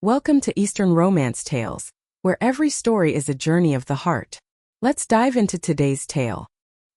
Welcome to Eastern Romance Tales, where every story is a journey of the heart. Let's dive into today's tale.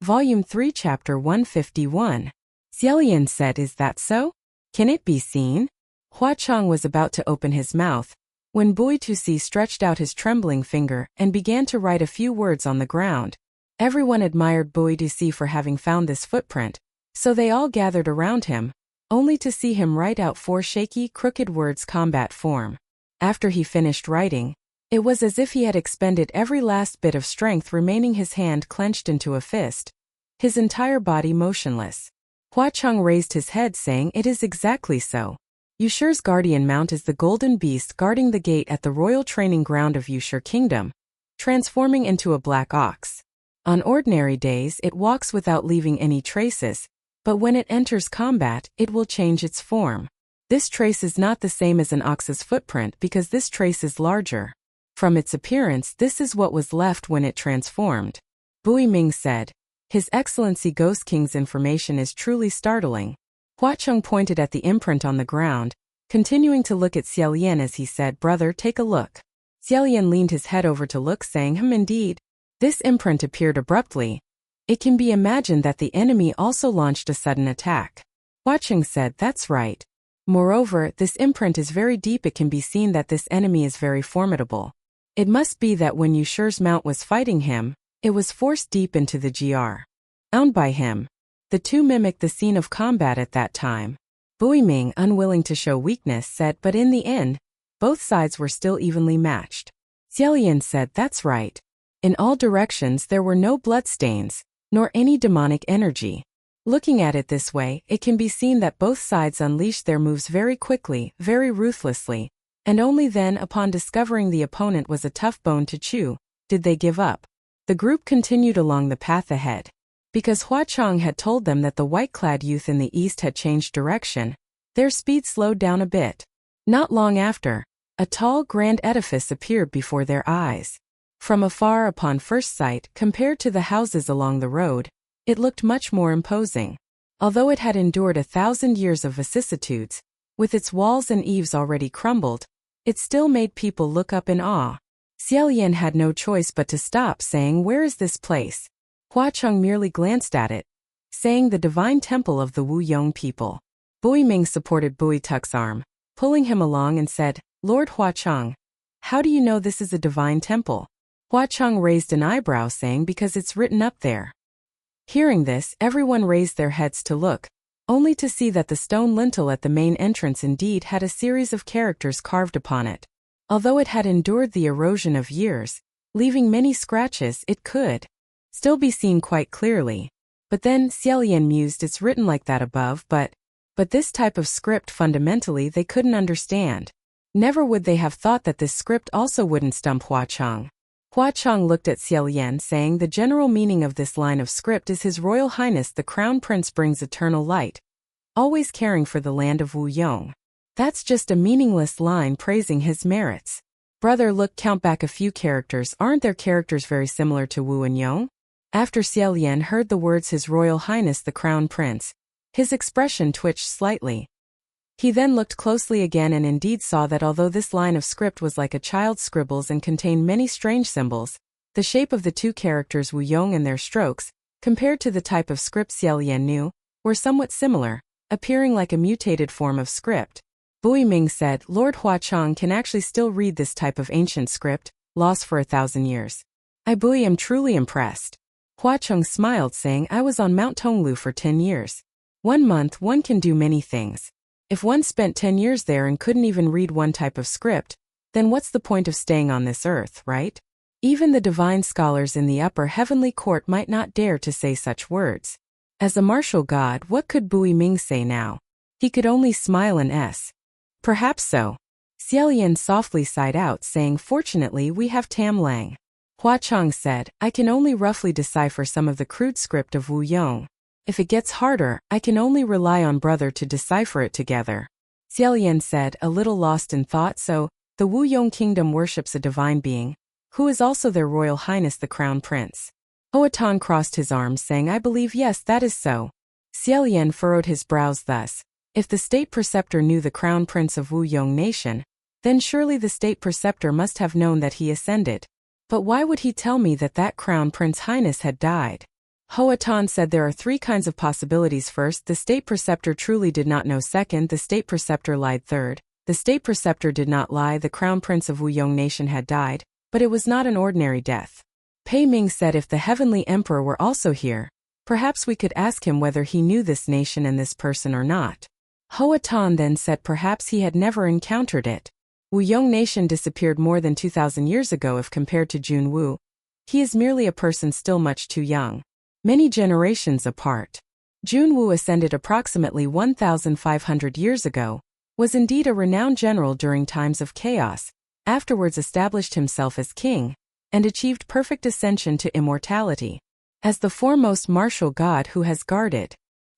Volume 3, Chapter 151. Xie Lian said, "Is that so? Can it be seen?" Hua Chang was about to open his mouth, when Bui Tusi stretched out his trembling finger and began to write a few words on the ground. Everyone admired Bui Tusi for having found this footprint, so they all gathered around him, only to see him write out 4 shaky, crooked words: combat form. After he finished writing, it was as if he had expended every last bit of strength remaining, his hand clenched into a fist, his entire body motionless. Hua Chang raised his head, saying, "It is exactly so. Yusher's guardian mount is the golden beast guarding the gate at the royal training ground of Yusher Kingdom, transforming into a black ox. On ordinary days it walks without leaving any traces, but when it enters combat, it will change its form. This trace is not the same as an ox's footprint because this trace is larger. From its appearance, this is what was left when it transformed." Bui Ming said, "His Excellency Ghost King's information is truly startling." Hua Cheng pointed at the imprint on the ground, continuing to look at Xie Lian as he said, "Brother, take a look." Xie Lian leaned his head over to look, saying, Indeed. This imprint appeared abruptly. It can be imagined that the enemy also launched a sudden attack." Hua Cheng said, "That's right. Moreover, this imprint is very deep. It can be seen that this enemy is very formidable. It must be that when Yusher's mount was fighting him, it was forced deep into the GR. Owned by him. The two mimicked the scene of combat at that time." Bui Ming, unwilling to show weakness, said, "But in the end, both sides were still evenly matched." Xie Lian said, "That's right. In all directions there were no bloodstains, nor any demonic energy. Looking at it this way, it can be seen that both sides unleashed their moves very quickly, very ruthlessly, and only then, upon discovering the opponent was a tough bone to chew, did they give up." The group continued along the path ahead. Because Hua Chang had told them that the white-clad youth in the east had changed direction, their speed slowed down a bit. Not long after, a tall, grand edifice appeared before their eyes. From afar, upon first sight, compared to the houses along the road, it looked much more imposing. Although it had endured 1,000 years of vicissitudes, with its walls and eaves already crumbled, it still made people look up in awe. Xie Lian had no choice but to stop, saying, "Where is this place?" Hua Cheng merely glanced at it, saying, "The divine temple of the Wu Yong people." Bui Ming supported Bui Tuk's arm, pulling him along, and said, "Lord Hua Cheng, how do you know this is a divine temple?" Hua Cheng raised an eyebrow, saying, "Because it's written up there." Hearing this, everyone raised their heads to look, only to see that the stone lintel at the main entrance indeed had a series of characters carved upon it. Although it had endured the erosion of years, leaving many scratches, it could still be seen quite clearly. But then, Xie Lian mused, "It's written like that above, but this type of script fundamentally they couldn't understand. Never would they have thought that this script also wouldn't stump Hua Cheng." Hua Cheng looked at Xie Lian, saying, "The general meaning of this line of script is His Royal Highness the Crown Prince brings eternal light, always caring for the land of Wu Yong. That's just a meaningless line praising his merits." "Brother, look, count back a few characters. Aren't their characters very similar to Wu and Yong?" After Xie Lian heard the words His Royal Highness the Crown Prince, his expression twitched slightly. He then looked closely again and indeed saw that although this line of script was like a child's scribbles and contained many strange symbols, the shape of the two characters Wu Yong and their strokes, compared to the type of script Xie Lian knew, were somewhat similar, appearing like a mutated form of script. Bui Ming said, "Lord Hua Cheng can actually still read this type of ancient script, lost for 1,000 years. I Bui am truly impressed." Hua Cheng smiled, saying, "I was on Mount Tonglu for 10 years. 1 month one can do many things. If one spent 10 years there and couldn't even read one type of script, then what's the point of staying on this earth, right? Even the divine scholars in the upper heavenly court might not dare to say such words." As a martial god, what could Bui Ming say now? He could only smile and "Perhaps so." Xie Lian softly sighed out, saying, "Fortunately we have Tam Lang." Hua Cheng said, "I can only roughly decipher some of the crude script of Wu Yong. If it gets harder, I can only rely on brother to decipher it together." Xie Lian said, a little lost in thought, "So, the Wu Yong kingdom worships a divine being, who is also their Royal Highness the Crown Prince?" Hoatan crossed his arms, saying, "I believe yes, that is so." Xie Lian furrowed his brows thus. If the state preceptor knew the Crown Prince of Wu Yong nation, Then surely the state preceptor must have known that he ascended. But why would he tell me that that crown prince highness had died? Hoatan said there are three kinds of possibilities. First, the state preceptor truly did not know. Second, the state preceptor lied. Third, the state preceptor did not lie. The crown prince of Wuyong nation had died, but it was not an ordinary death. Pei Ming said if the heavenly emperor were also here, perhaps we could ask him whether he knew this nation and this person or not. Hoatan then said perhaps he had never encountered it. Wuyong nation disappeared more than 2,000 years ago if compared to Jun Wu. He is merely a person still much too young. Many generations apart. Jun Wu ascended approximately 1,500 years ago, was indeed a renowned general during times of chaos, afterwards established himself as king, and achieved perfect ascension to immortality. As the foremost martial god who has guarded.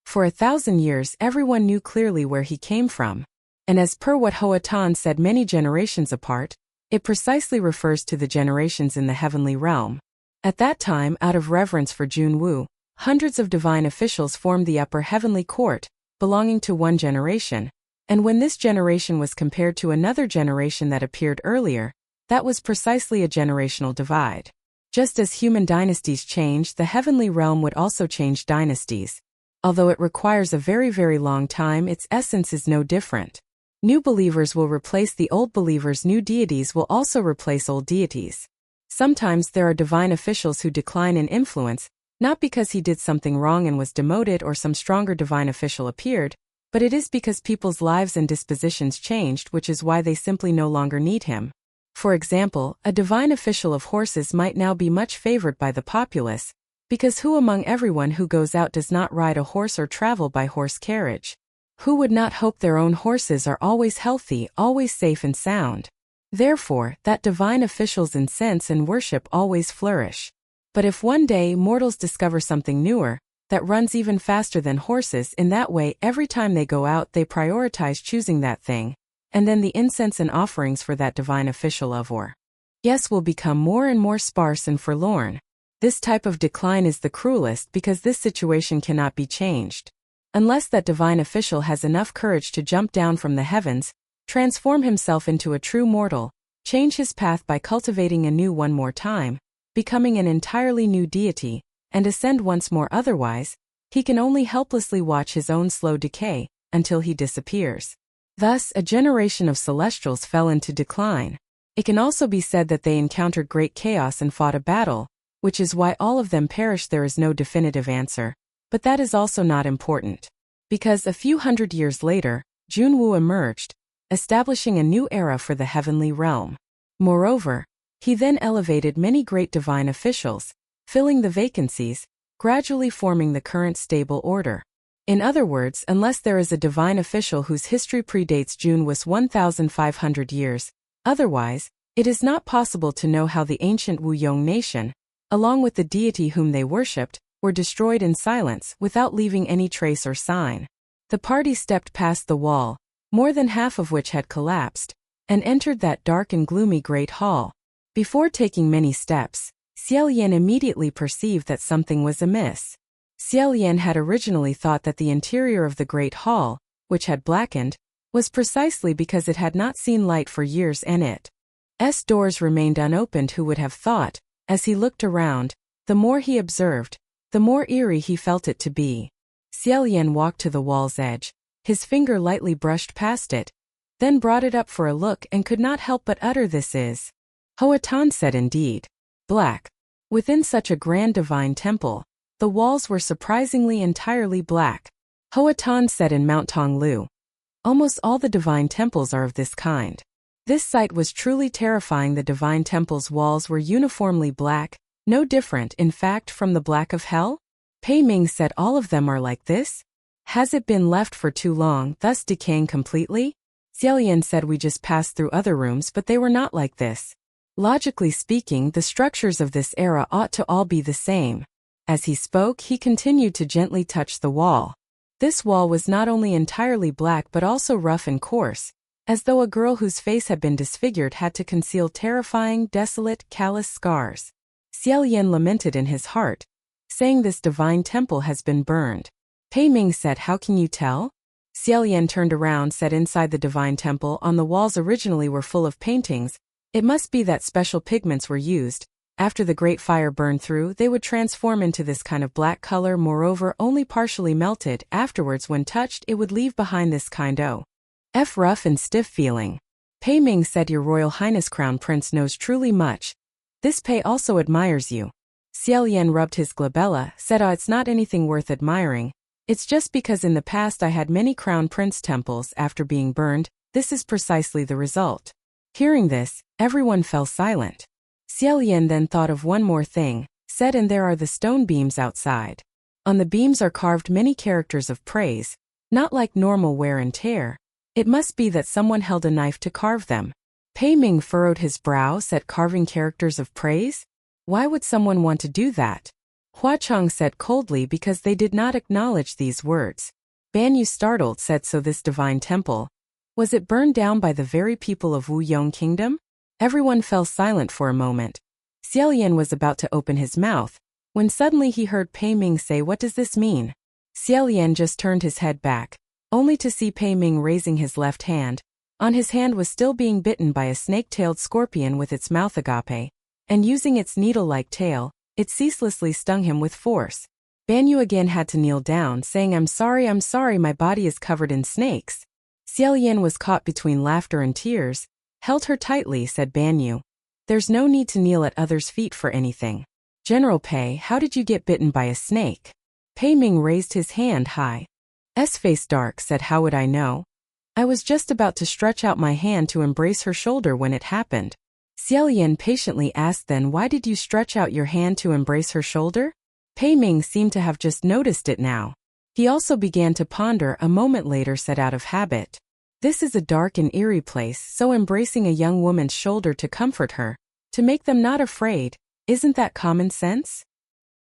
For 1,000 years everyone knew clearly where he came from. And as per what Hoatan said many generations apart, it precisely refers to the generations in the heavenly realm. At that time, out of reverence for Jun Wu, hundreds of divine officials formed the upper heavenly court, belonging to one generation, and when this generation was compared to another generation that appeared earlier, that was precisely a generational divide. Just as human dynasties change, the heavenly realm would also change dynasties. Although it requires a very, very long time, its essence is no different. New believers will replace the old believers. New deities will also replace old deities. Sometimes there are divine officials who decline in influence, not because he did something wrong and was demoted or some stronger divine official appeared, but it is because people's lives and dispositions changed, which is why they simply no longer need him. For example, a divine official of horses might now be much favored by the populace, because who among everyone who goes out does not ride a horse or travel by horse carriage? Who would not hope their own horses are always healthy, always safe and sound? Therefore, that divine officials incense and worship always flourish. But if one day mortals discover something newer, that runs even faster than horses, in that way every time they go out they prioritize choosing that thing, and then the incense and offerings for that divine official of or yes will become more and more sparse and forlorn. This type of decline is the cruelest because this situation cannot be changed. Unless that divine official has enough courage to jump down from the heavens, transform himself into a true mortal, change his path by cultivating anew one more time, becoming an entirely new deity, and ascend once more. Otherwise, he can only helplessly watch his own slow decay, until he disappears. Thus, a generation of celestials fell into decline. It can also be said that they encountered great chaos and fought a battle, which is why all of them perished. There is no definitive answer, but that is also not important. Because a few hundred years later, Jun Wu emerged, establishing a new era for the heavenly realm. Moreover, he then elevated many great divine officials, filling the vacancies, gradually forming the current stable order. In other words, unless there is a divine official whose history predates Jun Wu's 1,500 years, otherwise, it is not possible to know how the ancient Wuyong nation, along with the deity whom they worshipped, were destroyed in silence without leaving any trace or sign. The party stepped past the wall, more than half of which had collapsed, and entered that dark and gloomy great hall. Before taking many steps, Xie Lian immediately perceived that something was amiss. Xie Lian had originally thought that the interior of the great hall, which had blackened, was precisely because it had not seen light for years and its doors remained unopened. Who would have thought, as he looked around, the more he observed, the more eerie he felt it to be. Xie Lian walked to the wall's edge, his finger lightly brushed past it, then brought it up for a look and could not help but utter, "This is." Hoatan said, "Indeed. Black." Within such a grand divine temple, the walls were surprisingly entirely black. Hoatan said in Mount Tonglu. Almost all the divine temples are of this kind. This sight was truly terrifying. The divine temple's walls were uniformly black, no different, in fact, from the black of hell. Pei Ming said, "All of them are like this? Has it been left for too long, thus decaying completely?" Xie Lian said, "We just passed through other rooms, but they were not like this. Logically speaking, the structures of this era ought to all be the same." As he spoke, he continued to gently touch the wall. This wall was not only entirely black but also rough and coarse, as though a girl whose face had been disfigured had to conceal terrifying, desolate, callous scars. Xie Lian lamented in his heart, saying, "This divine temple has been burned." Pei Ming said, "How can you tell?" Xie Lian turned around, said inside the divine temple on the walls originally were full of paintings. It must be that special pigments were used. After the great fire burned through, they would transform into this kind of black color, moreover only partially melted. Afterwards, when touched, it would leave behind this kind of rough and stiff feeling. Pei Ming said, Your Royal Highness Crown Prince knows truly much. This Pei also admires you. Xie Lian rubbed his glabella, said, It's not anything worth admiring. It's just because in the past I had many crown prince temples after being burned. This is precisely the result. Hearing this, everyone fell silent. Xie Lian then thought of one more thing, said, And there are the stone beams outside. On the beams are carved many characters of praise, not like normal wear and tear. It must be that someone held a knife to carve them. Pei Ming furrowed his brow, said, Carving characters of praise? Why would someone want to do that? Hua Cheng said coldly, Because they did not acknowledge these words. Ban Yu, startled, said, So this divine temple, was it burned down by the very people of Wu Yong Kingdom? Everyone fell silent for a moment. Xie Lian was about to open his mouth, when suddenly he heard Pei Ming say, What does this mean? Xie Lian just turned his head back, only to see Pei Ming raising his left hand. On his hand was still being bitten by a snake-tailed scorpion with its mouth agape, and using its needle-like tail, it ceaselessly stung him with force. Ban Yu again had to kneel down, saying, I'm sorry, my body is covered in snakes. Xie Lian was caught between laughter and tears. Held her tightly, said Ban Yu. There's no need to kneel at others' feet for anything. General Pei, how did you get bitten by a snake? Pei Ming raised his hand high. Face dark, said, How would I know? I was just about to stretch out my hand to embrace her shoulder when it happened. Xie Lian patiently asked, Then why did you stretch out your hand to embrace her shoulder? Pei Ming seemed to have just noticed it now. He also began to ponder. A moment later said, Out of habit. This is a dark and eerie place, so embracing a young woman's shoulder to comfort her, to make them not afraid, isn't that common sense?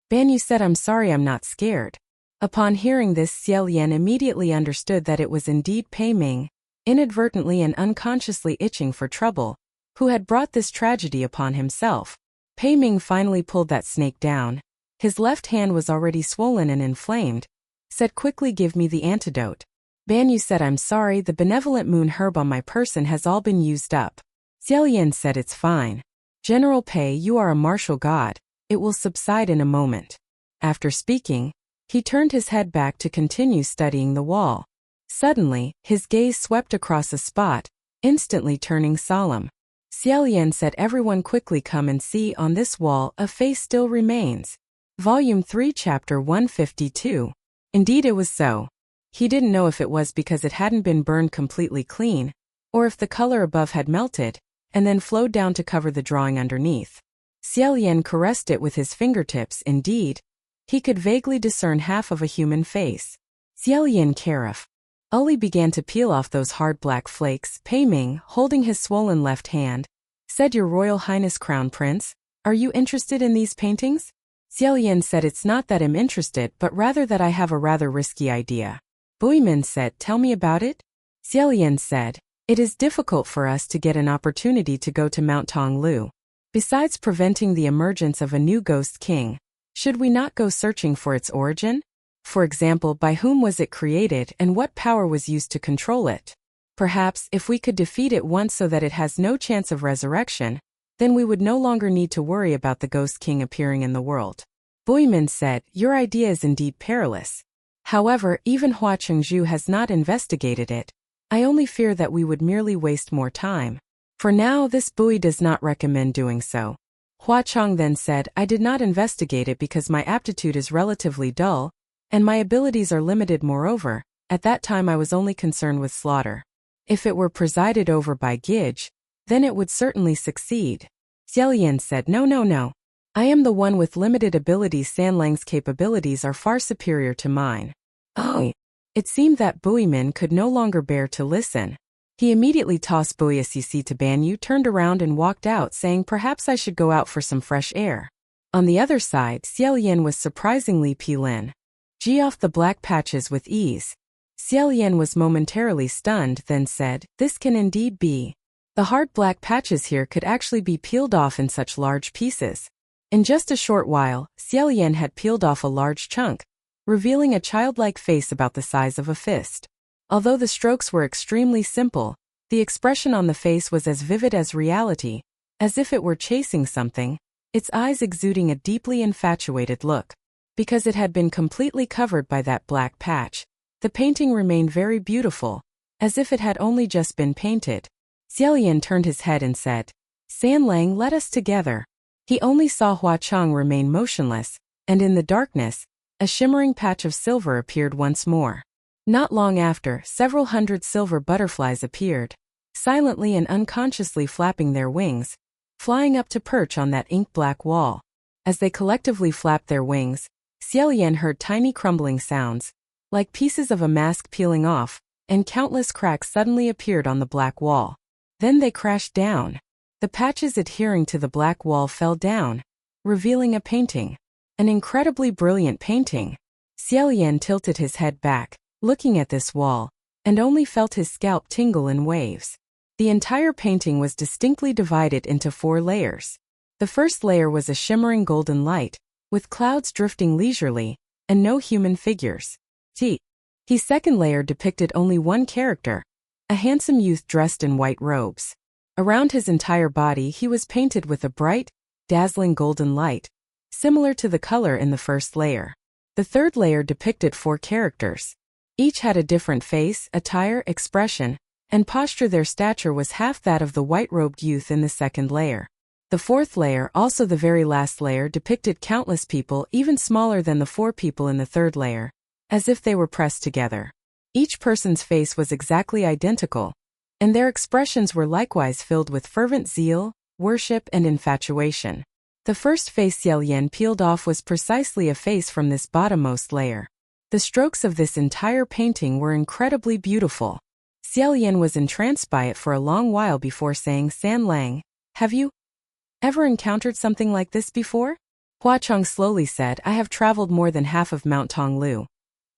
Ban Yu said, I'm sorry, I'm not scared. Upon hearing this, Xie Lian immediately understood that it was indeed Pei Ming, inadvertently and unconsciously itching for trouble, who had brought this tragedy upon himself. Pei Ming finally pulled that snake down. His left hand was already swollen and inflamed. Said quickly, Give me the antidote. Ban Yu said, I'm sorry, the benevolent moon herb on my person has all been used up. Xie Lian said, It's fine. General Pei, you are a martial god. It will subside in a moment. After speaking, he turned his head back to continue studying the wall. Suddenly, his gaze swept across a spot, instantly turning solemn. Xie Lian said, Everyone quickly come and see, on this wall a face still remains. Volume 3 Chapter 152. Indeed it was so. He didn't know if it was because it hadn't been burned completely clean, or if the color above had melted, and then flowed down to cover the drawing underneath. Xie Lian caressed it with his fingertips. Indeed, he could vaguely discern half of a human face. Xie Lian caref. Uli began to peel off those hard black flakes. Pei Ming, holding his swollen left hand, said, Your Royal Highness Crown Prince, are you interested in these paintings? Xie Lian said, It's not that I'm interested, but rather that I have a rather risky idea. Buimin said, Tell me about it? Xie Lian said, It is difficult for us to get an opportunity to go to Mount Tonglu. Besides preventing the emergence of a new ghost king, should we not go searching for its origin? For example, by whom was it created and what power was used to control it? Perhaps, if we could defeat it once so that it has no chance of resurrection, then we would no longer need to worry about the ghost king appearing in the world. Buimin said, Your idea is indeed perilous. However, even Hua Chengzhu has not investigated it. I only fear that we would merely waste more time. For now, this Bui does not recommend doing so. Hua Cheng then said, I did not investigate it because my aptitude is relatively dull, and my abilities are limited. Moreover, at that time I was only concerned with slaughter. If it were presided over by Gij, then it would certainly succeed. Xie Lian said, No. I am the one with limited abilities. Sanlang's capabilities are far superior to mine. Oh. It seemed that Buimin could no longer bear to listen. He immediately tossed Buiasisi to Ban Yu, turned around and walked out, saying, Perhaps I should go out for some fresh air. On the other side, Xie Lian was surprisingly peeling off the black patches with ease. Xie Lian was momentarily stunned, then said, This can indeed be. The hard black patches here could actually be peeled off in such large pieces. In just a short while, Xie Lian had peeled off a large chunk, revealing a childlike face about the size of a fist. Although the strokes were extremely simple, the expression on the face was as vivid as reality, as if it were chasing something, its eyes exuding a deeply infatuated look. Because it had been completely covered by that black patch, the painting remained very beautiful, as if it had only just been painted. Xie Lian turned his head and said, "San Lang, let us together." He only saw Hua Chang remain motionless, and in the darkness, a shimmering patch of silver appeared once more. Not long after, several hundred silver butterflies appeared, silently and unconsciously flapping their wings, flying up to perch on that ink-black wall. As they collectively flapped their wings, Xie Lian heard tiny crumbling sounds, like pieces of a mask peeling off, and countless cracks suddenly appeared on the black wall. Then they crashed down. The patches adhering to the black wall fell down, revealing a painting. An incredibly brilliant painting. Xie Lian tilted his head back, looking at this wall, and only felt his scalp tingle in waves. The entire painting was distinctly divided into 4 layers. The first layer was a shimmering golden light, with clouds drifting leisurely, and no human figures. His second layer depicted only one character, a handsome youth dressed in white robes. Around his entire body he was painted with a bright, dazzling golden light, similar to the color in the first layer. The third layer depicted 4 characters. Each had a different face, attire, expression, and posture. Their stature was half that of the white-robed youth in the second layer. The fourth layer, also the very last layer, depicted countless people even smaller than the 4 people in the third layer, as if they were pressed together. Each person's face was exactly identical, and their expressions were likewise filled with fervent zeal, worship, and infatuation. The first face Xie Lian peeled off was precisely a face from this bottommost layer. The strokes of this entire painting were incredibly beautiful. Xie Lian was entranced by it for a long while before saying, "San Lang, have you ever encountered something like this before?" Hua Chang slowly said, "I have traveled more than half of Mount Tonglu,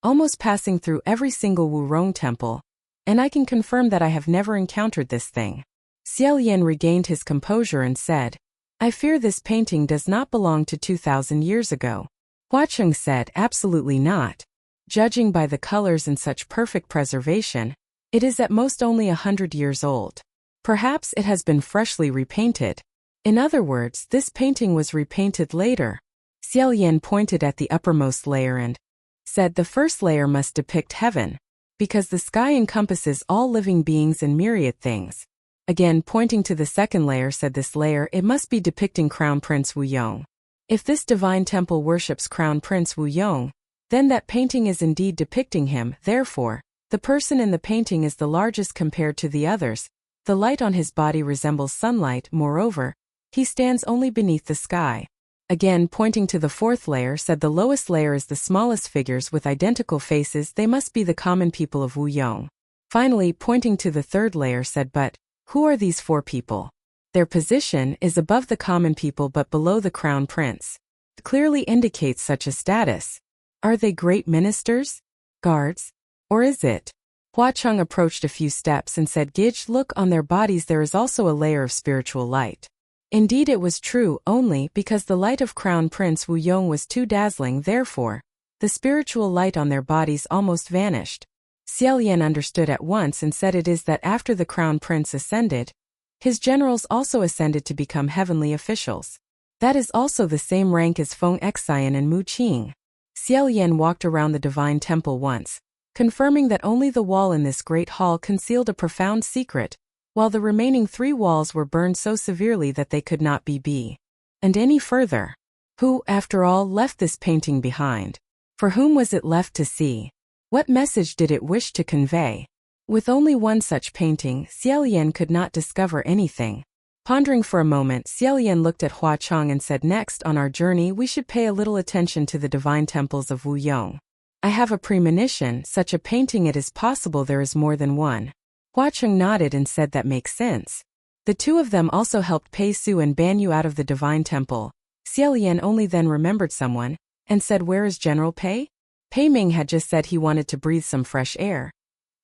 almost passing through every single Wurong temple, and I can confirm that I have never encountered this thing." Xie Lian regained his composure and said, "I fear this painting does not belong to 2,000 years ago." Hua Chang said, "Absolutely not. Judging by the colors and such perfect preservation, it is at most only 100 years old. Perhaps it has been freshly repainted. In other words, this painting was repainted later." Xie Lian pointed at the uppermost layer and said, "The first layer must depict heaven, because the sky encompasses all living beings and myriad things." Again pointing to the second layer, said, "This layer, it must be depicting Crown Prince Wu Yong. If this divine temple worships Crown Prince Wu Yong, then that painting is indeed depicting him. Therefore, the person in the painting is the largest compared to the others. The light on his body resembles sunlight. Moreover, he stands only beneath the sky." Again pointing to the fourth layer, said, "The lowest layer is the smallest figures with identical faces. They must be the common people of Wu Yong." Finally pointing to the third layer, said, "But who are these 4 people? Their position is above the common people but below the crown prince. It clearly indicates such a status. Are they great ministers? Guards? Or is it?" Hua Chang approached a few steps and said, "Gij, look, on their bodies there is also a layer of spiritual light." Indeed it was true, only because the light of Crown Prince Wu Yong was too dazzling. Therefore, the spiritual light on their bodies almost vanished. Xie Lian understood at once and said, "It is that after the Crown Prince ascended, his generals also ascended to become heavenly officials. That is also the same rank as Feng Xian and Mu Qing." Xie Lian walked around the divine temple once, confirming that only the wall in this great hall concealed a profound secret, while the remaining 3 walls were burned so severely that they could not be and any further. Who, after all, left this painting behind? For whom was it left to see? What message did it wish to convey? With only one such painting, Xie Lian could not discover anything. Pondering for a moment, Xie Lian looked at Hua Chang and said, "Next on our journey we should pay a little attention to the divine temples of Wu Yong. I have a premonition, such a painting it is possible there is more than one." Hua Chang nodded and said, "That makes sense." The 2 of them also helped Pei Su and Ban Yu out of the divine temple. Xie Lian only then remembered someone, and said, "Where is General Pei?" Pei Ming had just said he wanted to breathe some fresh air.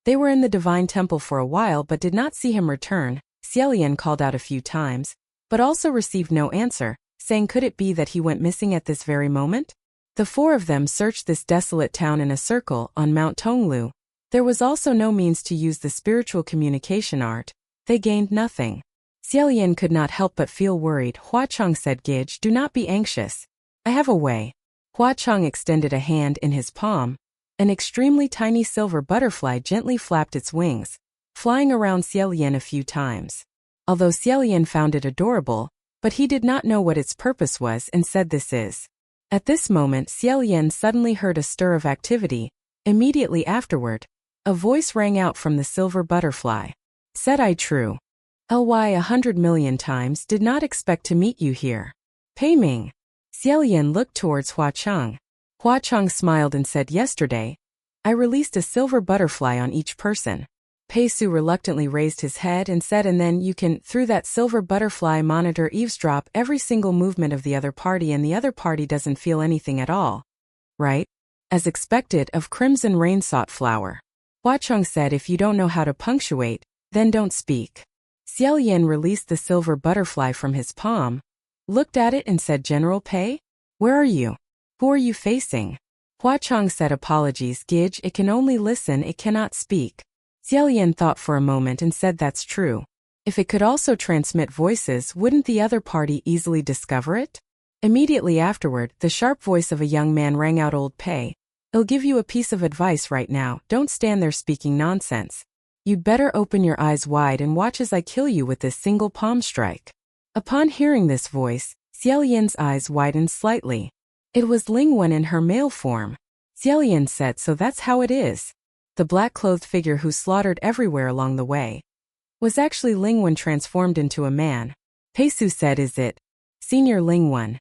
They were in the divine temple for a while but did not see him return. Xie Lian called out a few times, but also received no answer, saying, could it be that he went missing at this very moment? The 4 of them searched this desolate town in a circle on Mount Tonglu, There was also no means to use the spiritual communication art. They gained nothing. Xie Lian could not help but feel worried. Hua Cheng said, "Gidge, do not be anxious. I have a way." Hua Cheng extended a hand in his palm. An extremely tiny silver butterfly gently flapped its wings, flying around Xie Lian a few times. Although Xie Lian found it adorable, but he did not know what its purpose was and said, "This is." At this moment, Xie Lian suddenly heard a stir of activity. Immediately afterward, a voice rang out from the silver butterfly. "Said I true? Ly 100 million times did not expect to meet you here. Pei Ming." Xie Lian looked towards Hua Cheng. Hua Cheng smiled and said, "Yesterday, I released a silver butterfly on each person." Pei Su reluctantly raised his head and said, "And then you can, through that silver butterfly, monitor, eavesdrop every single movement of the other party, and the other party doesn't feel anything at all. Right?" As expected, of crimson rain sought flower. Hua Cheng said, "If you don't know how to punctuate, then don't speak." Xie Lian released the silver butterfly from his palm, looked at it and said, "General Pei? Where are you? Who are you facing?" Hua Cheng said, "Apologies, Gidge, it can only listen, it cannot speak." Xie Lian thought for a moment and said, "That's true. If it could also transmit voices, wouldn't the other party easily discover it?" Immediately afterward, the sharp voice of a young man rang out, "Old Pei, I'll give you a piece of advice right now. Don't stand there speaking nonsense. You'd better open your eyes wide and watch as I kill you with this single palm strike." Upon hearing this voice, Xie Lian's eyes widened slightly. It was Ling Wen in her male form. Xie Lian said, "So that's how it is." The black-clothed figure who slaughtered everywhere along the way was actually Ling Wen transformed into a man. Pei Su said, "Is it Senior Ling Wen?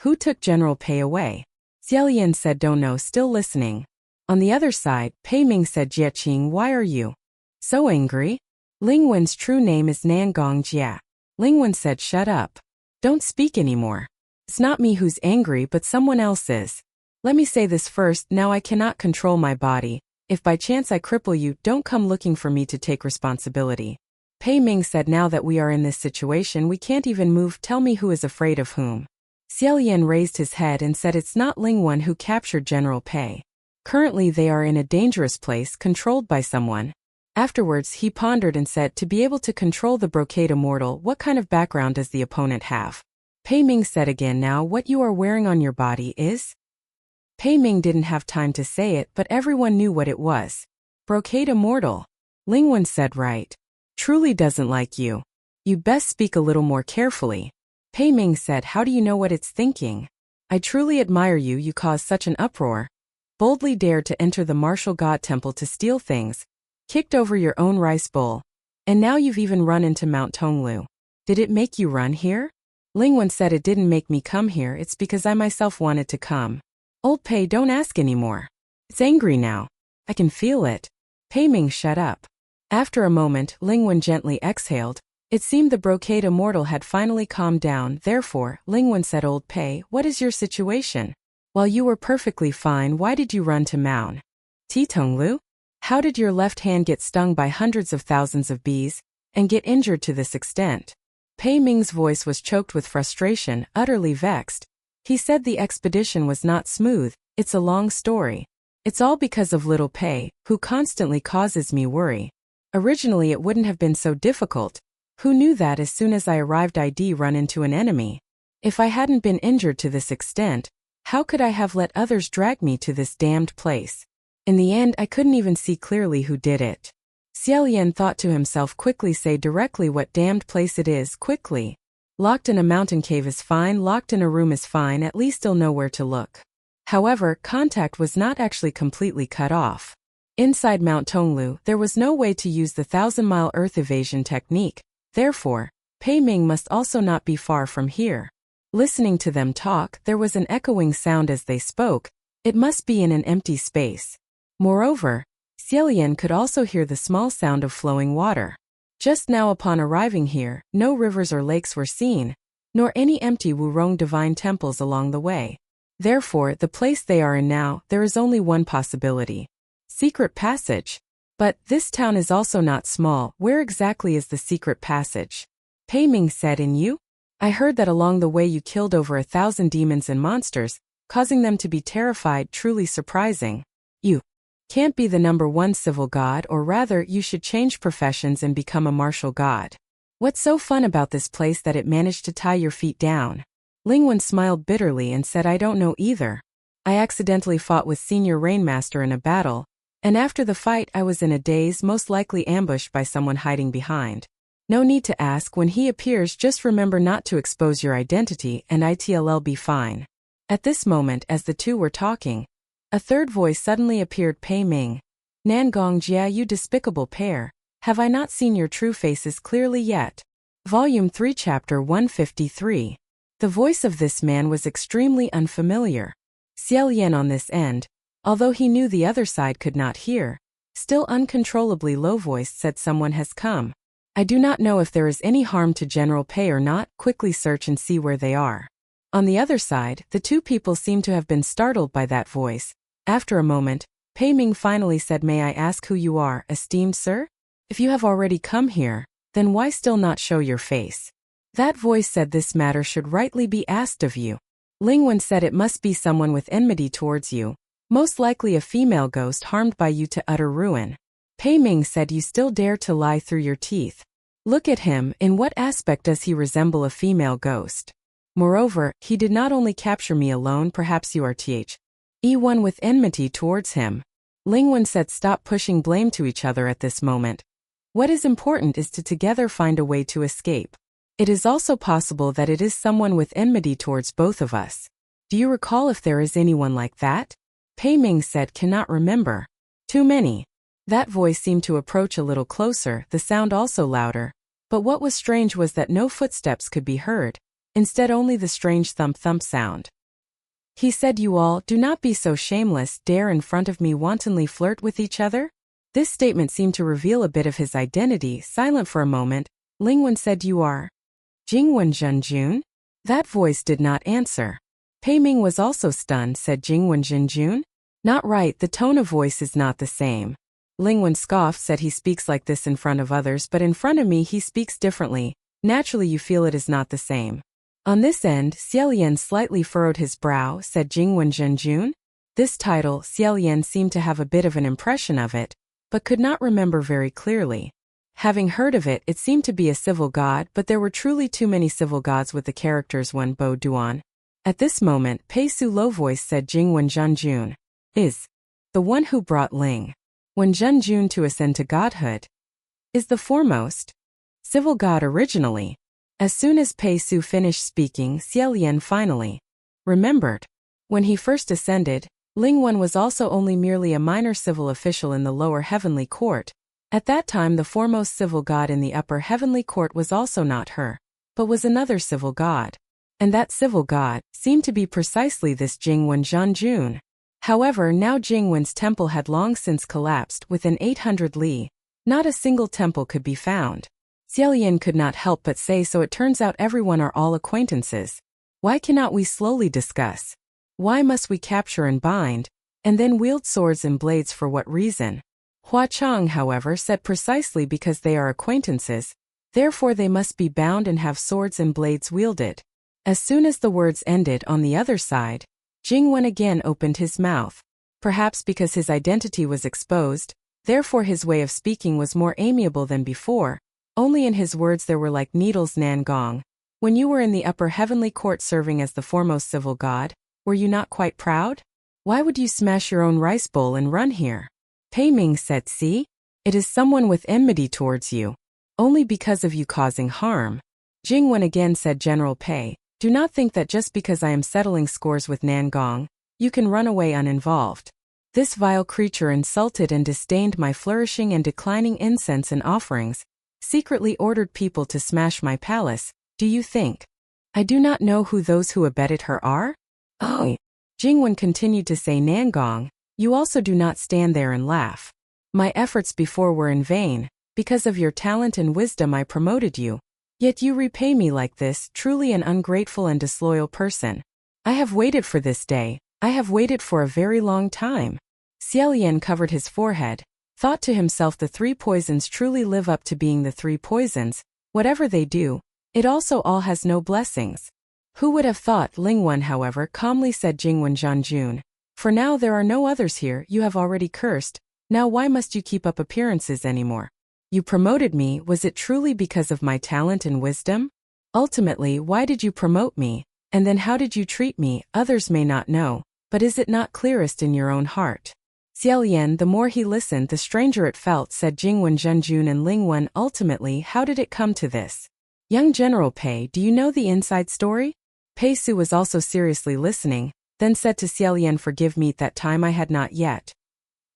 Who took General Pei away?" Xie Lian said, "Don't know, still listening." On the other side, Pei Ming said, "Jie Qing, why are you so angry?" Ling Wen's true name is Nangong Jia. Ling Wen said, "Shut up. Don't speak anymore. It's not me who's angry, but someone else is. Let me say this first, now I cannot control my body. If by chance I cripple you, don't come looking for me to take responsibility." Pei Ming said, "Now that we are in this situation, we can't even move. Tell me who is afraid of whom." Xie Lian raised his head and said, "It's not Ling Wen who captured General Pei. Currently they are in a dangerous place, controlled by someone." Afterwards he pondered and said, "To be able to control the brocade immortal, what kind of background does the opponent have?" Pei Ming said again, "Now what you are wearing on your body is?" Pei Ming didn't have time to say it, but everyone knew what it was. "Brocade immortal." Ling Wen said, "Right. Truly doesn't like you. You'd best speak a little more carefully." Pei Ming said, "How do you know what it's thinking? I truly admire you, you caused such an uproar. Boldly dared to enter the martial god temple to steal things, kicked over your own rice bowl, and now you've even run into Mount Tonglu. Did it make you run here?" Ling Wen said, "It didn't make me come here, it's because I myself wanted to come." "Old Pei, don't ask anymore. It's angry now. I can feel it." Pei Ming, "Shut up." After a moment, Ling Wen gently exhaled. It seemed the brocade immortal had finally calmed down. Therefore, Ling Wen said, "Old Pei, what is your situation? While you were perfectly fine, why did you run to Mount Tonglu? How did your left hand get stung by hundreds of thousands of bees and get injured to this extent?" Pei Ming's voice was choked with frustration, utterly vexed. He said, "The expedition was not smooth. It's a long story. It's all because of little Pei, who constantly causes me worry. Originally it wouldn't have been so difficult. Who knew that as soon as I arrived I'd run into an enemy? If I hadn't been injured to this extent, how could I have let others drag me to this damned place? In the end I couldn't even see clearly who did it." Xie Lian thought to himself, quickly say directly what damned place it is, quickly. Locked in a mountain cave is fine, locked in a room is fine, at least he'll know where to look. However, contact was not actually completely cut off. Inside Mount Tonglu, there was no way to use the 1,000-mile earth evasion technique. Therefore, Pei Ming must also not be far from here. Listening to them talk, there was an echoing sound as they spoke. It must be in an empty space. Moreover, Xie Lian could also hear the small sound of flowing water. Just now upon arriving here, no rivers or lakes were seen, nor any empty Wurong divine temples along the way. Therefore, the place they are in now, there is only one possibility. Secret passage. But this town is also not small. Where exactly is the secret passage? Pei Ming said, "In you? I heard that along the way you killed over 1,000 demons and monsters, causing them to be terrified, truly surprising." "You Can't be the number one civil god, or rather, you should change professions and become a martial god. What's so fun about this place that it managed to tie your feet down? Lingwen smiled bitterly and said, I don't know either. I accidentally fought with Senior Rainmaster in a battle, and after the fight I was in a daze, most likely ambushed by someone hiding behind. No need to ask, when he appears just remember not to expose your identity and it'll be fine. At this moment, as the two were talking, a third voice suddenly appeared. Pei Ming. Nangong Jia, you despicable pair, have I not seen your true faces clearly yet? Volume 3 Chapter 153. The voice of this man was extremely unfamiliar. Xie Lian on this end, although he knew the other side could not hear, still uncontrollably low-voiced said, someone has come. I do not know if there is any harm to General Pei or not, quickly search and see where they are. On the other side, the two people seemed to have been startled by that voice. After a moment, Pei Ming finally said, may I ask who you are, esteemed sir? If you have already come here, then why still not show your face? That voice said this matter should rightly be asked of you. Lingwen said it must be someone with enmity towards you, most likely a female ghost harmed by you to utter ruin. Pei Ming said, you still dare to lie through your teeth. Look at him, in what aspect does he resemble a female ghost? Moreover, he did not only capture me alone, perhaps you are one with enmity towards him. Lingwen said, stop pushing blame to each other at this moment. What is important is to together find a way to escape. It is also possible that it is someone with enmity towards both of us. Do you recall if there is anyone like that? Pei Ming said, cannot remember. Too many. That voice seemed to approach a little closer, the sound also louder. But what was strange was that no footsteps could be heard, instead only the strange thump-thump sound. He said, you all, do not be so shameless, dare in front of me wantonly flirt with each other? This statement seemed to reveal a bit of his identity. Silent for a moment, Lingwen said, you are Jingwen Zhenjun? That voice did not answer. Pei Ming was also stunned, said Jingwen Zhenjun? Not right, the tone of voice is not the same. Lingwen scoffed, said he speaks like this in front of others, but in front of me he speaks differently. Naturally you feel it is not the same. On this end, Xie Lian slightly furrowed his brow, said Jingwen Zhenjun? This title, Xie Lian seemed to have a bit of an impression of it, but could not remember very clearly. Having heard of it, it seemed to be a civil god, but there were truly too many civil gods with the characters Wen Bo Duan. At this moment, Pei Su low voice said, Jingwen Zhenjun is the one who brought Ling Zhenjun to ascend to godhood, is the foremost civil god originally. As soon as Pei Su finished speaking, Xie Lian finally remembered. When he first ascended, Lingwen was also only merely a minor civil official in the lower heavenly court. At that time the foremost civil god in the upper heavenly court was also not her, but was another civil god. And that civil god seemed to be precisely this Jingwen Zhenjun. However, now Jingwen's temple had long since collapsed. Within 800 li, not a single temple could be found. Xie Lian could not help but say, so it turns out everyone are all acquaintances. Why cannot we slowly discuss? Why must we capture and bind, and then wield swords and blades? For what reason? Hua Chang, however, said precisely because they are acquaintances, therefore they must be bound and have swords and blades wielded. As soon as the words ended on the other side, Jingwen again opened his mouth. Perhaps because his identity was exposed, therefore his way of speaking was more amiable than before. Only in his words there were like needles. Nangong, when you were in the upper heavenly court serving as the foremost civil god, were you not quite proud? Why would you smash your own rice bowl and run here? Pei Ming said, see? It is someone with enmity towards you, only because of you causing harm. Jingwen again said, General Pei, do not think that just because I am settling scores with Nangong, you can run away uninvolved. This vile creature insulted and disdained my flourishing and declining incense and offerings, secretly ordered people to smash my palace. Do you think I do not know who those who abetted her are? Oh. Jingwen continued to say, Nangong, you also do not stand there and laugh. My efforts before were in vain. Because of your talent and wisdom I promoted you. Yet you repay me like this, truly an ungrateful and disloyal person. I have waited for this day. I have waited for a very long time. Xie Lian covered his forehead, thought to himself, the three poisons truly live up to being the three poisons. Whatever they do, it also all has no blessings. Who would have thought? Lingwen, however, calmly said, Jingwen Zhenjun, For now there are no others here, you have already cursed, now why must you keep up appearances anymore? You promoted me, was it truly because of my talent and wisdom? Ultimately, why did you promote me, and then how did you treat me, others may not know, but is it not clearest in your own heart? Xie Lian, the more he listened the stranger it felt, said Jingwen Zhenjun and Lingwen. Ultimately, how did it come to this? Young General Pei, do you know the inside story? Pei Su was also seriously listening, then said to Xie Lian, forgive me, that time I had not yet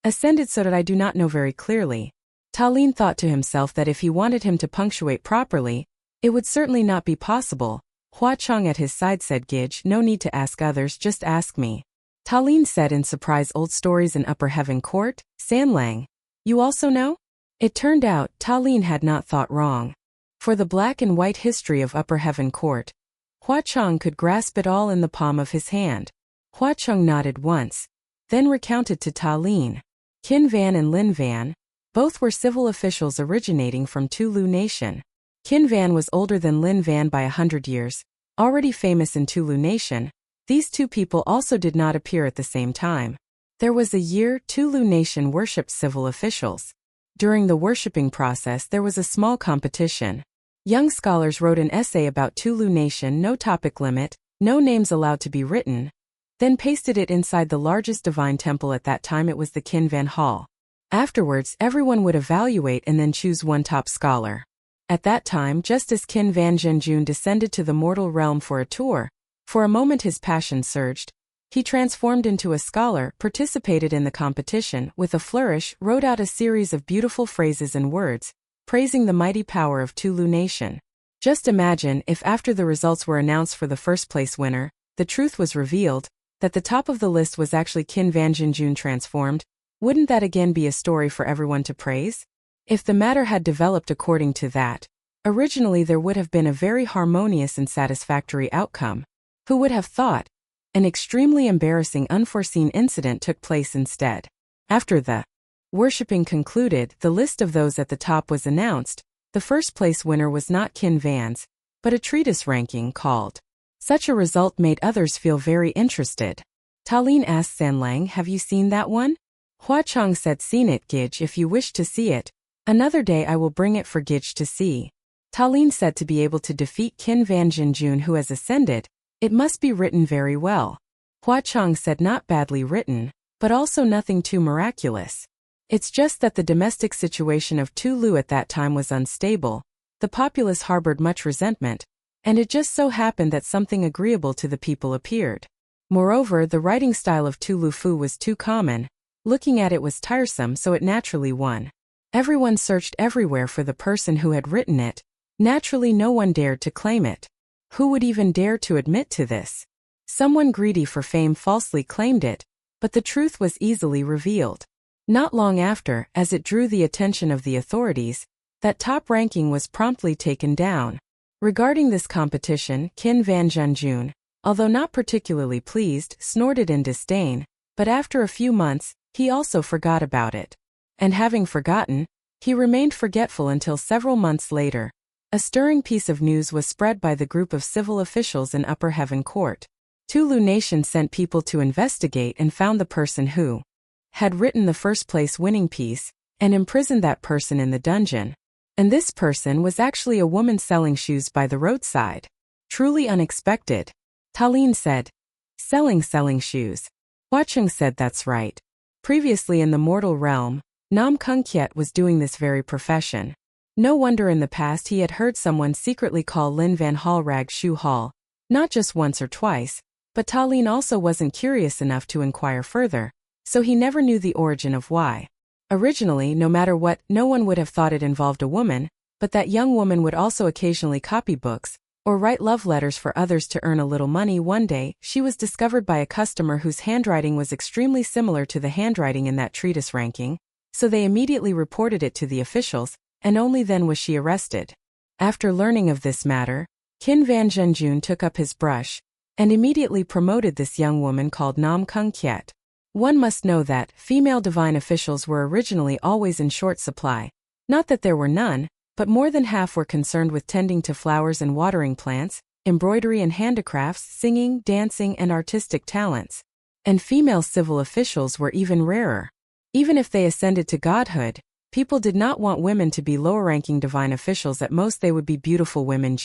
ascended, so that I do not know very clearly. Ta Lin thought to himself that if he wanted him to punctuate properly, it would certainly not be possible. Hua Chong at his side said, Gij, no need to ask others, just ask me. Ta Lin said in surprise, old stories in Upper Heaven Court, Sanlang. You also know? It turned out, Ta Lin had not thought wrong. For the black and white history of Upper Heaven Court, Hua Chong could grasp it all in the palm of his hand. Hua Chong nodded once, then recounted to Ta Lin. Qin Van and Lin Van, both were civil officials originating from Tulu Nation. Qin Van was older than Lin Van by 100 years, already famous in Tulu Nation. These two people also did not appear at the same time. There was a year Tulu Nation worshipped civil officials. During the worshipping process there was a small competition. Young scholars wrote an essay about Tulu Nation, no topic limit, no names allowed to be written, then pasted it inside the largest divine temple at that time. It was the Qin Van Hall. Afterwards, everyone would evaluate and then choose one top scholar. At that time, just as Qin Van Zhenjun descended to the mortal realm for a tour, for a moment his passion surged. He transformed into a scholar, participated in the competition, with a flourish, wrote out a series of beautiful phrases and words, praising the mighty power of Tulu Nation. Just imagine if after the results were announced for the first place winner, the truth was revealed, that the top of the list was actually Qin Van Zhenjun transformed. Wouldn't that again be a story for everyone to praise? If the matter had developed according to that, originally there would have been a very harmonious and satisfactory outcome. Who would have thought? An extremely embarrassing unforeseen incident took place instead. After the worshipping concluded, the list of those at the top was announced. The first place winner was not Qin Van's, but a treatise ranking called. Such a result made others feel very interested. Ta Lin asked Sanlang, have you seen that one? Hua Chong said, seen it, Gij, if you wish to see it. Another day I will bring it for Gij to see. Ta Lin said, to be able to defeat Qin Van Zhenjun who has ascended, it must be written very well. Hua Chong said, not badly written, but also nothing too miraculous. It's just that the domestic situation of Tulu at that time was unstable, the populace harbored much resentment, and it just so happened that something agreeable to the people appeared. Moreover, the writing style of Tulu Fu was too common, looking at it was tiresome, so it naturally won. Everyone searched everywhere for the person who had written it. Naturally no one dared to claim it. Who would even dare to admit to this? Someone greedy for fame falsely claimed it, but the truth was easily revealed. Not long after, as it drew the attention of the authorities, that top ranking was promptly taken down. Regarding this competition, Qin Van Zhenjun, although not particularly pleased, snorted in disdain, but after a few months, he also forgot about it. And having forgotten, he remained forgetful until several months later. A stirring piece of news was spread by the group of civil officials in Upper Heaven Court. Tulu Nation sent people to investigate and found the person who had written the first place winning piece, and imprisoned that person in the dungeon. And this person was actually a woman selling shoes by the roadside. Truly unexpected. Ta Lin said, selling shoes. Hua Chong said, that's right. Previously in the mortal realm, Nam Kung Kiet was doing this very profession. No wonder in the past he had heard someone secretly call Lin Van Hall Rag Shoe Hall, not just once or twice, but Ta Lin also wasn't curious enough to inquire further, so he never knew the origin of why. Originally, no matter what, no one would have thought it involved a woman, but that young woman would also occasionally copy books, or write love letters for others to earn a little money. One day, she was discovered by a customer whose handwriting was extremely similar to the handwriting in that treatise ranking, so they immediately reported it to the officials, and only then was she arrested. After learning of this matter, Qin Van Zhenjun took up his brush, and immediately promoted this young woman called Nam Kung Kiet. One must know that female divine officials were originally always in short supply. Not that there were none, but more than half were concerned with tending to flowers and watering plants, embroidery and handicrafts, singing, dancing, and artistic talents. And female civil officials were even rarer. Even if they ascended to godhood, people did not want women to be lower-ranking divine officials. At most they would be beautiful women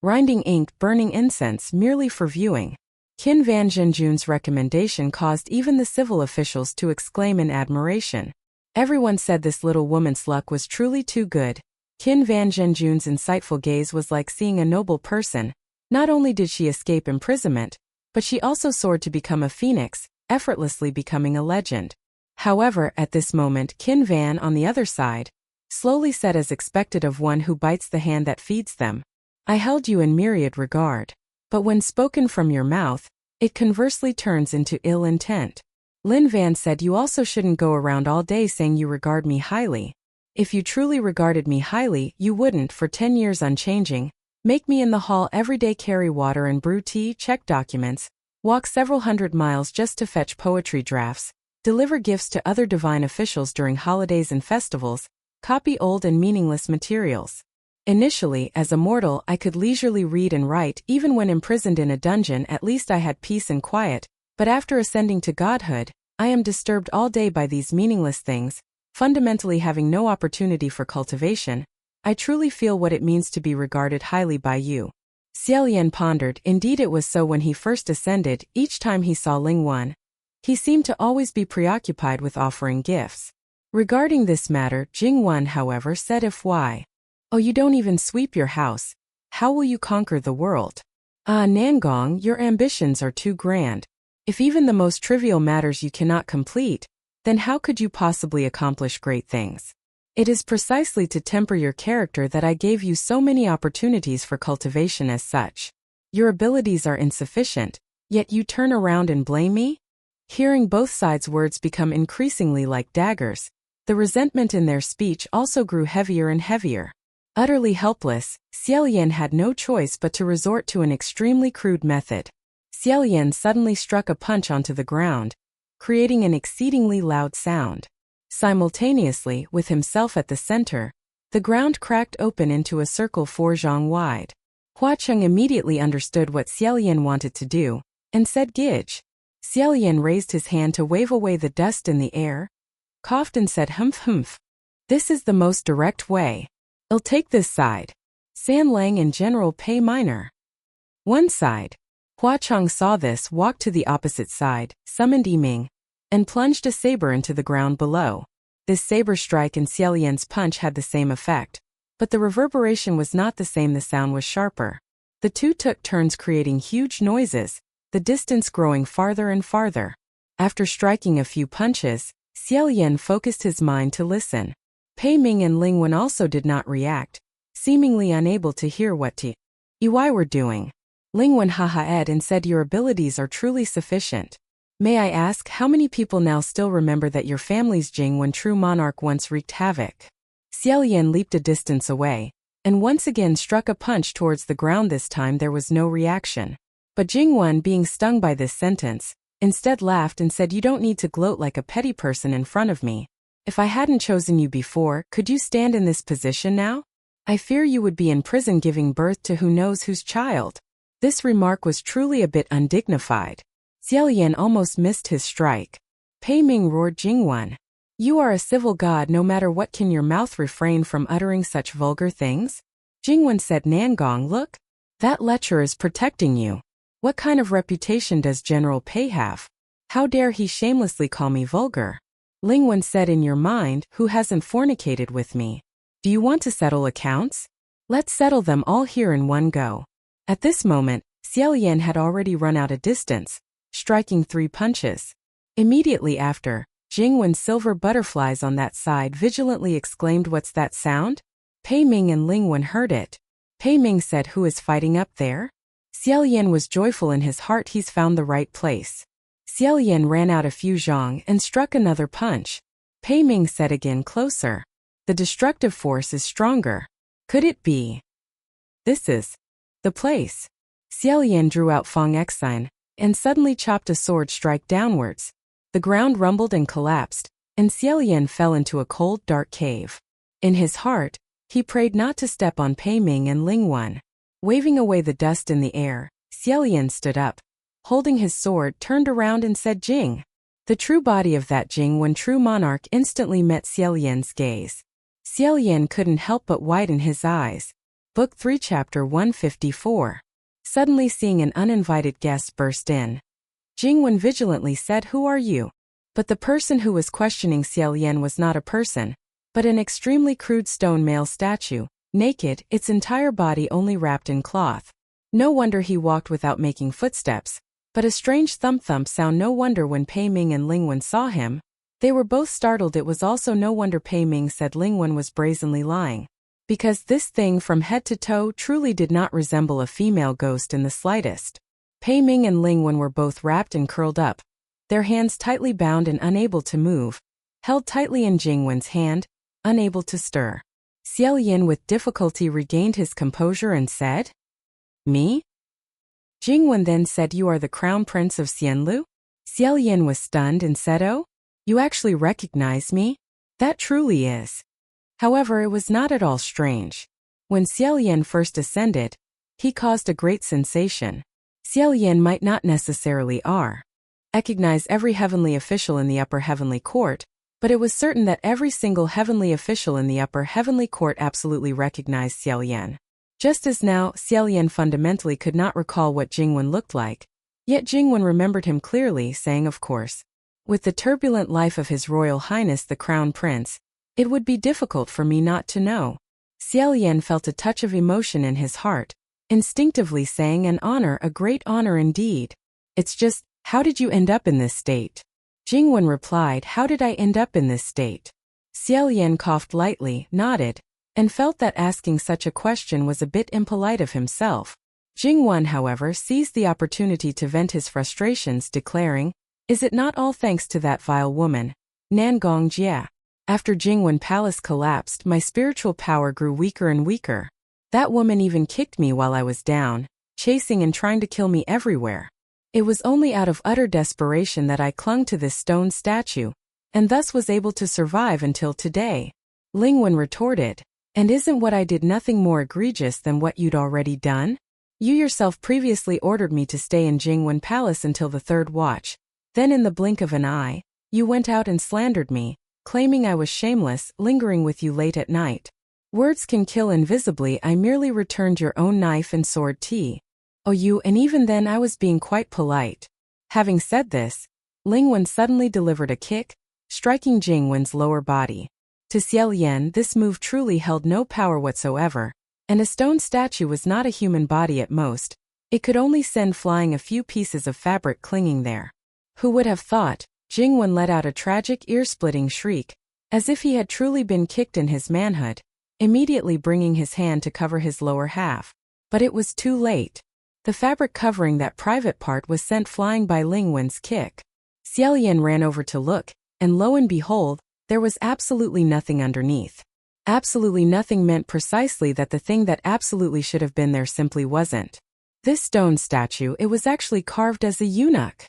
grinding ink, burning incense merely for viewing. Qin Van Zhenjun's recommendation caused even the civil officials to exclaim in admiration. Everyone said this little woman's luck was truly too good. Qin Van Zhenjun's insightful gaze was like seeing a noble person. Not only did she escape imprisonment, but she also soared to become a phoenix, effortlessly becoming a legend. However, at this moment, Qin Van, on the other side, slowly said as expected of one who bites the hand that feeds them, "I held you in myriad regard. But when spoken from your mouth, it conversely turns into ill intent." Lin Van said, "You also shouldn't go around all day saying you regard me highly. If you truly regarded me highly, you wouldn't, for 10 years unchanging, make me in the hall every day carry water and brew tea, check documents, walk several hundred miles just to fetch poetry drafts, deliver gifts to other divine officials during holidays and festivals, copy old and meaningless materials. Initially, as a mortal, I could leisurely read and write. Even when imprisoned in a dungeon, at least I had peace and quiet, but after ascending to godhood, I am disturbed all day by these meaningless things, fundamentally having no opportunity for cultivation. I truly feel what it means to be regarded highly by you." Xie Lian pondered. Indeed, it was so when he first ascended. Each time he saw Ling Wan, he seemed to always be preoccupied with offering gifts. Regarding this matter, Jing Wan, however, said, "If why? Oh, you don't even sweep your house. How will you conquer the world? Ah, Nangong, your ambitions are too grand. If even the most trivial matters you cannot complete, then how could you possibly accomplish great things? It is precisely to temper your character that I gave you so many opportunities for cultivation as such. Your abilities are insufficient, yet you turn around and blame me?" Hearing both sides' words become increasingly like daggers, the resentment in their speech also grew heavier and heavier. Utterly helpless, Xie Lian had no choice but to resort to an extremely crude method. Xie Lian suddenly struck a punch onto the ground, creating an exceedingly loud sound. Simultaneously, with himself at the center, the ground cracked open into a circle 4 zhang wide. Hua Cheng immediately understood what Xie Lian wanted to do, and said, "Gij." Xie Lian raised his hand to wave away the dust in the air, coughed and said, "Humph humph. This is the most direct way. I'll take this side. San Lang and General Pei Minor." One side. Hua Cheng saw this, walked to the opposite side, summoned Yiming, and plunged a saber into the ground below. This saber strike and Xie Lian's punch had the same effect, but the reverberation was not the same. The sound was sharper. The two took turns creating huge noises, the distance growing farther and farther. After striking a few punches, Xie Lian focused his mind to listen. Pei Ming and Ling Wen also did not react, seemingly unable to hear what Yi were doing. Ling Wen ha-ha-ed and said, "Your abilities are truly sufficient. May I ask how many people now still remember that your family's Jing Wen true monarch once wreaked havoc?" Xie Lian leaped a distance away, and once again struck a punch towards the ground. This time there was no reaction. But Jing Wen, being stung by this sentence, instead laughed and said, "You don't need to gloat like a petty person in front of me. If I hadn't chosen you before, could you stand in this position now? I fear you would be in prison giving birth to who knows whose child." This remark was truly a bit undignified. Xie Lian almost missed his strike. Pei Ming roared, "Jing Wen, you are a civil god no matter what. Can your mouth refrain from uttering such vulgar things?" Jing Wen said, "Nangong, look. That lecher is protecting you. What kind of reputation does General Pei have? How dare he shamelessly call me vulgar?" Ling Wen said, "In your mind, who hasn't fornicated with me? Do you want to settle accounts? Let's settle them all here in one go." At this moment, Xie Lian had already run out a distance, striking 3 punches. Immediately after, Jing Wen's silver butterflies on that side vigilantly exclaimed, "What's that sound?" Pei Ming and Ling Wen heard it. Pei Ming said, "Who is fighting up there?" Xie Lian was joyful in his heart. He's found the right place. Xie Lian ran out a few zhang and struck another punch. Pei Ming said again, "Closer. The destructive force is stronger. Could it be? This is the place." Xie Lian drew out Fong Xine and suddenly chopped a sword strike downwards. The ground rumbled and collapsed, and Xie Lian fell into a cold, dark cave. In his heart, he prayed not to step on Pei Ming and Ling Wen. Waving away the dust in the air, Xie Lian stood up. holding his sword, turned around and said Jing. The true body of that Jing Wen true monarch instantly met Xie Lian's gaze. Xie Lian couldn't help but widen his eyes. Book 3 Chapter 154. Suddenly seeing an uninvited guest burst in. Jing Wen vigilantly said, "Who are you?" But the person who was questioning Xie Lian was not a person, but an extremely crude stone male statue, naked, its entire body only wrapped in cloth. No wonder he walked without making footsteps, but a strange thump-thump sound. No wonder when Pei Ming and Ling Wen saw him. They were both startled. It was also no wonder Pei Ming said Ling Wen was brazenly lying, because this thing from head to toe truly did not resemble a female ghost in the slightest. Pei Ming and Ling Wen were both wrapped and curled up, their hands tightly bound and unable to move, held tightly in Jing Wen's hand, unable to stir. Xie Lian with difficulty regained his composure and said, "Me?" Jing Wen then said, "You are the crown prince of Xianlu?" Xie Lian was stunned and said, "Oh? You actually recognize me? That truly is." However, it was not at all strange. When Xie Lian first ascended, he caused a great sensation. Xie Lian might not necessarily recognize every heavenly official in the upper heavenly court, but it was certain that every single heavenly official in the upper heavenly court absolutely recognized Xie Lian. Just as now, Xie Lian fundamentally could not recall what Jing Wen looked like, yet Jing Wen remembered him clearly, saying, "Of course. With the turbulent life of His Royal Highness the Crown Prince, it would be difficult for me not to know." Xie Lian felt a touch of emotion in his heart, instinctively saying, "An honor, a great honor indeed. It's just, how did you end up in this state?" Jing Wen replied, "How did I end up in this state?" Xie Lian coughed lightly, nodded, and felt that asking such a question was a bit impolite of himself. Jing Wen, however, seized the opportunity to vent his frustrations, declaring, "Is it not all thanks to that vile woman, Nan Gongjie? After Jing Wen Palace collapsed, my spiritual power grew weaker and weaker. That woman even kicked me while I was down, chasing and trying to kill me everywhere. It was only out of utter desperation that I clung to this stone statue, and thus was able to survive until today." Ling Wen retorted, "And isn't what I did nothing more egregious than what you'd already done? You yourself previously ordered me to stay in Jing Wen Palace until the third watch. Then in the blink of an eye, you went out and slandered me, claiming I was shameless, lingering with you late at night. Words can kill invisibly. I merely returned your own knife and sword tea. Oh, and even then I was being quite polite." Having said this, Ling Wen suddenly delivered a kick, striking Jing Wen's lower body. To Xie Lian, this move truly held no power whatsoever, and a stone statue was not a human body at most. It could only send flying a few pieces of fabric clinging there. Who would have thought? Jing Wen let out a tragic ear-splitting shriek, as if he had truly been kicked in his manhood, immediately bringing his hand to cover his lower half. But it was too late. The fabric covering that private part was sent flying by Ling Wen's kick. Xie Lian ran over to look, and lo and behold, there was absolutely nothing underneath. Absolutely nothing meant precisely that the thing that absolutely should have been there simply wasn't. This stone statue, it was actually carved as a eunuch.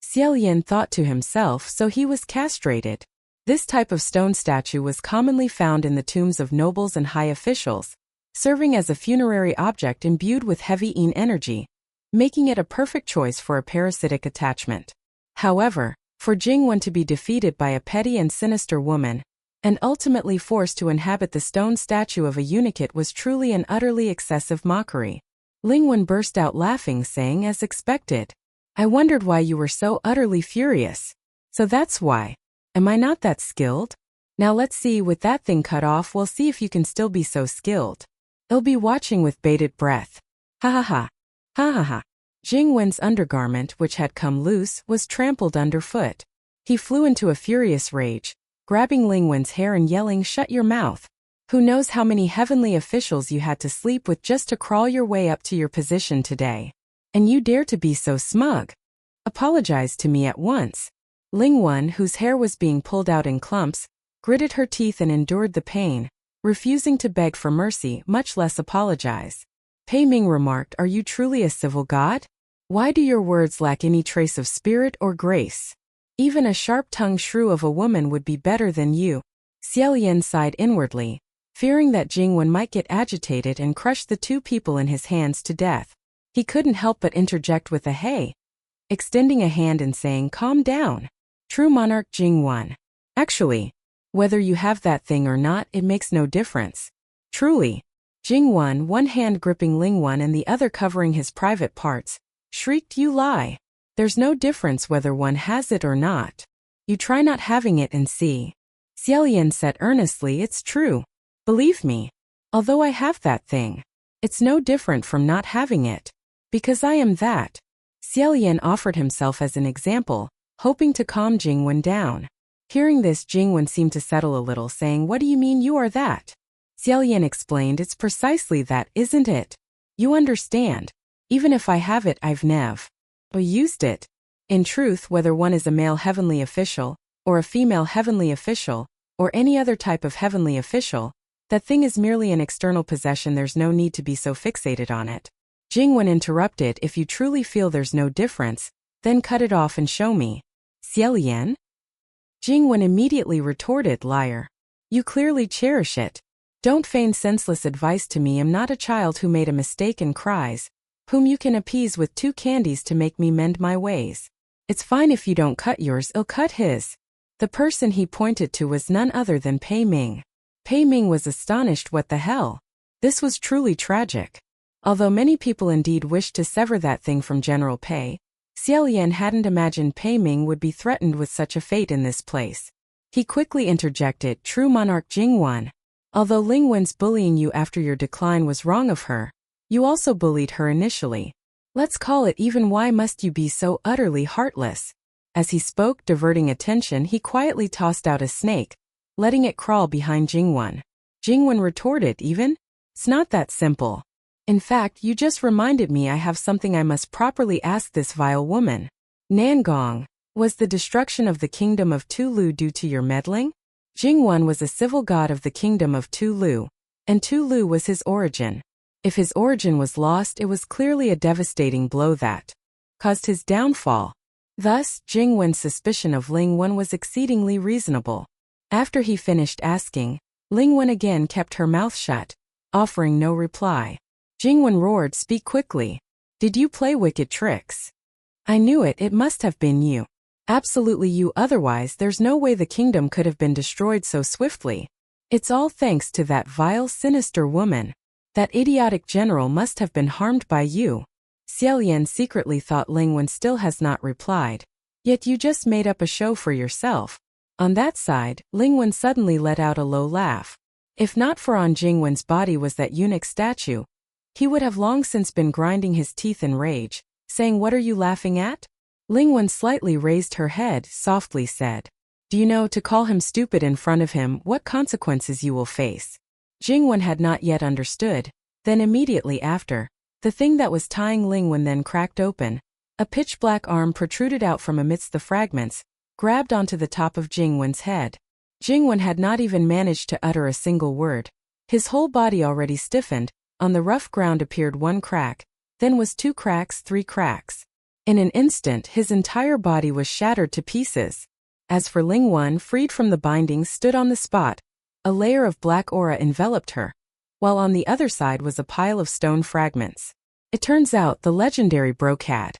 Xie Lian thought to himself, so he was castrated. This type of stone statue was commonly found in the tombs of nobles and high officials, serving as a funerary object imbued with heavy yin energy, making it a perfect choice for a parasitic attachment. However, for Jing Wen to be defeated by a petty and sinister woman, and ultimately forced to inhabit the stone statue of a eunuch was truly an utterly excessive mockery. Ling Wen burst out laughing, saying, "As expected. I wondered why you were so utterly furious. So that's why. Am I not that skilled? Now let's see, with that thing cut off, we'll see if you can still be so skilled. I'll be watching with bated breath. Ha ha ha. Ha ha ha." Jing Wen's undergarment, which had come loose, was trampled underfoot. He flew into a furious rage, grabbing Ling Wen's hair and yelling, "Shut your mouth. Who knows how many heavenly officials you had to sleep with just to crawl your way up to your position today? And you dare to be so smug? Apologize to me at once." Ling Wen, whose hair was being pulled out in clumps, gritted her teeth and endured the pain, refusing to beg for mercy, much less apologize. Pei Ming remarked, "Are you truly a civil god? Why do your words lack any trace of spirit or grace? Even a sharp-tongued shrew of a woman would be better than you." Xie Lian sighed inwardly, fearing that Jing Wen might get agitated and crush the two people in his hands to death. He couldn't help but interject with a "Hey, extending a hand and saying, "Calm down. True monarch Jing 1. Actually, whether you have that thing or not, it makes no difference. Truly." Jing 1, one hand gripping Ling 1 and the other covering his private parts, shrieked, "You lie. There's no difference whether one has it or not. You try not having it and see." Xie Lian said earnestly, "It's true. Believe me. Although I have that thing, it's no different from not having it. Because I am that." Xie Lian offered himself as an example, hoping to calm Jing 1 down. Hearing this, Jing 1 seemed to settle a little, saying, "What do you mean you are that?" Xie Lian explained, "It's precisely that, isn't it? You understand. Even if I have it, I've never used it. In truth, whether one is a male heavenly official, or a female heavenly official, or any other type of heavenly official, that thing is merely an external possession. There's no need to be so fixated on it." Jing 1 interrupted, "If you truly feel there's no difference, then cut it off and show me." Xie Lian? Jing 1 immediately retorted, "Liar. You clearly cherish it. Don't feign senseless advice to me. I'm not a child who made a mistake and cries, whom you can appease with 2 candies to make me mend my ways. It's fine if you don't cut yours, I'll cut his." The person he pointed to was none other than Pei Ming. Pei Ming was astonished. What the hell? This was truly tragic. Although many people indeed wished to sever that thing from General Pei, Xie Lian hadn't imagined Pei Ming would be threatened with such a fate in this place. He quickly interjected, "True monarch Jing 1. Although Ling Wen's bullying you after your decline was wrong of her, you also bullied her initially. Let's call it even. Why must you be so utterly heartless?" As he spoke, diverting attention, he quietly tossed out a snake, letting it crawl behind Jing 1. Jing 1 retorted, "Even? It's not that simple. In fact, you just reminded me I have something I must properly ask this vile woman. Nangong, was the destruction of the kingdom of Tulu due to your meddling?" Jing 1 was a civil god of the kingdom of Tulu, and Tulu was his origin. If his origin was lost, it was clearly a devastating blow that caused his downfall. Thus, Jing 1's suspicion of Ling 1 was exceedingly reasonable. After he finished asking, Ling 1 again kept her mouth shut, offering no reply. Jing 1 roared, "Speak quickly. Did you play wicked tricks?" "I knew it. It must have been you. Absolutely you, otherwise there's no way the kingdom could have been destroyed so swiftly. It's all thanks to that vile, sinister woman. That idiotic general must have been harmed by you." Xie Lian secretly thought Ling 1 still has not replied. "Yet you just made up a show for yourself." On that side, Ling 1 suddenly let out a low laugh. If not for on Jing 1's body was that eunuch statue, he would have long since been grinding his teeth in rage, saying, "What are you laughing at?" Ling 1 slightly raised her head, softly said, "Do you know, to call him stupid in front of him, what consequences you will face?" Jing 1 had not yet understood. Then immediately after, the thing that was tying Ling 1 then cracked open. A pitch-black arm protruded out from amidst the fragments, grabbed onto the top of Jing 1's head. Jing 1 had not even managed to utter a single word. His whole body already stiffened. On the rough ground appeared 1 crack, then was 2 cracks, 3 cracks. In an instant, his entire body was shattered to pieces. As for Ling 1, freed from the bindings, stood on the spot. A layer of black aura enveloped her, while on the other side was a pile of stone fragments. It turns out the legendary Brocad,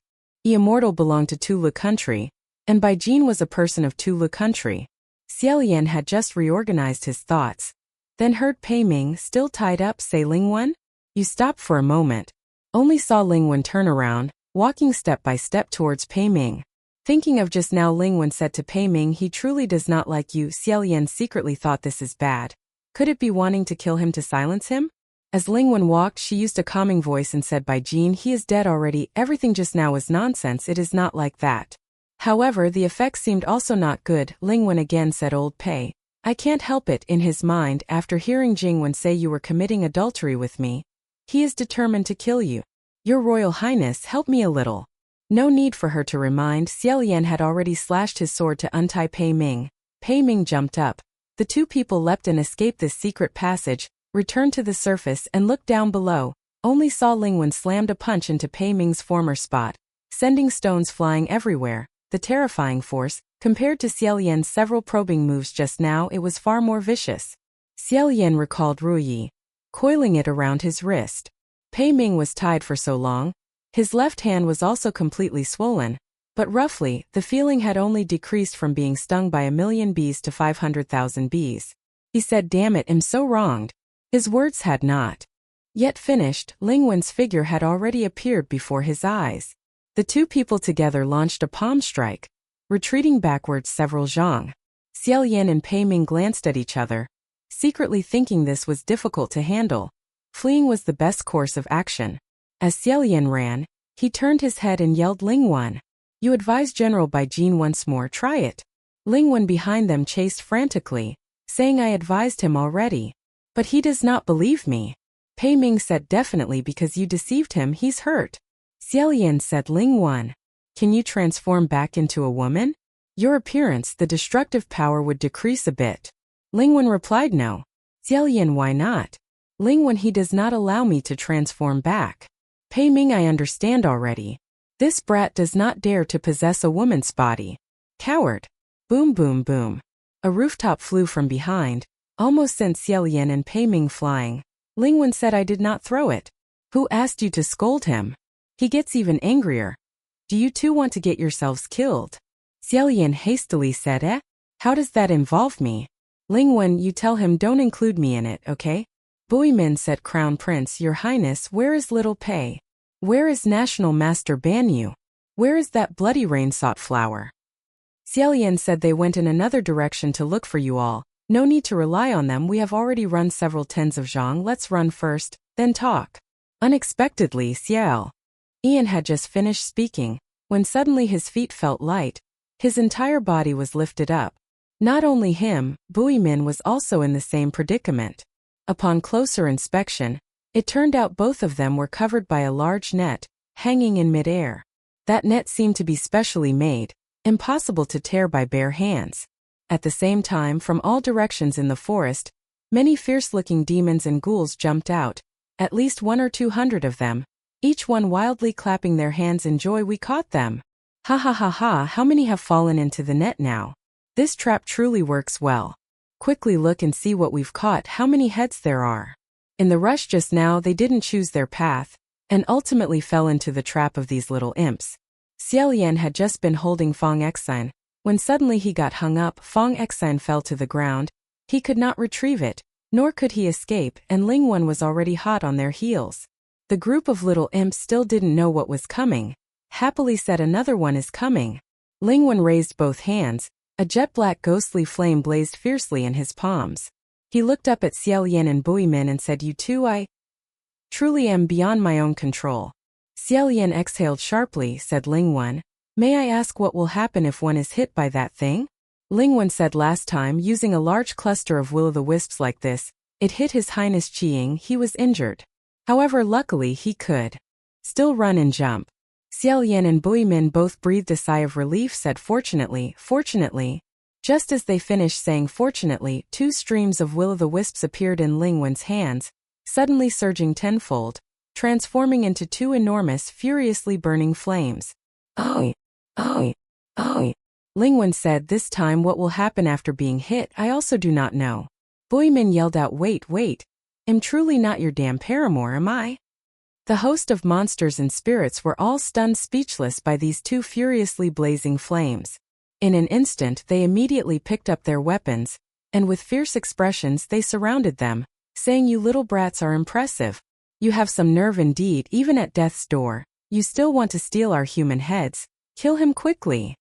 immortal, belonged to Tulu country, and Bai Jin was a person of Tulu country. Xie Lian had just reorganized his thoughts, then heard Pei Ming, still tied up, say, "Ling 1? You stopped for a moment." Only saw Ling 1 turn around, walking step by step towards Pei Ming. Thinking of just now, Ling 1 said to Pei Ming, "He truly does not like you." Xie Lian secretly thought, this is bad. Could it be wanting to kill him to silence him? As Ling 1 walked, she used a calming voice and said, "Bai Jin, he is dead already. Everything just now was nonsense. It is not like that." However, the effects seemed also not good. Ling 1 again said, "Old Pei, I can't help it." In his mind, after hearing Jing 1 say you were committing adultery with me, he is determined to kill you. "Your Royal Highness, help me a little." No need for her to remind, Xie Lian had already slashed his sword to untie Pei Ming. Pei Ming jumped up. The 2 people leapt and escaped this secret passage, returned to the surface and looked down below. Only saw Ling 1 slammed a punch into Pei Ming's former spot, sending stones flying everywhere. The terrifying force, compared to Xie Lian's several probing moves just now, it was far more vicious. Xie Lian recalled Ruyi, coiling it around his wrist. Pei Ming was tied for so long. His left hand was also completely swollen. But roughly, the feeling had only decreased from being stung by 1,000,000 bees to 500,000 bees. He said, "Damn it, I'm so wronged." His words had not yet finished. Ling Wen's figure had already appeared before his eyes. The two people together launched a palm strike, retreating backwards several zhang. Xie Lian and Pei Ming glanced at each other, secretly thinking this was difficult to handle. Fleeing was the best course of action. As Xie Lian ran, he turned his head and yelled, "Ling Wen, you advised General Bai Jin once more, try it." Ling Wen behind them chased frantically, saying, "I advised him already. But he does not believe me." Pei Ming said, "Definitely, because you deceived him, he's hurt." Xie Lian said, "Ling Wen, can you transform back into a woman? Your appearance, the destructive power would decrease a bit." Ling Wen replied, "No." Xie Lian, "Why not?" Ling Wen, "He does not allow me to transform back." Pei Ming, "I understand already. This brat does not dare to possess a woman's body. Coward." Boom, boom, boom. A rooftop flew from behind, almost sent Xie Lian and Pei Ming flying. Ling Wen said, "I did not throw it." "Who asked you to scold him?" He gets even angrier. "Do you two want to get yourselves killed?" Xie Lian hastily said, "Eh? How does that involve me?" Ling Wen, "You tell him don't include me in it, okay?" Bui Min said, "Crown Prince, Your Highness, where is little Pei? Where is National Master Banyu? Where is that bloody rain-sought flower?" Xie Lian said, "They went in another direction to look for you all. No need to rely on them, we have already run several tens of zhang, let's run first, then talk." Unexpectedly, Xie Lian had just finished speaking, when suddenly his feet felt light. His entire body was lifted up. Not only him, Bui Min was also in the same predicament. Upon closer inspection, it turned out both of them were covered by a large net, hanging in midair. That net seemed to be specially made, impossible to tear by bare hands. At the same time, from all directions in the forest, many fierce-looking demons and ghouls jumped out, at least 100 or 200 of them, each one wildly clapping their hands in joy. "We caught them! Ha ha ha ha, how many have fallen into the net now? This trap truly works well. Quickly look and see what we've caught, how many heads there are." In the rush just now, they didn't choose their path, and ultimately fell into the trap of these little imps. Xie Lian had just been holding Fong Xine, when suddenly he got hung up. Fong Xine fell to the ground. He could not retrieve it, nor could he escape, and Ling Wen was already hot on their heels. The group of little imps still didn't know what was coming. Happily said, "Another one is coming." Ling Wen raised both hands. A jet-black ghostly flame blazed fiercely in his palms. He looked up at Xie Lian and Bui Min and said, "You two, I truly am beyond my own control." Xie Lian exhaled sharply, said, "Ling Wen, may I ask what will happen if one is hit by that thing?" Ling Wen said, "Last time, using a large cluster of will-o'-the-wisps like this, it hit His Highness Qiying. He was injured. However, luckily he could still run and jump." Xie Lian and Bui Min both breathed a sigh of relief, said, "Fortunately, fortunately." Just as they finished saying fortunately, two streams of will-o'-the-wisps appeared in Ling Wen's hands, suddenly surging tenfold, transforming into two enormous, furiously burning flames. "Oh, oh, oh." Ling Wen said, "This time what will happen after being hit, I also do not know." Bui Min yelled out, "Wait, wait. I'm truly not your damn paramour, am I?" The host of monsters and spirits were all stunned speechless by these two furiously blazing flames. In an instant they immediately picked up their weapons, and with fierce expressions they surrounded them, saying, "You little brats are impressive. You have some nerve indeed, even at death's door. You still want to steal our human heads. Kill him quickly."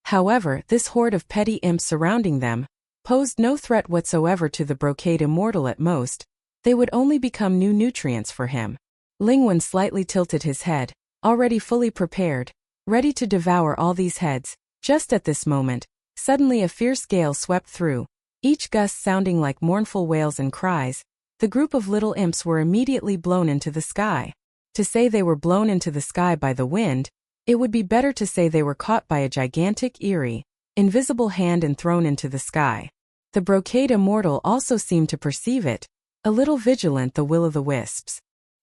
However, this horde of petty imps surrounding them posed no threat whatsoever to the brocade immortal. At most, they would only become new nutrients for him. Ling Wen slightly tilted his head, already fully prepared, ready to devour all these heads. Just at this moment, suddenly a fierce gale swept through, each gust sounding like mournful wails and cries. The group of little imps were immediately blown into the sky. To say they were blown into the sky by the wind, it would be better to say they were caught by a gigantic, eerie, invisible hand and thrown into the sky. The brocade immortal also seemed to perceive it, a little vigilant. The will-o'-the-wisps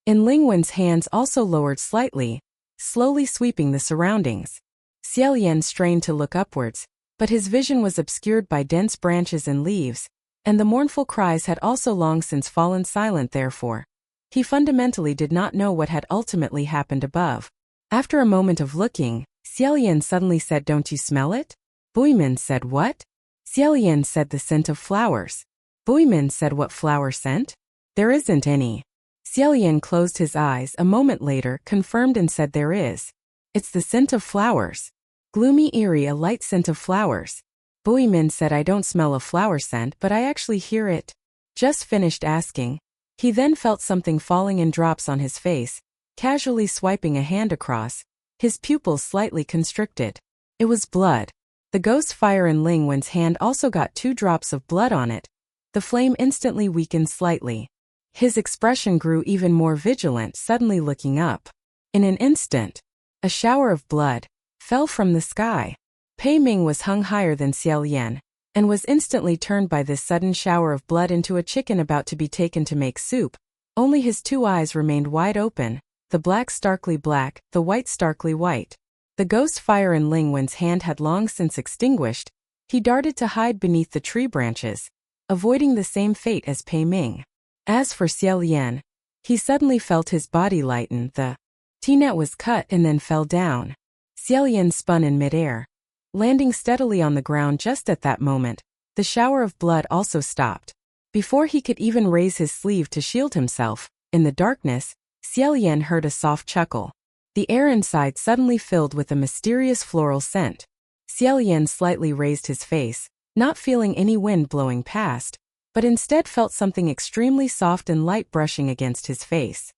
in Ling Wen's hands also lowered slightly, slowly sweeping the surroundings. Xie Lian strained to look upwards, but his vision was obscured by dense branches and leaves, and the mournful cries had also long since fallen silent. Therefore, he fundamentally did not know what had ultimately happened above. After a moment of looking, Xie Lian suddenly said, "Don't you smell it?" Buimin said, "What?" Xie Lian said, "The scent of flowers." Buimin said, "What flower scent?" "There isn't any." Xie Lian closed his eyes a moment later, confirmed and said, "There is. It's the scent of flowers. Gloomy, eerie, a light scent of flowers." Buimin said, "I don't smell a flower scent, but I actually hear it." Just finished asking. He then felt something falling in drops on his face, casually swiping a hand across, his pupils slightly constricted. It was blood. The ghost fire in Ling Wen's hand also got 2 drops of blood on it. The flame instantly weakened slightly. His expression grew even more vigilant, suddenly looking up. In an instant, a shower of blood fell from the sky. Pei Ming was hung higher than Xie Lian, and was instantly turned by this sudden shower of blood into a chicken about to be taken to make soup. Only his 2 eyes remained wide open, the black starkly black, the white starkly white. The ghost fire in Ling Wen's hand had long since extinguished. He darted to hide beneath the tree branches, avoiding the same fate as Pei Ming. As for Xie Lian, he suddenly felt his body lighten. The T-net was cut and then fell down. Xie Lian spun in midair, landing steadily on the ground. Just at that moment, the shower of blood also stopped. Before he could even raise his sleeve to shield himself, in the darkness, Xie Lian heard a soft chuckle. The air inside suddenly filled with a mysterious floral scent. Xie Lian slightly raised his face, not feeling any wind blowing past, but instead felt something extremely soft and light brushing against his face.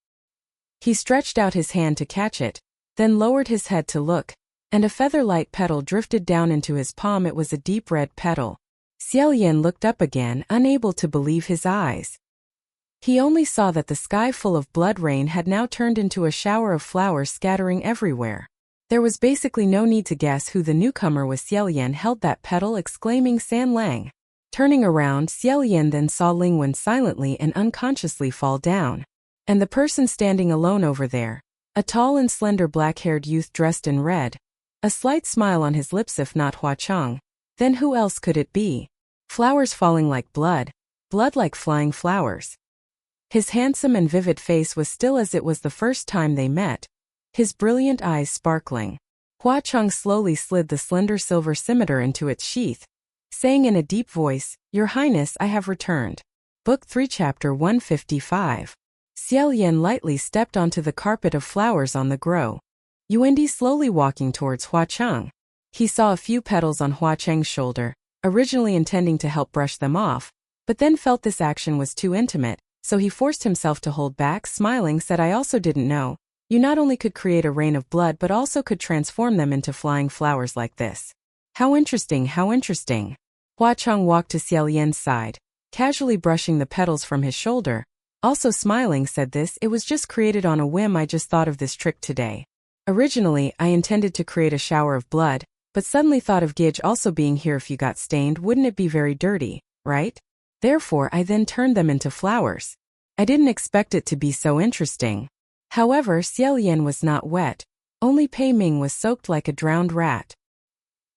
He stretched out his hand to catch it, then lowered his head to look, and a feather-light petal drifted down into his palm. It was a deep red petal. Xie Lian looked up again, unable to believe his eyes. He only saw that the sky full of blood rain had now turned into a shower of flowers scattering everywhere. There was basically no need to guess who the newcomer was. Xie Lian held that petal, exclaiming, "San Lang." Turning around, Xie Lian then saw Ling Wen silently and unconsciously fall down. And the person standing alone over there, a tall and slender black-haired youth dressed in red. A slight smile on his lips. If not Hua Cheng, then who else could it be? Flowers falling like blood, blood like flying flowers. His handsome and vivid face was still as it was the first time they met, his brilliant eyes sparkling. Hua Cheng slowly slid the slender silver scimitar into its sheath, saying in a deep voice, "Your Highness, I have returned." Book 3 Chapter 155. Xie Lian lightly stepped onto the carpet of flowers on the grow. Yuendi slowly walking towards Hua Cheng. He saw a few petals on Hua Cheng's shoulder, originally intending to help brush them off, but then felt this action was too intimate, so he forced himself to hold back. Smiling, said, "I also didn't know. You not only could create a rain of blood but also could transform them into flying flowers like this. How interesting, how interesting." Hua Cheng walked to Xie Lian's side, casually brushing the petals from his shoulder. Also smiling, said, "It was just created on a whim. I just thought of this trick today. Originally, I intended to create a shower of blood, but suddenly thought of Gage also being here. If you got stained, wouldn't it be very dirty, right? Therefore, I then turned them into flowers. I didn't expect it to be so interesting." However, Xie Lian was not wet. Only Pei Ming was soaked like a drowned rat.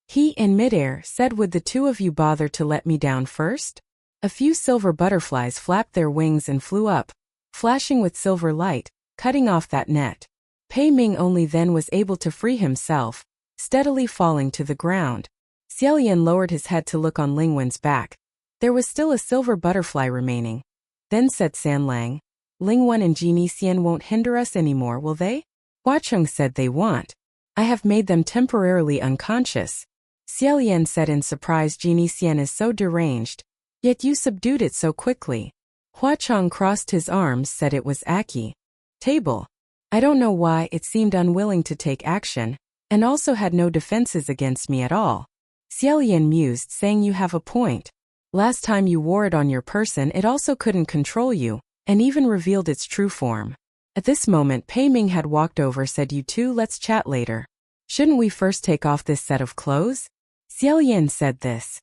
He, in midair, said, "Would the 2 of you bother to let me down first?" A few silver butterflies flapped their wings and flew up, flashing with silver light, cutting off that net. Pei Ming only then was able to free himself, steadily falling to the ground. Xie Lian lowered his head to look on Ling Wen's back. There was still a silver butterfly remaining. Then said San Lang, "Ling Wen and Genie Xian won't hinder us anymore, will they?" Hua Cheng said, "They won't. I have made them temporarily unconscious." Xie Lian said in surprise, "Genie Xian is so deranged, yet you subdued it so quickly." Hua Cheng crossed his arms, said it was Aki. Table. I don't know why it seemed unwilling to take action, and also had no defenses against me at all. Xie Lian mused, saying, "You have a point. Last time you wore it on your person, it also couldn't control you, and even revealed its true form." At this moment, Pei Ming had walked over, said, "You two, let's chat later. Shouldn't we first take off this set of clothes?" Xie Lian said this.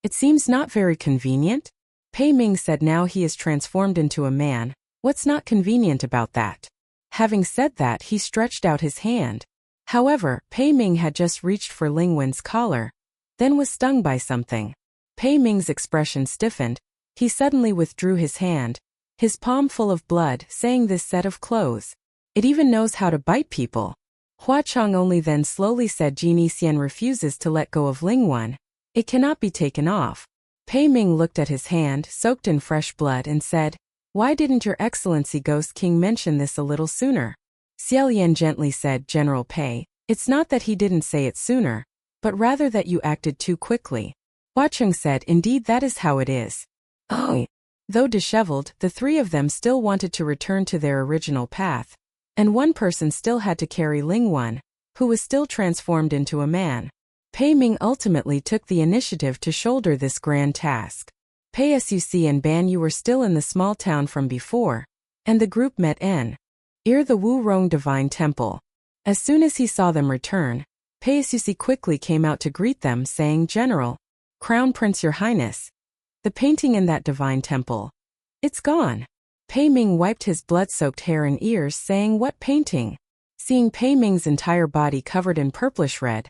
"It seems not very convenient." Pei Ming said, "Now he is transformed into a man. What's not convenient about that?" Having said that, he stretched out his hand. However, Pei Ming had just reached for Ling Wen's collar, then was stung by something. Pei Ming's expression stiffened. He suddenly withdrew his hand, his palm full of blood, saying, "This set of clothes. It even knows how to bite people." Hua Chong only then slowly said, Xie Lian refuses to let go of Ling Wan. It cannot be taken off. Pei Ming looked at his hand, soaked in fresh blood, and said, why didn't Your Excellency Ghost King mention this a little sooner? Xie Lian gently said, General Pei, it's not that he didn't say it sooner, but rather that you acted too quickly. Hua Chong said, indeed that is how it is. Oh. Though disheveled, the three of them still wanted to return to their original path. And one person still had to carry Ling Wan, who was still transformed into a man. Pei Ming ultimately took the initiative to shoulder this grand task. Pei Suc and Ban Yu were still in the small town from before, and the group met near the Wu Rong Divine Temple. As soon as he saw them return, Pei Suc quickly came out to greet them, saying, General, Crown Prince, Your Highness. The painting in that divine temple. It's gone. Pei Ming wiped his blood-soaked hair and ears, saying, what painting? Seeing Pei Ming's entire body covered in purplish red,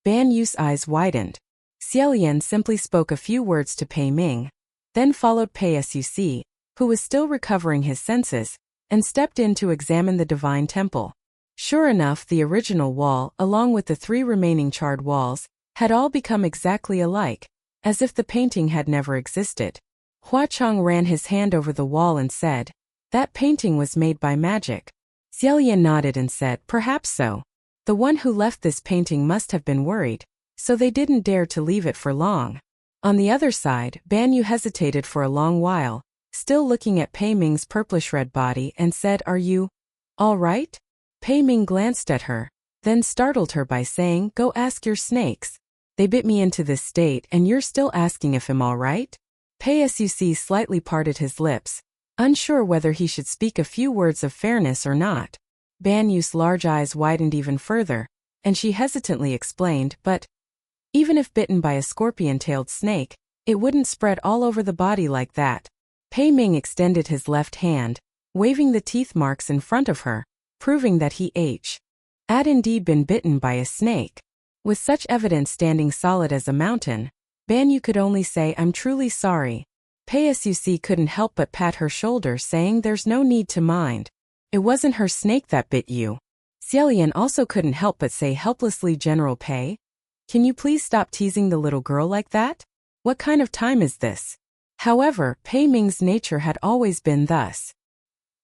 Ban Yu's eyes widened. Xie Lian simply spoke a few words to Pei Ming, then followed Pei Suc, who was still recovering his senses, and stepped in to examine the divine temple. Sure enough, the original wall, along with the 3 remaining charred walls, had all become exactly alike, as if the painting had never existed. Hua Chong ran his hand over the wall and said, that painting was made by magic. Xie Lian nodded and said, perhaps so. The one who left this painting must have been worried, so they didn't dare to leave it for long. On the other side, Ban Yu hesitated for a long while, still looking at Pei Ming's purplish-red body, and said, are you all right? Pei Ming glanced at her, then startled her by saying, go ask your snakes. They bit me into this state and you're still asking if I'm all right? Pei Suc slightly parted his lips, unsure whether he should speak a few words of fairness or not. Ban Yu's large eyes widened even further, and she hesitantly explained, but even if bitten by a scorpion-tailed snake, it wouldn't spread all over the body like that. Pei Ming extended his left hand, waving the teeth marks in front of her, proving that he had indeed been bitten by a snake. With such evidence standing solid as a mountain, Ban Yu could only say, I'm truly sorry. Pei Suc couldn't help but pat her shoulder, saying, there's no need to mind. It wasn't her snake that bit you. Xie Lian also couldn't help but say helplessly, General Pei, can you please stop teasing the little girl like that? What kind of time is this? However, Pei Ming's nature had always been thus.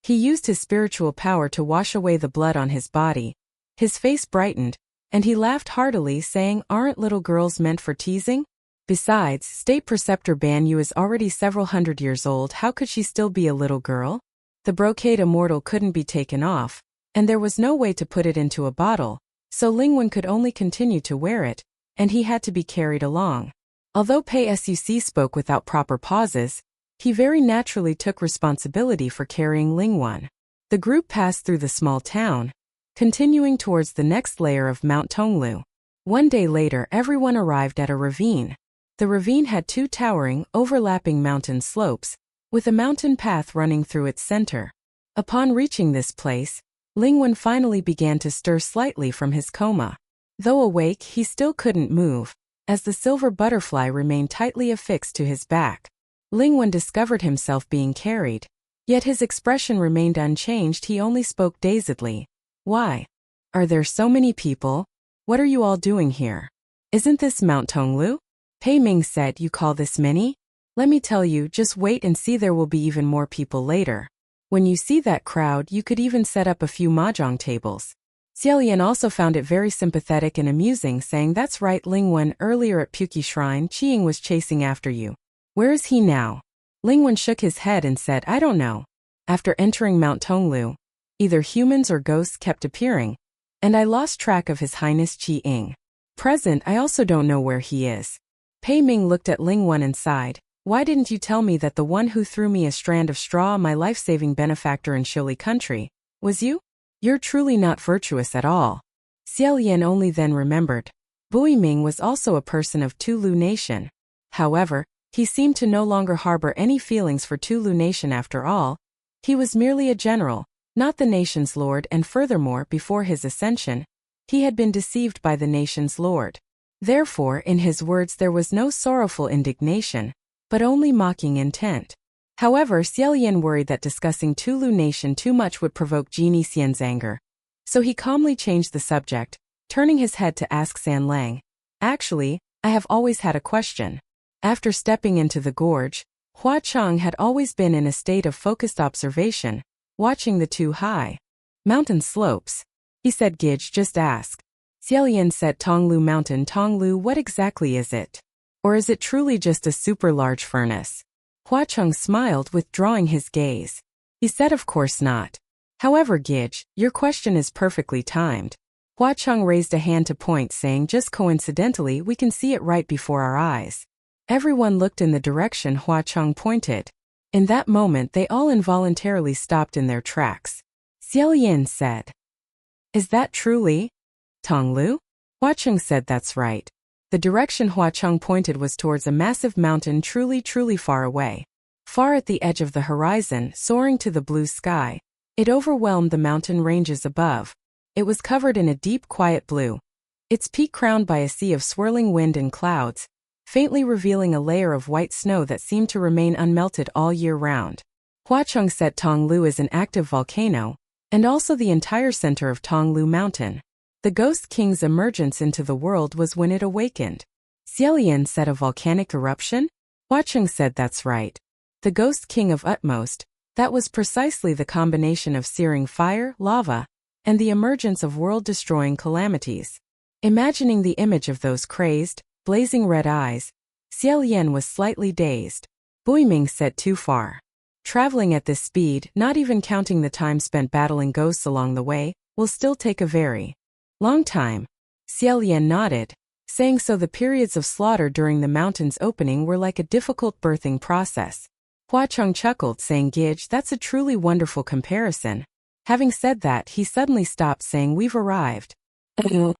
He used his spiritual power to wash away the blood on his body. His face brightened, and he laughed heartily, saying, aren't little girls meant for teasing? Besides, State Preceptor Ban Yu is already several hundred years old. How could she still be a little girl? The brocade immortal couldn't be taken off, and there was no way to put it into a bottle, so Ling Wan could only continue to wear it, and he had to be carried along. Although Pei Suc spoke without proper pauses, he very naturally took responsibility for carrying Ling Wan. The group passed through the small town, continuing towards the next layer of Mount Tonglu. One day later, everyone arrived at a ravine. The ravine had 2 towering, overlapping mountain slopes, with a mountain path running through its center. Upon reaching this place, Ling Wan finally began to stir slightly from his coma. Though awake, he still couldn't move, as the silver butterfly remained tightly affixed to his back. Ling Wan discovered himself being carried, yet his expression remained unchanged. He only spoke dazedly. Why? Are there so many people? What are you all doing here? Isn't this Mount Tonglu? Pei Ming said, you call this many? Let me tell you, just wait and see, there will be even more people later. When you see that crowd, you could even set up a few mahjong tables. Xie Lian also found it very sympathetic and amusing, saying, that's right, Ling Wan, earlier at Puqi Shrine, Qiying was chasing after you. Where is he now? Ling Wan shook his head and said, I don't know. After entering Mount Tonglu, either humans or ghosts kept appearing, and I lost track of His Highness Qiying. Present, I also don't know where he is. Pei Ming looked at Ling Wan and sighed. Why didn't you tell me that the one who threw me a strand of straw, my life-saving benefactor in Shili country, was you? You're truly not virtuous at all. Xie Lian only then remembered. Bui Ming was also a person of Tulu Nation. However, he seemed to no longer harbor any feelings for Tulu Nation after all. He was merely a general, not the nation's lord, and furthermore, before his ascension, he had been deceived by the nation's lord. Therefore, in his words there was no sorrowful indignation, but only mocking intent. However, Xie Lian worried that discussing Tulu Nation too much would provoke Xie Lian's anger. So he calmly changed the subject, turning his head to ask San Lang, "Actually, I have always had a question." After stepping into the gorge, Hua Chang had always been in a state of focused observation, watching the two high mountain slopes. He said, "Gij, just ask." Xie Lian said, "Tonglu Mountain, Tonglu, what exactly is it? Or is it truly just a super large furnace?" Hua Chang smiled, withdrawing his gaze. He said, "Of course not. However, Gij, your question is perfectly timed." Hua Chang raised a hand to point, saying, "Just coincidentally, we can see it right before our eyes." Everyone looked in the direction Hua Chang pointed. In that moment, they all involuntarily stopped in their tracks. Xie Lian said, "Is that truly Tonglu?" Hua Chang said, "That's right." The direction Hua Chang pointed was towards a massive mountain truly far away. Far at the edge of the horizon, soaring to the blue sky, it overwhelmed the mountain ranges above. It was covered in a deep, quiet blue, its peak crowned by a sea of swirling wind and clouds, faintly revealing a layer of white snow that seemed to remain unmelted all year round. Hua Chang said Tonglu is an active volcano, and also the entire center of Tonglu Mountain. The Ghost King's emergence into the world was when it awakened. Xie Lian said, "A volcanic eruption?" Hua Chang said, "That's right. The Ghost King of Utmost, that was precisely the combination of searing fire, lava, and the emergence of world-destroying calamities." Imagining the image of those crazed, blazing red eyes, Xie Lian was slightly dazed. Buiming said, "Too far. Traveling at this speed, not even counting the time spent battling ghosts along the way, will still take a very long time." Xie Lian nodded, saying, "So the periods of slaughter during the mountain's opening were like a difficult birthing process." Hua Chang chuckled, saying, "Gij, that's a truly wonderful comparison." Having said that, he suddenly stopped, saying, "We've arrived." Xie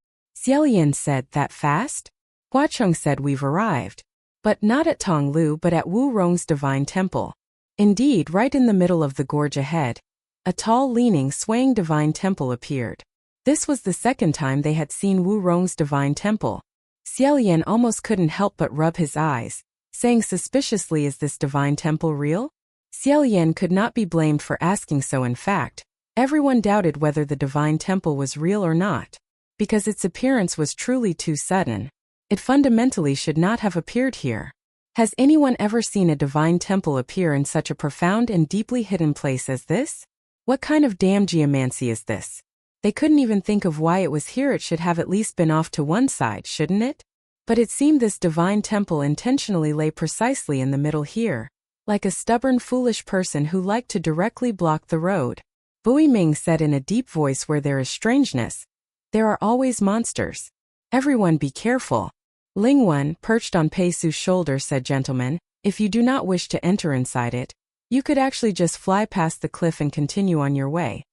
Lian said, "That fast?" Hua Chang said, "We've arrived. But not at Tonglu, but at Wu Rong's divine temple." Indeed, right in the middle of the gorge ahead, a tall, leaning, swaying divine temple appeared. This was the second time they had seen Wu Rong's divine temple. Xie Lian almost couldn't help but rub his eyes, saying suspiciously, "Is this divine temple real?" Xie Lian could not be blamed for asking so. In fact, everyone doubted whether the divine temple was real or not, because its appearance was truly too sudden. It fundamentally should not have appeared here. Has anyone ever seen a divine temple appear in such a profound and deeply hidden place as this? What kind of damn geomancy is this? They couldn't even think of why it was here. It should have at least been off to one side, shouldn't it? But it seemed this divine temple intentionally lay precisely in the middle here, like a stubborn, foolish person who liked to directly block the road. Bui Ming said in a deep voice, "Where there is strangeness, there are always monsters. Everyone be careful." Ling Wen, perched on Pei Su's shoulder, said, "Gentlemen, if you do not wish to enter inside it, you could actually just fly past the cliff and continue on your way."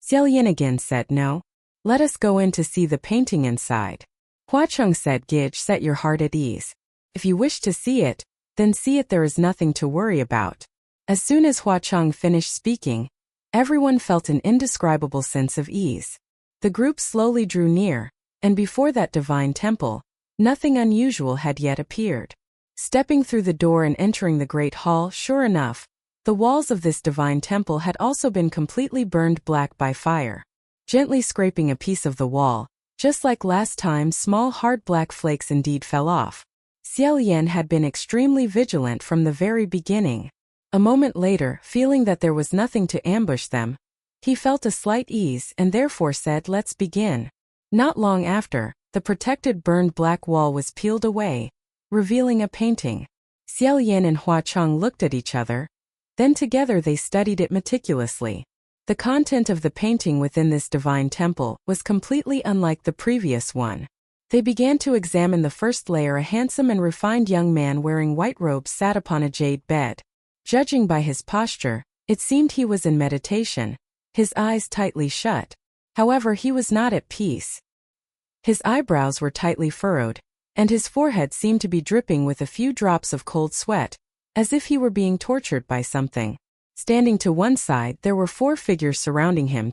Xie Lian again said, "No. Let us go in to see the painting inside." Hua Chang said, "Gij, set your heart at ease. If you wish to see it, then see it. There is nothing to worry about." As soon as Hua Chang finished speaking, everyone felt an indescribable sense of ease. The group slowly drew near, and before that divine temple, nothing unusual had yet appeared. Stepping through the door and entering the great hall, sure enough, the walls of this divine temple had also been completely burned black by fire. Gently scraping a piece of the wall, just like last time, small hard black flakes indeed fell off. Xie Lian had been extremely vigilant from the very beginning. A moment later, feeling that there was nothing to ambush them, he felt a slight ease and therefore said, "Let's begin." Not long after, the protected burned black wall was peeled away, revealing a painting. Xie Lian and Hua Chang looked at each other. Then together they studied it meticulously. The content of the painting within this divine temple was completely unlike the previous one. They began to examine the first layer. A handsome and refined young man wearing white robes sat upon a jade bed. Judging by his posture, it seemed he was in meditation, his eyes tightly shut. However, he was not at peace. His eyebrows were tightly furrowed, and his forehead seemed to be dripping with a few drops of cold sweat, as if he were being tortured by something. Standing to one side, there were 4 figures surrounding him.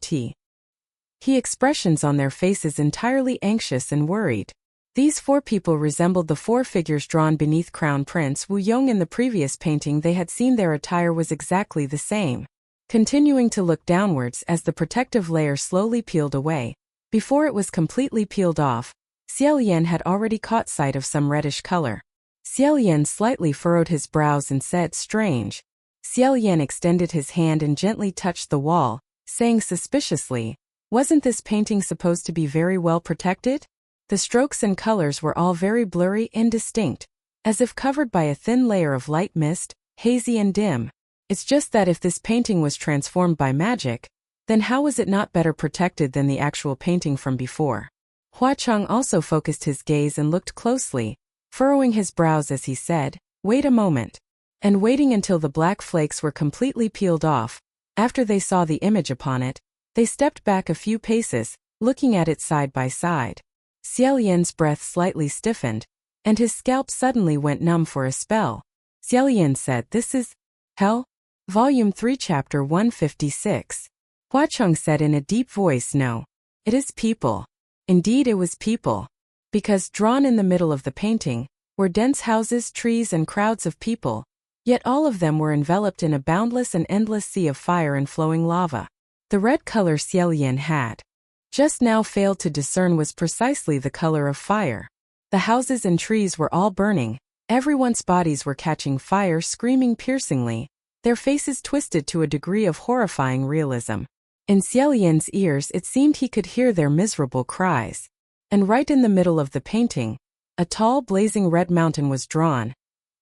He expressions on their faces entirely anxious and worried. These 4 people resembled the 4 figures drawn beneath Crown Prince Wu Yong in the previous painting they had seen. Their attire was exactly the same. continuing to look downwards as the protective layer slowly peeled away. Before it was completely peeled off, Xie Lian had already caught sight of some reddish color. Xie Lian slightly furrowed his brows and said, "Strange." Xie Lian extended his hand and gently touched the wall, saying suspiciously, "Wasn't this painting supposed to be very well protected?" The strokes and colors were all very blurry, indistinct, as if covered by a thin layer of light mist, hazy and dim. It's just that if this painting was transformed by magic, then how was it not better protected than the actual painting from before? Hua Cheng also focused his gaze and looked closely, furrowing his brows as he said, "Wait a moment." And waiting until the black flakes were completely peeled off, after they saw the image upon it, they stepped back a few paces, looking at it side by side. Xie Lian's breath slightly stiffened, and his scalp suddenly went numb for a spell. Xie Lian said, "This is hell?" Volume 3 Chapter 156. Hua Cheng said in a deep voice, "No. It is people." Indeed it was people. Because drawn in the middle of the painting were dense houses, trees and crowds of people, yet all of them were enveloped in a boundless and endless sea of fire and flowing lava. The red color Xie Lian had just now failed to discern was precisely the color of fire. The houses and trees were all burning, everyone's bodies were catching fire, screaming piercingly, their faces twisted to a degree of horrifying realism. In Xie Lian's ears it seemed he could hear their miserable cries. And right in the middle of the painting, a tall blazing red mountain was drawn,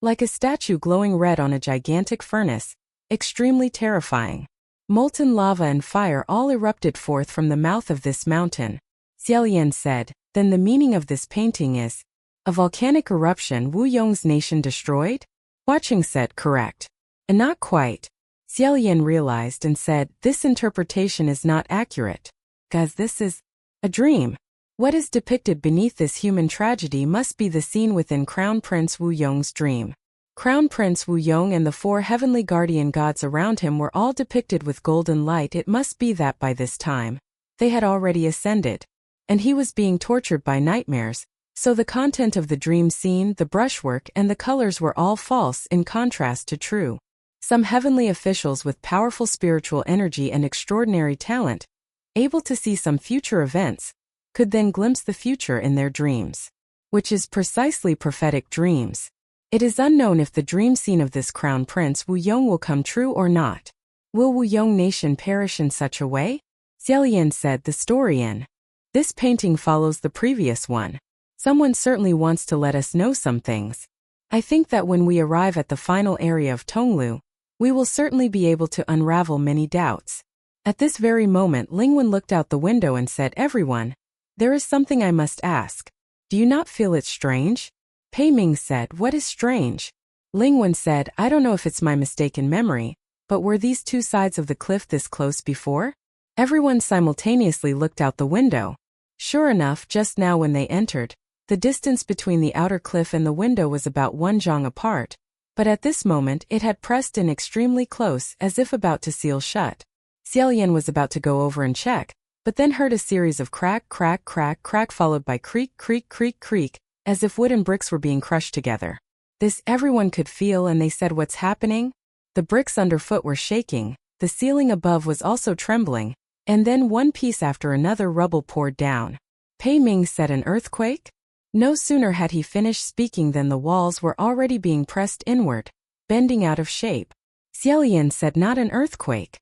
like a statue glowing red on a gigantic furnace, extremely terrifying. Molten lava and fire all erupted forth from the mouth of this mountain. Xie Lian said, "Then the meaning of this painting is, a volcanic eruption, Wu Yong's nation destroyed?" Hua Cheng said, "Correct." "And not quite." Xie Lian realized and said, "This interpretation is not accurate. Guys, this is a dream. What is depicted beneath this human tragedy must be the scene within Crown Prince Wu Yong's dream." Crown Prince Wu Yong and the 4 heavenly guardian gods around him were all depicted with golden light. It must be that by this time, they had already ascended. And he was being tortured by nightmares, so the content of the dream scene, the brushwork and the colors were all false in contrast to true. Some heavenly officials with powerful spiritual energy and extraordinary talent, able to see some future events, could then glimpse the future in their dreams, which is precisely prophetic dreams. It is unknown if the dream scene of this crown prince Wu Yong will come true or not. Will Wu Yong nation perish in such a way? Xie Lian said, "The story in this painting follows the previous one. Someone certainly wants to let us know some things. I think that when we arrive at the final area of Tonglu, we will certainly be able to unravel many doubts." At this very moment Lingwen looked out the window and said, "Everyone, there is something I must ask. Do you not feel it strange?" Pei Ming said, "What is strange?" Lingwen said, "I don't know if it's my mistaken memory, but were these 2 sides of the cliff this close before?" Everyone simultaneously looked out the window. Sure enough, just now when they entered, the distance between the outer cliff and the window was about 1 zhang apart, but at this moment it had pressed in extremely close as if about to seal shut. Xie Lian was about to go over and check, but then heard a series of crack, crack, crack, crack followed by creak, creak, creak, creak, as if wood and bricks were being crushed together. This everyone could feel and they said, "What's happening?" The bricks underfoot were shaking, the ceiling above was also trembling, and then one piece after another rubble poured down. Pei Ming said, "An earthquake?" No sooner had he finished speaking than the walls were already being pressed inward, bending out of shape. Xie Lian said, "Not an earthquake.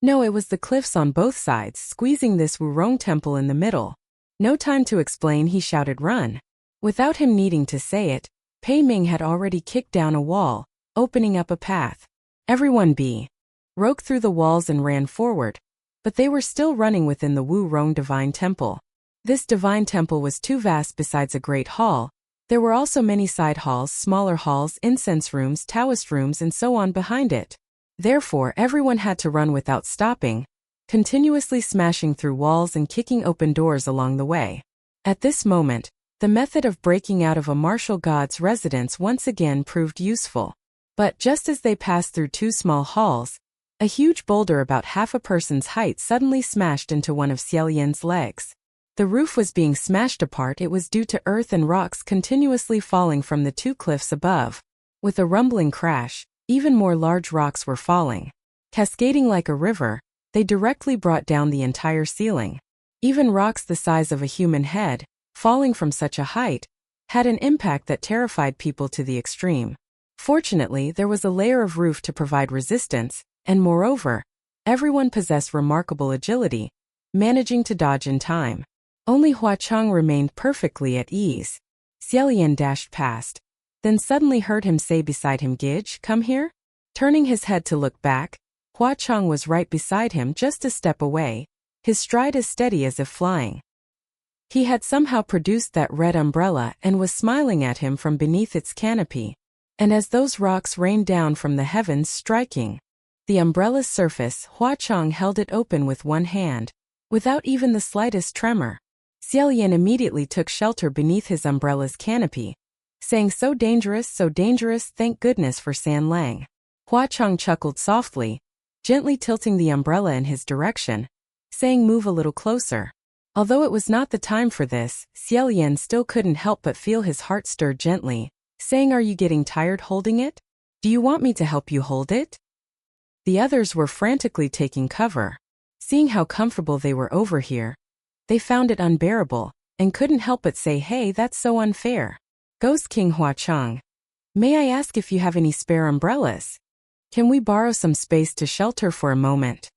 No, it was the cliffs on both sides, squeezing this Wurong temple in the middle." No time to explain, he shouted, "Run!" Without him needing to say it, Pei Ming had already kicked down a wall, opening up a path. Everyone broke through the walls and ran forward, but they were still running within the Wu Rong Divine Temple. This divine temple was too vast. Besides a great hall, there were also many side halls, smaller halls, incense rooms, Taoist rooms and so on behind it. Therefore everyone had to run without stopping, continuously smashing through walls and kicking open doors along the way. At this moment, the method of breaking out of a martial god's residence once again proved useful. But just as they passed through 2 small halls, a huge boulder about half a person's height suddenly smashed into one of Xie Lian's legs. The roof was being smashed apart. It was due to earth and rocks continuously falling from the 2 cliffs above. With a rumbling crash, even more large rocks were falling. Cascading like a river, they directly brought down the entire ceiling. Even rocks the size of a human head, falling from such a height, had an impact that terrified people to the extreme. Fortunately, there was a layer of roof to provide resistance, and moreover, everyone possessed remarkable agility, managing to dodge in time. Only Huacheng remained perfectly at ease. Xie Lian dashed past, then suddenly heard him say beside him, "Gidge, come here?" Turning his head to look back, Huacheng was right beside him just a step away, his stride as steady as if flying. He had somehow produced that red umbrella and was smiling at him from beneath its canopy. And as those rocks rained down from the heavens, striking the umbrella's surface, Huacheng held it open with one hand, without even the slightest tremor. Xie Lian immediately took shelter beneath his umbrella's canopy, saying, so dangerous, thank goodness for San Lang." Huacheng chuckled softly, gently tilting the umbrella in his direction, saying, "Move a little closer." Although it was not the time for this, Xie Lian still couldn't help but feel his heart stir gently, saying, "Are you getting tired holding it? Do you want me to help you hold it?" The others were frantically taking cover. Seeing how comfortable they were over here, they found it unbearable, and couldn't help but say, "Hey, that's so unfair." Ghost King Huacheng, "May I ask if you have any spare umbrellas? Can we borrow some space to shelter for a moment?"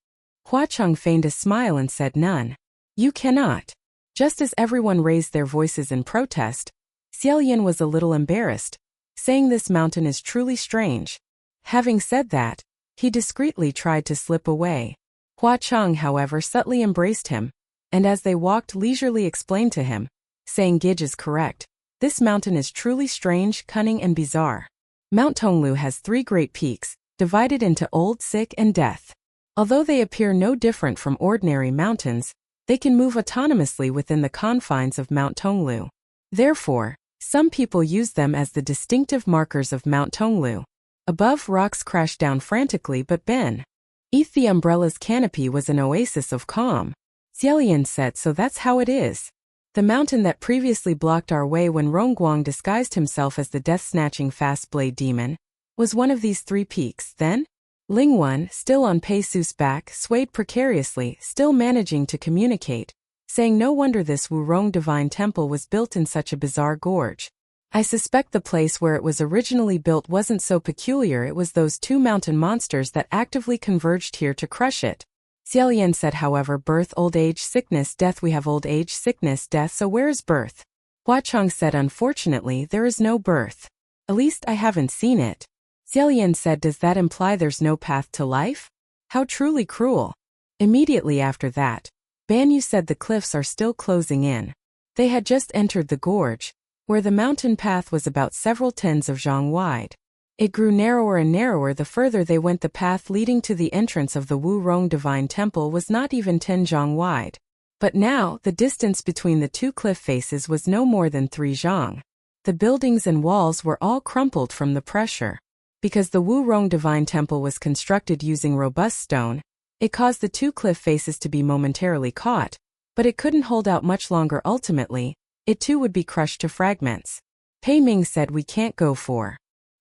Huacheng feigned a smile and said, "None. You cannot." Just as everyone raised their voices in protest, Xie Lian was a little embarrassed, saying, "This mountain is truly strange." Having said that, he discreetly tried to slip away. Huacheng, however, subtly embraced him, and as they walked leisurely explained to him, saying, "Gidge is correct. This mountain is truly strange, cunning, and bizarre. Mount Tonglu has 3 great peaks, divided into old, sick, and death. Although they appear no different from ordinary mountains, they can move autonomously within the confines of Mount Tonglu. Therefore, some people use them as the distinctive markers of Mount Tonglu. Above, rocks crash down frantically but beneath the umbrella's canopy was an oasis of calm." Xie Lian said, "So that's how it is. The mountain that previously blocked our way when Rongguang disguised himself as the death-snatching fast-blade demon was one of these 3 peaks, then?" Lingwan, still on Pei Su's back, swayed precariously, still managing to communicate, saying, "No wonder this Wurong divine temple was built in such a bizarre gorge. I suspect the place where it was originally built wasn't so peculiar, it was those 2 mountain monsters that actively converged here to crush it." Xie Lian said, "However, birth, old age, sickness, death, we have old age, sickness, death, so where is birth?" Huacheng said, "Unfortunately, there is no birth. At least I haven't seen it." Xie Lian said, "Does that imply there's no path to life? How truly cruel." Immediately after that, Banyu said the cliffs are still closing in. They had just entered the gorge, where the mountain path was about several tens of zhang wide. It grew narrower and narrower the further they went. The path leading to the entrance of the Wurong Divine Temple was not even 10 zhang wide. But now, the distance between the 2 cliff faces was no more than 3 zhang. The buildings and walls were all crumpled from the pressure. Because the Wurong Divine Temple was constructed using robust stone, it caused the 2 cliff faces to be momentarily caught, but it couldn't hold out much longer. Ultimately, it too would be crushed to fragments. Pei Ming said, "We can't go for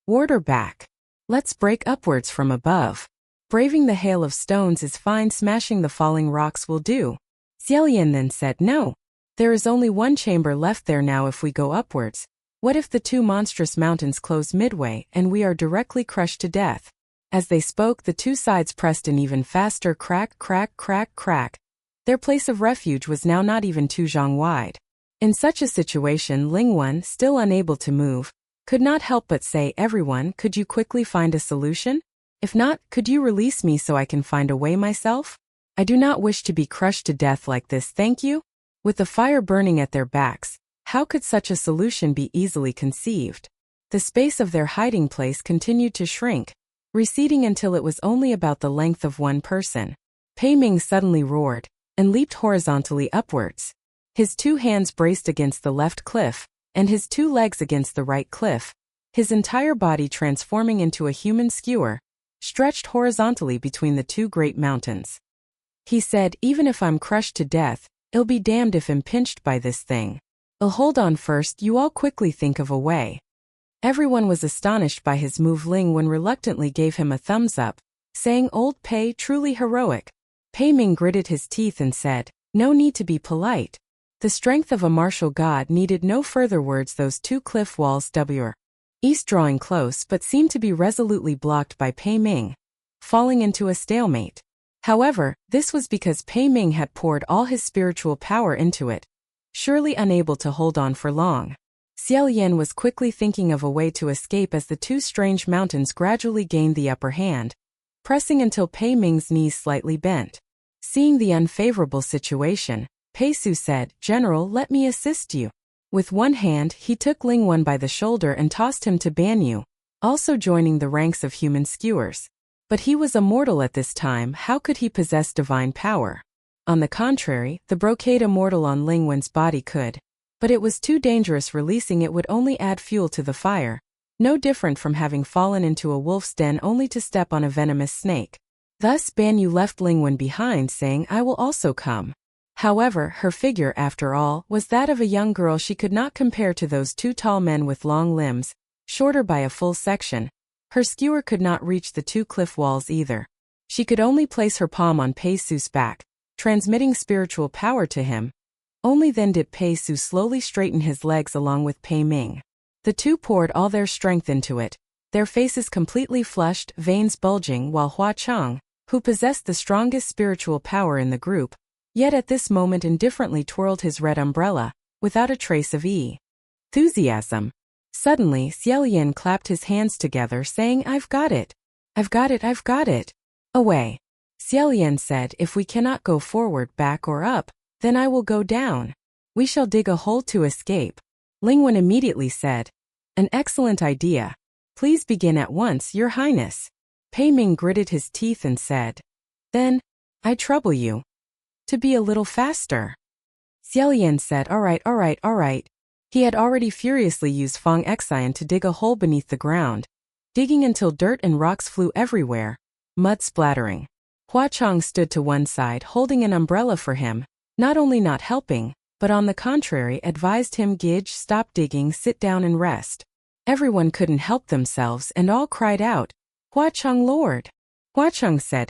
ward or back. Let's break upwards from above. Braving the hail of stones is fine, smashing the falling rocks will do." Xie Lian then said, "No. There is only one chamber left there now. If we go upwards, what if the 2 monstrous mountains close midway and we are directly crushed to death?" As they spoke, the 2 sides pressed in even faster, crack, crack, crack, crack. Their place of refuge was now not even 2 zhang wide. In such a situation, Lingwan, still unable to move, could not help but say, "Everyone, could you quickly find a solution? If not, could you release me so I can find a way myself? I do not wish to be crushed to death like this, thank you." With the fire burning at their backs, how could such a solution be easily conceived? The space of their hiding place continued to shrink, receding until it was only about the length of one person. Pei Ming suddenly roared, and leaped horizontally upwards. His 2 hands braced against the left cliff, and his 2 legs against the right cliff, his entire body transforming into a human skewer, stretched horizontally between the 2 great mountains. He said, "Even if I'm crushed to death, I'll be damned if I'm pinched by this thing. I'll hold on first, you all quickly think of a way." Everyone was astonished by his move. Lingwan reluctantly gave him a thumbs up, sang old Pei, truly heroic. Pei Ming gritted his teeth and said, "No need to be polite. The strength of a martial god needed no further words. Those two cliff walls were east drawing close but seemed to be resolutely blocked by Pei Ming, falling into a stalemate. However, this was because Pei Ming had poured all his spiritual power into it, surely unable to hold on for long. Xie Lian was quickly thinking of a way to escape as the two strange mountains gradually gained the upper hand, pressing until Pei Ming's knees slightly bent. Seeing the unfavorable situation, Pei Su said, "General, let me assist you." With one hand, he took Ling Wan by the shoulder and tossed him to Banyu, also joining the ranks of human skewers. But he was a mortal at this time. How could he possess divine power? On the contrary, the brocade immortal on Ling Wan's body could. But it was too dangerous. Releasing it would only add fuel to the fire, no different from having fallen into a wolf's den only to step on a venomous snake. Thus Banyu left Ling Wan behind, saying, "I will also come." However, her figure, after all, was that of a young girl. She could not compare to those two tall men with long limbs, shorter by a full section. Her skewer could not reach the two cliff walls either. She could only place her palm on Pei Su's back, transmitting spiritual power to him. Only then did Pei Su slowly straighten his legs along with Pei Ming. The two poured all their strength into it, their faces completely flushed, veins bulging, while Hua Chang, who possessed the strongest spiritual power in the group, yet at this moment indifferently twirled his red umbrella, without a trace of enthusiasm. Suddenly, Xie Lian clapped his hands together, saying, "I've got it! I've got it! I've got it!" "Away!" Xie Lian said, "If we cannot go forward, back or up, then I will go down. We shall dig a hole to escape." Ling Wan immediately said, "An excellent idea. Please begin at once, Your Highness." Pei Ming gritted his teeth and said, "Then, I trouble you to be a little faster." Xie Lian said, "All right, all right, all right." He had already furiously used Feng Xian to dig a hole beneath the ground, digging until dirt and rocks flew everywhere, mud splattering. Hua Chang stood to one side holding an umbrella for him, not only not helping, but on the contrary advised him, "Gidge, stop digging, sit down and rest." Everyone couldn't help themselves and all cried out, "Hua Chang Lord!" Hua Chang said,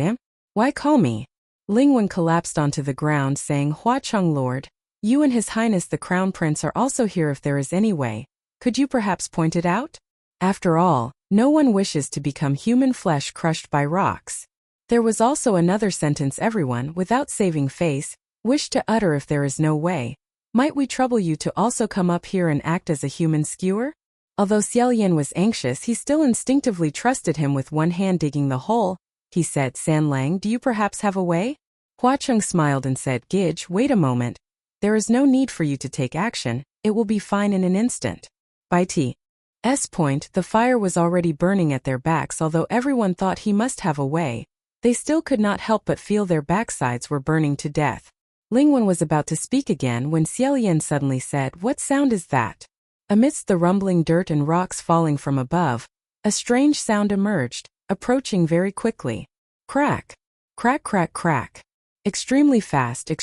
"Why call me?" Ling Wan collapsed onto the ground, saying, "Hua Chang Lord, you and His Highness the Crown Prince are also here. If there is any way, could you perhaps point it out? After all, no one wishes to become human flesh crushed by rocks." There was also another sentence everyone, without saving face, wished to utter. "If there is no way, might we trouble you to also come up here and act as a human skewer?" Although Xie Lian was anxious, he still instinctively trusted him. With one hand digging the hole, he said, "San Lang, do you perhaps have a way?" Hua Cheng smiled and said, "Gidge, wait a moment. There is no need for you to take action. It will be fine in an instant." By T's point, the fire was already burning at their backs. Although everyone thought he must have a way, they still could not help but feel their backsides were burning to death. Ling Wan was about to speak again when Xie Lian suddenly said, "What sound is that?" Amidst the rumbling dirt and rocks falling from above, a strange sound emerged, approaching very quickly. Crack! Crack, crack, crack. Extremely fast, it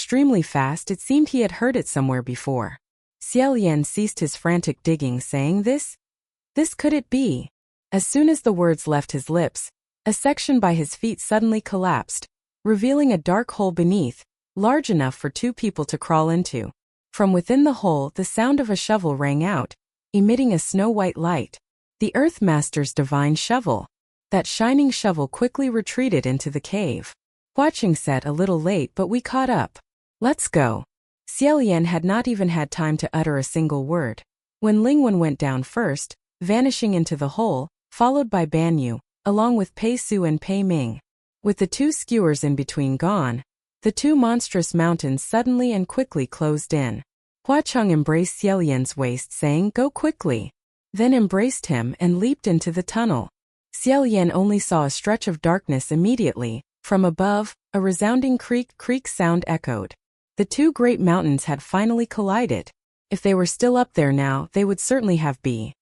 seemed he had heard it somewhere before. Xie Lian ceased his frantic digging, saying, This could it be?" As soon as the words left his lips, a section by his feet suddenly collapsed, revealing a dark hole beneath, large enough for two people to crawl into. From within the hole, the sound of a shovel rang out, emitting a snow-white light. The Earthmaster's divine shovel. That shining shovel quickly retreated into the cave. Huaqing said, "A little late, but we caught up. Let's go." Xie Lian had not even had time to utter a single word, when Ling Wan went down first, vanishing into the hole, followed by Banyu, along with Pei Su and Pei Ming. With the two skewers in between gone, the two monstrous mountains suddenly and quickly closed in. Hua Cheng embraced Xie Lian's waist, saying, "Go quickly," then embraced him and leaped into the tunnel. Xie Lian only saw a stretch of darkness immediately. From above, a resounding creak sound echoed. The two great mountains had finally collided. If they were still up there now, they would certainly have been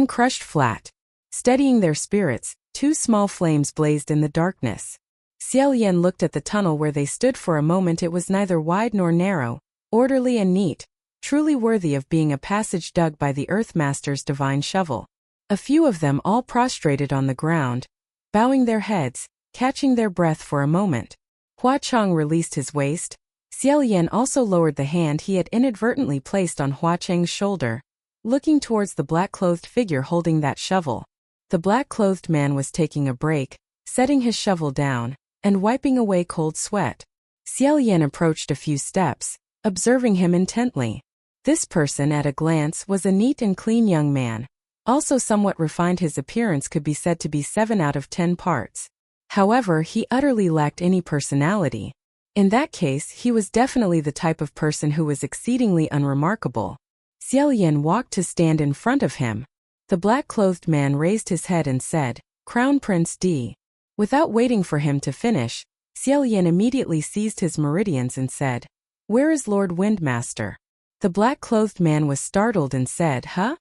crushed flat. Steadying their spirits, two small flames blazed in the darkness. Xie Lian looked at the tunnel where they stood for a moment. It was neither wide nor narrow, orderly and neat, truly worthy of being a passage dug by the Earthmaster's divine shovel. A few of them all prostrated on the ground, bowing their heads, catching their breath for a moment. Hua Chang released his waist. Xie Lian also lowered the hand he had inadvertently placed on Hua Chang's shoulder, looking towards the black-clothed figure holding that shovel. The black-clothed man was taking a break, setting his shovel down, and wiping away cold sweat. Xie Lian approached a few steps, observing him intently. This person at a glance was a neat and clean young man. Also somewhat refined, his appearance could be said to be 7 out of 10 parts. However, he utterly lacked any personality. In that case, he was definitely the type of person who was exceedingly unremarkable. Xie Lian walked to stand in front of him. The black-clothed man raised his head and said, "Crown Prince D." Without waiting for him to finish, Xie Lian immediately seized his meridians and said, "Where is Lord Windmaster?" The black-clothed man was startled and said, "Huh?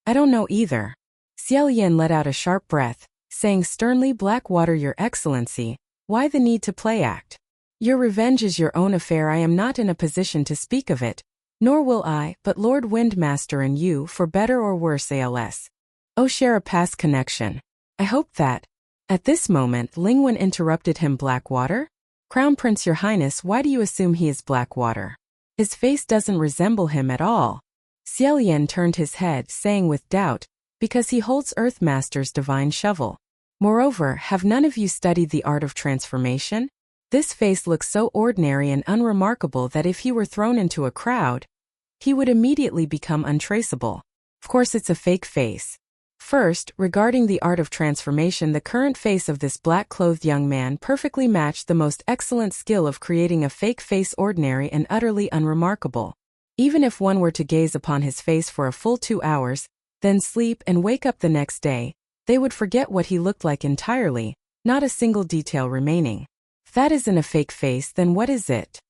I don't know either." Xie Lian let out a sharp breath, saying sternly, "Blackwater, Your Excellency, why the need to play act? Your revenge is your own affair. I am not in a position to speak of it, nor will I, but Lord Windmaster and you, for better or worse als. Share a past connection. I hope that." At this moment, Lingwen interrupted him. "Blackwater? Crown Prince, Your Highness, why do you assume he is Blackwater? His face doesn't resemble him at all." Xie Lian turned his head, saying with doubt, "Because he holds Earthmaster's divine shovel. Moreover, have none of you studied the art of transformation? This face looks so ordinary and unremarkable that if he were thrown into a crowd, he would immediately become untraceable. Of course, it's a fake face." First, regarding the art of transformation, the current face of this black-clothed young man perfectly matched the most excellent skill of creating a fake face, ordinary and utterly unremarkable. Even if one were to gaze upon his face for a full 2 hours, then sleep and wake up the next day, they would forget what he looked like entirely, not a single detail remaining. If that isn't a fake face, then what is it?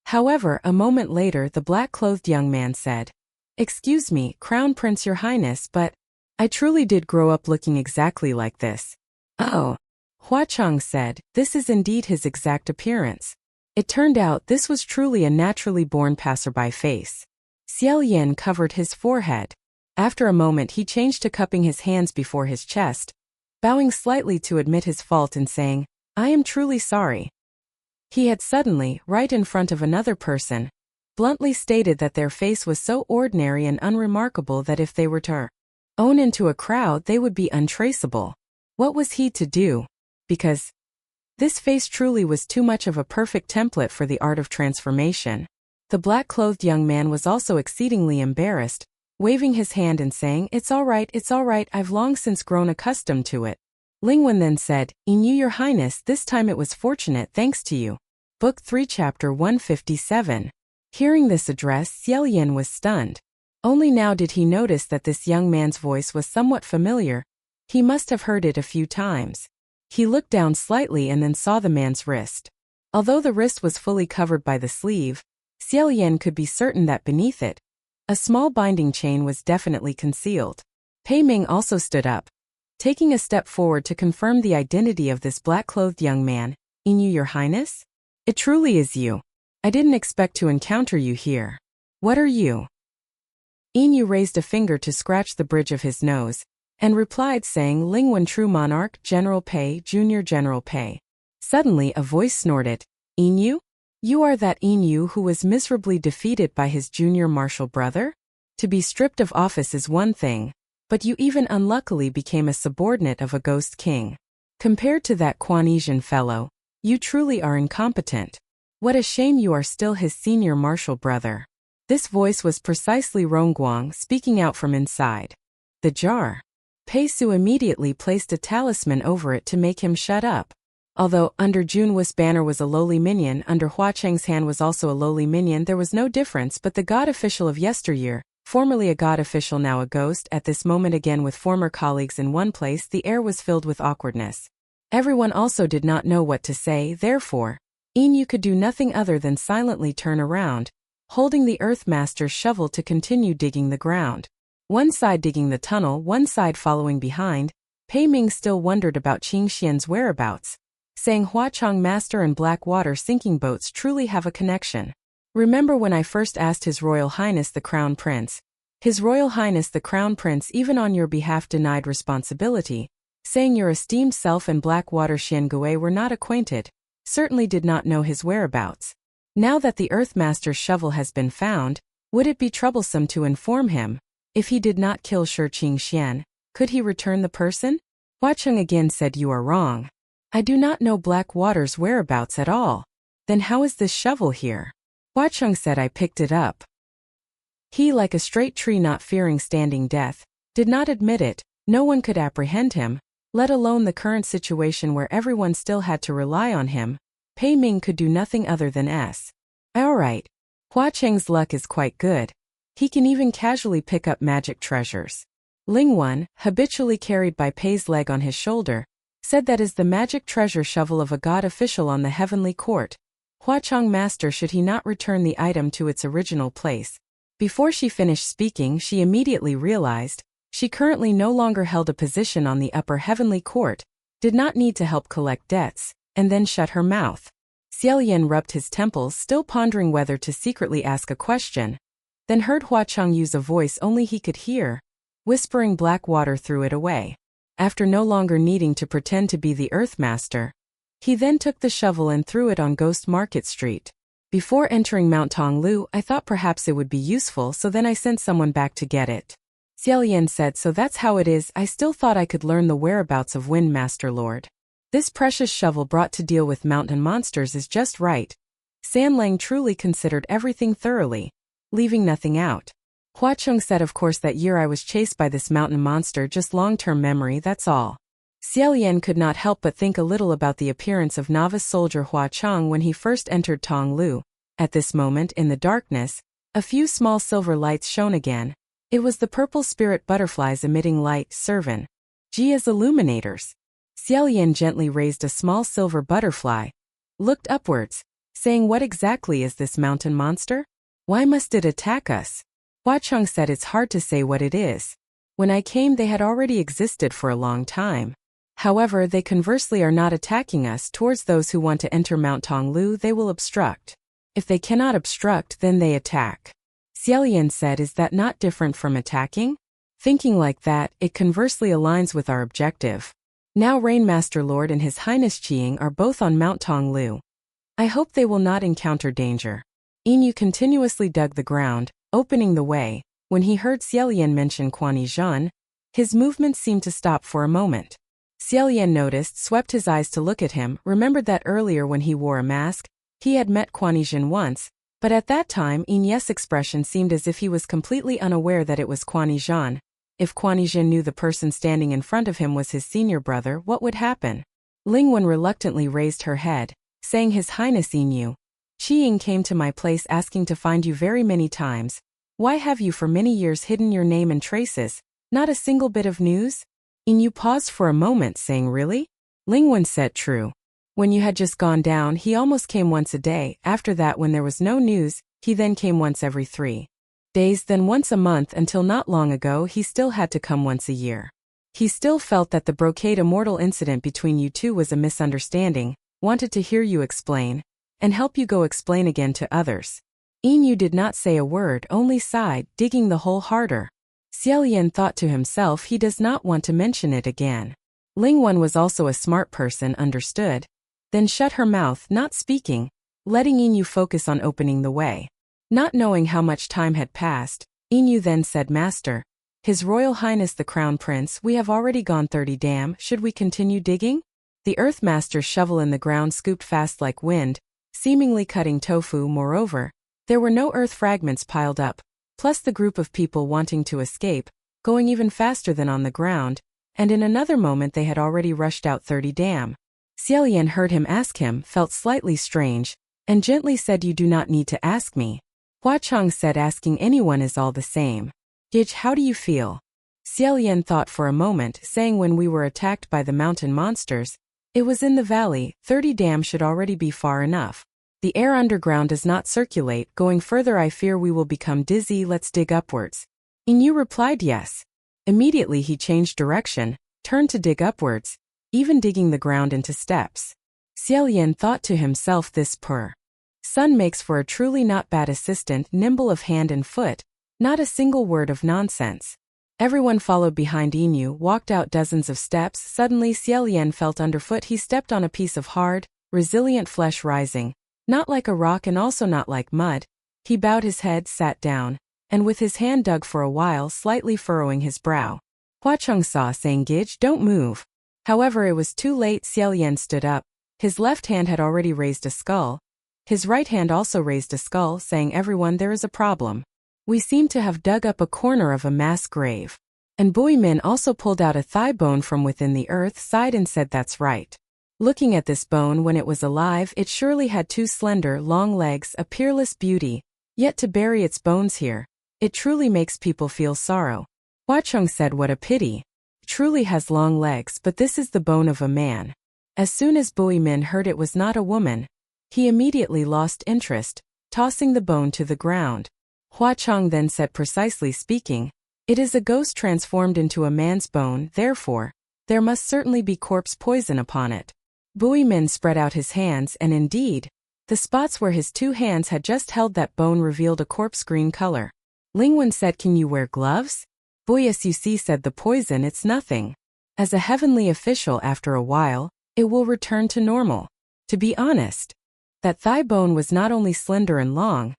However, a moment later the black-clothed young man said, "Excuse me, Crown Prince, Your Highness, but I truly did grow up looking exactly like this." "Oh," Hua Chang said, "this is indeed his exact appearance." It turned out this was truly a naturally born passerby face. Xie Lian covered his forehead. After a moment he changed to cupping his hands before his chest, bowing slightly to admit his fault and saying, "I am truly sorry." He had suddenly, right in front of another person, bluntly stated that their face was so ordinary and unremarkable that if they were to own into a crowd they would be untraceable. What was he to do? Because this face truly was too much of a perfect template for the art of transformation. The black-clothed young man was also exceedingly embarrassed, waving his hand and saying, it's all right, I've long since grown accustomed to it." Lingwen then said, "Inu, Your Highness, this time it was fortunate thanks to you." Book 3 Chapter 157. Hearing this address, Xie Lian was stunned. Only now did he notice that this young man's voice was somewhat familiar. He must have heard it a few times. He looked down slightly and then saw the man's wrist. Although the wrist was fully covered by the sleeve, Xie Lian could be certain that beneath it, a small binding chain was definitely concealed. Pei Ming also stood up, taking a step forward to confirm the identity of this black-clothed young man. "Inu, Your Highness? It truly is you. I didn't expect to encounter you here. What are you?" Inu raised a finger to scratch the bridge of his nose, and replied saying, "Lingwen, True Monarch, General Pei, Junior General Pei." Suddenly a voice snorted, "Inu? You are that Inu who was miserably defeated by his junior martial brother? To be stripped of office is one thing, but you even unluckily became a subordinate of a ghost king. Compared to that Quanesian fellow, you truly are incompetent. What a shame you are still his senior martial brother." This voice was precisely Rongguang speaking out from inside the jar. Pei Su immediately placed a talisman over it to make him shut up. Although under Junwu's banner was a lowly minion, under Hua Cheng's hand was also a lowly minion, there was no difference, but the god official of yesteryear, formerly a god official now a ghost, at this moment again with former colleagues in one place, the air was filled with awkwardness. Everyone also did not know what to say, therefore, Inu could do nothing other than silently turn around, holding the Earthmaster's shovel to continue digging the ground. One side digging the tunnel, one side following behind. Pei Ming still wondered about Qing Xian's whereabouts, saying Hua Chang Master and Blackwater sinking boats truly have a connection. Remember when I first asked His Royal Highness the Crown Prince? His Royal Highness the Crown Prince even on your behalf denied responsibility, saying your esteemed self and Blackwater Xiangui were not acquainted, certainly did not know his whereabouts. Now that the Earthmaster's shovel has been found, would it be troublesome to inform him? If he did not kill Shi Qingxian, could he return the person? Hua Cheng again said, you are wrong. I do not know Blackwater's whereabouts at all. Then how is this shovel here? Hua Cheng said, I picked it up. He, like a straight tree not fearing standing death, did not admit it. No one could apprehend him, let alone the current situation where everyone still had to rely on him. Pei Ming could do nothing other than Alright. Hua Cheng's luck is quite good. He can even casually pick up magic treasures. Ling Wan, habitually carried by Pei's leg on his shoulder, said that is the magic treasure shovel of a god official on the heavenly court. Hua Cheng master, should he not return the item to its original place? Before she finished speaking, she immediately realized she currently no longer held a position on the upper heavenly court, did not need to help collect debts, and then shut her mouth. Xie Lian rubbed his temples, still pondering whether to secretly ask a question, then heard Hua Cheng use a voice only he could hear, whispering. Blackwater threw it away. After no longer needing to pretend to be the Earthmaster, he then took the shovel and threw it on Ghost Market Street. Before entering Mount Tonglu, I thought perhaps it would be useful, so then I sent someone back to get it. Xie Lian said, so that's how it is. I still thought I could learn the whereabouts of Wind Master Lord. This precious shovel brought to deal with mountain monsters is just right. San Lang truly considered everything thoroughly, leaving nothing out. Hua Cheng said, of course that year I was chased by this mountain monster, just long-term memory, that's all. Xie Lian could not help but think a little about the appearance of novice soldier Hua Cheng when he first entered Tonglu. At this moment, in the darkness, a few small silver lights shone again. It was the purple spirit butterflies emitting light, servant Ji as illuminators. Xie Lian gently raised a small silver butterfly, looked upwards, saying, what exactly is this mountain monster? Why must it attack us? Hua Cheng said, it's hard to say what it is. When I came they had already existed for a long time. However, they conversely are not attacking us. Towards those who want to enter Mount Tonglu they will obstruct. If they cannot obstruct, then they attack. Xie Lian said, is that not different from attacking? Thinking like that, it conversely aligns with our objective. Now Rainmaster Lord and His Highness Qiying are both on Mount Tonglu. I hope they will not encounter danger. Yin continuously dug the ground, opening the way. When he heard Xie Lian mention Kuan Yi Jun, his movements seemed to stop for a moment. Xie Lian noticed, swept his eyes to look at him, remembered that earlier when he wore a mask, he had met Kuan Yi Jun once, but at that time Yin's expression seemed as if he was completely unaware that it was Kuan Yi Jun. If Kuan Yi Jun knew the person standing in front of him was his senior brother, what would happen? Ling Wan reluctantly raised her head, saying, His Highness Yin, Qiying came to my place asking to find you very many times. Why have you for many years hidden your name and traces? Not a single bit of news? Yin paused for a moment, saying, Really? Ling Wan said, True. When you had just gone down, he almost came once a day. After that, when there was no news, he then came once every 3 days, then once a month, until not long ago he still had to come once a year. He still felt that the Brocade Immortal incident between you two was a misunderstanding, wanted to hear you explain, and help you go explain again to others. Yin did not say a word, only sighed, digging the hole harder. Xie Lian thought to himself, he does not want to mention it again. Ling Wan was also a smart person, understood, then shut her mouth, not speaking, letting Yin focus on opening the way. Not knowing how much time had passed, Yin then said, Master, His Royal Highness the Crown Prince, we have already gone 30 dam, should we continue digging? The Earthmaster's shovel in the ground scooped fast like wind, seemingly cutting tofu. Moreover, there were no earth fragments piled up, plus the group of people wanting to escape, going even faster than on the ground, and in another moment they had already rushed out 30 dam. Xie Lian heard him ask him, felt slightly strange, and gently said, You do not need to ask me. Hua Cheng said, Asking anyone is all the same. Gij, how do you feel? Xie Lian thought for a moment, saying, When we were attacked by the mountain monsters, it was in the valley, 30 dam should already be far enough. The air underground does not circulate, going further I fear we will become dizzy, let's dig upwards. Yin replied yes. Immediately he changed direction, turned to dig upwards, even digging the ground into steps. Xie Lian thought to himself, this son makes for a truly not bad assistant, nimble of hand and foot, not a single word of nonsense. Everyone followed behind Inu, walked out dozens of steps. Suddenly Xie Lian felt underfoot. He stepped on a piece of hard, resilient flesh rising, not like a rock and also not like mud. He bowed his head, sat down, and with his hand dug for a while, slightly furrowing his brow. Huacheng saw, saying, "Gij, don't move." However, it was too late. Xie Lian stood up. His left hand had already raised a skull. His right hand also raised a skull, saying, "Everyone, there is a problem. We seem to have dug up a corner of a mass grave." And Bui Min also pulled out a thigh bone from within the earth, sighed and said, "That's right. Looking at this bone when it was alive, it surely had two slender, long legs, a peerless beauty. Yet to bury its bones here, it truly makes people feel sorrow." Huacheng said, "What a pity. It truly has long legs, but this is the bone of a man." As soon as Bui Min heard it was not a woman, he immediately lost interest, tossing the bone to the ground. Huacheng then said, "Precisely speaking, it is a ghost transformed into a man's bone, therefore, there must certainly be corpse poison upon it." Bui Min spread out his hands and indeed, the spots where his two hands had just held that bone revealed a corpse green color. Lingwen said, "Can you wear gloves?" Boyasuc said, "The poison, it's nothing. As a heavenly official, after a while, it will return to normal." To be honest, that thigh bone was not only slender and long,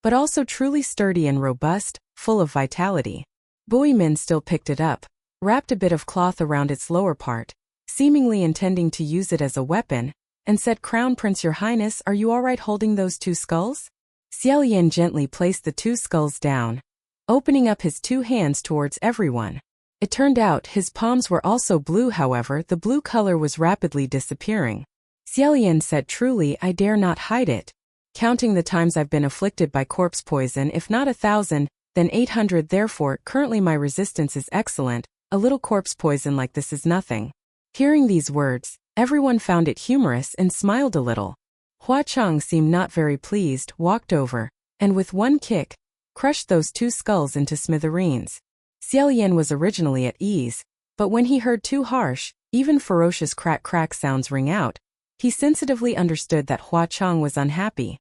but also truly sturdy and robust, full of vitality. Bui Min still picked it up, wrapped a bit of cloth around its lower part, seemingly intending to use it as a weapon, and said, "Crown Prince, Your Highness, are you all right holding those two skulls?" Xie Lian gently placed the two skulls down, opening up his two hands towards everyone. It turned out his palms were also blue. However, the blue color was rapidly disappearing. Xie Lian said, "Truly, I dare not hide it. Counting the times I've been afflicted by corpse poison, if not 1,000, then 800. Therefore, currently my resistance is excellent. A little corpse poison like this is nothing." Hearing these words, everyone found it humorous and smiled a little. Huacheng seemed not very pleased, walked over, and with one kick, crushed those two skulls into smithereens. Xie Lian was originally at ease, but when he heard two harsh, even ferocious crack-crack sounds ring out, he sensitively understood that Huacheng was unhappy.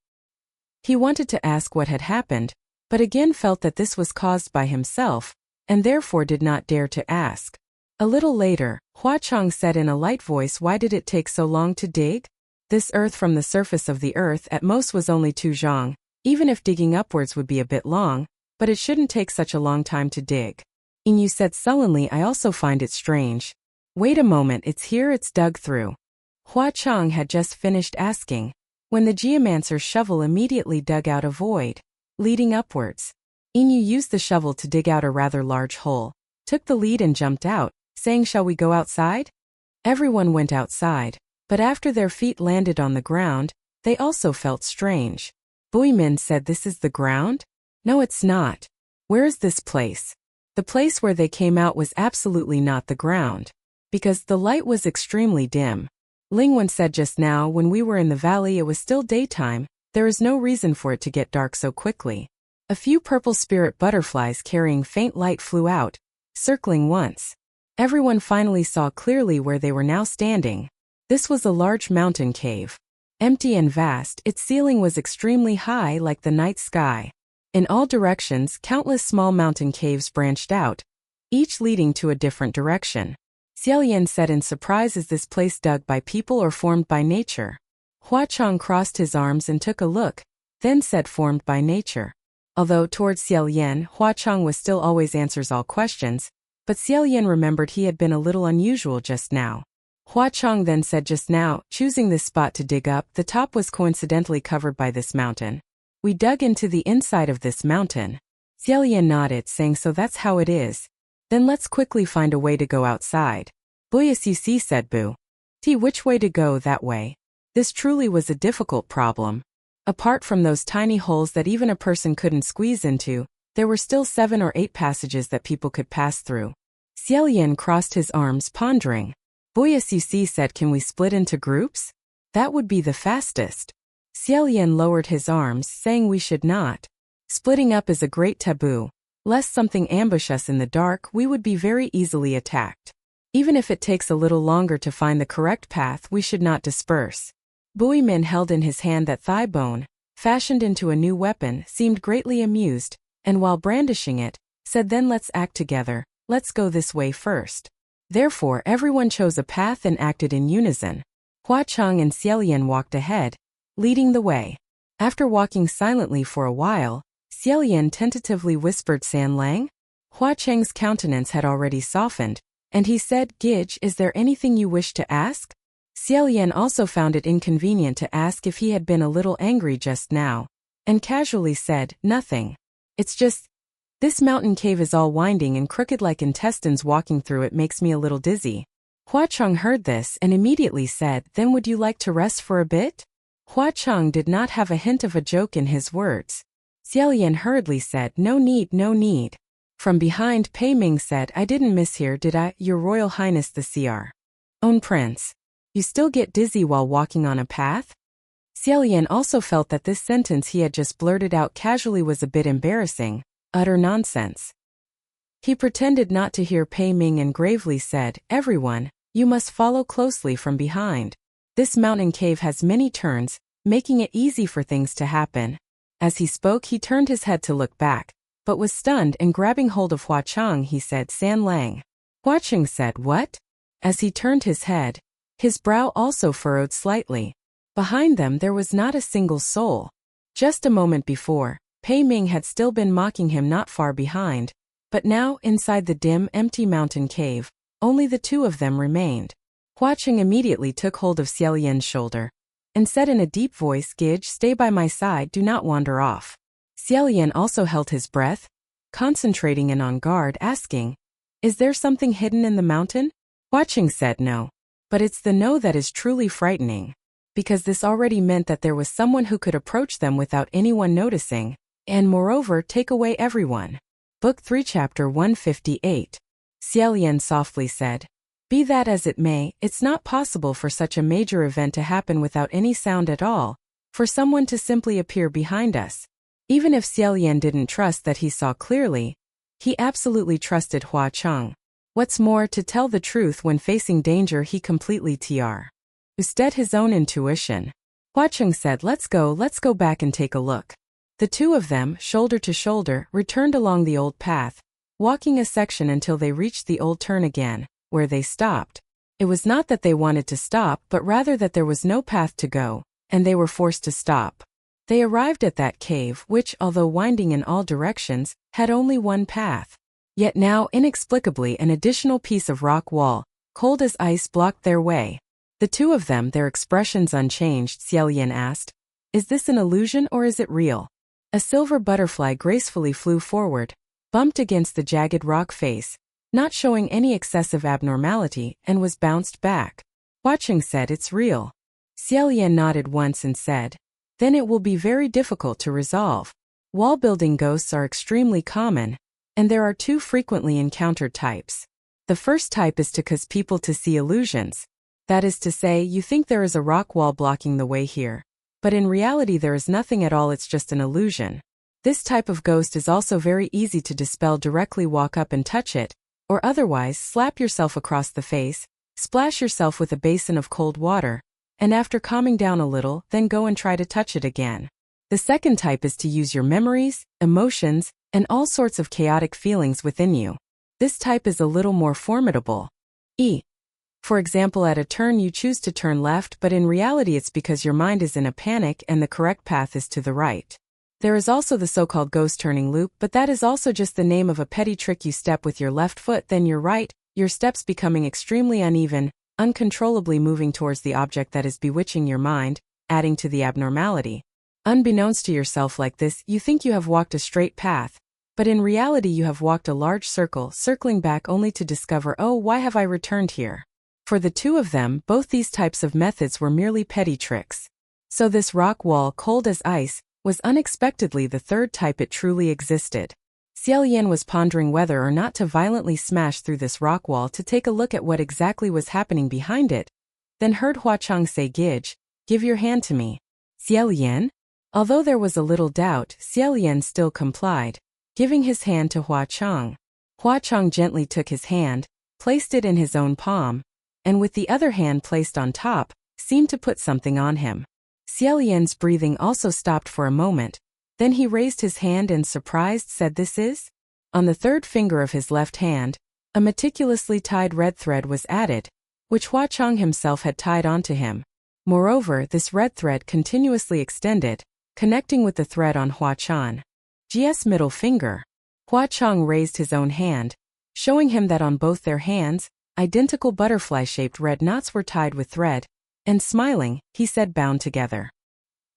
He wanted to ask what had happened, but again felt that this was caused by himself, and therefore did not dare to ask. A little later, Huacheng said in a light voice, "Why did it take so long to dig? This earth from the surface of the earth at most was only 2 zhang, even if digging upwards would be a bit long, but it shouldn't take such a long time to dig." Inu said sullenly, "I also find it strange. Wait a moment, it's here, it's dug through." Huacheng had just finished asking, when the geomancer's shovel immediately dug out a void, leading upwards. Inu used the shovel to dig out a rather large hole, took the lead and jumped out, saying, "Shall we go outside?" Everyone went outside, but after their feet landed on the ground, they also felt strange. Bui Min said, "This is the ground?" "No, it's not. Where is this place?" The place where they came out was absolutely not the ground, because the light was extremely dim. Lingwen said, "Just now, when we were in the valley, it was still daytime. There is no reason for it to get dark so quickly." A few purple spirit butterflies carrying faint light flew out, circling once. Everyone finally saw clearly where they were now standing. This was a large mountain cave. Empty and vast, its ceiling was extremely high like the night sky. In all directions, countless small mountain caves branched out, each leading to a different direction. Xie Lian said in surprise, "Is this place dug by people or formed by nature?" Huacheng crossed his arms and took a look, then said, "Formed by nature." Although towards Xie Lian, Huacheng was still always answers all questions, but Xie Lian remembered he had been a little unusual just now. Huacheng then said, "Just now, choosing this spot to dig up, the top was coincidentally covered by this mountain. We dug into the inside of this mountain." Xie Lian nodded, saying, "So that's how it is. Then let's quickly find a way to go outside." Boyasuc said, "Boo. See which way to go, that way." This truly was a difficult problem. Apart from those tiny holes that even a person couldn't squeeze into, there were still 7 or 8 passages that people could pass through. Xie Lian crossed his arms, pondering. Boyasuc said, "Can we split into groups? That would be the fastest." Xie Lian lowered his arms, saying, "We should not. Splitting up is a great taboo. Lest something ambush us in the dark, we would be very easily attacked. Even if it takes a little longer to find the correct path, we should not disperse." Bui Min held in his hand that thigh bone, fashioned into a new weapon, seemed greatly amused, and while brandishing it, said, "Then let's act together. let's go this way first. Therefore everyone chose a path and acted in unison. Hua Cheng and Xie Lian walked ahead, leading the way. After walking silently for a while, Xie Lian tentatively whispered San Lang. Hua Cheng's countenance had already softened, and he said, "Gidge, is there anything you wish to ask?" Xie Lian also found it inconvenient to ask if he had been a little angry just now, and casually said, "Nothing. It's just, this mountain cave is all winding and crooked like intestines. Walking through it makes me a little dizzy." Hua Cheng heard this and immediately said, "Then would you like to rest for a bit?" Hua Cheng did not have a hint of a joke in his words. Xie Lian hurriedly said, "No need, no need." From behind, Pei Ming said, "I didn't mishear, did I, Your Royal Highness the Cr. Own Prince? You still get dizzy while walking on a path?" Xie Lian also felt that this sentence he had just blurted out casually was a bit embarrassing, utter nonsense. He pretended not to hear Pei Ming and gravely said, "Everyone, you must follow closely from behind. This mountain cave has many turns, making it easy for things to happen." As he spoke, he turned his head to look back, but was stunned, and grabbing hold of Hua Cheng, he said, "San Lang." Hua Cheng said, "What?" As he turned his head, his brow also furrowed slightly. Behind them there was not a single soul. Just a moment before, Pei Ming had still been mocking him not far behind, but now, inside the dim, empty mountain cave, only the two of them remained. Hua Cheng immediately took hold of Xie Lian's shoulder and said in a deep voice, "Gidge, stay by my side, do not wander off." Xie Lian also held his breath, concentrating and on guard, asking, "Is there something hidden in the mountain?" Hua Cheng said no. But it's the no that is truly frightening, because this already meant that there was someone who could approach them without anyone noticing, and moreover take away everyone. Book 3 Chapter 158. Xie Lian softly said, "Be that as it may, it's not possible for such a major event to happen without any sound at all, for someone to simply appear behind us." Even if Xie Lian didn't trust that he saw clearly, he absolutely trusted Hua Cheng. What's more, to tell the truth, when facing danger he completely trusted his own intuition. Hua Cheng said, let's go back and take a look." The two of them, shoulder to shoulder, returned along the old path, walking a section until they reached the old turn again, where they stopped. It was not that they wanted to stop, but rather that there was no path to go, and they were forced to stop. They arrived at that cave which, although winding in all directions, had only one path. Yet now, inexplicably, an additional piece of rock wall, cold as ice, blocked their way. The two of them, their expressions unchanged, Xie Lian asked, "Is this an illusion or is it real?" A silver butterfly gracefully flew forward, bumped against the jagged rock face, not showing any excessive abnormality, and was bounced back. Hua Cheng said, "It's real." Xie Lian nodded once and said, "Then it will be very difficult to resolve. Wall-building ghosts are extremely common, and there are two frequently encountered types. The first type is to cause people to see illusions. That is to say, you think there is a rock wall blocking the way here, but in reality there is nothing at all, it's just an illusion. This type of ghost is also very easy to dispel. Directly walk up and touch it, or otherwise slap yourself across the face, splash yourself with a basin of cold water, and after calming down a little, then go and try to touch it again. The second type is to use your memories, emotions, and all sorts of chaotic feelings within you. This type is a little more formidable. For example, at a turn you choose to turn left, but in reality it's because your mind is in a panic and the correct path is to the right. There is also the so-called ghost turning loop, but that is also just the name of a petty trick. You step with your left foot, then your right, your steps becoming extremely uneven, uncontrollably moving towards the object that is bewitching your mind, adding to the abnormality. Unbeknownst to yourself, like this, you think you have walked a straight path, but in reality you have walked a large circle, circling back only to discover, oh, why have I returned here? For the two of them, both these types of methods were merely petty tricks. So this rock wall, cold as ice, was unexpectedly the third type. It truly existed. Xie Lian was pondering whether or not to violently smash through this rock wall to take a look at what exactly was happening behind it, then heard Hua Cheng say, "Gidge, give your hand to me." Xie Lian? Although there was a little doubt, Xie Lian still complied, giving his hand to Hua Cheng. Hua Cheng gently took his hand, placed it in his own palm, and with the other hand placed on top, seemed to put something on him. Xie Lian's breathing also stopped for a moment, then he raised his hand and surprised said, "This is?" On the third finger of his left hand, A meticulously tied red thread was added, which Hua Chang himself had tied onto him. Moreover, this red thread continuously extended, connecting with the thread on Hua Chang's middle finger. Hua Chang raised his own hand, showing him that on both their hands, identical butterfly-shaped red knots were tied with thread, and smiling, he said bound together.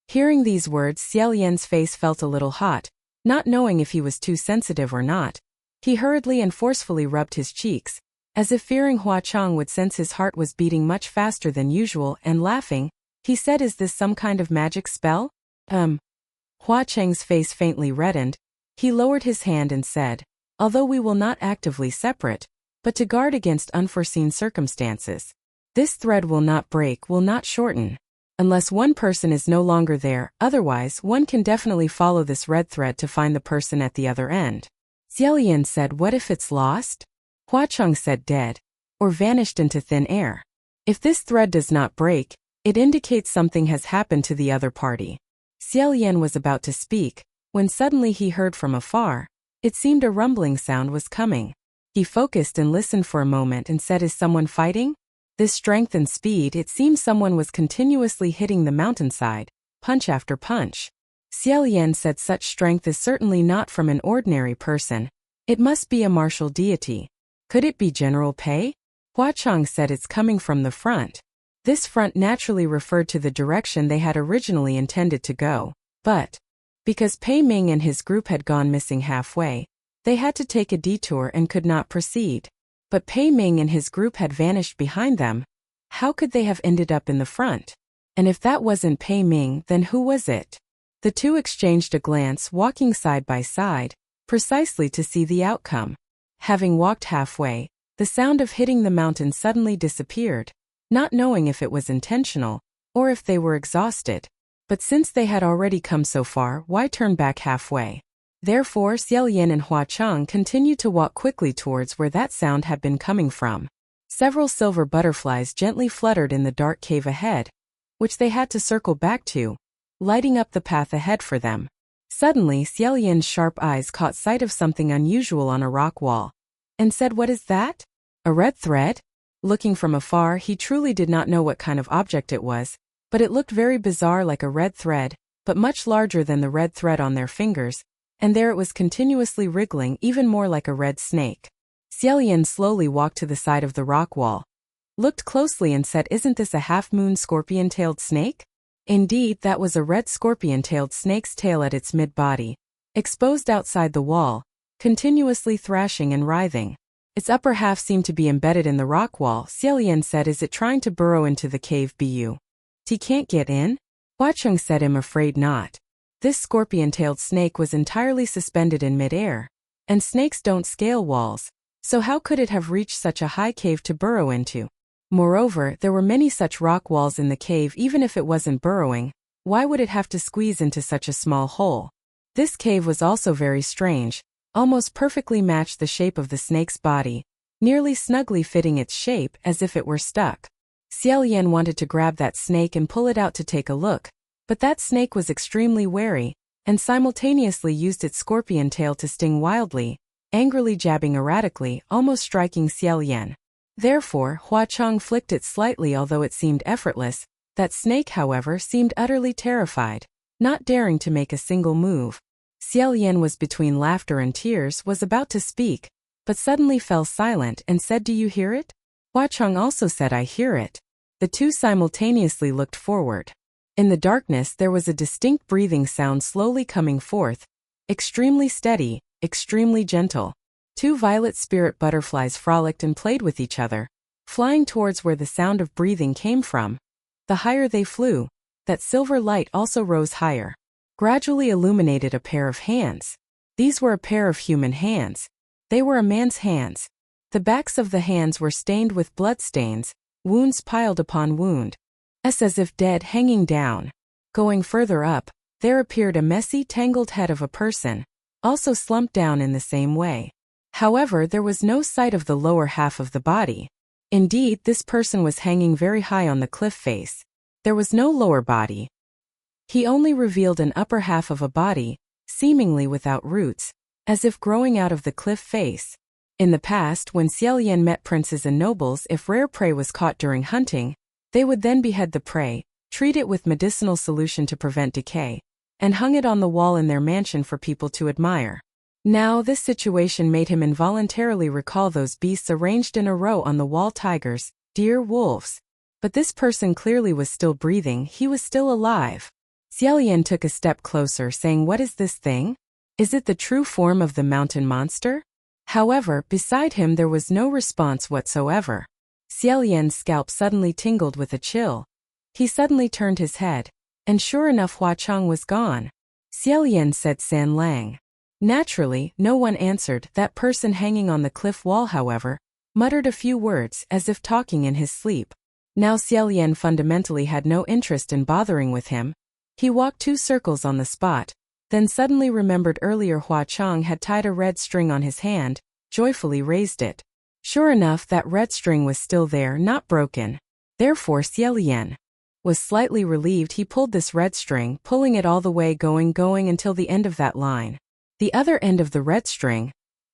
Hearing these words, Xie Lian's face felt a little hot, not knowing if he was too sensitive or not. He hurriedly and forcefully rubbed his cheeks, as if fearing Hua Chang would sense his heart was beating much faster than usual, and laughing, he said, "Is this some kind of magic spell?" Hua Chang's face faintly reddened. He lowered his hand and said, "Although we will not actively separate, but to guard against unforeseen circumstances, this thread will not break, will not shorten, unless one person is no longer there, otherwise one can definitely follow this red thread to find the person at the other end." Xie Lian said, "What if it's lost?" Hua Chang said, "Dead, or vanished into thin air. If this thread does not break, it indicates something has happened to the other party." Xie Lian was about to speak, when suddenly he heard from afar. It seemed a rumbling sound was coming. He focused and listened for a moment and said, "Is someone fighting?" This strength and speed, it seemed someone was continuously hitting the mountainside, punch after punch. Xie Lian said, "Such strength is certainly not from an ordinary person. It must be a martial deity. Could it be General Pei?" Hua Chang said, "It's coming from the front." This front naturally referred to the direction they had originally intended to go, but because Pei Ming and his group had gone missing halfway, they had to take a detour and could not proceed. But Pei Ming and his group had vanished behind them. How could they have ended up in the front? And if that wasn't Pei Ming, then who was it? The two exchanged a glance, walking side by side, precisely to see the outcome. Having walked halfway, the sound of hitting the mountain suddenly disappeared, not knowing if it was intentional, or if they were exhausted. But since they had already come so far, why turn back halfway? Therefore, Xie Lian and Hua Chang continued to walk quickly towards where that sound had been coming from. Several silver butterflies gently fluttered in the dark cave ahead, which they had to circle back to, lighting up the path ahead for them. Suddenly, Xie Lian's sharp eyes caught sight of something unusual on a rock wall, and said, "What is that?" "A red thread?" Looking from afar, he truly did not know what kind of object it was, but it looked very bizarre, like a red thread, but much larger than the red thread on their fingers, and there it was continuously wriggling, even more like a red snake. Xie Lian slowly walked to the side of the rock wall, looked closely and said, "Isn't this a half-moon scorpion-tailed snake?" Indeed, that was a red scorpion-tailed snake's tail at its mid-body, exposed outside the wall, continuously thrashing and writhing. Its upper half seemed to be embedded in the rock wall. Xie Lian said, "Is it trying to burrow into the cave? He can't get in?" Hua Chang said, "I'm afraid not. This scorpion-tailed snake was entirely suspended in mid-air, and snakes don't scale walls, so how could it have reached such a high cave to burrow into? Moreover, there were many such rock walls in the cave. Even if it wasn't burrowing, why would it have to squeeze into such a small hole?" This cave was also very strange, almost perfectly matched the shape of the snake's body, nearly snugly fitting its shape as if it were stuck. Xie Lian wanted to grab that snake and pull it out to take a look, but that snake was extremely wary, and simultaneously used its scorpion tail to sting wildly, angrily jabbing erratically, almost striking Xie Lian. Therefore, Hua Chang flicked it slightly. Although it seemed effortless, that snake, however, seemed utterly terrified, not daring to make a single move. Xie Lian was between laughter and tears, was about to speak, but suddenly fell silent and said, "Do you hear it?" Hua Chang also said, "I hear it." The two simultaneously looked forward. In the darkness there was a distinct breathing sound slowly coming forth, extremely steady, extremely gentle. Two violet spirit butterflies frolicked and played with each other, flying towards where the sound of breathing came from. The higher they flew, that silver light also rose higher, gradually illuminated a pair of hands. These were a pair of human hands. They were a man's hands. The backs of the hands were stained with bloodstains, wounds piled upon wound, as if dead, hanging down. Going further up, there appeared a messy, tangled head of a person, also slumped down in the same way. However, there was no sight of the lower half of the body. Indeed, this person was hanging very high on the cliff face. There was no lower body. He only revealed an upper half of a body, seemingly without roots, as if growing out of the cliff face. In the past, when Xie Lian met princes and nobles, if rare prey was caught during hunting, they would then behead the prey, treat it with medicinal solution to prevent decay, and hung it on the wall in their mansion for people to admire. Now, this situation made him involuntarily recall those beasts arranged in a row on the wall: tigers, deer, wolves. But this person clearly was still breathing, he was still alive. Xie Lian took a step closer, saying, "What is this thing? Is it the true form of the mountain monster?" However, beside him there was no response whatsoever. Xie Lian's scalp suddenly tingled with a chill. He suddenly turned his head, and sure enough, Hua Cheng was gone. "Xie Lian," said San Lang. Naturally, no one answered. That person hanging on the cliff wall, however, muttered a few words as if talking in his sleep. Now Xie Lian fundamentally had no interest in bothering with him. He walked 2 circles on the spot, then suddenly remembered earlier Hua Cheng had tied a red string on his hand, joyfully raised it. Sure enough, that red string was still there, not broken. Therefore Xie Lian was slightly relieved. He pulled this red string, pulling it all the way, going until the end of that line. The other end of the red string,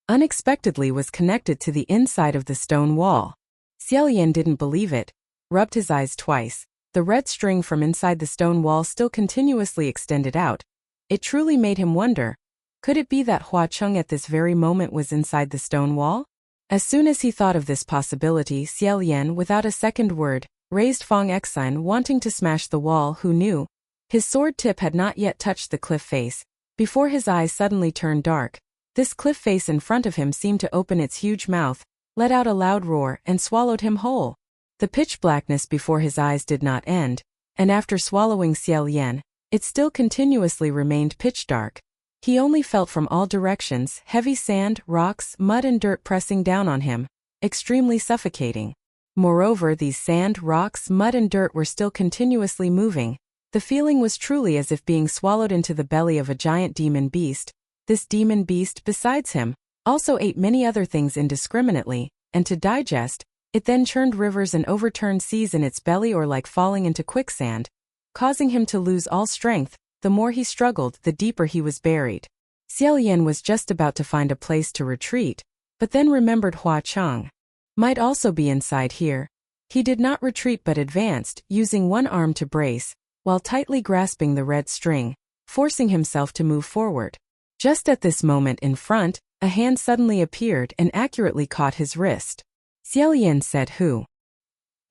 unexpectedly, was connected to the inside of the stone wall. Xie Lian didn't believe it, rubbed his eyes twice. The red string from inside the stone wall still continuously extended out. It truly made him wonder, could it be that Hua Cheng at this very moment was inside the stone wall? As soon as he thought of this possibility, Xie Lian, without a second word, raised Fang Exin, wanting to smash the wall. Who knew? His sword tip had not yet touched the cliff face, before his eyes suddenly turned dark. This cliff face in front of him seemed to open its huge mouth, let out a loud roar, and swallowed him whole. The pitch blackness before his eyes did not end, and after swallowing Xie Lian, it still continuously remained pitch dark. He only felt from all directions heavy sand, rocks, mud and dirt pressing down on him, extremely suffocating. Moreover, these sand, rocks, mud and dirt were still continuously moving. The feeling was truly as if being swallowed into the belly of a giant demon beast. This demon beast, besides him, also ate many other things indiscriminately, and to digest, it then churned rivers and overturned seas in its belly, or like falling into quicksand, causing him to lose all strength. The more he struggled, the deeper he was buried. Xie Lian was just about to find a place to retreat, but then remembered Hua Cheng might also be inside here. He did not retreat but advanced, using one arm to brace, while tightly grasping the red string, forcing himself to move forward. Just at this moment, in front, a hand suddenly appeared and accurately caught his wrist. Xie Lian said, "Who?"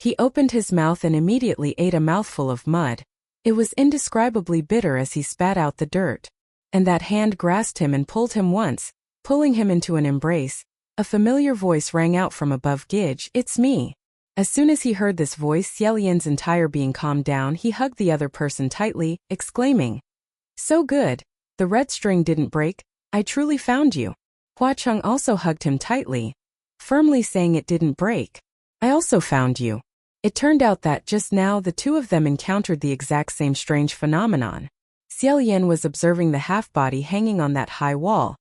He opened his mouth and immediately ate a mouthful of mud. It was indescribably bitter as he spat out the dirt. And that hand grasped him and pulled him once, pulling him into an embrace. A familiar voice rang out from above, "Gidge, it's me." As soon as he heard this voice, Xie Lian's entire being calmed down. He hugged the other person tightly, exclaiming, "So good. The red string didn't break. I truly found you." Hua Cheng also hugged him tightly, firmly saying, "It didn't break. I also found you." It turned out that just now the two of them encountered the exact same strange phenomenon. Xie Lian was observing the half-body hanging on that high wall,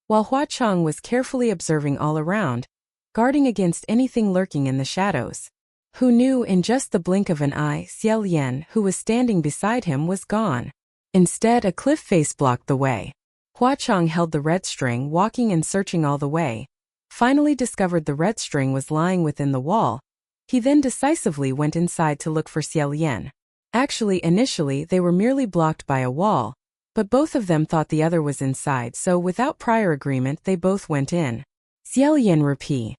while Hua Cheng was carefully observing all around, guarding against anything lurking in the shadows. Who knew, in just the blink of an eye, Xie Lian, who was standing beside him, was gone. Instead, a cliff face blocked the way. Hua Cheng held the red string, walking and searching all the way. Finally discovered the red string was lying within the wall. He then decisively went inside to look for Xie Lian. Actually, initially they were merely blocked by a wall, but both of them thought the other was inside, so without prior agreement they both went in. Xie Lian repeated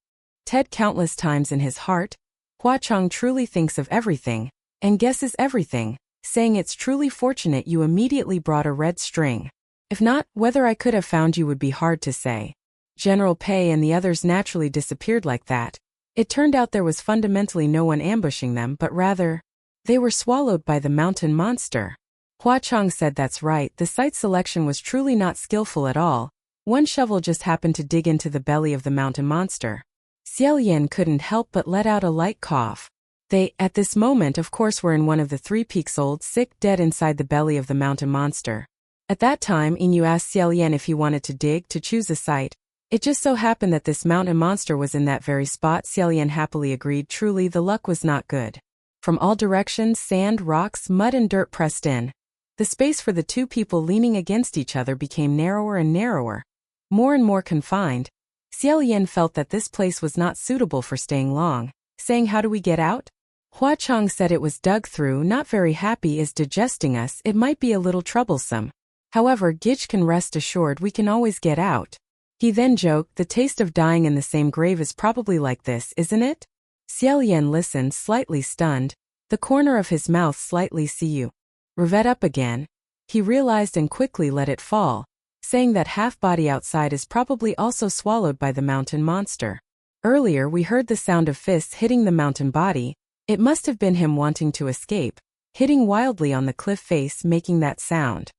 countless times in his heart, "Hua Cheng truly thinks of everything, and guesses everything," saying, "It's truly fortunate you immediately brought a red string. If not, whether I could have found you would be hard to say." General Pei and the others naturally disappeared like that. It turned out there was fundamentally no one ambushing them, but rather, they were swallowed by the mountain monster. Hua Cheng said, "That's right, the site selection was truly not skillful at all. One shovel just happened to dig into the belly of the mountain monster." Xie Lian couldn't help but let out a light cough. They, at this moment, of course, were in one of the 3 peaks, old, sick, dead inside the belly of the mountain monster. At that time, Inu asked Xie Lian if he wanted to dig, to choose a site. It just so happened that this mountain monster was in that very spot. Xie Lian happily agreed. Truly, the luck was not good. From all directions, sand, rocks, mud and dirt pressed in. The space for the 2 people leaning against each other became narrower and narrower, more and more confined. Xie Lian felt that this place was not suitable for staying long, saying, "How do we get out?" Hua Chong said it was dug through. Not very happy is digesting us, it might be a little troublesome. However, Gitch can rest assured we can always get out. He then joked, "The taste of dying in the same grave is probably like this, isn't it?" Xie Lian listened, slightly stunned, the corner of his mouth slightly revet up again. He realized and quickly let it fall, saying that half-body outside is probably also swallowed by the mountain monster. Earlier we heard the sound of fists hitting the mountain body. It must have been him wanting to escape, hitting wildly on the cliff face, making that sound.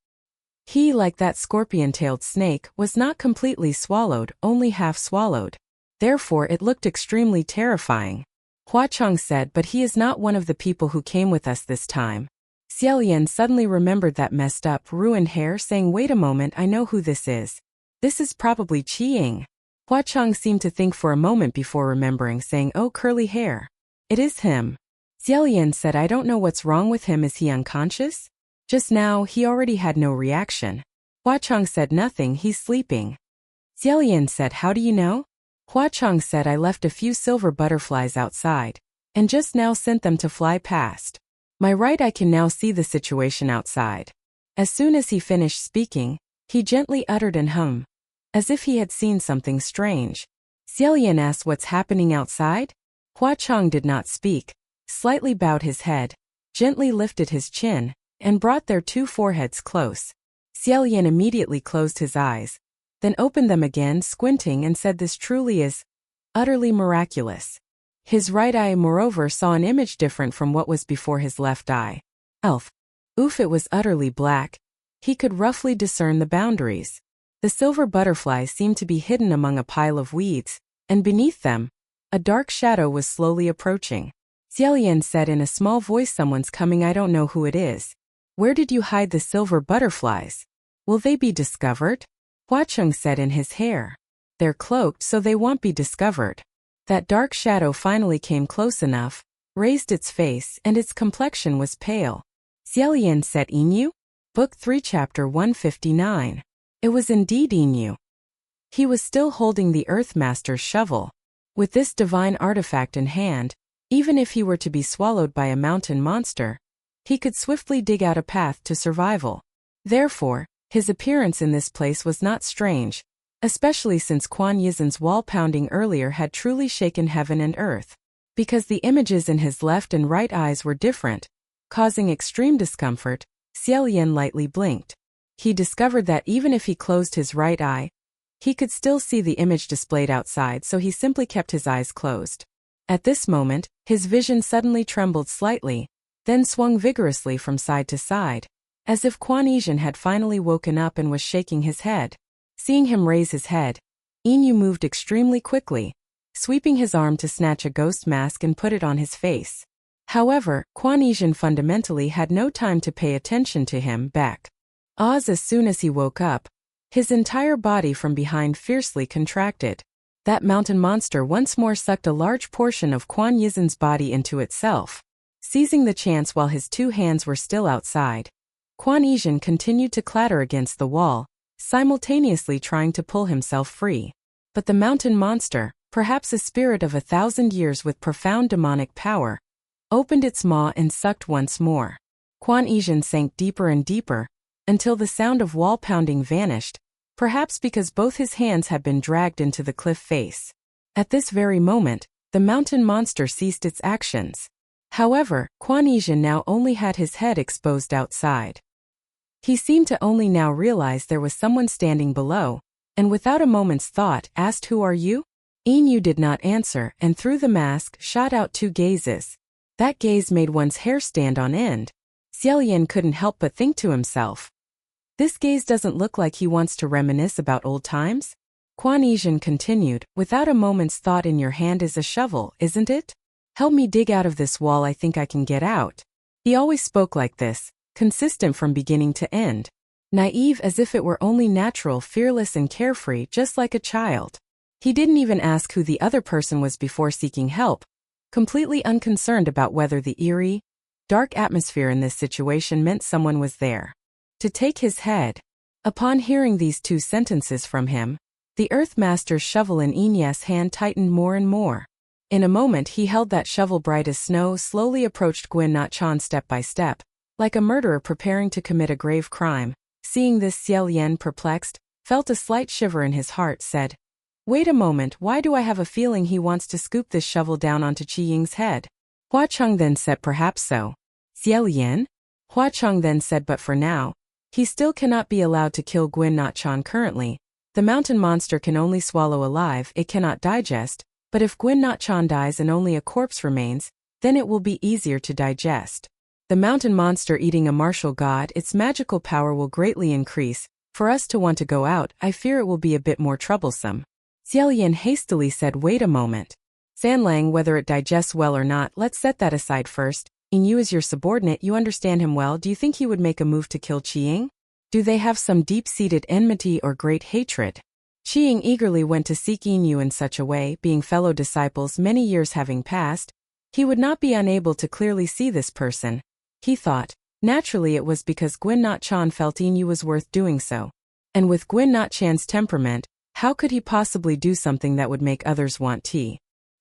He, like that scorpion-tailed snake, was not completely swallowed, only half swallowed. Therefore it looked extremely terrifying. Hua Chong said, "But he is not one of the people who came with us this time." Xie Lian suddenly remembered that messed up, ruined hair, saying, "Wait a moment, I know who this is. This is probably Qiying." Hua Chong seemed to think for a moment before remembering, saying, "Oh, curly hair. It is him." Xie Lian said, "I don't know what's wrong with him. Is he unconscious?" Just now, he already had no reaction. Hua Chong said, "Nothing, he's sleeping." Xie Lian said, "How do you know?" Hua Chong said, "I left a few silver butterflies outside, and just now sent them to fly past. My right eye can now see the situation outside." As soon as he finished speaking, he gently uttered an hum, as if he had seen something strange. Xie Lian asked, "What's happening outside?" Hua Chong did not speak, slightly bowed his head, gently lifted his chin, and brought their two foreheads close. Xie Lian immediately closed his eyes, then opened them again, squinting, and said, "This truly is utterly miraculous." His right eye, moreover, saw an image different from what was before his left eye. Oof, it was utterly black. He could roughly discern the boundaries. The silver butterflies seemed to be hidden among a pile of weeds, and beneath them, a dark shadow was slowly approaching. Xie Lian said in a small voice, "Someone's coming, I don't know who it is. Where did you hide the silver butterflies? Will they be discovered?" Hua Chong said, "In his hair. They're cloaked so they won't be discovered." That dark shadow finally came close enough, raised its face, and its complexion was pale. Xie Lian said, "Inu?" Book 3 Chapter 159. It was indeed Inu. He was still holding the Earthmaster's shovel. With this divine artifact in hand, even if he were to be swallowed by a mountain monster, he could swiftly dig out a path to survival. Therefore, his appearance in this place was not strange, especially since Kuan Yizin's wall-pounding earlier had truly shaken heaven and earth. Because the images in his left and right eyes were different, causing extreme discomfort, Xie Lian lightly blinked. He discovered that even if he closed his right eye, he could still see the image displayed outside, so he simply kept his eyes closed. At this moment, his vision suddenly trembled slightly, then swung vigorously from side to side, as if Kuan Yizhen had finally woken up and was shaking his head. Seeing him raise his head, Inu moved extremely quickly, sweeping his arm to snatch a ghost mask and put it on his face. However, Kuan Yizhen fundamentally had no time to pay attention to him back. As soon as he woke up, his entire body from behind fiercely contracted. That mountain monster once more sucked a large portion of Kuan Yizhen's body into itself. Seizing the chance while his two hands were still outside, Kuan Yizhen continued to clatter against the wall, simultaneously trying to pull himself free. But the mountain monster, perhaps a spirit of 1,000 years with profound demonic power, opened its maw and sucked once more. Kuan Yizhen sank deeper and deeper, until the sound of wall pounding vanished, perhaps because both his hands had been dragged into the cliff face. At this very moment, the mountain monster ceased its actions. However, Kuan Yizhen now only had his head exposed outside. He seemed to only now realize there was someone standing below, and without a moment's thought asked, "Who are you?" Inu did not answer, and through the mask shot out two gazes. That gaze made one's hair stand on end. Xie Lian couldn't help but think to himself, "This gaze doesn't look like he wants to reminisce about old times." Kuan Yizhen continued, "Without a moment's thought, in your hand is a shovel, isn't it? Help me dig out of this wall, I think I can get out." He always spoke like this, consistent from beginning to end. Naive as if it were only natural, fearless and carefree, just like a child. He didn't even ask who the other person was before seeking help, completely unconcerned about whether the eerie, dark atmosphere in this situation meant someone was there to take his head. Upon hearing these two sentences from him, The Earth Master's shovel in Yin's hand tightened more and more. In a moment he held that shovel bright as snow, slowly approached Gwyn Chan step by step, like a murderer preparing to commit a grave crime. Seeing this, Xie Lian, perplexed, felt a slight shiver in his heart, said, "Wait a moment, why do I have a feeling he wants to scoop this shovel down onto Qi Ying's head?" Hua Cheng then said, "Perhaps so." Xie Lian? Hua Cheng then said, "But for now, he still cannot be allowed to kill Gwyn Chan currently. The mountain monster can only swallow alive, it cannot digest, but if Gwyn Chan dies and only a corpse remains, then it will be easier to digest. The mountain monster eating a martial god, its magical power will greatly increase. For us to want to go out, I fear it will be a bit more troublesome." Xie Lian hastily said, "Wait a moment. Sanlang, whether it digests well or not, let's set that aside first. Yu is your subordinate, you understand him well. Do you think he would make a move to kill Qiying? Do they have some deep-seated enmity or great hatred?" Qiying eagerly went to seek Yu in such a way, being fellow disciples, many years having passed. He would not be unable to clearly see this person. He thought, naturally it was because Gwyn Chan felt Yu was worth doing so. And with Gwyn Chan's temperament, how could he possibly do something that would make others want tea?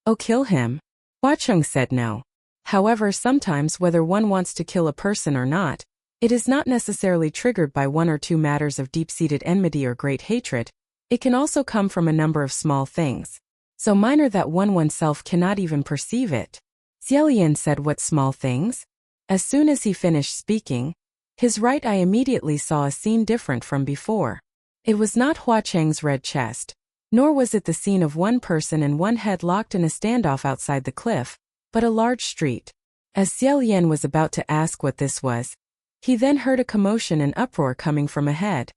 "Oh, kill him?" Hua Cheng said no. However, sometimes whether one wants to kill a person or not, it is not necessarily triggered by one or two matters of deep-seated enmity or great hatred. It can also come from a number of small things, so minor that oneself cannot even perceive it. Xie Lian said, "What small things?" As soon as he finished speaking, his right eye immediately saw a scene different from before. It was not Hua Cheng's red chest, nor was it the scene of one person and one head locked in a standoff outside the cliff, but a large street. As Xie Lian was about to ask what this was, he then heard a commotion and uproar coming from ahead.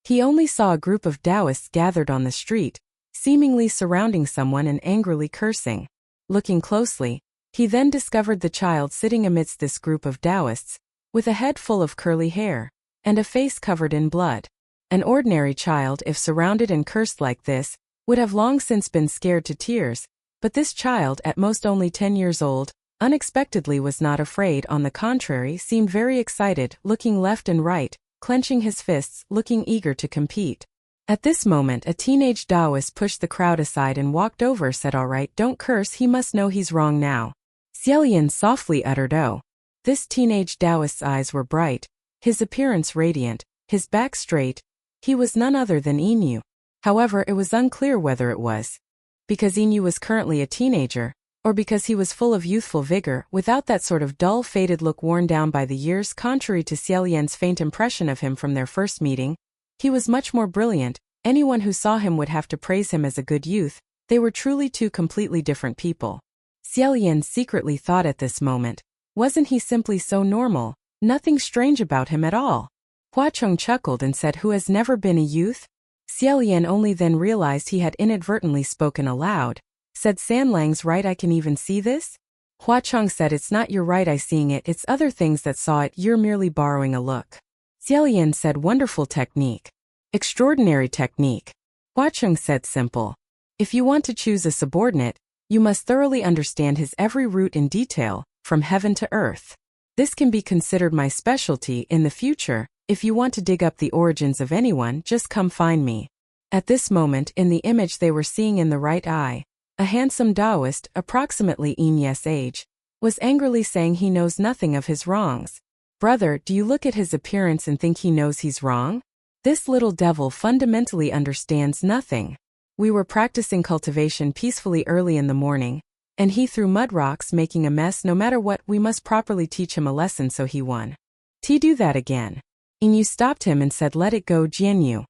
He only saw a group of Taoists gathered on the street, seemingly surrounding someone and angrily cursing. Looking closely, he then discovered the child sitting amidst this group of Taoists, with a head full of curly hair, and a face covered in blood. An ordinary child, if surrounded and cursed like this, would have long since been scared to tears, but this child, at most only 10 years old, unexpectedly was not afraid, on the contrary seemed very excited, looking left and right, clenching his fists, looking eager to compete. At this moment a teenage Taoist pushed the crowd aside and walked over, said, "All right, don't curse, he must know he's wrong now." Xie Lian softly uttered, "Oh." This teenage Taoist's eyes were bright, his appearance radiant, his back straight. He was none other than Yu. However, it was unclear whether it was because Yu was currently a teenager, or because he was full of youthful vigor, without that sort of dull, faded look worn down by the years. Contrary to Xie Lian's faint impression of him from their first meeting, he was much more brilliant. Anyone who saw him would have to praise him as a good youth. They were truly two completely different people. Xie Lian secretly thought at this moment, wasn't he simply so normal, nothing strange about him at all? Hua Cheng chuckled and said, "Who has never been a youth?" Xie Lian only then realized he had inadvertently spoken aloud. Said Sanlang's right eye, "Can even see this?" Hua Cheng said, "It's not your right eye seeing it, it's other things that saw it, you're merely borrowing a look." Xie Lian said, "Wonderful technique. Extraordinary technique." Hua Cheng said, "Simple. If you want to choose a subordinate, you must thoroughly understand his every route in detail, from heaven to earth. This can be considered my specialty in the future. If you want to dig up the origins of anyone, just come find me." At this moment, in the image they were seeing in the right eye, a handsome Taoist, approximately Yin's age, was angrily saying he knows nothing of his wrongs. "Brother, do you look at his appearance and think he knows he's wrong? This little devil fundamentally understands nothing. We were practicing cultivation peacefully early in the morning, and he threw mud rocks, making a mess. No matter what, we must properly teach him a lesson, so he won. Do that again." Yu stopped him and said, "Let it go, Jianyu.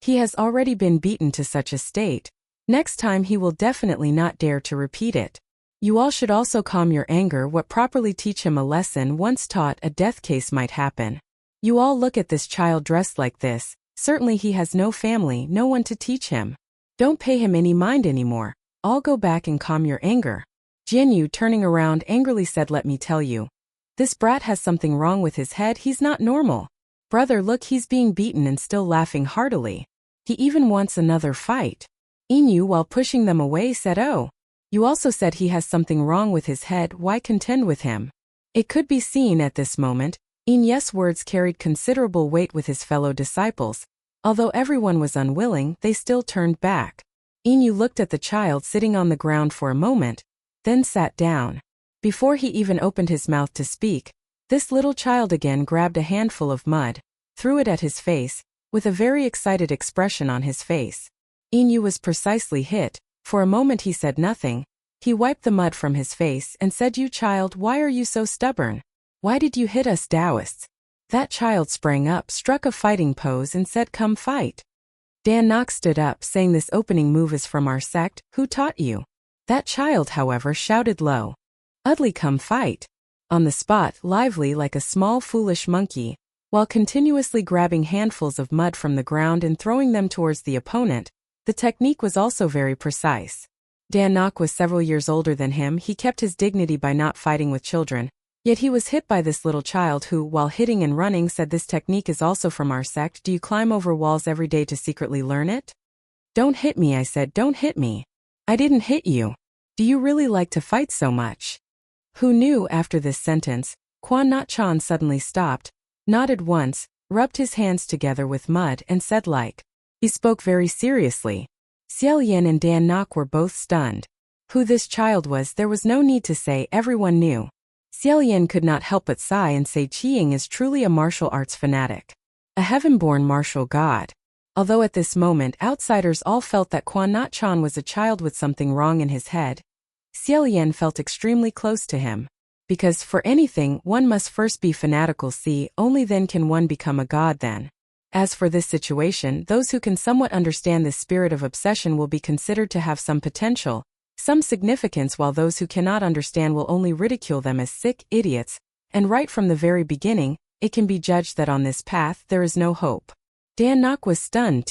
He has already been beaten to such a state. Next time he will definitely not dare to repeat it. You all should also calm your anger. What properly teach him a lesson. Once taught, a death case might happen. You all look at this child dressed like this. Certainly he has no family, no one to teach him. Don't pay him any mind anymore. All go back and calm your anger." Jianyu, turning around, angrily said, "Let me tell you. This brat has something wrong with his head, he's not normal. Brother, look, he's being beaten and still laughing heartily. He even wants another fight." Yu, while pushing them away, said, "Oh, you also said he has something wrong with his head, why contend with him?" It could be seen at this moment, Yin's words carried considerable weight with his fellow disciples. Although everyone was unwilling, they still turned back. Yin looked at the child sitting on the ground for a moment, then sat down. Before he even opened his mouth to speak, this little child again grabbed a handful of mud, threw it at his face, with a very excited expression on his face. Yin was precisely hit. For a moment he said nothing. He wiped the mud from his face and said, "You child, why are you so stubborn? Why did you hit us Taoists?" That child sprang up, struck a fighting pose and said, "Come fight." Dan Nok stood up, saying, "This opening move is from our sect. Who taught you?" That child, however, shouted low, "Udly, come fight." On the spot, lively like a small foolish monkey, while continuously grabbing handfuls of mud from the ground and throwing them towards the opponent. The technique was also very precise. Dan Nok was several years older than him. He kept his dignity by not fighting with children. Yet he was hit by this little child who, while hitting and running, said, "This technique is also from our sect. Do you climb over walls every day to secretly learn it?" "Don't hit me," I said, "don't hit me." "I didn't hit you. Do you really like to fight so much?" Who knew? After this sentence, Quan Not Chan suddenly stopped, nodded once, rubbed his hands together with mud and said he spoke very seriously. Xie Lian and Dan Nok were both stunned. Who this child was there was no need to say, everyone knew. Xie Lian could not help but sigh and say Qiying is truly a martial arts fanatic. A heaven-born martial god. Although at this moment outsiders all felt that Quan Not Chan was a child with something wrong in his head, Xie Lian felt extremely close to him. Because for anything, one must first be fanatical. See, only then can one become a god then. As for this situation, those who can somewhat understand this spirit of obsession will be considered to have some potential, some significance, while those who cannot understand will only ridicule them as sick idiots, and right from the very beginning, it can be judged that on this path there is no hope. Dan Nok was stunned.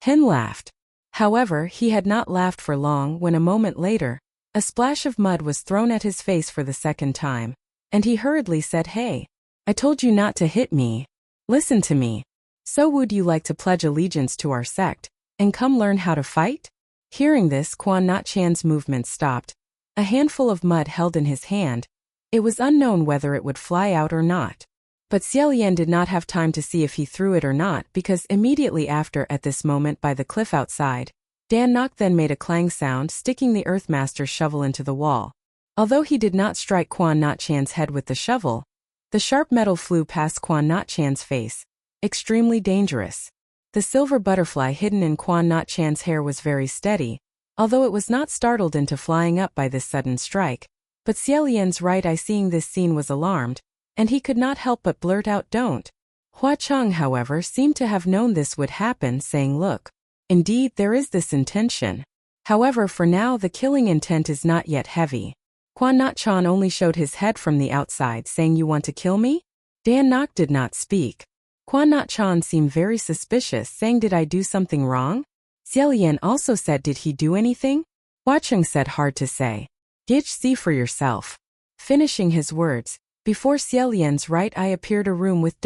Hen laughed. However, he had not laughed for long when a moment later, a splash of mud was thrown at his face for the second time, and he hurriedly said, "Hey, I told you not to hit me. Listen to me. So would you like to pledge allegiance to our sect, and come learn how to fight?" Hearing this, Quan Not Chan's movement stopped. A handful of mud held in his hand. It was unknown whether it would fly out or not. But Xie Lian did not have time to see if he threw it or not, because immediately after, at this moment by the cliff outside, Dan Nok then made a clang sound, sticking the Earthmaster's shovel into the wall. Although he did not strike Quan Not Chan's head with the shovel, the sharp metal flew past Quan Not Chan's face. Extremely dangerous. The silver butterfly hidden in Quan Not Chan's hair was very steady, although it was not startled into flying up by this sudden strike. But Xie Lian's right eye, seeing this scene, was alarmed, and he could not help but blurt out, "Don't." Hua Cheng, however, seemed to have known this would happen, saying, "Look, indeed there is this intention. However, for now the killing intent is not yet heavy." Quan Not Chan only showed his head from the outside, saying, "You want to kill me?" Dan Nok did not speak. Quan Not Chan seemed very suspicious, saying, "Did I do something wrong?" Xie Lian also said, "Did he do anything?" Hua Cheng said, "Hard to say. Gitch, see for yourself." Finishing his words, before Xie Lian's right eye appeared a room with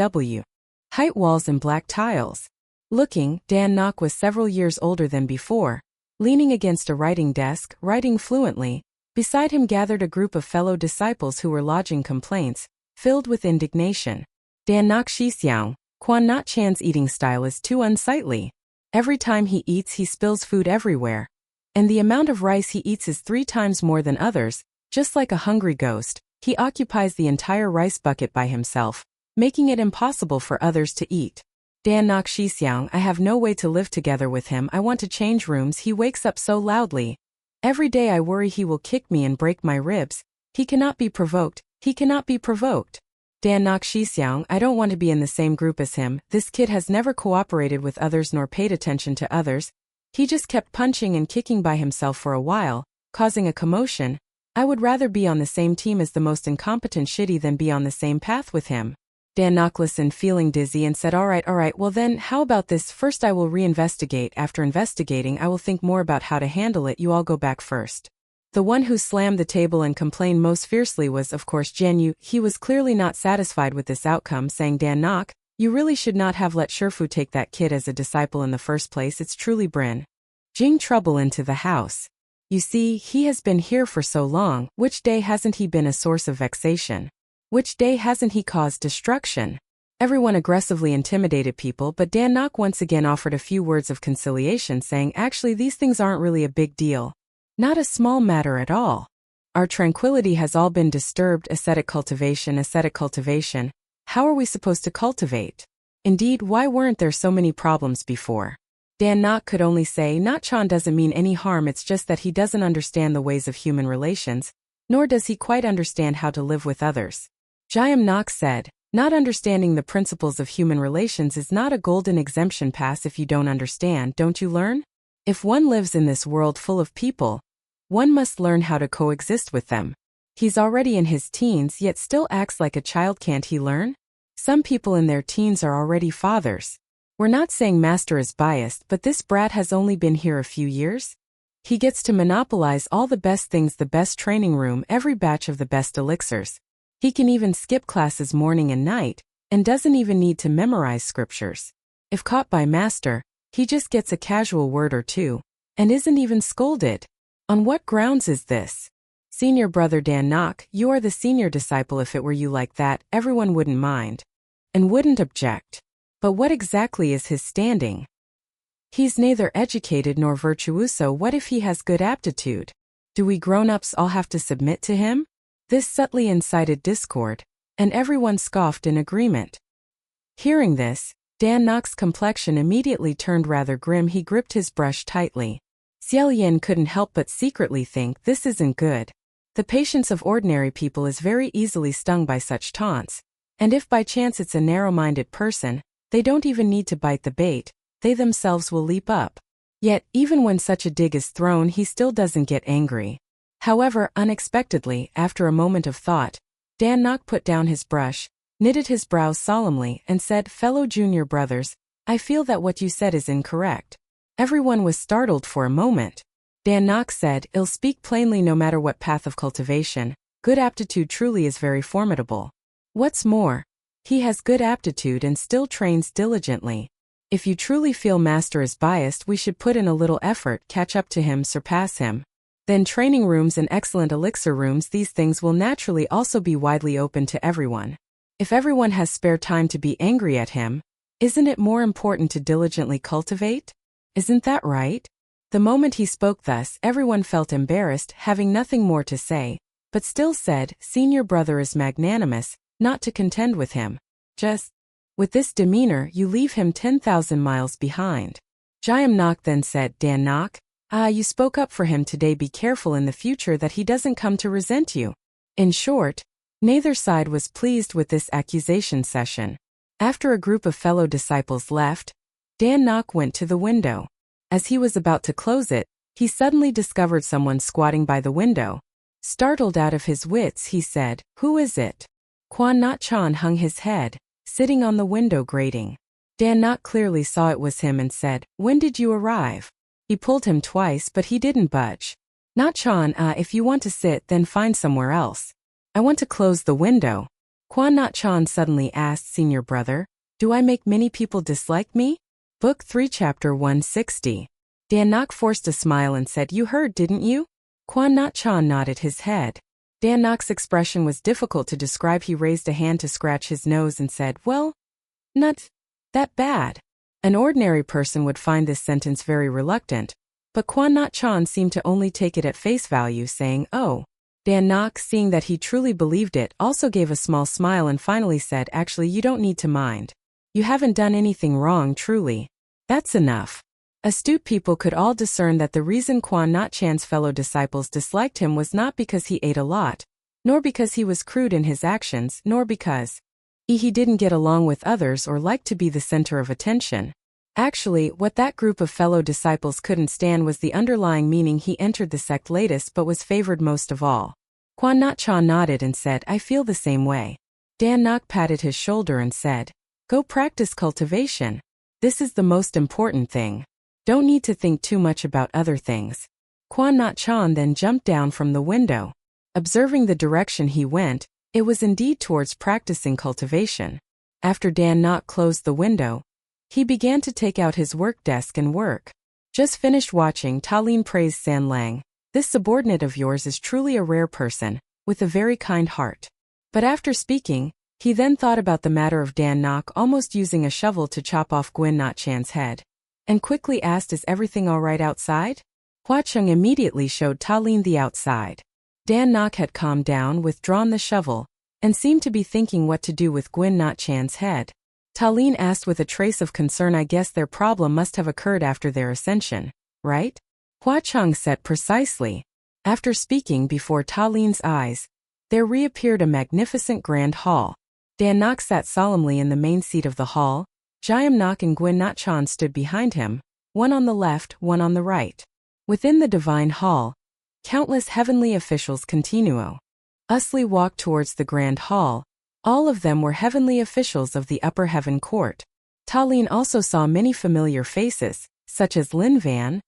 height walls and black tiles. Looking, Dan Nok was several years older than before, leaning against a writing desk, writing fluently. Beside him gathered a group of fellow disciples who were lodging complaints, filled with indignation. Dan Nok Xixiang, Quan Not Chan's eating style is too unsightly. Every time he eats he spills food everywhere. And the amount of rice he eats is 3 times more than others. Just like a hungry ghost, he occupies the entire rice bucket by himself, making it impossible for others to eat. Dan Nok Xixiang, I have no way to live together with him. I want to change rooms. He wakes up so loudly. Every day I worry he will kick me and break my ribs. He cannot be provoked. He cannot be provoked. Dan Nok Xixiang, I don't want to be in the same group as him. This kid has never cooperated with others nor paid attention to others. He just kept punching and kicking by himself for a while, causing a commotion. I would rather be on the same team as the most incompetent shitty than be on the same path with him. Dan Nok listened, feeling dizzy, and said, all right, well then, how about this? First I will reinvestigate. After investigating I will think more about how to handle it. You all go back first. The one who slammed the table and complained most fiercely was, of course, Jian Yu. He was clearly not satisfied with this outcome, saying, Dan Nok, you really should not have let Shifu take that kid as a disciple in the first place. It's truly bring trouble into the house. You see, he has been here for so long. Which day hasn't he been a source of vexation? Which day hasn't he caused destruction? Everyone aggressively intimidated people, but Dan Nok once again offered a few words of conciliation, saying, actually, these things aren't really a big deal. Not a small matter at all. Our tranquility has all been disturbed. Ascetic cultivation. How are we supposed to cultivate? Indeed, why weren't there so many problems before? Dan Nok could only say, Chan doesn't mean any harm, it's just that he doesn't understand the ways of human relations, nor does he quite understand how to live with others. Jiam Nok said, not understanding the principles of human relations is not a golden exemption pass. If you don't understand, don't you learn? If one lives in this world full of people, one must learn how to coexist with them. He's already in his teens yet still acts like a child. Can't he learn? Some people in their teens are already fathers. We're not saying Master is biased, but this brat has only been here a few years. He gets to monopolize all the best things, the best training room, every batch of the best elixirs. He can even skip classes morning and night, and doesn't even need to memorize scriptures. If caught by Master, he just gets a casual word or two, and isn't even scolded. On what grounds is this? Senior brother Dan Nok, you are the senior disciple. If it were you like that, everyone wouldn't mind, and wouldn't object. But what exactly is his standing? He's neither educated nor virtuoso. What if he has good aptitude? Do we grown-ups all have to submit to him? This subtly incited discord, and everyone scoffed in agreement. Hearing this, Dan Nok's complexion immediately turned rather grim. He gripped his brush tightly. Xie Lian couldn't help but secretly think, this isn't good. The patience of ordinary people is very easily stung by such taunts, and if by chance it's a narrow-minded person, they don't even need to bite the bait, they themselves will leap up. Yet, even when such a dig is thrown, he still doesn't get angry. However, unexpectedly, after a moment of thought, Dan Nok put down his brush, knitted his brows solemnly, and said, fellow junior brothers, I feel that what you said is incorrect. Everyone was startled for a moment. Dan Nok said, I'll speak plainly. No matter what path of cultivation, good aptitude truly is very formidable. What's more, he has good aptitude and still trains diligently. If you truly feel Master is biased, we should put in a little effort, catch up to him, surpass him. Then training rooms and excellent elixir rooms, these things will naturally also be widely open to everyone. If everyone has spare time to be angry at him, isn't it more important to diligently cultivate? Isn't that right? The moment he spoke thus, everyone felt embarrassed, having nothing more to say, but still said, Senior brother is magnanimous, not to contend with him. Just, with this demeanor, you leave him 10,000 miles behind. Jiam Nok then said, Dan Nok, you spoke up for him today. Be careful in the future that he doesn't come to resent you. In short, neither side was pleased with this accusation session. After a group of fellow disciples left, Dan Nok went to the window. As he was about to close it, he suddenly discovered someone squatting by the window. Startled out of his wits, he said, Who is it? Quan Not Chan hung his head, sitting on the window grating. Dan Nok clearly saw it was him and said, When did you arrive? He pulled him twice, but he didn't budge. Not Chan, if you want to sit, then find somewhere else. I want to close the window. Quan Not Chan suddenly asked, Senior brother, do I make many people dislike me? Book 3 Chapter 160. Dan Nok forced a smile and said, You heard, didn't you? Quan Not Chan nodded his head. Dan Nok's expression was difficult to describe. He raised a hand to scratch his nose and said, Well, not that bad. An ordinary person would find this sentence very reluctant, but Quan Not Chan seemed to only take it at face value, saying, Oh. Dan Nok, seeing that he truly believed it, also gave a small smile and finally said, Actually, you don't need to mind. You haven't done anything wrong, truly. That's enough. Astute people could all discern that the reason Quan Not Chan's fellow disciples disliked him was not because he ate a lot, nor because he was crude in his actions, nor because he didn't get along with others or liked to be the center of attention. Actually, what that group of fellow disciples couldn't stand was the underlying meaning. He entered the sect latest but was favored most of all. Quan Not Chan nodded and said, I feel the same way. Dan Nok patted his shoulder and said, Go practice cultivation. This is the most important thing. Don't need to think too much about other things. Quan Not Chan then jumped down from the window. Observing the direction he went, it was indeed towards practicing cultivation. After Dan Nok closed the window, he began to take out his work desk and work. Just finished watching. Ta Lin praised San Lang. This subordinate of yours is truly a rare person, with a very kind heart. But after speaking, He then thought about the matter of Dan Nok almost using a shovel to chop off Gwyn Not Chan's head, and quickly asked, "Is everything all right outside?" Hua Cheng immediately showed Ta Lin the outside. Dan Nok had calmed down, withdrawn the shovel, and seemed to be thinking what to do with Gwyn Not Chan's head. Ta Lin asked with a trace of concern, "I guess their problem must have occurred after their ascension, right?" Hua Cheng said, "Precisely." After speaking before Ta Lin's eyes, there reappeared a magnificent grand hall. Dan Nok sat solemnly in the main seat of the hall. Jiam Nok and Gwyn Not Chan stood behind him, one on the left, one on the right. Within the divine hall, countless heavenly officials continuously walked towards the grand hall. All of them were heavenly officials of the upper heaven court. Ta Lin also saw many familiar faces, such as Lin Van,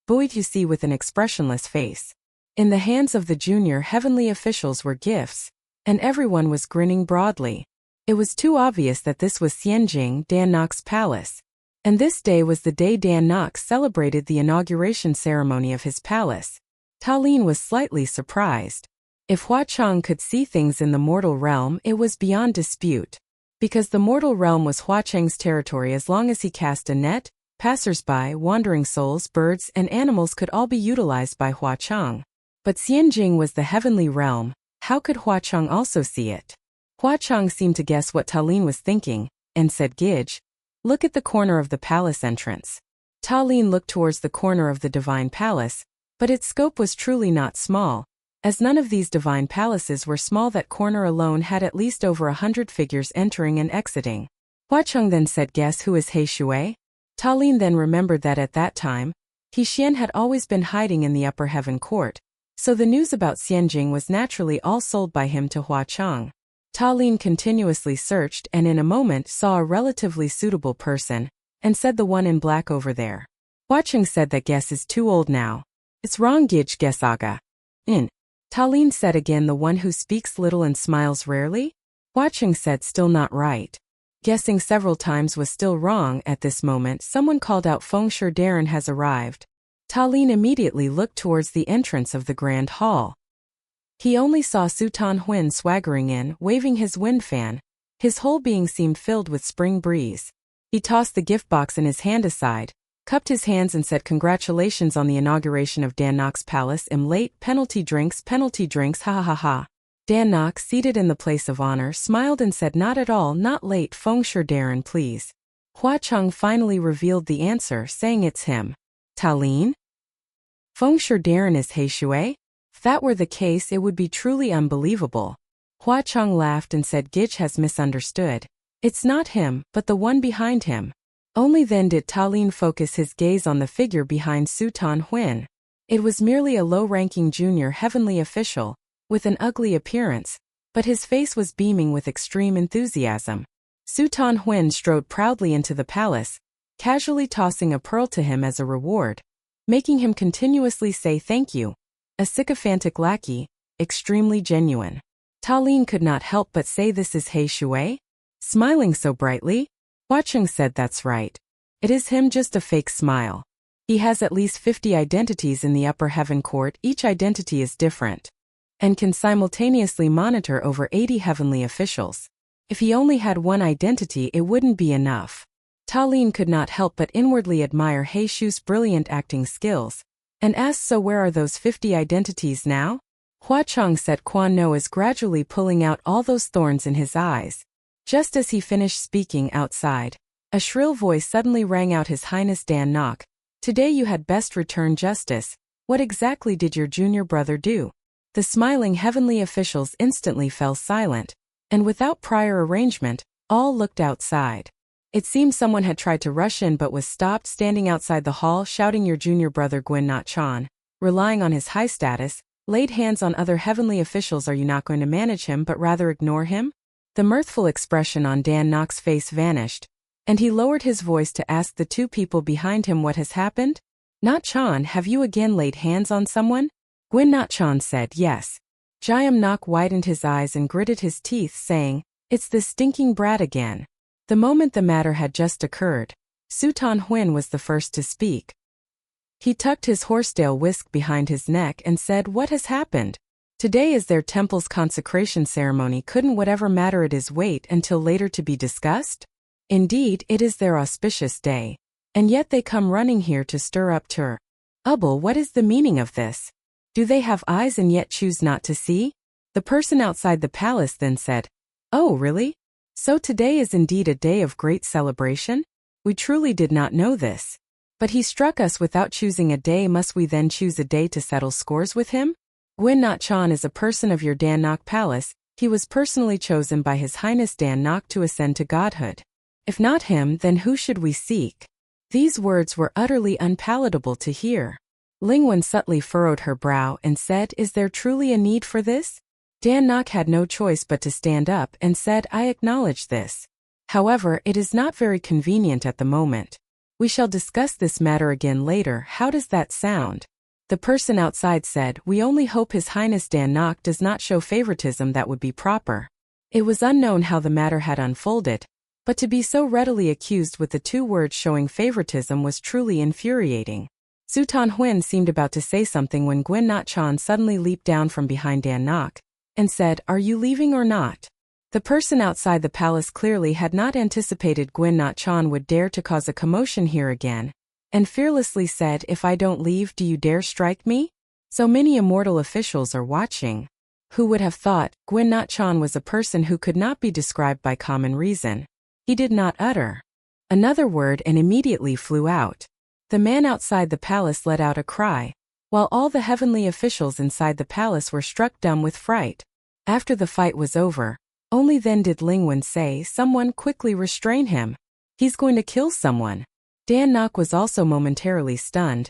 Boyd you see with an expressionless face. In the hands of the junior heavenly officials were gifts, and everyone was grinning broadly. It was too obvious that this was Xianjing, Dan Nok's palace. And this day was the day Dan Nok celebrated the inauguration ceremony of his palace. Ta Lin was slightly surprised. If Hua Cheng could see things in the mortal realm, it was beyond dispute. Because the mortal realm was Hua Cheng's territory, as long as he cast a net, passers-by, wandering souls, birds, and animals could all be utilized by Hua Cheng. But Xianjing was the heavenly realm. How could Hua Cheng also see it? Hua Cheng seemed to guess what Ta Lin was thinking, and said, "Gidge, look at the corner of the palace entrance." Ta Lin looked towards the corner of the divine palace, but its scope was truly not small. As none of these divine palaces were small, that corner alone had at least over 100 figures entering and exiting. Hua Cheng then said, "Guess who is He Shui?" Ta Lin then remembered that at that time, He Xian had always been hiding in the upper heaven court, so the news about Xianjing was naturally all sold by him to Hua Cheng. Ta Lin continuously searched and in a moment saw a relatively suitable person, and said, "The one in black over there." Hua Cheng said, "That guess is too old now." "It's wrong, Gidge guess aga." "In." Ta Lin said again, "The one who speaks little and smiles rarely?" Hua Cheng said, "Still not right." Guessing several times was still wrong. At this moment someone called out, "Feng Shui Darren has arrived." Ta Lin immediately looked towards the entrance of the grand hall. He only saw Su Tan Huin swaggering in, waving his wind fan. His whole being seemed filled with spring breeze. He tossed the gift box in his hand aside, cupped his hands and said, "Congratulations on the inauguration of Dan Nok's palace. Am late, penalty drinks, ha ha ha ha." Dan Nok, seated in the place of honor, smiled and said, "Not at all, not late, Feng Shui Darren please." Hua Cheng finally revealed the answer, saying, "It's him." "Ta Lin? Feng Shui Darren is He Shui?" If that were the case, it would be truly unbelievable. Hua Cheng laughed and said, "Gidge has misunderstood. It's not him, but the one behind him." Only then did Ta Lin focus his gaze on the figure behind Su Tan Huin. It was merely a low-ranking junior heavenly official, with an ugly appearance, but his face was beaming with extreme enthusiasm. Su Tan Huin strode proudly into the palace, casually tossing a pearl to him as a reward, making him continuously say thank you. A sycophantic lackey, extremely genuine. Ta Lin could not help but say, "This is He Shui?" Smiling so brightly, Hua Cheng said, "That's right. It is him, just a fake smile. He has at least 50 identities in the upper heaven court. Each identity is different, and can simultaneously monitor over 80 heavenly officials. If he only had one identity, it wouldn't be enough." Ta Lin could not help but inwardly admire He Shu's brilliant acting skills, and asked, "So where are those 50 identities now?" Hua Cheng said, "Quan No is gradually pulling out all those thorns in his eyes." Just as he finished speaking, outside, a shrill voice suddenly rang out, "His Highness Dan Nok, today you had best return justice. What exactly did your junior brother do?" The smiling heavenly officials instantly fell silent, and without prior arrangement, all looked outside. It seemed someone had tried to rush in but was stopped, standing outside the hall, shouting, "Your junior brother Gwyn Not Chan, relying on his high status, laid hands on other heavenly officials. Are you not going to manage him but rather ignore him?" The mirthful expression on Dan Nok's face vanished, and he lowered his voice to ask the two people behind him, "What has happened? Not Chan, have you again laid hands on someone?" Gwyn Not Chan said, "Yes." Jiam Nok widened his eyes and gritted his teeth, saying, "It's this stinking brat again." The moment the matter had just occurred, Su Tan Huin was the first to speak. He tucked his horsetail whisk behind his neck and said, "What has happened?" Today is their temple's consecration ceremony. Couldn't whatever matter it is wait until later to be discussed? Indeed, it is their auspicious day. And yet they come running here to stir up trouble. What is the meaning of this? Do they have eyes and yet choose not to see? The person outside the palace then said, "Oh, really? So today is indeed a day of great celebration? We truly did not know this. But he struck us without choosing a day. Must we then choose a day to settle scores with him? Gwyn Not Chan is a person of your Dan Nok Palace. He was personally chosen by His Highness Dan Nok to ascend to godhood. If not him, then who should we seek?" These words were utterly unpalatable to hear. Ling Wen subtly furrowed her brow and said, "Is there truly a need for this?" Dan Nok had no choice but to stand up and said, "I acknowledge this. However, it is not very convenient at the moment. We shall discuss this matter again later. How does that sound?" The person outside said, "We only hope His Highness Dan Nok does not show favoritism. That would be proper." It was unknown how the matter had unfolded, but to be so readily accused with the two words showing favoritism was truly infuriating. Sutan Huin seemed about to say something when Gwyn Not Chan suddenly leaped down from behind Dan Nok and said, "Are you leaving or not?" The person outside the palace clearly had not anticipated Gwyn Not Chan would dare to cause a commotion here again, and fearlessly said, "If I don't leave, do you dare strike me? So many immortal officials are watching." Who would have thought Gwyn Not Chan was a person who could not be described by common reason? He did not utter another word and immediately flew out. The man outside the palace let out a cry, while all the heavenly officials inside the palace were struck dumb with fright. After the fight was over, only then did Ling Wen say, "Someone quickly restrain him. He's going to kill someone." Dan Nok was also momentarily stunned,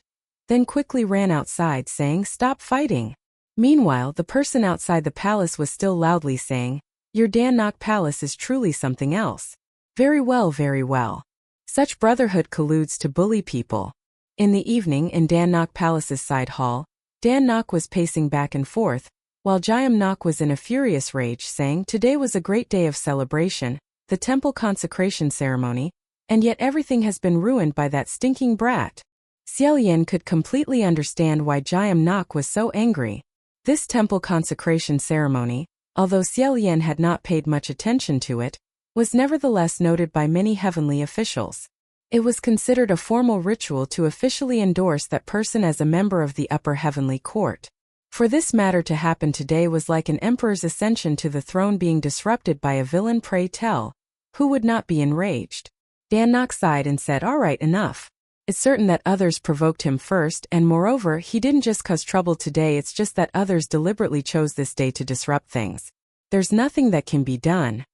then quickly ran outside saying, "Stop fighting." Meanwhile, the person outside the palace was still loudly saying, "Your Dan Nok Palace is truly something else. Very well, very well. Such brotherhood colludes to bully people." In the evening in Dan Nok Palace's side hall, Dan Nok was pacing back and forth, while Jiam Nok was in a furious rage saying, "Today was a great day of celebration, the temple consecration ceremony, and yet everything has been ruined by that stinking brat." Xie Lian could completely understand why Jiam Nok was so angry. This temple consecration ceremony, although Xie Lian had not paid much attention to it, was nevertheless noted by many heavenly officials. It was considered a formal ritual to officially endorse that person as a member of the upper heavenly court. For this matter to happen today was like an emperor's ascension to the throne being disrupted by a villain. Pray tell, who would not be enraged? Dan Nok sighed and said, "All right, enough. It's certain that others provoked him first, and moreover, he didn't just cause trouble today, it's just that others deliberately chose this day to disrupt things. There's nothing that can be done."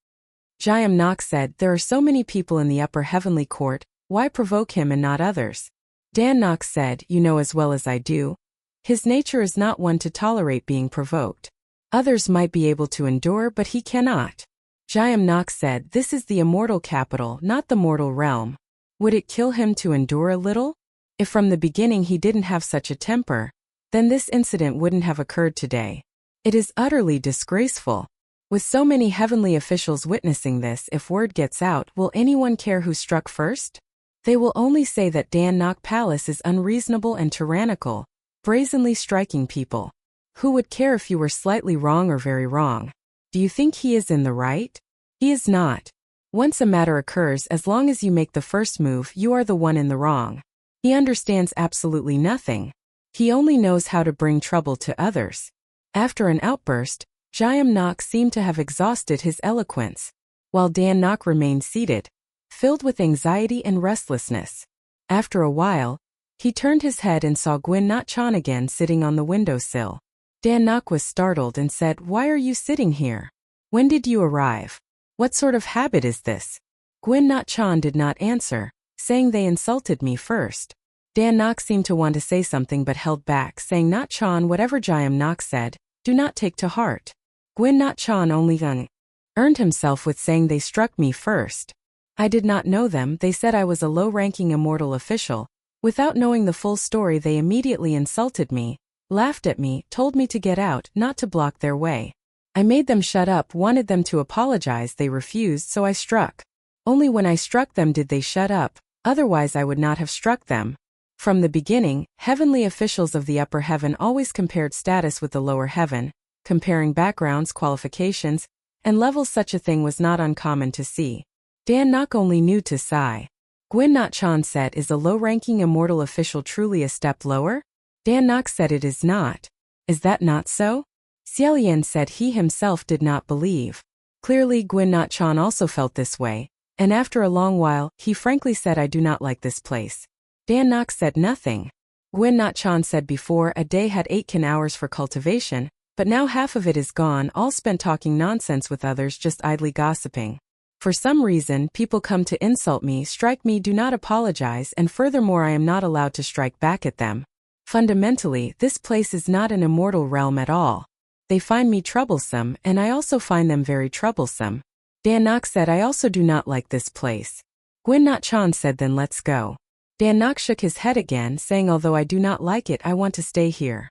Jiam Nok said, "There are so many people in the upper heavenly court, why provoke him and not others?" Dan Nok said, "You know as well as I do. His nature is not one to tolerate being provoked. Others might be able to endure, but he cannot." Jiam Nok said, "This is the immortal capital, not the mortal realm. Would it kill him to endure a little? If from the beginning he didn't have such a temper, then this incident wouldn't have occurred today. It is utterly disgraceful. With so many heavenly officials witnessing this, if word gets out, will anyone care who struck first? They will only say that Dan Nok Palace is unreasonable and tyrannical, brazenly striking people. Who would care if you were slightly wrong or very wrong? Do you think he is in the right? He is not. Once a matter occurs, as long as you make the first move, you are the one in the wrong. He understands absolutely nothing. He only knows how to bring trouble to others." After an outburst, Jiam Nok seemed to have exhausted his eloquence, while Dan Nok remained seated, filled with anxiety and restlessness. After a while, he turned his head and saw Gwyn Not Chan again sitting on the windowsill. Dan Nok was startled and said, "Why are you sitting here? When did you arrive? What sort of habit is this?" Gwyn Not Chan did not answer, saying, "They insulted me first." Dan Nok seemed to want to say something but held back, saying, "Not Chan, whatever Jiam Nok said, do not take to heart." Gwyn Not Chan only earned himself with saying, "They struck me first. I did not know them, they said I was a low-ranking immortal official. Without knowing the full story, they immediately insulted me, laughed at me, told me to get out, not to block their way. I made them shut up, wanted them to apologize, they refused, so I struck. Only when I struck them did they shut up, otherwise I would not have struck them." From the beginning, heavenly officials of the upper heaven always compared status with the lower heaven, comparing backgrounds, qualifications, and levels. Such a thing was not uncommon to see. Dan Nok only knew to sigh. Gwyn Not Chan said, "Is a low-ranking immortal official truly a step lower?" Dan Nok said, "It is not. Is that not so?" Xie Lian said he himself did not believe. Clearly Gwyn Not Chan also felt this way, and after a long while, he frankly said, "I do not like this place." Dan Nok said nothing. Gwyn Not Chan said, "Before, a day had 8 hours for cultivation, but now half of it is gone, all spent talking nonsense with others, just idly gossiping. For some reason, people come to insult me, strike me, do not apologize, and furthermore I am not allowed to strike back at them. Fundamentally, this place is not an immortal realm at all. They find me troublesome, and I also find them very troublesome." Dan Nok said, "I also do not like this place." Gwyn Not Chan said, "Then let's go." Dan Nok shook his head again, saying, "Although I do not like it, I want to stay here."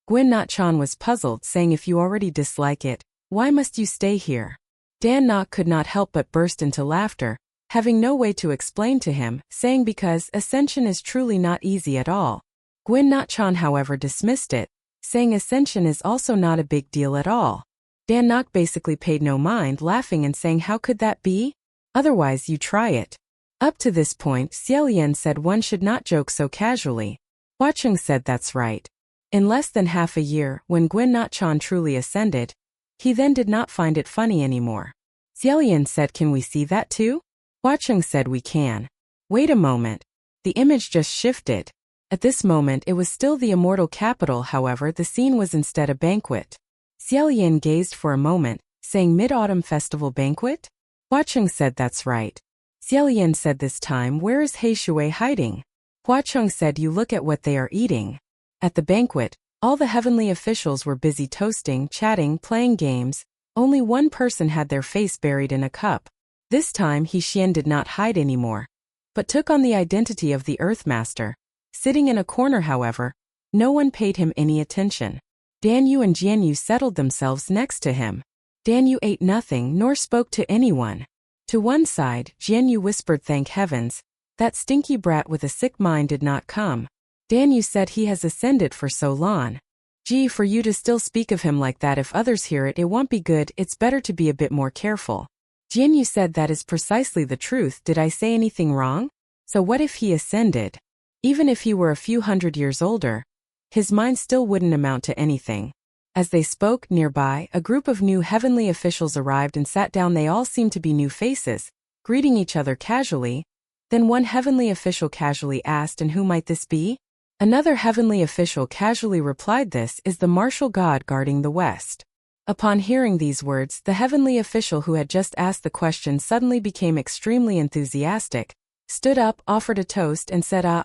Gwyn Not Chan was puzzled, saying, "If you already dislike it, why must you stay here?" Dan Nok could not help but burst into laughter, having no way to explain to him, saying, "Because ascension is truly not easy at all." Gwyn Not Chan, however, dismissed it, saying ascension is also not a big deal at all. Dan Nok basically paid no mind, laughing and saying, "How could that be? Otherwise you try it." Up to this point, Xie Lian said one should not joke so casually. Hua Cheng said, "That's right." In less than half a year, when Gwyn Not Chan truly ascended, he then did not find it funny anymore. Xie Lian said, "Can we see that too?" Hua Cheng said, "We can." Wait a moment. The image just shifted. At this moment it was still the immortal capital, however the scene was instead a banquet. Xie Lian gazed for a moment, saying, "Mid-Autumn Festival banquet?" Hua Cheng said, "That's right." Xie Lian said this time, "Where is He Shui hiding?" Hua Cheng said, "You look at what they are eating." At the banquet, all the heavenly officials were busy toasting, chatting, playing games. Only one person had their face buried in a cup. This time He Xian did not hide anymore, but took on the identity of the Earthmaster. Sitting in a corner, however, no one paid him any attention. Dan Yu and Jian Yu settled themselves next to him. Dan Yu ate nothing nor spoke to anyone. To one side, Jian Yu whispered, "Thank heavens, that stinky brat with a sick mind did not come." Dan Yu said, "He has ascended for so long. Gee, for you to still speak of him like that, if others hear it, it won't be good, it's better to be a bit more careful." Jian Yu said, "That is precisely the truth, did I say anything wrong? So what if he ascended? Even if he were a few hundred years older, his mind still wouldn't amount to anything." As they spoke, nearby, a group of new heavenly officials arrived and sat down. They all seemed to be new faces, greeting each other casually. Then one heavenly official casually asked, "And who might this be?" Another heavenly official casually replied, "This is the martial god guarding the west." Upon hearing these words, the heavenly official who had just asked the question suddenly became extremely enthusiastic, stood up, offered a toast, and said, I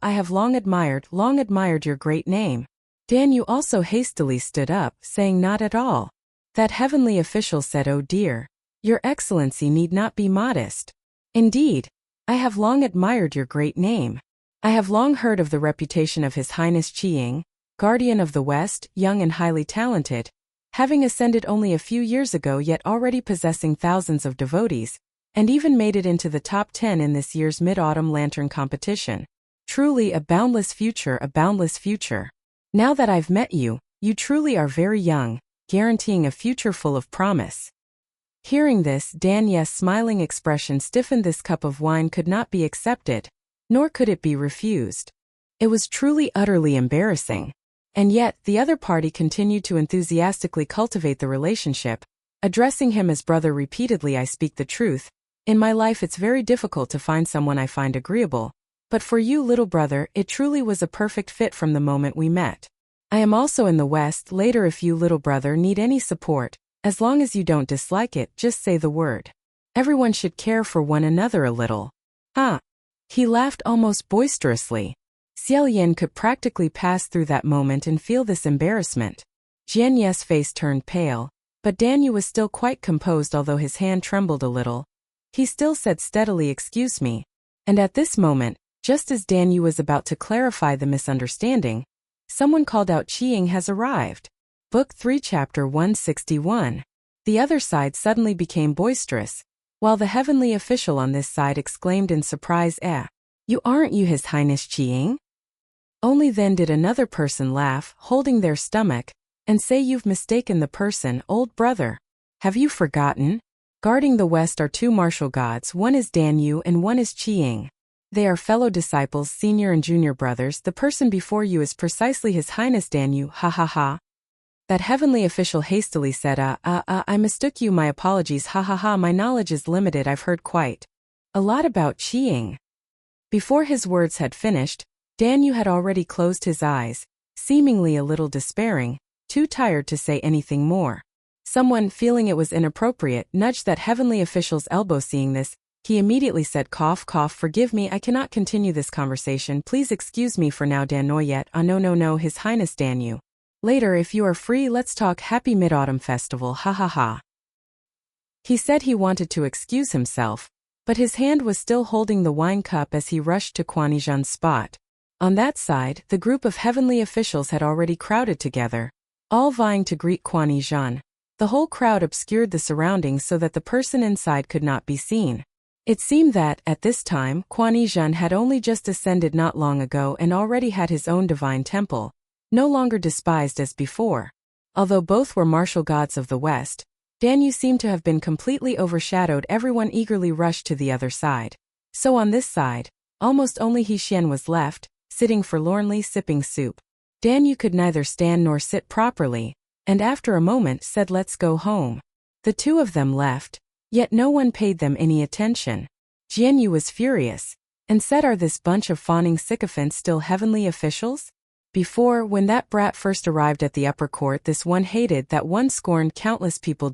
have long admired your great name." Dan Yu also hastily stood up, saying, "Not at all." That heavenly official said, "Oh dear. Your Excellency need not be modest. Indeed, I have long admired your great name. I have long heard of the reputation of His Highness Qiying, Guardian of the West, young and highly talented, having ascended only a few years ago yet already possessing thousands of devotees, and even made it into the top 10 in this year's Mid-Autumn Lantern competition. Truly a boundless future, a boundless future. Now that I've met you, you truly are very young, guaranteeing a future full of promise." Hearing this, Dan Ye's smiling expression stiffened. This cup of wine could not be accepted, nor could it be refused. It was truly utterly embarrassing. And yet, the other party continued to enthusiastically cultivate the relationship, addressing him as brother repeatedly. "I speak the truth. In my life it's very difficult to find someone I find agreeable. But for you, little brother, it truly was a perfect fit from the moment we met. I am also in the West later. If you, little brother, need any support, as long as you don't dislike it, just say the word. Everyone should care for one another a little." Huh? He laughed almost boisterously. Xie Lian could practically pass through that moment and feel this embarrassment. Jian Ye's face turned pale, but Dan Yu was still quite composed. Although his hand trembled a little, he still said steadily, "Excuse me." And at this moment, just as Dan Yu was about to clarify the misunderstanding, someone called out, "Qiying has arrived." Book 3 Chapter 161. The other side suddenly became boisterous, while the heavenly official on this side exclaimed in surprise, You aren't you His Highness Qiying?" Only then did another person laugh, holding their stomach, and say you've mistaken the person, old brother. Have you forgotten? Guarding the west are two martial gods, one is Dan Yu and one is Qiying. They are fellow disciples, senior and junior brothers. The person before you is precisely His Highness Dan Yu, ha ha ha. That heavenly official hastily said, I mistook you, my apologies, ha ha ha, my knowledge is limited, I've heard quite a lot about Qiying. Before his words had finished, Dan Yu had already closed his eyes, seemingly a little despairing, too tired to say anything more. Someone, feeling it was inappropriate, nudged that heavenly official's elbow. Seeing this, he immediately said, cough, cough, forgive me, I cannot continue this conversation, please excuse me for now. Dan Noi yet, no, His Highness Dan Yu. Later, if you are free, let's talk. Happy Mid-Autumn Festival, ha ha ha. He said he wanted to excuse himself, but his hand was still holding the wine cup as he rushed to Kuan Yi Jun's spot. On that side, the group of heavenly officials had already crowded together, all vying to greet Kuan Yi Jun. The whole crowd obscured the surroundings so that the person inside could not be seen. It seemed that, at this time, Kuan Yi Jun had only just ascended not long ago and already had his own divine temple, no longer despised as before. Although both were martial gods of the West, Dan Yu seemed to have been completely overshadowed. Everyone eagerly rushed to the other side. So on this side, almost only He Xian was left, sitting forlornly sipping soup. Dan Yu could neither stand nor sit properly, and after a moment said, let's go home. The two of them left, yet no one paid them any attention. Jian Yu was furious, and said, are this bunch of fawning sycophants still heavenly officials? Before, when that brat first arrived at the upper court, this one hated, that one scorned countless people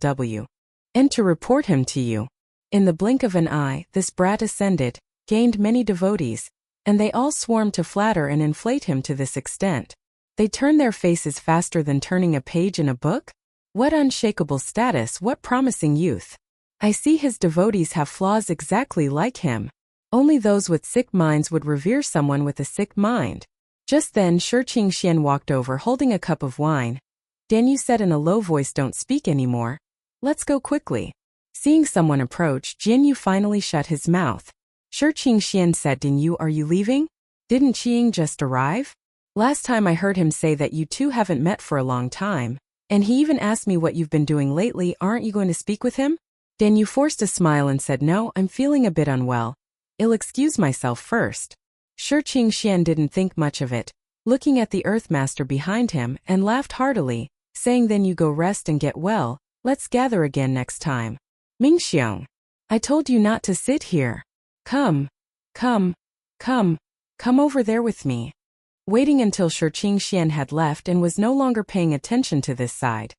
and to report him to you. In the blink of an eye, this brat ascended, gained many devotees, and they all swarmed to flatter and inflate him to this extent. They turned their faces faster than turning a page in a book? What unshakable status, what promising youth. I see his devotees have flaws exactly like him. Only those with sick minds would revere someone with a sick mind. Just then Shi Xian walked over holding a cup of wine. Dan Yu said in a low voice, don't speak anymore. Let's go quickly. Seeing someone approach, Jian Yu finally shut his mouth. Shi Xian said, Dan Yu, are you leaving? Didn't Qiying just arrive? Last time I heard him say that you two haven't met for a long time, and he even asked me what you've been doing lately. Aren't you going to speak with him? Dan Yu forced a smile and said, no, I'm feeling a bit unwell. I'll excuse myself first. Shi Xian didn't think much of it, looking at the Earthmaster behind him, and laughed heartily, saying, then you go rest and get well, let's gather again next time. Mingxiong, I told you not to sit here. Come over there with me. Waiting until Shi Xian had left and was no longer paying attention to this side,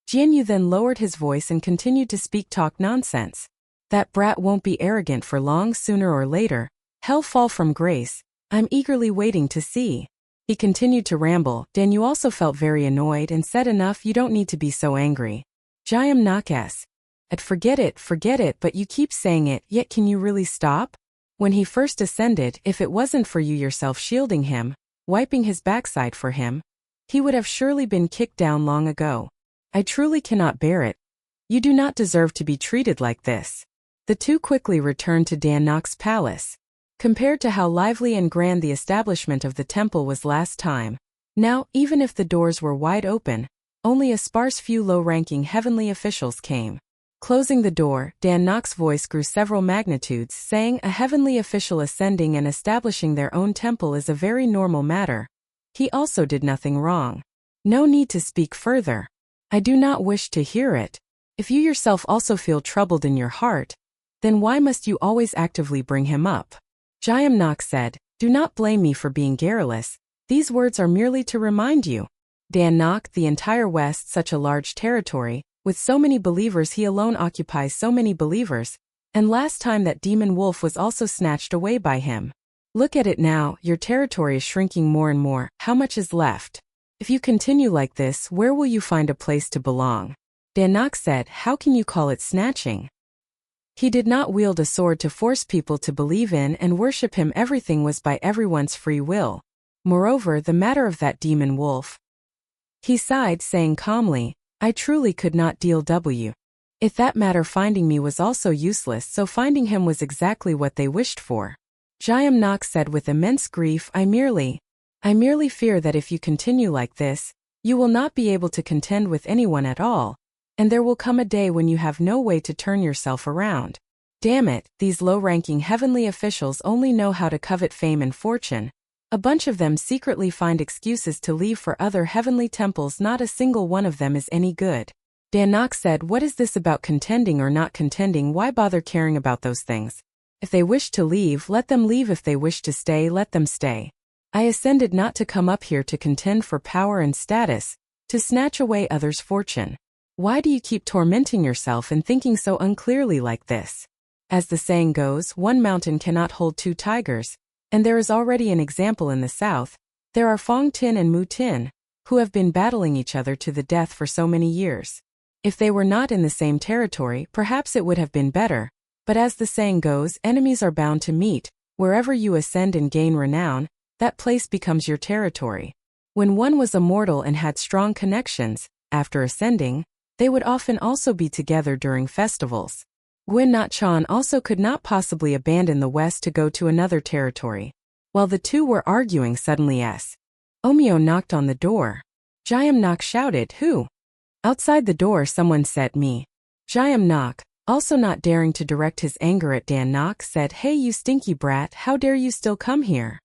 Jian Yu then lowered his voice and continued to talk nonsense. That brat won't be arrogant for long, sooner or later. Hell fall from grace. I'm eagerly waiting to see. He continued to ramble. Dan Yu also felt very annoyed and said, enough, you don't need to be so angry. Jiam Nakas. I'd forget it, but you keep saying it, yet can you really stop? When he first ascended, if it wasn't for you yourself shielding him, wiping his backside for him, he would have surely been kicked down long ago. I truly cannot bear it. You do not deserve to be treated like this. The two quickly returned to Dan Nok's palace. Compared to how lively and grand the establishment of the temple was last time, now, even if the doors were wide open, only a sparse few low-ranking heavenly officials came. Closing the door, Dan Nok's voice grew several magnitudes, saying, a heavenly official ascending and establishing their own temple is a very normal matter. He also did nothing wrong. No need to speak further. I do not wish to hear it. If you yourself also feel troubled in your heart, then why must you always actively bring him up? Jiam Nok said, do not blame me for being garrulous. These words are merely to remind you. Dan Nok, the entire West, such a large territory, with so many believers, he alone occupies so many believers, and last time that demon wolf was also snatched away by him. Look at it now, your territory is shrinking more and more. How much is left? If you continue like this, where will you find a place to belong? Dan Nok said, how can you call it snatching? He did not wield a sword to force people to believe in and worship him. Everything was by everyone's free will. Moreover, the matter of that demon wolf. He sighed, saying calmly, I truly could not deal w. If that matter finding me was also useless, so finding him was exactly what they wished for. Jiam Nok said with immense grief, I merely fear that if you continue like this, You will not be able to contend with anyone at all, and there will come a day when you have no way to turn yourself around. Damn it, these low-ranking heavenly officials only know how to covet fame and fortune. A bunch of them secretly find excuses to leave for other heavenly temples. Not a single one of them is any good. Dan Nok said, what is this about contending or not contending? Why bother caring about those things? If they wish to leave, let them leave. If they wish to stay, let them stay. I ascended not to come up here to contend for power and status, to snatch away others' fortune. Why do you keep tormenting yourself and thinking so unclearly like this? As the saying goes, one mountain cannot hold two tigers, and there is already an example in the south. There are Fong Tin and Mu Tin, who have been battling each other to the death for so many years. If they were not in the same territory, perhaps it would have been better, but as the saying goes, enemies are bound to meet. Wherever you ascend and gain renown, that place becomes your territory. When one was immortal and had strong connections, after ascending, they would often also be together during festivals. Gwyn Not Chan also could not possibly abandon the west to go to another territory. While the two were arguing, suddenly Omeo knocked on the door. Jayam Nok shouted, "Who?" Outside the door someone said, "Me." Jayam Nok, also not daring to direct his anger at Dan Nok, said, "Hey you stinky brat, how dare you still come here?"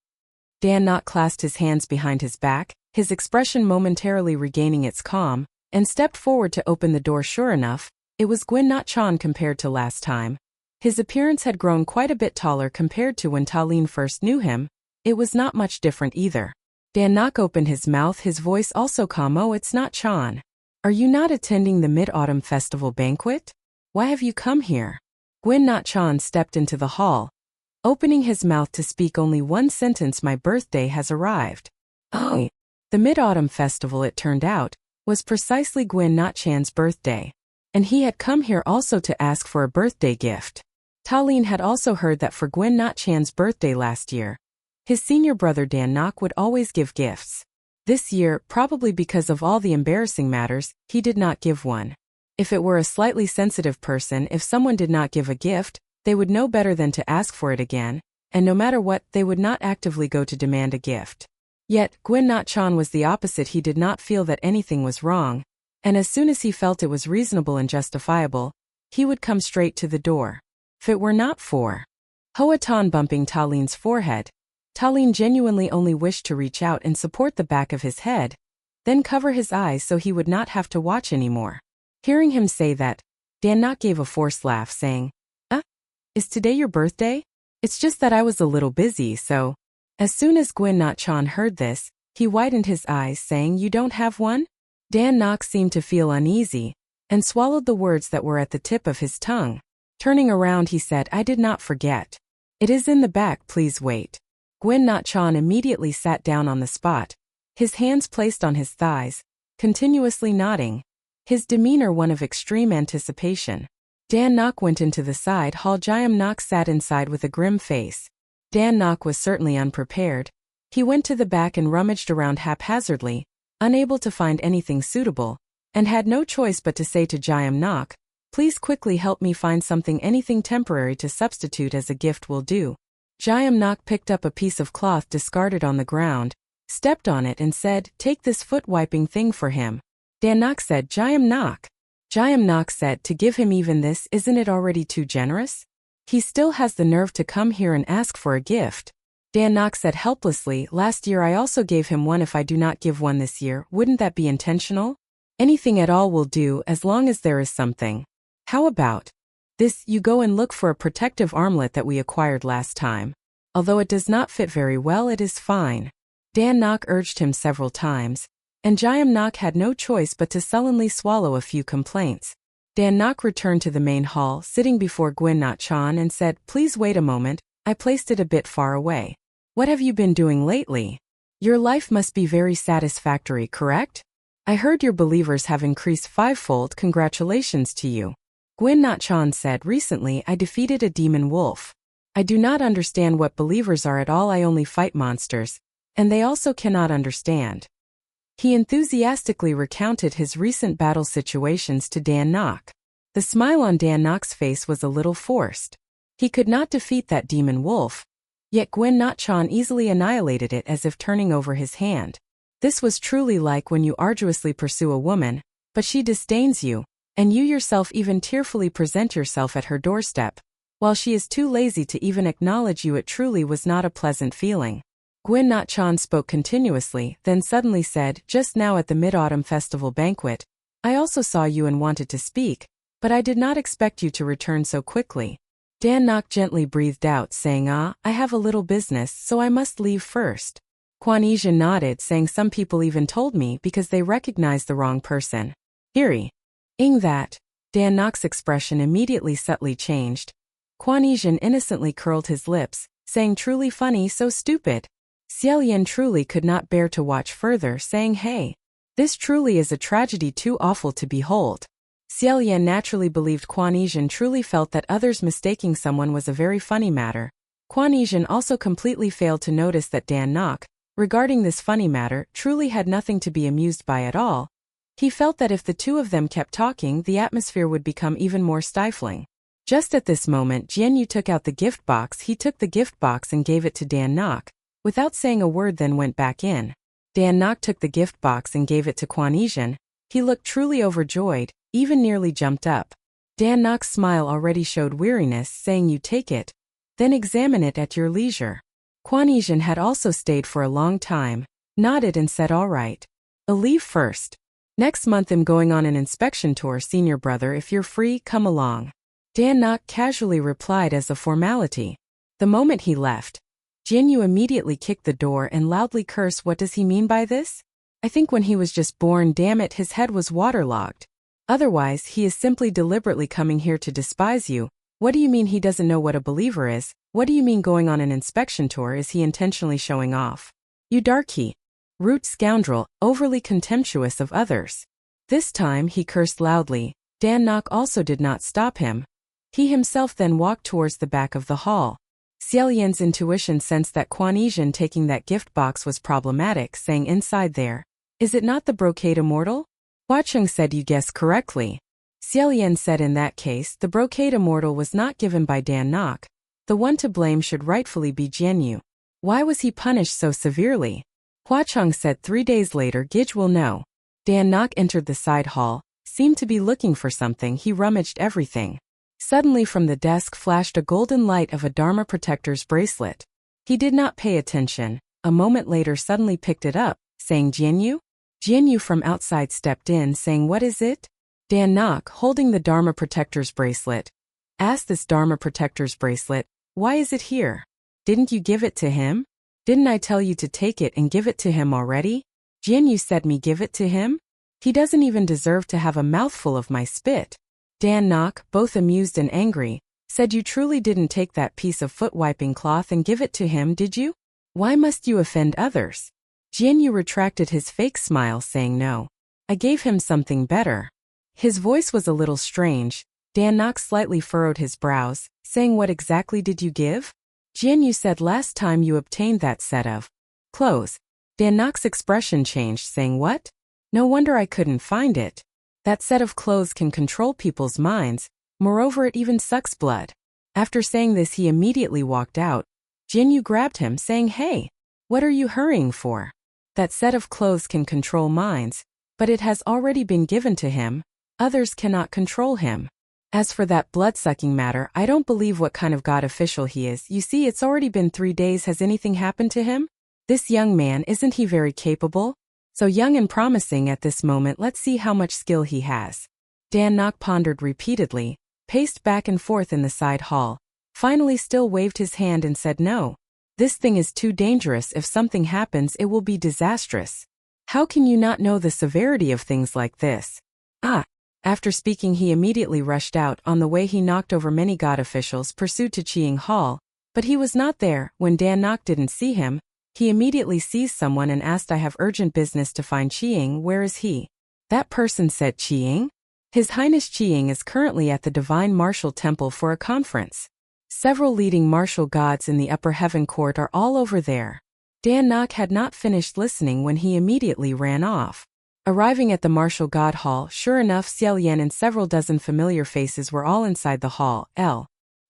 Dan Nok clasped his hands behind his back, his expression momentarily regaining its calm, and stepped forward to open the door. Sure enough, it was Gwyn Not Chan compared to last time. His appearance had grown quite a bit taller compared to when Ta Lin first knew him. It was not much different either. Dan Nok opened his mouth, his voice also calm. "Oh, it's not Chan. Are you not attending the Mid-Autumn Festival banquet? Why have you come here?" Gwyn Not Chan stepped into the hall, opening his mouth to speak only one sentence. "My birthday has arrived." Oh. The Mid-Autumn Festival, it turned out, was precisely Gwyn Not Chan's birthday, and he had come here also to ask for a birthday gift. Ta Lin had also heard that for Gwyn Not Chan's birthday last year, his senior brother Dan Nok would always give gifts. This year, probably because of all the embarrassing matters, he did not give one. If it were a slightly sensitive person, if someone did not give a gift, they would know better than to ask for it again, and no matter what, they would not actively go to demand a gift. Yet, Gwyn Not Chan was the opposite. He did not feel that anything was wrong, and as soon as he felt it was reasonable and justifiable, he would come straight to the door. If it were not for Hoa Tan bumping Ta Lin's forehead, Ta Lin genuinely only wished to reach out and support the back of his head, then cover his eyes so he would not have to watch anymore. Hearing him say that, Dan Nok gave a forced laugh, saying, Is today your birthday? It's just that I was a little busy, so. As soon as Gwyn Not Chan heard this, he widened his eyes, saying, "You don't have one?" Dan Nok seemed to feel uneasy, and swallowed the words that were at the tip of his tongue. Turning around, he said, "I did not forget. It is in the back, please wait." Gwyn Not Chan immediately sat down on the spot, his hands placed on his thighs, continuously nodding, his demeanor one of extreme anticipation. Dan Nok went into the side hall. Jayam Nok sat inside with a grim face. Dan Nok was certainly unprepared. He went to the back and rummaged around haphazardly, unable to find anything suitable, and had no choice but to say to Jayam Nok, "Please quickly help me find something, anything temporary to substitute as a gift will do." Jayam Nok picked up a piece of cloth discarded on the ground, stepped on it and said, "Take this foot wiping thing for him." Dan Nok said, "Jayam Nok." Jayam Nok said, "To give him even this, isn't it already too generous? He still has the nerve to come here and ask for a gift." Dan Nok said helplessly, "Last year I also gave him one. If I do not give one this year, wouldn't that be intentional? Anything at all will do as long as there is something. How about this? You go and look for a protective armlet that we acquired last time. Although it does not fit very well, it is fine." Dan Nok urged him several times, and Jayam Nok had no choice but to sullenly swallow a few complaints. Dan Nok returned to the main hall, sitting before Gwyn Not Chan, and said, "Please wait a moment, I placed it a bit far away. What have you been doing lately? Your life must be very satisfactory, correct? I heard your believers have increased fivefold. Congratulations to you." Gwyn Not Chan said, "Recently I defeated a demon wolf. I do not understand what believers are at all. I only fight monsters, and they also cannot understand." He enthusiastically recounted his recent battle situations to Dan Nok. The smile on Dan Nok's face was a little forced. He could not defeat that demon wolf, yet Gwyn Not Chan easily annihilated it as if turning over his hand. This was truly like when you arduously pursue a woman, but she disdains you, and you yourself even tearfully present yourself at her doorstep, while she is too lazy to even acknowledge you. It truly was not a pleasant feeling. Gwyn Not Chan spoke continuously, then suddenly said, just now at the Mid-Autumn Festival banquet, I also saw you and wanted to speak, but I did not expect you to return so quickly. Dan Nok gently breathed out, saying, I have a little business, so I must leave first. Kuan Yizhen nodded, saying some people even told me because they recognized the wrong person. Eerie. Ing that. Dan Nok's expression immediately subtly changed. Kuan Yizhen innocently curled his lips, saying truly funny, so stupid. Xie Lian truly could not bear to watch further, saying hey. This truly is a tragedy too awful to behold. Xie Lian naturally believed Kuan Yizhen truly felt that others mistaking someone was a very funny matter. Kuan Yizhen also completely failed to notice that Dan Nok, regarding this funny matter, truly had nothing to be amused by at all. He felt that if the two of them kept talking, the atmosphere would become even more stifling. Just at this moment, Jian Yu took out the gift box. He took the gift box and gave it to Dan Nok, without saying a word, then went back in. Dan Nok took the gift box and gave it to Kuan Yizhen. He looked truly overjoyed, even nearly jumped up. Dan Nok's smile already showed weariness, saying, you take it. Then examine it at your leisure. Kuan Yizhen had also stayed for a long time, nodded and said all right. I'll leave first. Next month I'm going on an inspection tour, senior brother, if you're free, come along. Dan Nok casually replied as a formality. The moment he left, Jian Yu immediately kicked the door and loudly cursed. What does he mean by this? I think when he was just born, damn it, his head was waterlogged. Otherwise, he is simply deliberately coming here to despise you. What do you mean he doesn't know what a believer is? What do you mean going on an inspection tour? Is he intentionally showing off? You darky, rude scoundrel, overly contemptuous of others. This time he cursed loudly. Dan Nok also did not stop him. He himself then walked towards the back of the hall. Xie Lian's intuition sensed that Kuan Yizhen taking that gift box was problematic, saying inside there, is it not the brocade immortal? Hua Cheng said, you guessed correctly. Xie Lian said, in that case, the brocade immortal was not given by Dan Nok. The one to blame should rightfully be Jian Yu. Why was he punished so severely? Hua Cheng said, 3 days later Gij will know. Dan Nok entered the side hall, seemed to be looking for something. He rummaged everything. Suddenly from the desk flashed a golden light of a Dharma protector's bracelet. He did not pay attention. A moment later suddenly picked it up, saying, Jian Yu? Jian Yu from outside stepped in, saying, what is it? Dan Nok, holding the Dharma protector's bracelet, asked this Dharma protector's bracelet, why is it here? Didn't you give it to him? Didn't I tell you to take it and give it to him already? Jian Yu said, me give it to him? He doesn't even deserve to have a mouthful of my spit. Dan Nok, both amused and angry, said, you truly didn't take that piece of foot-wiping cloth and give it to him, did you? Why must you offend others? Jian Yu retracted his fake smile, saying, no. I gave him something better. His voice was a little strange. Dan Nok slightly furrowed his brows, saying, what exactly did you give? Jian Yu said, last time you obtained that set of clothes. Dan Nok's expression changed, saying, what? No wonder I couldn't find it. That set of clothes can control people's minds, moreover it even sucks blood. After saying this he immediately walked out. Jian Yu grabbed him, saying, hey, what are you hurrying for? That set of clothes can control minds, but it has already been given to him. Others cannot control him. As for that blood-sucking matter, I don't believe what kind of god official he is. You see, it's already been 3 days. Has anything happened to him? This young man, isn't he very capable? So young and promising at this moment. Let's see how much skill he has. Dan Nok pondered repeatedly, paced back and forth in the side hall, finally still waved his hand and said, no. This thing is too dangerous. If something happens, it will be disastrous. How can you not know the severity of things like this? After speaking he immediately rushed out. On the way he knocked over many god officials, pursued to Qiying Hall, but he was not there. When Dan Nok didn't see him, he immediately seized someone and asked, I have urgent business to find Qiying. Where is he? That person said, Qiying? His Highness Qiying is currently at the Divine Martial Temple for a conference. Several leading martial gods in the upper heaven court are all over there. Dan Nok had not finished listening when he immediately ran off. Arriving at the martial god hall, sure enough Xie Lian and several dozen familiar faces were all inside the hall,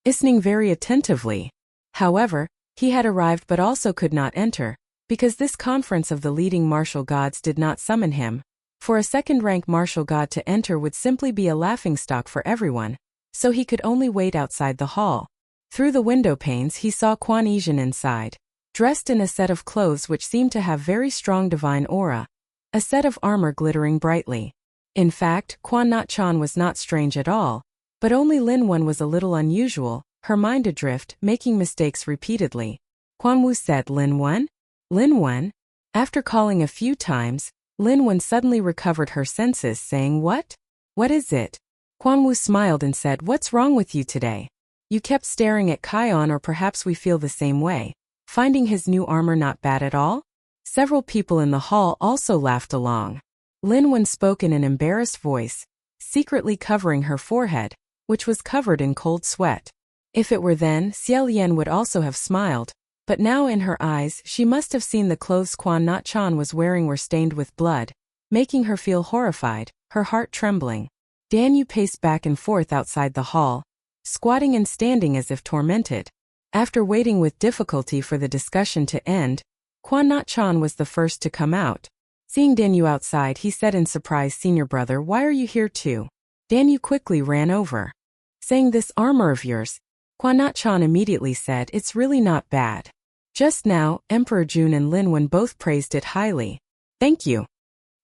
listening very attentively. However, he had arrived but also could not enter. because this conference of the leading martial gods did not summon him. For a second-rank martial god to enter would simply be a laughingstock for everyone, so he could only wait outside the hall. Through the window panes he saw Quan Yizhen inside, dressed in a set of clothes which seemed to have very strong divine aura, a set of armor glittering brightly. In fact, Quan Not Chan was not strange at all, but only Lin Wan was a little unusual, her mind adrift, making mistakes repeatedly. Quan Wu said, "Lin Wan? Lin Wan?" After calling a few times, Lin Wan suddenly recovered her senses, saying, "What? What is it?" Quan Wu smiled and said, "What's wrong with you today? You kept staring at Kion, or perhaps we feel the same way, finding his new armor not bad at all?" Several people in the hall also laughed along. Lin Wan spoke in an embarrassed voice, secretly covering her forehead, which was covered in cold sweat. If it were then, Xie Lian would also have smiled, but now in her eyes she must have seen the clothes Quan Not Chan was wearing were stained with blood, making her feel horrified, her heart trembling. Dan Yu paced back and forth outside the hall, squatting and standing as if tormented. After waiting with difficulty for the discussion to end, Quan Not Chan was the first to come out. Seeing Dan Yu outside, he said in surprise, "Senior brother, why are you here too?" Dan Yu quickly ran over, saying, "This armor of yours." Quan Not Chan immediately said, "It's really not bad. Just now, Emperor Jun and Lin Wan both praised it highly." "Thank you."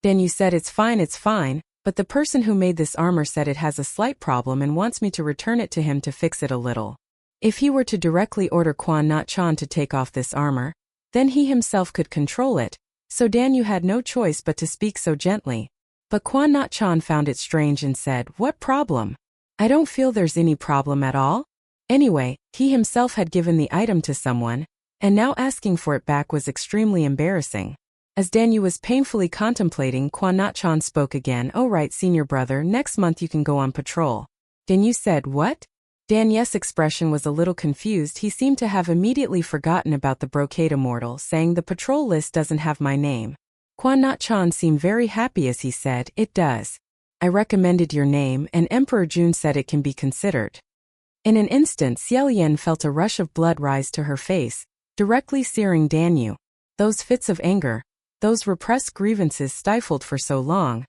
Dan Yu said, it's fine, but the person who made this armor said it has a slight problem and wants me to return it to him to fix it a little. If he were to directly order Quan Not Chan to take off this armor, then he himself could control it, so Dan Yu had no choice but to speak so gently. But Quan Not Chan found it strange and said, "What problem? I don't feel there's any problem at all." Anyway, he himself had given the item to someone, and now asking for it back was extremely embarrassing. As Dan Yu was painfully contemplating, Quan Not Chan spoke again, "Oh right, senior brother, next month you can go on patrol." Dan Yu said, "What?" Dan Yu's expression was a little confused. He seemed to have immediately forgotten about the brocade immortal, saying, "The patrol list doesn't have my name." Quan Not Chan seemed very happy as he said, "It does. I recommended your name, and Emperor Jun said it can be considered." In an instant, Xie Lian felt a rush of blood rise to her face, directly searing Dan Yu. Those fits of anger, those repressed grievances stifled for so long,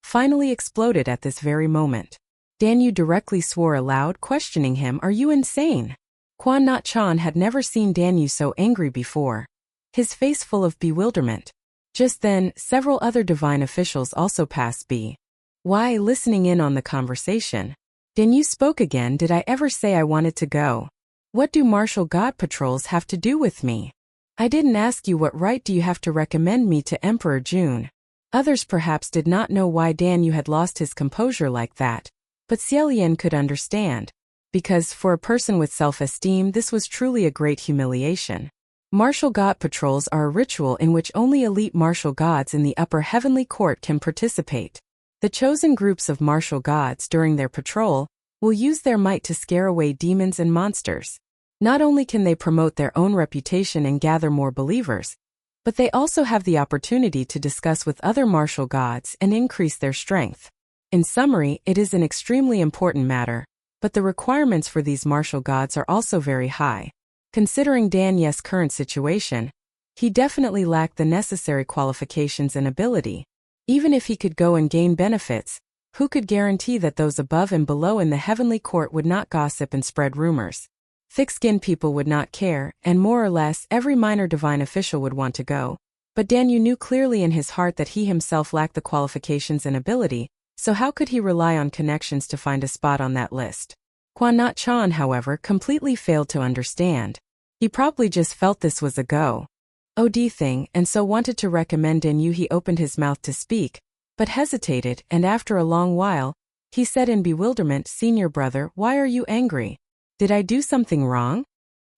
finally exploded at this very moment. Dan Yu directly swore aloud, questioning him, "Are you insane?" Quan Not Chan had never seen Dan Yu so angry before, his face full of bewilderment. Just then, several other divine officials also passed by, listening in on the conversation. Dan Yu spoke again, "Did I ever say I wanted to go? What do martial god patrols have to do with me? I didn't ask you. What right do you have to recommend me to Emperor Jun?" Others perhaps did not know why Dan Yu had lost his composure like that, but Xie Lian could understand, because for a person with self-esteem this was truly a great humiliation. Martial god patrols are a ritual in which only elite martial gods in the upper heavenly court can participate. The chosen groups of martial gods during their patrol will use their might to scare away demons and monsters. Not only can they promote their own reputation and gather more believers, but they also have the opportunity to discuss with other martial gods and increase their strength. In summary, it is an extremely important matter, but the requirements for these martial gods are also very high. Considering Dan Yu's current situation, he definitely lacked the necessary qualifications and ability. Even if he could go and gain benefits, who could guarantee that those above and below in the heavenly court would not gossip and spread rumors? Thick-skinned people would not care, and more or less every minor divine official would want to go. But Dan Yu knew clearly in his heart that he himself lacked the qualifications and ability, so how could he rely on connections to find a spot on that list? Quan Not Chan, however, completely failed to understand. He probably just felt this was a go-OD thing, and so wanted to recommend Dan Yu. He opened his mouth to speak, but hesitated, and after a long while, he said in bewilderment, "Senior brother, why are you angry? Did I do something wrong?"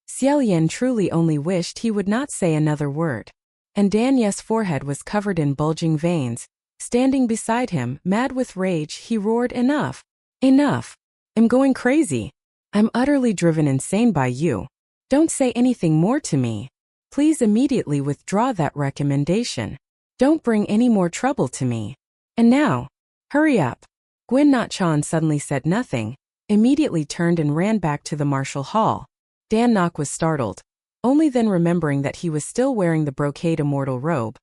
Xie Lian truly only wished he would not say another word. And Dan Yu's forehead was covered in bulging veins. Standing beside him, mad with rage, he roared, "Enough! Enough! I'm going crazy. I'm utterly driven insane by you. Don't say anything more to me. Please immediately withdraw that recommendation. Don't bring any more trouble to me. And now, hurry up." Quan Not Chan suddenly said nothing, immediately turned and ran back to the martial hall. Dan Nok was startled. only then remembering that he was still wearing the brocade immortal robe,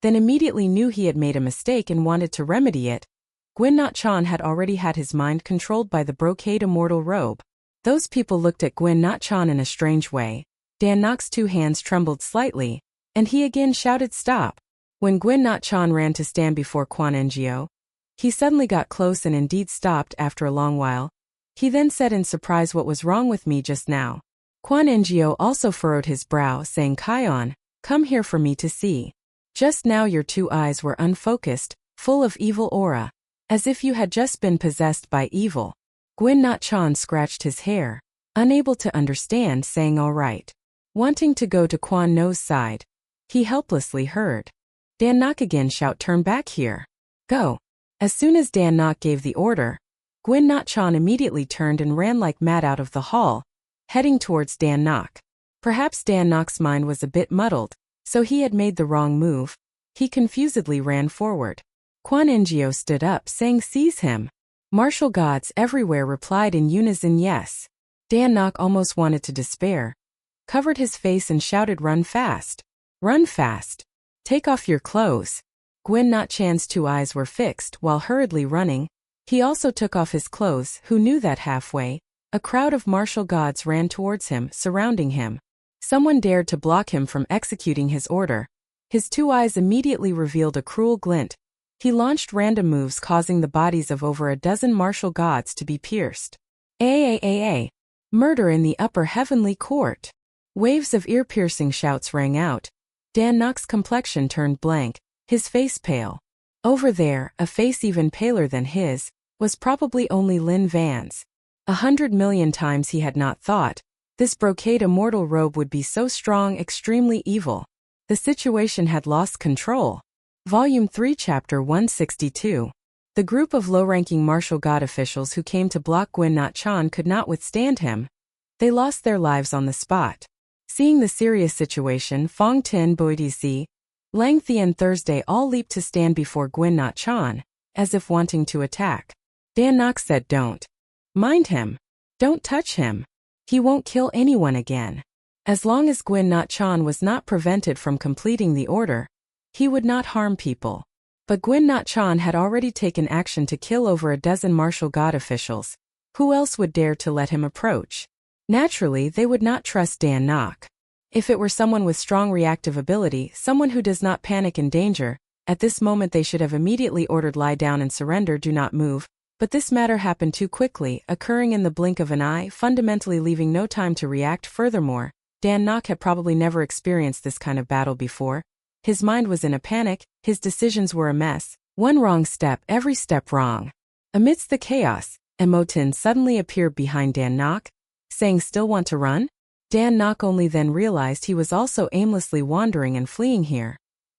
then immediately knew he had made a mistake and wanted to remedy it. Gwyn Not Chan had already had his mind controlled by the brocade immortal robe. Those people looked at Gwyn Not Chan in a strange way. Dan Nok's 2 hands trembled slightly, and he again shouted stop. When Gwyn Not Chan ran to stand before Quan Ngo, he suddenly got close and indeed stopped after a long while. He then said in surprise, what was wrong with me just now? Quan Ngo also furrowed his brow, saying, Kion, come here for me to see. Just now your 2 eyes were unfocused, full of evil aura, as if you had just been possessed by evil. Gwyn Not Chan scratched his hair, unable to understand, saying all right. Wanting to go to Quan No's side, he helplessly heard Dan Nok again shout, turn back here. Go. As soon as Dan Nok gave the order, Gwyn Not Chan immediately turned and ran like mad out of the hall, heading towards Dan Nok. Perhaps Dan Nok's mind was a bit muddled, so he had made the wrong move. He confusedly ran forward. Quan Ngo stood up, saying, seize him. Martial gods everywhere replied in unison, yes. Dan Nok almost wanted to despair, covered his face and shouted, run fast. Run fast. Take off your clothes. Gwyn Not Chan's 2 eyes were fixed while hurriedly running. He also took off his clothes. Who knew that halfway, a crowd of martial gods ran towards him, surrounding him. Someone dared to block him from executing his order. His 2 eyes immediately revealed a cruel glint. He launched random moves, causing the bodies of over a dozen martial gods to be pierced. Murder in the upper heavenly court. Waves of ear-piercing shouts rang out. Dan Nok's complexion turned blank, his face pale. Over there, a face even paler than his, was probably only Lin Van's. 100 million times he had not thought this brocade immortal robe would be so strong, extremely evil. The situation had lost control. Volume 3 Chapter 162. The group of low-ranking martial god officials who came to block Gwyn Not Chan could not withstand him. They lost their lives on the spot. Seeing the serious situation, Fong Tin, Boidizi, Lang Thi and Thursday all leaped to stand before Gwyn Not Chan, as if wanting to attack. Dan Nok said, don't mind him. Don't touch him. He won't kill anyone again. As long as Gwyn Not Chan was not prevented from completing the order, he would not harm people. But Gwyn Not Chan had already taken action to kill over a dozen martial god officials. Who else would dare to let him approach? Naturally, they would not trust Dan Nok. If it were someone with strong reactive ability, someone who does not panic in danger, at this moment they should have immediately ordered lie down and surrender, do not move. But this matter happened too quickly, occurring in the blink of an eye, fundamentally leaving no time to react. Furthermore, Dan Nok had probably never experienced this kind of battle before. His mind was in a panic, his decisions were a mess. One wrong step, every step wrong. Amidst the chaos, Emotin suddenly appeared behind Dan Nok, saying, still want to run? Dan Nok only then realized he was also aimlessly wandering and fleeing here.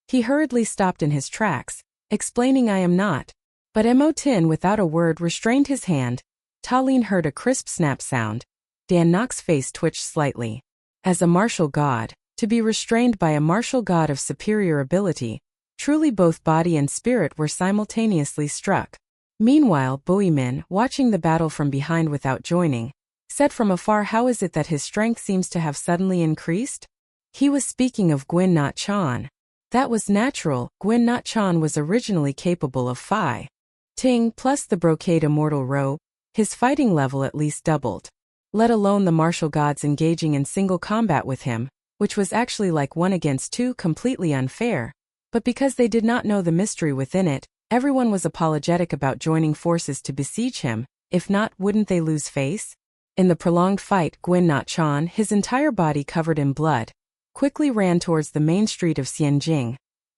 He hurriedly stopped in his tracks, explaining, I am not. But Emotin without a word restrained his hand. Ta Lin heard a crisp snap sound. Dan Nok's face twitched slightly. As a martial god, to be restrained by a martial god of superior ability, truly both body and spirit were simultaneously struck. Meanwhile, Boimin, watching the battle from behind without joining, said from afar, how is it that his strength seems to have suddenly increased? He was speaking of Gwyn Not Chan. That was natural. Gwyn Not Chan was originally capable of Phi Ting plus the brocade immortal robe. His fighting level at least doubled. Let alone the martial gods engaging in single combat with him, which was actually like 1 against 2, completely unfair. But because they did not know the mystery within it, everyone was apologetic about joining forces to besiege him. If not, wouldn't they lose face? In the prolonged fight, Gwyn Not Chan, his entire body covered in blood, quickly ran towards the main street of Xianjing,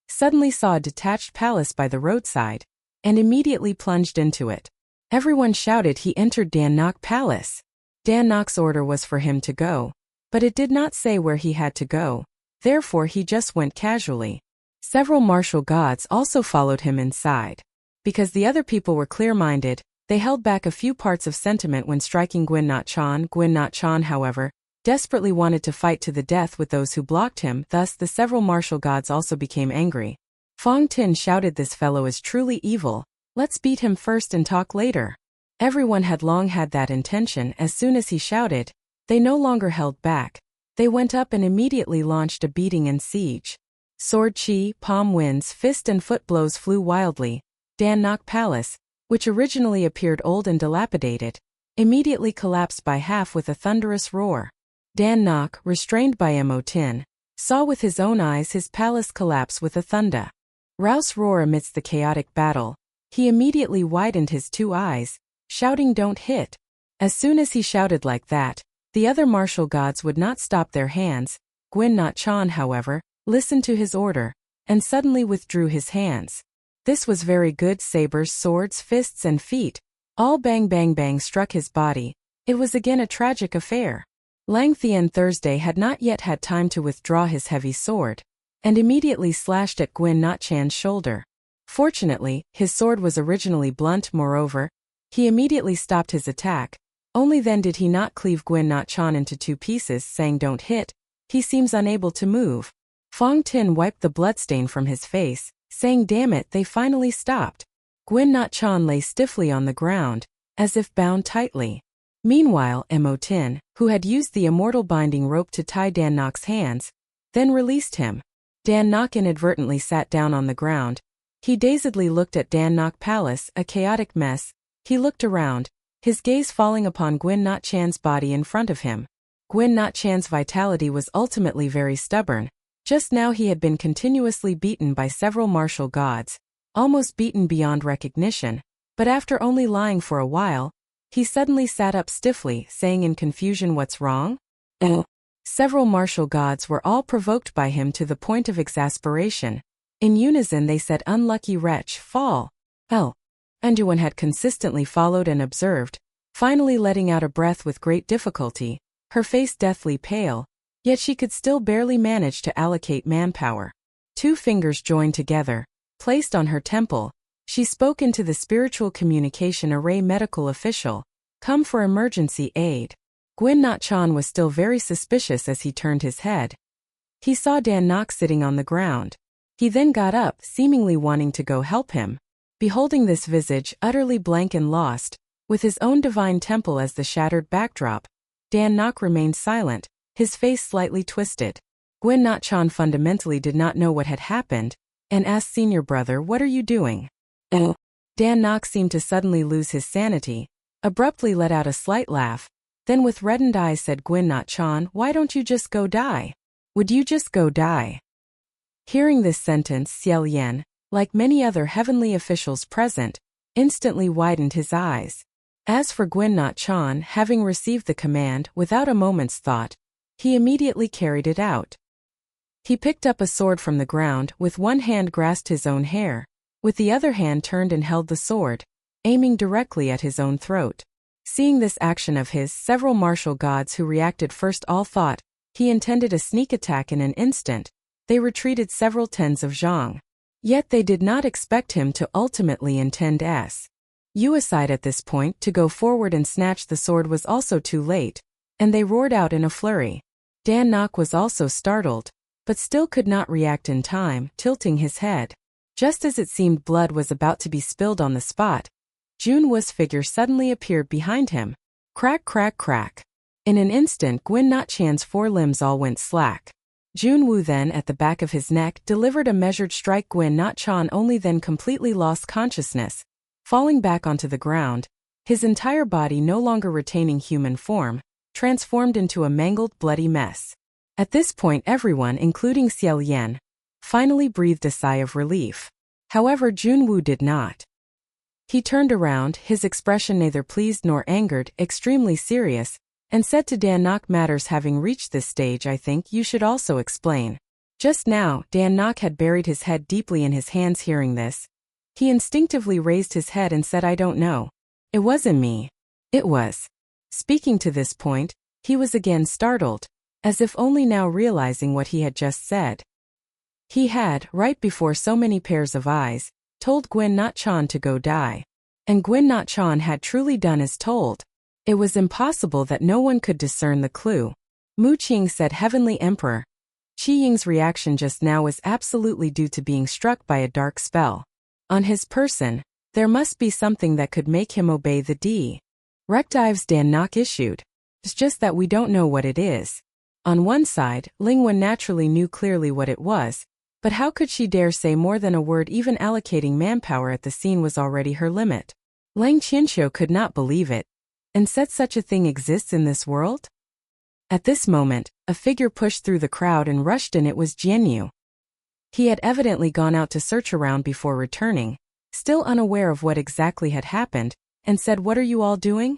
suddenly saw a detached palace by the roadside, and immediately plunged into it. Everyone shouted he entered Dan Nok Palace. Dan Nok's order was for him to go, but it did not say where he had to go, therefore he just went casually. Several martial gods also followed him inside. Because the other people were clear-minded, they held back a few parts of sentiment when striking Gwyn Not Chan. Gwyn Not Chan, however, desperately wanted to fight to the death with those who blocked him, thus the several martial gods also became angry. Fong Tin shouted, this fellow is truly evil, let's beat him first and talk later. Everyone had long had that intention. As soon as he shouted, they no longer held back. They went up and immediately launched a beating and siege. Sword chi, palm winds, fist and foot blows flew wildly. Dan Nok Palace, which originally appeared old and dilapidated, immediately collapsed by half with a thunderous roar. Dan Nok, restrained by Mo Tin, saw with his own eyes his palace collapse with a thunder. Rouse roar amidst the chaotic battle. He immediately widened his two eyes, shouting, "Don't hit." As soon as he shouted like that, the other martial gods would not stop their hands. Gwyn Not Chan, however, listened to his order, and suddenly withdrew his hands. This was very good. Sabers, swords, fists and feet, all bang bang bang struck his body. It was again a tragic affair. Lang Thien Thursday had not yet had time to withdraw his heavy sword, and immediately slashed at Gwyn Not Chan's shoulder. Fortunately, his sword was originally blunt. Moreover, he immediately stopped his attack. Only then did he not cleave Gwyn Not Chan into two pieces, saying, "Don't hit. He seems unable to move." Fong Tin wiped the bloodstain from his face, saying, "Damn it, they finally stopped." Gwyn Not Chan lay stiffly on the ground, as if bound tightly. Meanwhile, Mo Tin, who had used the immortal binding rope to tie Dan Nok's hands, then released him. Dan Nok inadvertently sat down on the ground. He dazedly looked at Dan Nok Palace, a chaotic mess. He looked around, his gaze falling upon Gwyn Not Chan's body in front of him. Gwyn Not Chan's vitality was ultimately very stubborn. Just now he had been continuously beaten by several martial gods, almost beaten beyond recognition, but after only lying for a while, he suddenly sat up stiffly, saying in confusion, "What's wrong?" Several martial gods were all provoked by him to the point of exasperation. In unison they said, "Unlucky wretch, fall." Anduan had consistently followed and observed, finally letting out a breath with great difficulty, her face deathly pale, yet she could still barely manage to allocate manpower. Two fingers joined together, placed on her temple, she spoke into the spiritual communication array. "Medical official, come for emergency aid." Gwyn Not Chan was still very suspicious as he turned his head. He saw Dan Nok sitting on the ground. He then got up, seemingly wanting to go help him. Beholding this visage, utterly blank and lost, with his own divine temple as the shattered backdrop, Dan Nok remained silent, his face slightly twisted. Gwyn Not Chan fundamentally did not know what had happened, and asked, "Senior brother, what are you doing?" Dan Nok seemed to suddenly lose his sanity, abruptly let out a slight laugh, then with reddened eyes said, "Gwyn Not Chan, why don't you just go die? Would you just go die?" Hearing this sentence, Xie Lian, like many other heavenly officials present, instantly widened his eyes. As for Gwyn Not Chan, having received the command without a moment's thought, he immediately carried it out. He picked up a sword from the ground, with one hand grasped his own hair, with the other hand turned and held the sword, aiming directly at his own throat. Seeing this action of his, several martial gods who reacted first all thought he intended a sneak attack in an instant. They retreated several tens of zhang. Yet they did not expect him to ultimately intend suicide at this point. To go forward and snatch the sword was also too late, and they roared out in a flurry. Dan Nok was also startled, but still could not react in time, tilting his head. Just as it seemed blood was about to be spilled on the spot, Jun Wu's figure suddenly appeared behind him. Crack, crack, crack. In an instant, Gwyn Not Chan's four limbs all went slack. Jun Wu then, at the back of his neck, delivered a measured strike. Gwyn Not Chan only then completely lost consciousness, falling back onto the ground, his entire body no longer retaining human form, transformed into a mangled, bloody mess. At this point everyone, including Xie Lian, finally breathed a sigh of relief. However, Jun Wu did not. He turned around, his expression neither pleased nor angered, extremely serious, and said to Dan Nok, "Matters having reached this stage, I think you should also explain." Just now, Dan Nok had buried his head deeply in his hands. Hearing this, he instinctively raised his head and said, "I don't know. It wasn't me. It was." Speaking to this point, he was again startled, as if only now realizing what he had just said. He had, right before so many pairs of eyes, told Gwyn Not Chan to go die. And Gwyn Not Chan had truly done as told. It was impossible that no one could discern the clue. Mu Qing said, "Heavenly Emperor, Qi Ying's reaction just now was absolutely due to being struck by a dark spell on his person. There must be something that could make him obey the directives Dan Nok issued. It's just that we don't know what it is." On one side, Ling Wen naturally knew clearly what it was, but how could she dare say more than a word? Even allocating manpower at the scene was already her limit. Lang Qianqiu could not believe it, and said such a thing exists in this world? At this moment, a figure pushed through the crowd and rushed in. It was Jianyu. He had evidently gone out to search around before returning, still unaware of what exactly had happened, and said, "What are you all doing?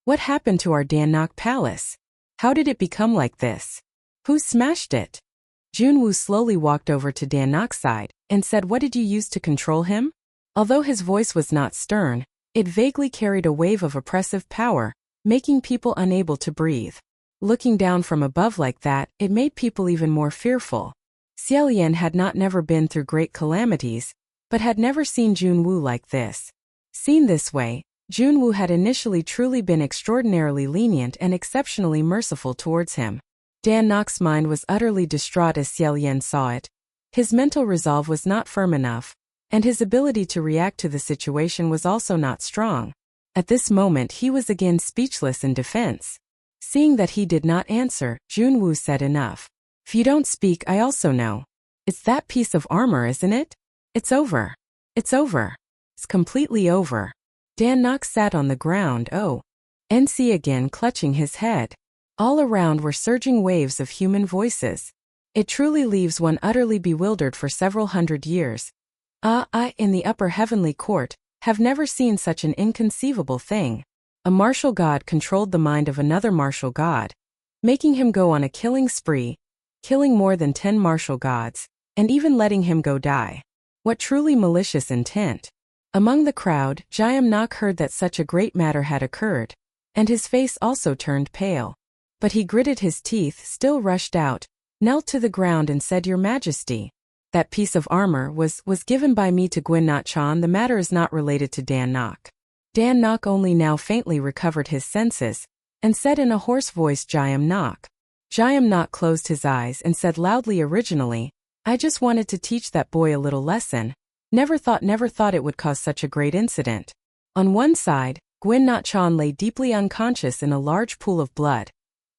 What happened to our Dannock palace? How did it become like this? Who smashed it?" Junwu slowly walked over to Dannock's side and said, "What did you use to control him?" Although his voice was not stern, it vaguely carried a wave of oppressive power, making people unable to breathe. Looking down from above like that, it made people even more fearful. Xie Lian had never been through great calamities, but had never seen Junwu like this. Seen this way, Junwu had initially truly been extraordinarily lenient and exceptionally merciful towards him. Dannock's mind was utterly distraught as Xie Lian saw it. His mental resolve was not firm enough, and his ability to react to the situation was also not strong. At this moment he was again speechless in defense. Seeing that he did not answer, Junwu said, "Enough. If you don't speak, I also know. It's that piece of armor, isn't it? It's over. It's over. It's completely over." Dannock sat on the ground, NC again clutching his head. All around were surging waves of human voices. It truly leaves one utterly bewildered for several hundred years. I, in the upper heavenly court, have never seen such an inconceivable thing. A martial god controlled the mind of another martial god, making him go on a killing spree, killing more than 10 martial gods, and even letting him go die. What truly malicious intent. Among the crowd, Jiamnak heard that such a great matter had occurred, and his face also turned pale. But he gritted his teeth, still rushed out, knelt to the ground and said, "Your Majesty, that piece of armor was given by me to Guin Chan. The matter is not related to Dannock." Dannock only now faintly recovered his senses, and said in a hoarse voice, "Jiamnak." Jiamnak closed his eyes and said loudly, "Originally, I just wanted to teach that boy a little lesson. Never thought it would cause such a great incident." On one side, Guin Chan lay deeply unconscious in a large pool of blood,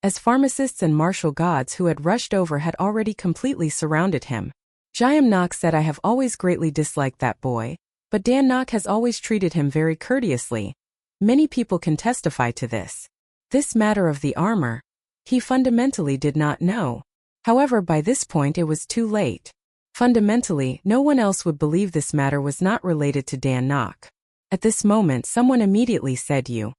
as pharmacists and martial gods who had rushed over had already completely surrounded him. Jiamnak said, "I have always greatly disliked that boy, but Dannock has always treated him very courteously. Many people can testify to this. This matter of the armor, he fundamentally did not know. However, by this point it was too late. Fundamentally, no one else would believe this matter was not related to Dannock." At this moment someone immediately said, "You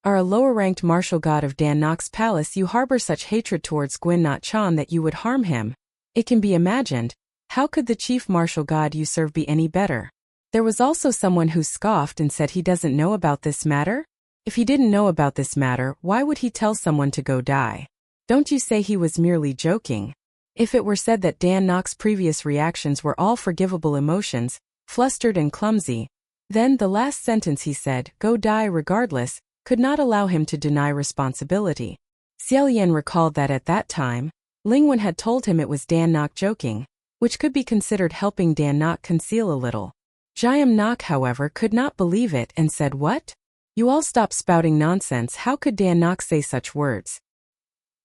are a lower-ranked martial god of Dannock's palace. You harbor such hatred towards Guin Chan that you would harm him. It can be imagined. How could the chief martial god you serve be any better?" There was also someone who scoffed and said, "He doesn't know about this matter? If he didn't know about this matter, why would he tell someone to go die? Don't you say he was merely joking?" If it were said that Dannock's previous reactions were all forgivable emotions, flustered and clumsy, then the last sentence he said, "Go die regardless," could not allow him to deny responsibility. Xie Lian recalled that at that time, Ling Wen had told him it was Dannock joking, which could be considered helping Dannock conceal a little. Jiamnak, however, could not believe it and said, "What? You all stop spouting nonsense. How could Dannock say such words?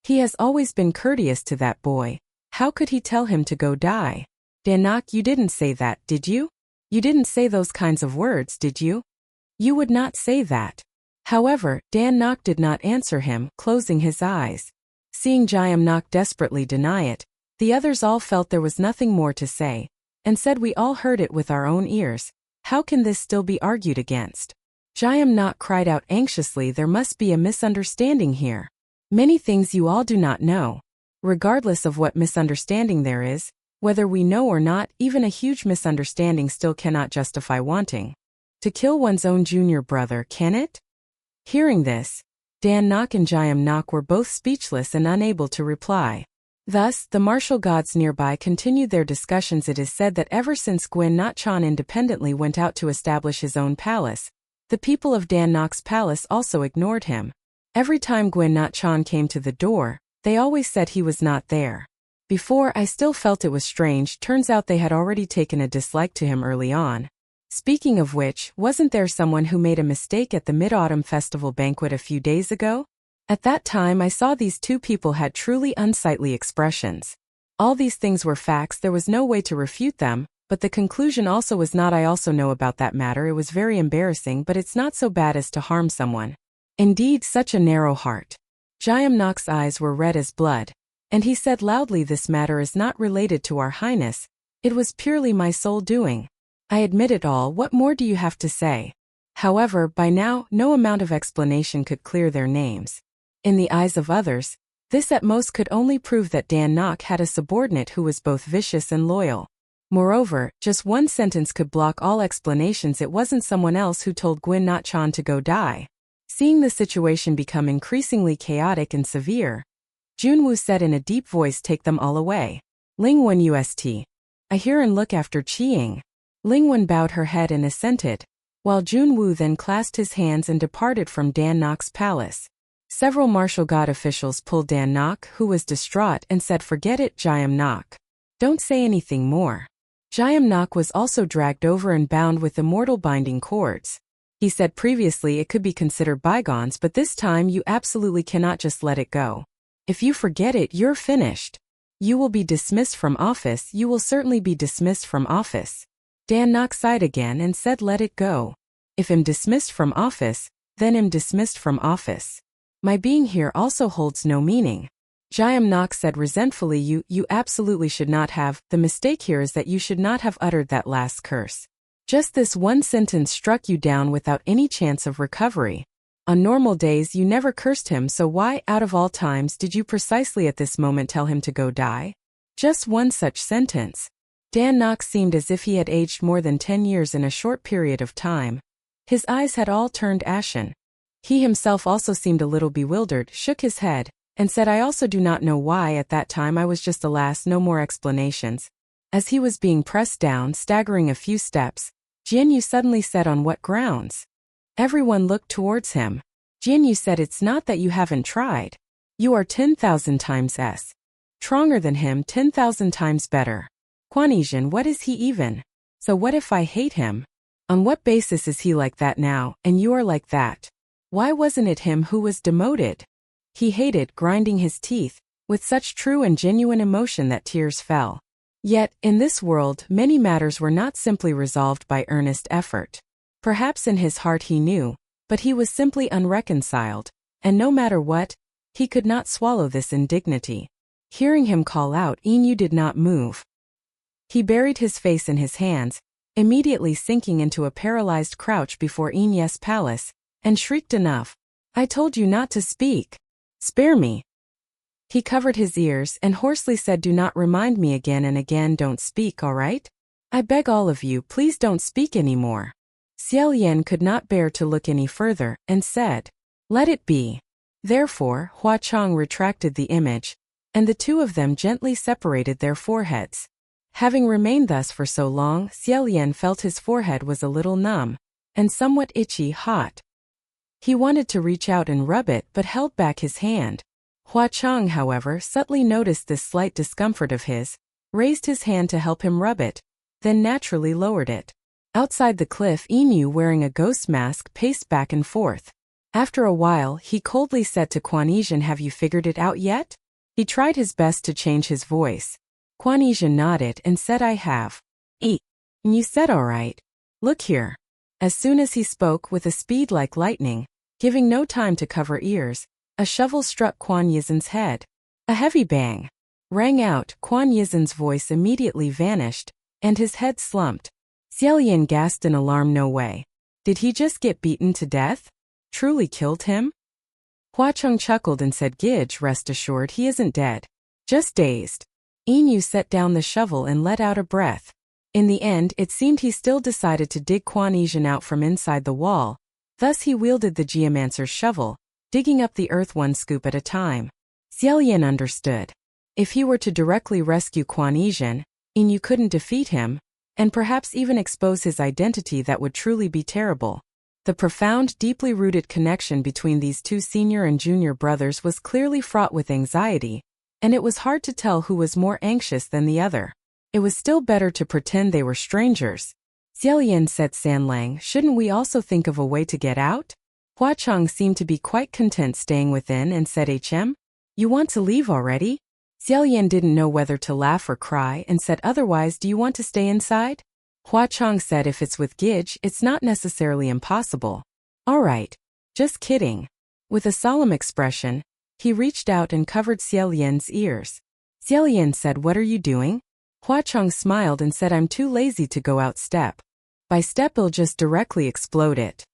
He has always been courteous to that boy. How could he tell him to go die? Dannock, you didn't say that, did you? You didn't say those kinds of words, did you? You would not say that." However, Dannock did not answer him, closing his eyes. Seeing Jiamnak desperately deny it, the others all felt there was nothing more to say, and said, "We all heard it with our own ears. How can this still be argued against?" Jiamnak cried out anxiously, "There must be a misunderstanding here. Many things you all do not know. Regardless of what misunderstanding there is, whether we know or not, even a huge misunderstanding still cannot justify wanting to kill one's own junior brother, can it?" Hearing this, Dannock and Jiamnak were both speechless and unable to reply. Thus, the martial gods nearby continued their discussions. It is said that ever since Guin Chan independently went out to establish his own palace, the people of Dannock's palace also ignored him. Every time Guin Chan came to the door, they always said he was not there. Before, I still felt it was strange. Turns out they had already taken a dislike to him early on. Speaking of which, wasn't there someone who made a mistake at the Mid-Autumn Festival banquet a few days ago? At that time I saw these two people had truly unsightly expressions. All these things were facts, there was no way to refute them, but the conclusion also was not. I also know about that matter, it was very embarrassing, but it's not so bad as to harm someone. Indeed, such a narrow heart. Jiamnok's eyes were red as blood, and he said loudly, this matter is not related to our highness, it was purely my sole doing. I admit it all, what more do you have to say? However, by now, no amount of explanation could clear their names. In the eyes of others, this at most could only prove that Dan Nok had a subordinate who was both vicious and loyal. Moreover, just one sentence could block all explanations. It wasn't someone else who told Gwyn Not Chan to go die. Seeing the situation become increasingly chaotic and severe, Junwoo said in a deep voice, take them all away. Lingwen Ust. I hear and look after Qiying. Lingwen bowed her head and assented, while Junwoo then clasped his hands and departed from Dan Nok's palace. Several martial god officials pulled Dan Nok, who was distraught, and said, forget it, Jiam Nok. Don't say anything more. Jiam Nok was also dragged over and bound with immortal binding cords. He said previously it could be considered bygones, but this time you absolutely cannot just let it go. If you forget it, you're finished. You will be dismissed from office, you will certainly be dismissed from office. Dan Nok sighed again and said, let it go. If I'm dismissed from office, then I'm dismissed from office. My being here also holds no meaning. Jiam Nok said resentfully, you absolutely should not have. The mistake here is that you should not have uttered that last curse. Just this one sentence struck you down without any chance of recovery. On normal days you never cursed him, so why, out of all times, did you precisely at this moment tell him to go die? Just one such sentence. Dan Nok seemed as if he had aged more than 10 years in a short period of time. His eyes had all turned ashen. He himself also seemed a little bewildered, shook his head, and said, I also do not know why at that time I was just, alas, no more explanations. As he was being pressed down, staggering a few steps, Jianyu suddenly said, on what grounds? Everyone looked towards him. Jianyu said, it's not that you haven't tried. You are 10,000 times stronger than him, 10,000 times better. Quanizhan, what is he even? So what if I hate him? On what basis is he like that now, and you are like that? Why wasn't it him who was demoted? He hated, grinding his teeth, with such true and genuine emotion that tears fell. Yet, in this world, many matters were not simply resolved by earnest effort. Perhaps in his heart he knew, but he was simply unreconciled, and no matter what, he could not swallow this indignity. Hearing him call out, Inu did not move. He buried his face in his hands, immediately sinking into a paralyzed crouch before Inye's palace, and shrieked, enough. I told you not to speak. Spare me. He covered his ears and hoarsely said, do not remind me again and again, don't speak, all right? I beg all of you, please don't speak anymore. Xie Lian could not bear to look any further, and said, let it be. Therefore, Hua Chong retracted the image, and the two of them gently separated their foreheads. Having remained thus for so long, Xie Lian felt his forehead was a little numb, and somewhat itchy hot. He wanted to reach out and rub it, but held back his hand. Hua Chong, however, subtly noticed this slight discomfort of his, raised his hand to help him rub it, then naturally lowered it. Outside the cliff, Inu, wearing a ghost mask, paced back and forth. After a while, he coldly said to Quanizhan, have you figured it out yet? He tried his best to change his voice. Quanizhan nodded and said, I have. And you said all right. Look here. As soon as he spoke with a speed like lightning, giving no time to cover ears, a shovel struck Quan Yizhen's head. A heavy bang rang out. Quan Yizhen's voice immediately vanished, and his head slumped. Xie Lian gasped in alarm. No way. Did he just get beaten to death? Truly killed him? Hua Chong chuckled and said, Gidge, rest assured he isn't dead. Just dazed. Inu set down the shovel and let out a breath. In the end, it seemed he still decided to dig Quanizhan out from inside the wall. Thus he wielded the geomancer's shovel, digging up the earth one scoop at a time. Xie Lian understood. If he were to directly rescue Quanizhan, Inu couldn't defeat him, and perhaps even expose his identity. That would truly be terrible. The profound, deeply rooted connection between these two senior and junior brothers was clearly fraught with anxiety, and it was hard to tell who was more anxious than the other. It was still better to pretend they were strangers. Xie Lian said, Sanlang, shouldn't we also think of a way to get out? Hua Chang seemed to be quite content staying within and said, You want to leave already? Xie Lian didn't know whether to laugh or cry and said, Otherwise, do you want to stay inside? Hua Chang said, If it's with Gidge, it's not necessarily impossible. All right. Just kidding. With a solemn expression, he reached out and covered Xie Lian's ears. Xie Lian said, What are you doing? Hua Chang smiled and said, I'm too lazy to go out step. By step it'll just directly explode it.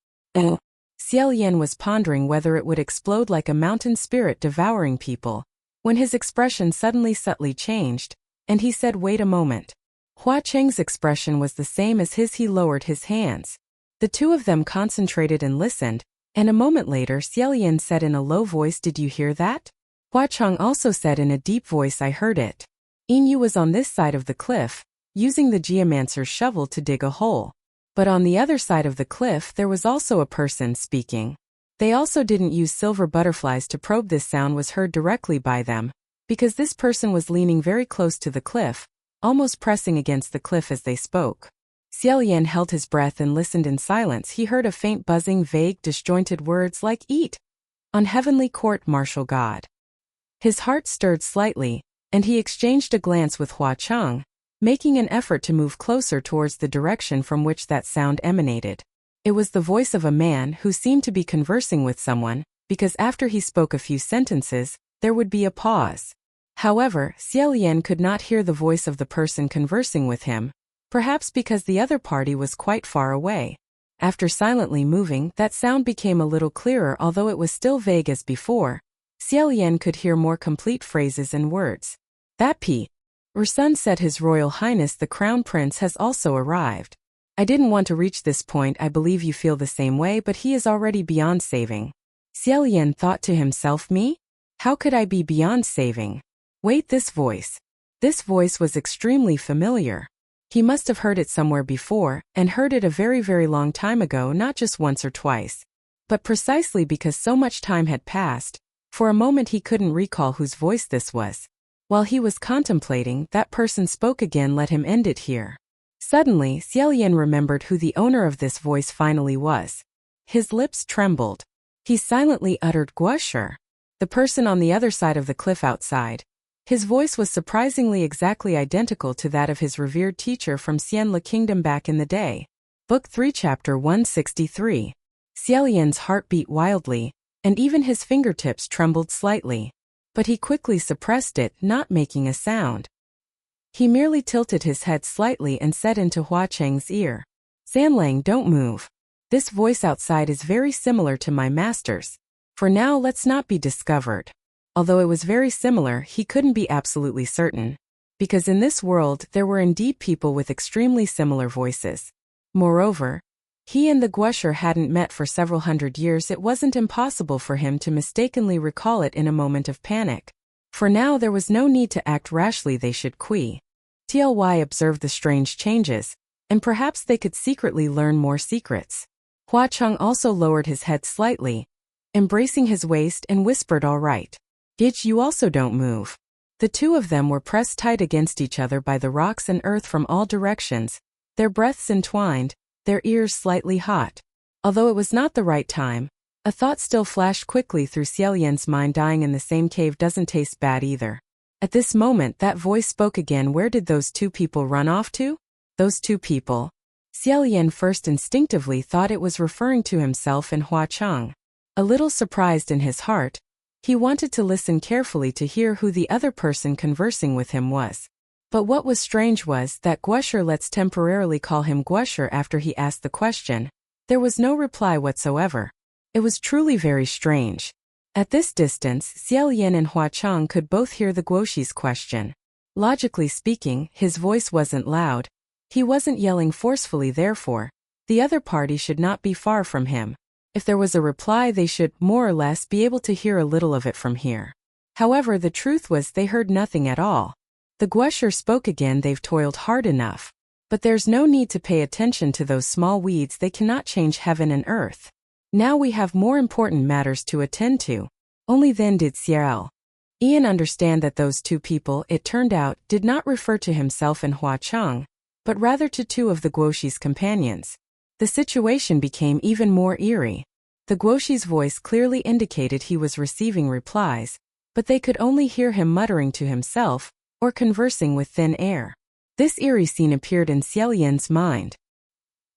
Xie Lian was pondering whether it would explode like a mountain spirit devouring people, when his expression suddenly subtly changed, and he said, Wait a moment. Hua Chang's expression was the same as his. He lowered his hands. The two of them concentrated and listened, and a moment later Xie Lian said in a low voice, Did you hear that? Hua Chang also said in a deep voice, I heard it. Yu was on this side of the cliff, using the geomancer's shovel to dig a hole. But on the other side of the cliff there was also a person speaking. They also didn't use silver butterflies to probe. This sound was heard directly by them, because this person was leaning very close to the cliff, almost pressing against the cliff as they spoke. Xie Lian held his breath and listened in silence. He heard a faint buzzing, vague, disjointed words like, Eat! On heavenly court, martial god. His heart stirred slightly, and he exchanged a glance with Hua Chang, making an effort to move closer towards the direction from which that sound emanated. It was the voice of a man who seemed to be conversing with someone, because after he spoke a few sentences, there would be a pause. However, Xie Lian could not hear the voice of the person conversing with him, perhaps because the other party was quite far away. After silently moving, that sound became a little clearer, although it was still vague as before. Xie Lian could hear more complete phrases and words. That Her son said, His Royal Highness the Crown Prince has also arrived. I didn't want to reach this point. I believe you feel the same way, but he is already beyond saving. Xie Lian thought to himself, Me? How could I be beyond saving? Wait, this voice. This voice was extremely familiar. He must have heard it somewhere before, and heard it a very, very long time ago, not just once or twice. But precisely because so much time had passed, for a moment he couldn't recall whose voice this was. While he was contemplating, that person spoke again. Let him end it here. Suddenly, Xie Lian remembered who the owner of this voice finally was. His lips trembled. He silently uttered, Guosher. The person on the other side of the cliff outside. His voice was surprisingly exactly identical to that of his revered teacher from Xianle Kingdom back in the day. Book 3 Chapter 163. Xie Lian's heart beat wildly, and even his fingertips trembled slightly. But he quickly suppressed it, not making a sound. He merely tilted his head slightly and said into Hua Chang's ear, Sanlang, don't move. This voice outside is very similar to my master's. For now, let's not be discovered. Although it was very similar, he couldn't be absolutely certain. Because in this world there were indeed people with extremely similar voices. Moreover, he and the Guosher hadn't met for several hundred years. It wasn't impossible for him to mistakenly recall it in a moment of panic. For now there was no need to act rashly. They should Tly observe the strange changes, and perhaps they could secretly learn more secrets. Hua Chang also lowered his head slightly, embracing his waist, and whispered, All right. Gidge, you also don't move. The two of them were pressed tight against each other by the rocks and earth from all directions, their breaths entwined, their ears slightly hot. Although it was not the right time, a thought still flashed quickly through Xie Lian's mind. Dying in the same cave doesn't taste bad either. At this moment that voice spoke again. Where did those two people run off to? Those two people. Xie Lian first instinctively thought it was referring to himself and Hua Chang. A little surprised in his heart, he wanted to listen carefully to hear who the other person conversing with him was. But what was strange was that Guosher, let's temporarily call him Guosher, after he asked the question, there was no reply whatsoever. It was truly very strange. At this distance, Xie Lian and Hua Chang could both hear the Guoshi's question. Logically speaking, his voice wasn't loud. He wasn't yelling forcefully, therefore, the other party should not be far from him. If there was a reply, they should, more or less, be able to hear a little of it from here. However, the truth was they heard nothing at all. The Guosher spoke again. They've toiled hard enough. But there's no need to pay attention to those small weeds. They cannot change heaven and earth. Now we have more important matters to attend to. Only then did Xie Lian understand that those two people, it turned out, did not refer to himself and Hua Chang, but rather to two of the Guoshi's companions. The situation became even more eerie. The guoxi's voice clearly indicated he was receiving replies, but they could only hear him muttering to himself or conversing with thin air. This eerie scene appeared in Xie Lian's mind.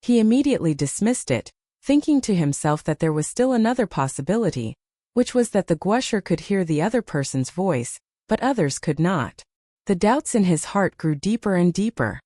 He immediately dismissed it, thinking to himself that there was still another possibility, which was that the guosher could hear the other person's voice, but others could not. The doubts in his heart grew deeper and deeper.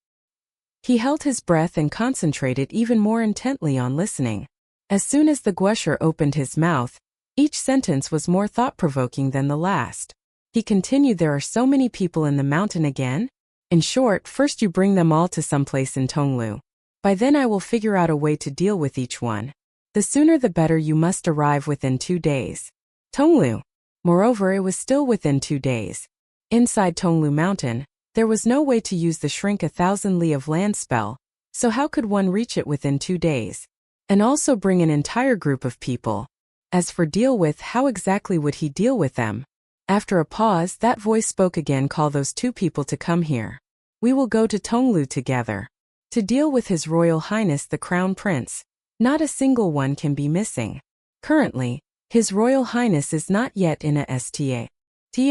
He held his breath and concentrated even more intently on listening. As soon as the guosher opened his mouth, each sentence was more thought-provoking than the last. He continued, "There are so many people in the mountain again? In short, first you bring them all to some place in Tonglu. By then I will figure out a way to deal with each one. The sooner the better. You must arrive within 2 days. Tonglu." Moreover, it was still within 2 days. Inside Tonglu Mountain, there was no way to use the shrink 1,000 li of land spell, so how could one reach it within 2 days? And also bring an entire group of people. As for deal with, how exactly would he deal with them? After a pause, that voice spoke again. "Call those 2 people to come here. We will go to Tonglu together. To deal with His Royal Highness the Crown Prince. Not a single one can be missing. Currently, His Royal Highness is not yet in a state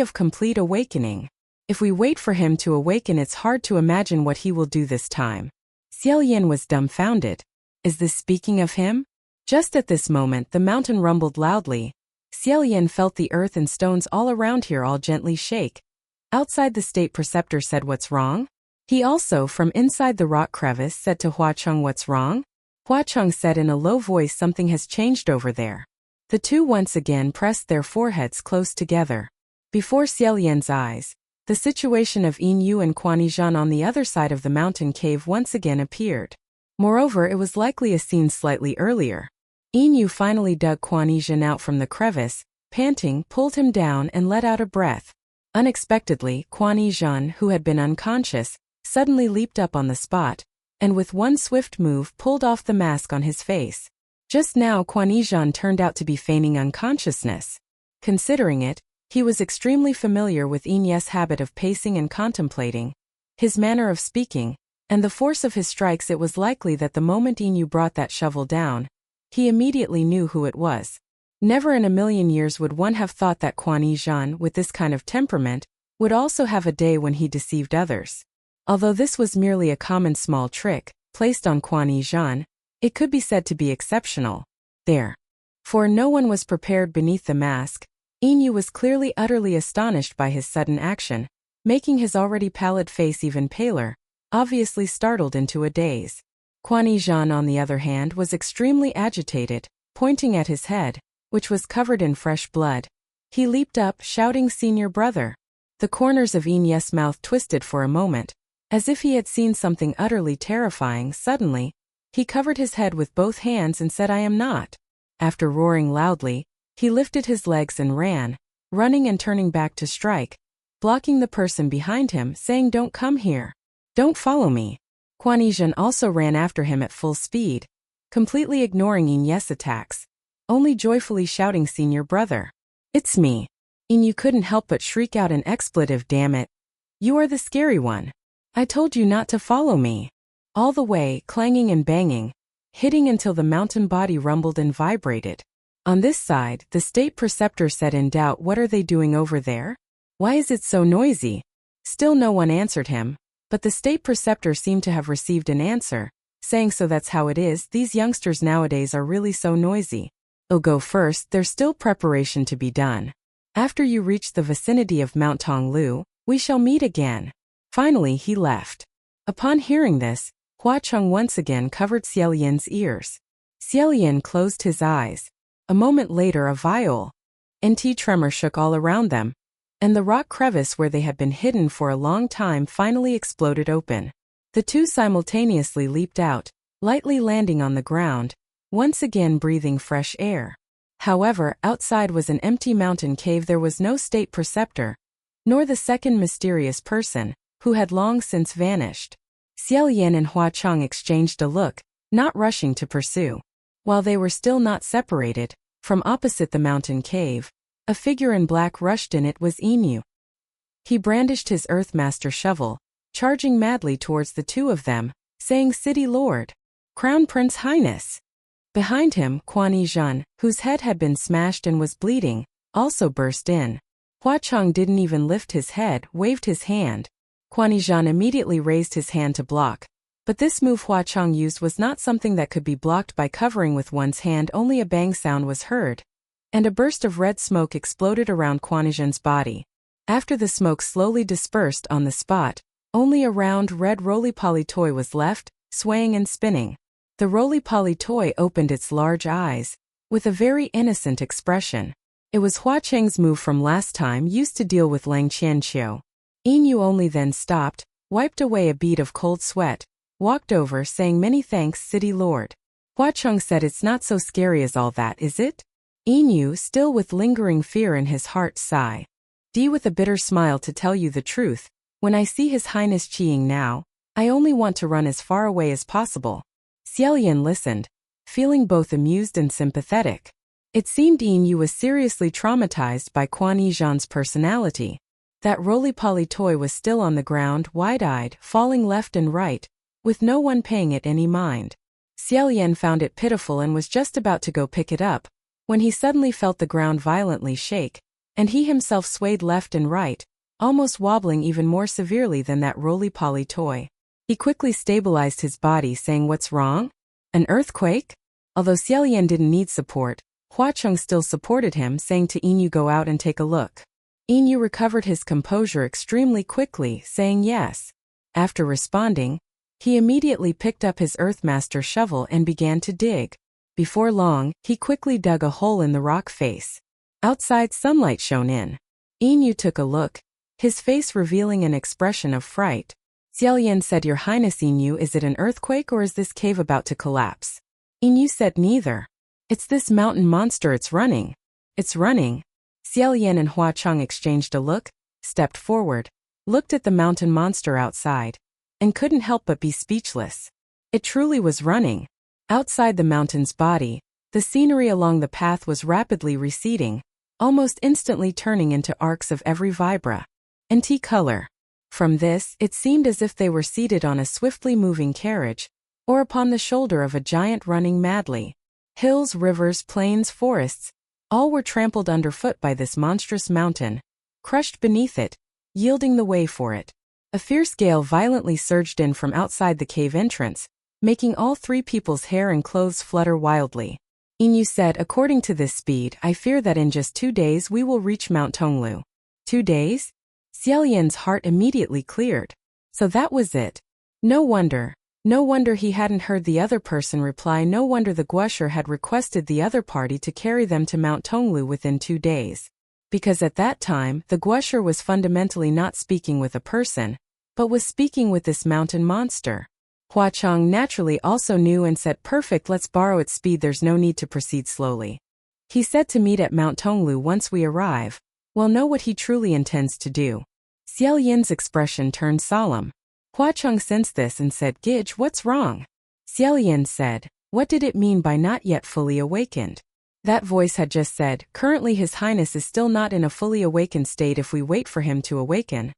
of complete awakening. If we wait for him to awaken, it's hard to imagine what he will do this time." Xie Lian was dumbfounded. Is this speaking of him? Just at this moment, the mountain rumbled loudly. Xie Lian felt the earth and stones all around here all gently shake. Outside, the state preceptor said, "What's wrong?" He also, from inside the rock crevice, said to Hua Cheng, "What's wrong?" Hua Cheng said in a low voice, "Something has changed over there." The two once again pressed their foreheads close together. Before Xie Lian's eyes, the situation of Yin Yu and Kuan Yizhan on the other side of the mountain cave once again appeared. Moreover, it was likely a scene slightly earlier. Yin Yu finally dug Kuan Yizhan out from the crevice, panting, pulled him down and let out a breath. Unexpectedly, Kuan Yizhan, who had been unconscious, suddenly leaped up on the spot, and with one swift move pulled off the mask on his face. Just now Kuan Yizhan turned out to be feigning unconsciousness. Considering it, he was extremely familiar with Yin Yu's habit of pacing and contemplating, his manner of speaking, and the force of his strikes. It was likely that the moment Yin Yu brought that shovel down, he immediately knew who it was. Never in a million years would one have thought that Kuan Yizhan, with this kind of temperament, would also have a day when he deceived others. Although this was merely a common small trick, placed on Kuan Yizhan, it could be said to be exceptional. For no one was prepared beneath the mask. Yin Yu was clearly utterly astonished by his sudden action, making his already pallid face even paler, obviously startled into a daze. Kuan Yizhan, on the other hand, was extremely agitated, pointing at his head, which was covered in fresh blood. He leaped up, shouting, "Senior brother!" The corners of Yin Yu's mouth twisted for a moment, as if he had seen something utterly terrifying. Suddenly, he covered his head with both hands and said, "I am not." After roaring loudly, he lifted his legs and ran, running and turning back to strike, blocking the person behind him, saying, "Don't come here. Don't follow me." Kuan Yizhan also ran after him at full speed, completely ignoring Yin Yu's attacks, only joyfully shouting, "Senior brother! It's me!" Yin Yu couldn't help but shriek out an expletive, "Damn it! You are the scary one. I told you not to follow me." All the way, clanging and banging, hitting until the mountain body rumbled and vibrated. On this side, the state preceptor said in doubt, "What are they doing over there? Why is it so noisy?" Still no one answered him, but the state preceptor seemed to have received an answer, saying, "So that's how it is, these youngsters nowadays are really so noisy. I'll go first, there's still preparation to be done. After you reach the vicinity of Mount Tonglu, we shall meet again." Finally he left. Upon hearing this, Hua Cheng once again covered Xie Lian's ears. Xie Lian closed his eyes. A moment later a violent tremor shook all around them, and the rock crevice where they had been hidden for a long time finally exploded open. The two simultaneously leaped out, lightly landing on the ground, once again breathing fresh air. However, outside was an empty mountain cave. There was no state preceptor, nor the second mysterious person, who had long since vanished. Xie Lian and Hua Cheng exchanged a look, not rushing to pursue. While they were still not separated, from opposite the mountain cave, a figure in black rushed in. It was Yin Yu. He brandished his Earthmaster shovel, charging madly towards the two of them, saying, "City Lord! Crown Prince Highness! Behind him, Yu Jun, whose head had been smashed and was bleeding, also burst in. Huacheng didn't even lift his head, waved his hand. Yu Jun immediately raised his hand to block. But this move Huacheng used was not something that could be blocked by covering with one's hand. Only a bang sound was heard, and a burst of red smoke exploded around Yu Jun's body. After the smoke slowly dispersed on the spot, only a round red roly-poly toy was left, swaying and spinning. The roly-poly toy opened its large eyes, with a very innocent expression. It was Huacheng's move from last time used to deal with Lang Qianqiu. Yu only then stopped, wiped away a bead of cold sweat, walked over saying many thanks city lord. Huacheng said it's not so scary as all that, is it? Yu, still with lingering fear in his heart, sigh. With a bitter smile, to tell you the truth, when I see His Highness Qiying now, I only want to run as far away as possible. Xie Lian listened, feeling both amused and sympathetic. It seemed Yu was seriously traumatized by Yu Jun's personality. That roly-poly toy was still on the ground, wide-eyed, falling left and right, with no one paying it any mind. Xie Lian found it pitiful and was just about to go pick it up, when he suddenly felt the ground violently shake, and he himself swayed left and right, almost wobbling even more severely than that roly-poly toy. He quickly stabilized his body, saying, "What's wrong? An earthquake?" Although Xie Lian didn't need support, Huacheng still supported him, saying to Yu, "Go out and take a look." Yu recovered his composure extremely quickly, saying yes. After responding, he immediately picked up his Earthmaster shovel and began to dig. Before long, he quickly dug a hole in the rock face. Outside, sunlight shone in. Yu took a look, his face revealing an expression of fright. Xie Lian said, "Your Highness Yu, is it an earthquake or is this cave about to collapse?" Yu said, "Neither. It's this mountain monster, it's running. It's running." Xie Lian and Huacheng exchanged a look, stepped forward, looked at the mountain monster outside, and couldn't help but be speechless. It truly was running. Outside the mountain's body, the scenery along the path was rapidly receding, almost instantly turning into arcs of every vibra and color. From this, it seemed as if they were seated on a swiftly moving carriage, or upon the shoulder of a giant running madly. Hills, rivers, plains, forests, all were trampled underfoot by this monstrous mountain, crushed beneath it, yielding the way for it. A fierce gale violently surged in from outside the cave entrance, making all three people's hair and clothes flutter wildly. Yu said, "According to this speed, I fear that in just 2 days we will reach Mount Tonglu." 2 days? Xie Lian's heart immediately cleared. So that was it. No wonder he hadn't heard the other person reply. No wonder the Guosher had requested the other party to carry them to Mount Tonglu within 2 days. Because at that time, the Guosher was fundamentally not speaking with a person, but was speaking with this mountain monster. Huacheng naturally also knew and said, "Perfect, let's borrow its speed, there's no need to proceed slowly." He said to meet at Mount Tonglu once we arrive. We'll know what he truly intends to do. Xie Lian's expression turned solemn. Huacheng sensed this and said, "Gij, what's wrong?" Xie Lian said, "What did it mean by not yet fully awakened?" That voice had just said, "Currently His Highness is still not in a fully awakened state. If we wait for him to awaken,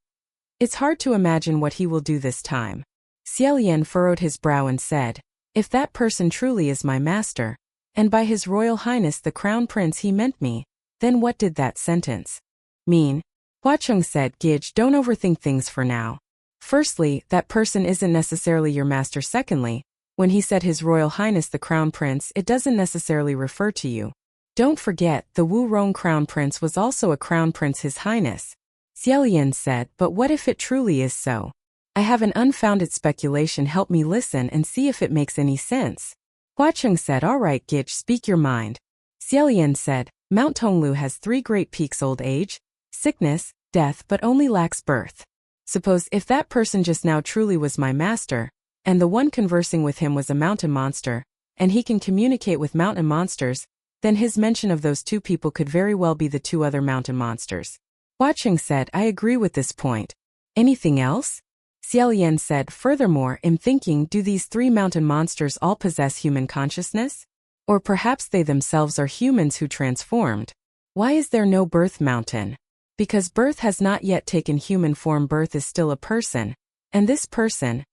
it's hard to imagine what he will do this time." Xie Lian furrowed his brow and said, "If that person truly is my master, and by His Royal Highness the Crown Prince he meant me, then what did that sentence mean?" Huacheng said, "Gij, don't overthink things for now. Firstly, that person isn't necessarily your master. Secondly, when he said His Royal Highness the Crown Prince, it doesn't necessarily refer to you. Don't forget, the Wu Rong Crown Prince was also a Crown Prince, His Highness." Xie Lian said, "But what if it truly is so? I have an unfounded speculation. Help me listen and see if it makes any sense." Huacheng said, "All right, Gij, speak your mind." Xie Lian said, "Mount Tonglu has 3 great peaks: old age, sickness, death, but only lacks birth. Suppose if that person just now truly was my master, and the one conversing with him was a mountain monster, and he can communicate with mountain monsters, then his mention of those 2 people could very well be the 2 other mountain monsters." Huacheng said, "I agree with this point. Anything else?" Xie Lian said, "Furthermore, I'm thinking, do these 3 mountain monsters all possess human consciousness? Or perhaps they themselves are humans who transformed? Why is there no birth mountain? Because birth has not yet taken human form. Birth is still a person, and this person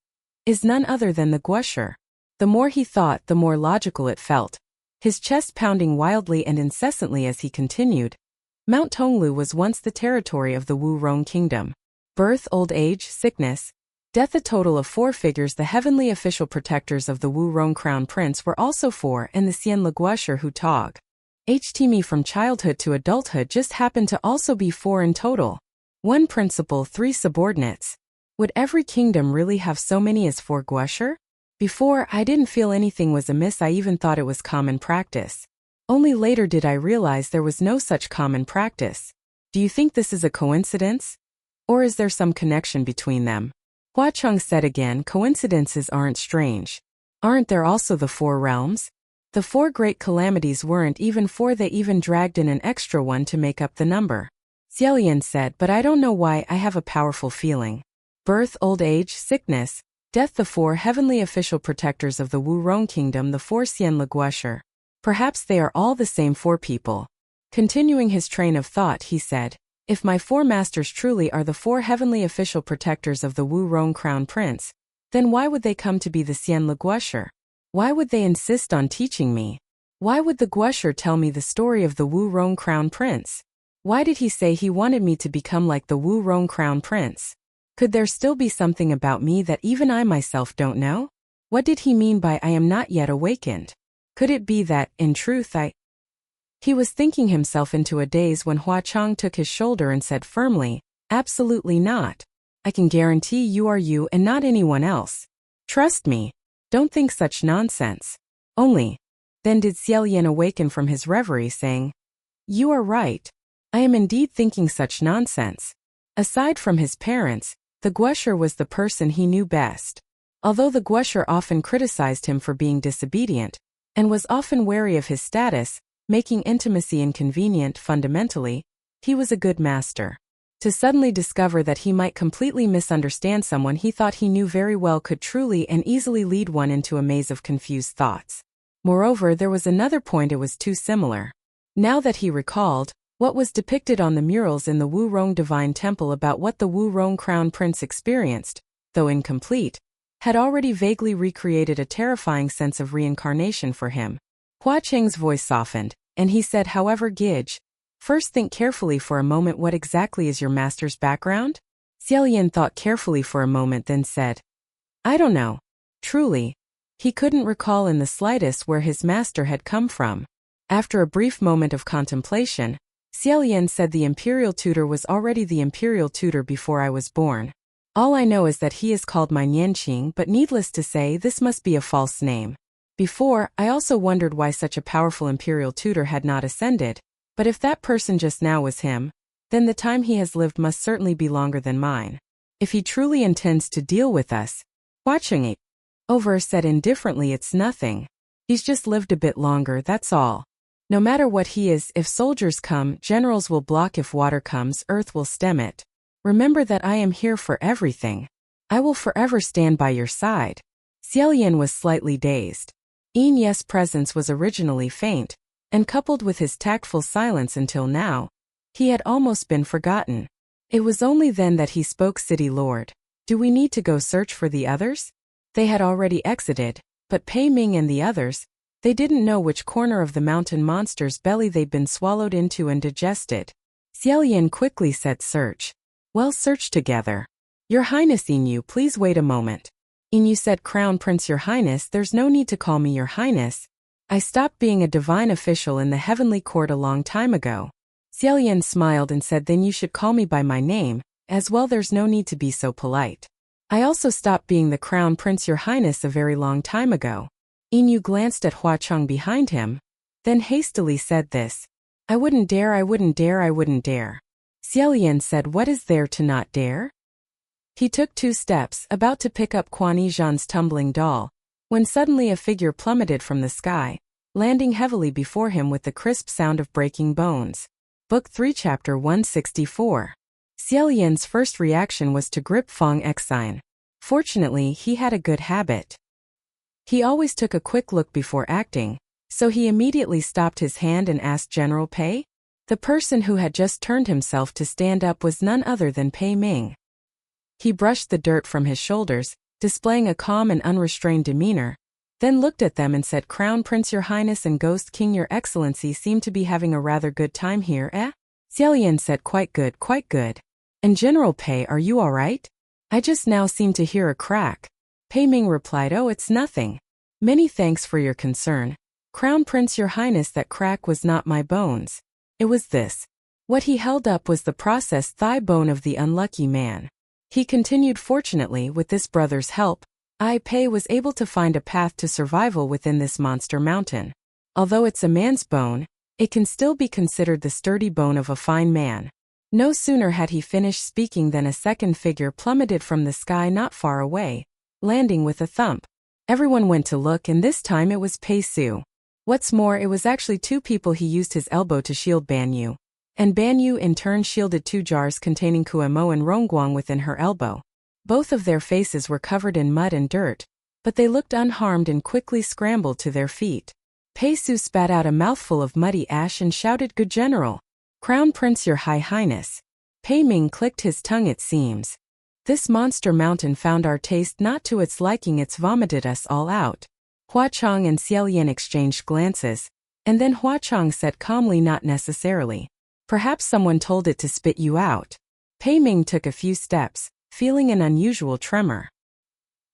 is none other than the Guosher." The more he thought, the more logical it felt. his chest pounding wildly and incessantly as he continued. Mount Tonglu was once the territory of the Wu Rong kingdom. Birth, old age, sickness, death. A total of 4 figures. The heavenly official protectors of the Wu Rong crown prince were also 4, and the Xian Leguosher Hu Tog. Me from childhood to adulthood just happened to also be 4 in total. 1 principal, 3 subordinates. Would every kingdom really have so many as 4 guosher? Before, I didn't feel anything was amiss. I even thought it was common practice. Only later did I realize there was no such common practice. Do you think this is a coincidence? Or is there some connection between them? Hua Cheng said again, coincidences aren't strange. Aren't there also the 4 realms? The 4 great calamities weren't even 4, they even dragged in an extra one to make up the number. Xie Lian said, but I don't know why I have a powerful feeling. Birth, old age, sickness, death. The 4 heavenly official protectors of the Wu Rong kingdom, the 4 Xian Leguosher. Perhaps they are all the same 4 people. Continuing his train of thought, he said, if my 4 masters truly are the 4 heavenly official protectors of the Wu Rong crown prince, then why would they come to be the Xian Leguosher? Why would they insist on teaching me? Why would the Guosher tell me the story of the Wu Rong crown prince? Why did he say he wanted me to become like the Wu Rong crown prince? Could there still be something about me that even I myself don't know? What did he mean by I am not yet awakened? Could it be that, in truth, He was thinking himself into a daze when Hua Cheng took his shoulder and said firmly, absolutely not. I can guarantee you are you and not anyone else. Trust me. Don't think such nonsense. Only. Then did Xie Lian awaken from his reverie, saying, you are right. I am indeed thinking such nonsense. Aside from his parents, the Guosher was the person he knew best. Although the Guosher often criticized him for being disobedient, and was often wary of his status, making intimacy inconvenient. Fundamentally, he was a good master. To suddenly discover that he might completely misunderstand someone he thought he knew very well could truly and easily lead one into a maze of confused thoughts. Moreover, there was another point: it was too similar. Now that he recalled what was depicted on the murals in the Wu Rong Divine Temple about what the Wu Rong Crown Prince experienced, though incomplete, had already vaguely recreated a terrifying sense of reincarnation for him. Hua Cheng's voice softened, and he said, however, Gidge, first think carefully for a moment, what exactly is your master's background? Xie Lian thought carefully for a moment, then said, I don't know. Truly. He couldn't recall in the slightest where his master had come from. After a brief moment of contemplation, Xie Lian said, the imperial tutor was already the imperial tutor before I was born. All I know is that he is called my Nianqing, but needless to say, this must be a false name. Before, I also wondered why such a powerful imperial tutor had not ascended, but if that person just now was him, then the time he has lived must certainly be longer than mine. If he truly intends to deal with us, watching it over said indifferently, it's nothing. He's just lived a bit longer, that's all. No matter what he is, if soldiers come, generals will block; if water comes, earth will stem it. Remember that I am here for everything. I will forever stand by your side. Xie Lian was slightly dazed. Yes' presence was originally faint, and coupled with his tactful silence until now, he had almost been forgotten. It was only then that he spoke. City Lord, do we need to go search for the others? They had already exited, but Pei Ming and the others, they didn't know which corner of the mountain monster's belly they'd been swallowed into and digested. Xie Lian quickly said, search. Well, search together. Your Highness Inu, please wait a moment. Inu said, Crown Prince, Your Highness, there's no need to call me Your Highness. I stopped being a divine official in the heavenly court a long time ago. Xie Lian smiled and said, then you should call me by my name, as well. There's no need to be so polite. I also stopped being the Crown Prince, Your Highness, a very long time ago. Inu glanced at Hua Cheng behind him, then hastily said this. I wouldn't dare, I wouldn't dare, I wouldn't dare. Xie Lian said, what is there to not dare? He took 2 steps, about to pick up Quan Yizhan's tumbling doll, when suddenly a figure plummeted from the sky, landing heavily before him with the crisp sound of breaking bones. Book 3 Chapter 164. Xie Lian's first reaction was to grip Feng Xine. Fortunately, he had a good habit. He always took a quick look before acting, so he immediately stopped his hand and asked General Pei. The person who had just turned himself to stand up was none other than Pei Ming. He brushed the dirt from his shoulders, displaying a calm and unrestrained demeanor, then looked at them and said, "Crown Prince, Your Highness, and Ghost King, Your Excellency seem to be having a rather good time here, eh?" Xie Lian said, "Quite good, quite good. And General Pei, are you all right? I just now seem to hear a crack." Pei Ming replied, "Oh, it's nothing. Many thanks for your concern. Crown Prince, Your Highness, that crack was not my bones. It was this." What he held up was the processed thigh bone of the unlucky man. He continued, "Fortunately, with this brother's help, Pei was able to find a path to survival within this monster mountain. Although it's a man's bone, it can still be considered the sturdy bone of a fine man." No sooner had he finished speaking than a second figure plummeted from the sky not far away, landing with a thump. Everyone went to look, and this time it was Pei Su. What's more, it was actually two people. He used his elbow to shield Banyu, and Banyu in turn shielded two jars containing Kuemo and Rongguang within her elbow. Both of their faces were covered in mud and dirt, but they looked unharmed and quickly scrambled to their feet. Pei Su spat out a mouthful of muddy ash and shouted, "Good General! Crown Prince, Your High Highness!" Pei Ming clicked his tongue. "It seems this monster mountain found our taste not to its liking. It's vomited us all out." Hua Chong and Xie Lian exchanged glances, and then Hua Chong said calmly, "Not necessarily. Perhaps someone told it to spit you out." Pei Ming took a few steps, feeling an unusual tremor.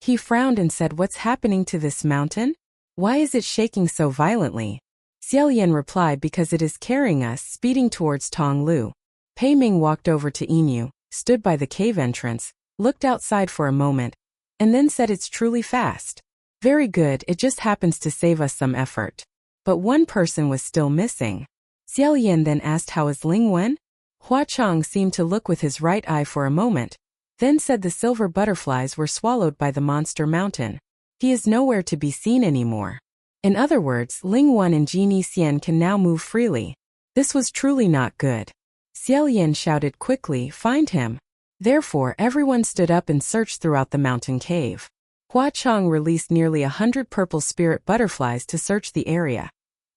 He frowned and said, "What's happening to this mountain? Why is it shaking so violently?" Xie Lian replied, "Because it is carrying us, speeding towards Tonglu." Pei Ming walked over to Inu, stood by the cave entrance, looked outside for a moment, and then said, "It's truly fast. Very good, it just happens to save us some effort." But one person was still missing. Xie Lian then asked, "How is Ling Wen?" Hua Chong seemed to look with his right eye for a moment, then said the silver butterflies were swallowed by the monster mountain. He is nowhere to be seen anymore. In other words, Ling Wen and Genie Xian can now move freely. This was truly not good. Xie Lian shouted quickly, "Find him." Therefore, everyone stood up and searched throughout the mountain cave. Hua Chong released nearly 100 purple spirit butterflies to search the area,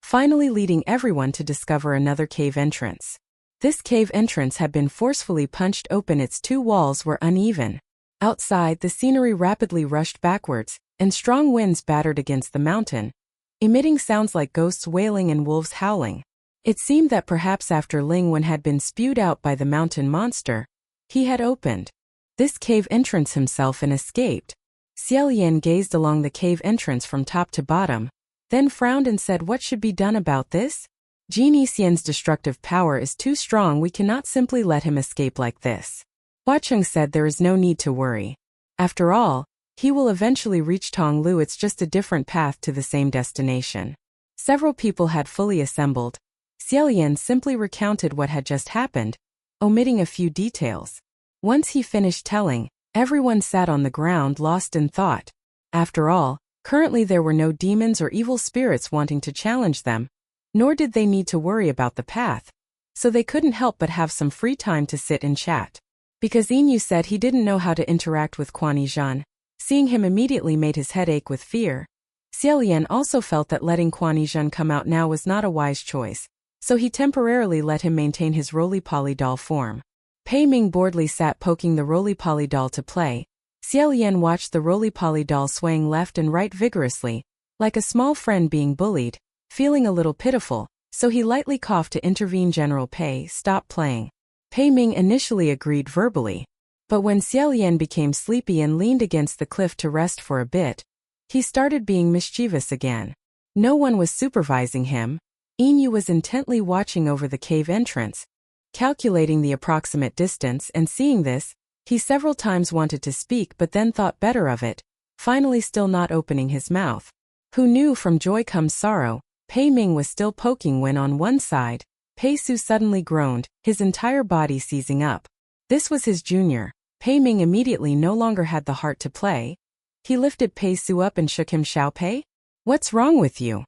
finally leading everyone to discover another cave entrance. This cave entrance had been forcefully punched open. Its two walls were uneven. Outside, the scenery rapidly rushed backwards, and strong winds battered against the mountain, emitting sounds like ghosts wailing and wolves howling. It seemed that perhaps after Ling Wen had been spewed out by the mountain monster, he had opened this cave entrance himself and escaped. Xie Lian gazed along the cave entrance from top to bottom, then frowned and said, "What should be done about this? Genie Xian's destructive power is too strong. We cannot simply let him escape like this." Hua Cheng said, "There is no need to worry. After all, he will eventually reach Tonglu. It's just a different path to the same destination." Several people had fully assembled. Xie Lian simply recounted what had just happened, omitting a few details. Once he finished telling, everyone sat on the ground lost in thought. After all, currently there were no demons or evil spirits wanting to challenge them, nor did they need to worry about the path, so they couldn't help but have some free time to sit and chat. Because Inu said he didn't know how to interact with Quan Yizhan, seeing him immediately made his head ache with fear. Xie Lian also felt that letting Quan Yizhan come out now was not a wise choice, so he temporarily let him maintain his roly-poly doll form. Pei Ming boredly sat poking the roly-poly doll to play. Xie Lian watched the roly-poly doll swaying left and right vigorously, like a small friend being bullied, feeling a little pitiful, so he lightly coughed to intervene. "General Pei, stop playing." Pei Ming initially agreed verbally, but when Xie Lian became sleepy and leaned against the cliff to rest for a bit, he started being mischievous again. No one was supervising him. Inu was intently watching over the cave entrance, calculating the approximate distance, and seeing this, he several times wanted to speak but then thought better of it, finally still not opening his mouth. Who knew from joy comes sorrow? Pei Ming was still poking when on one side, Pei Su suddenly groaned, his entire body seizing up. This was his junior. Pei Ming immediately no longer had the heart to play. He lifted Pei Su up and shook him. "Xiao Pei? What's wrong with you?"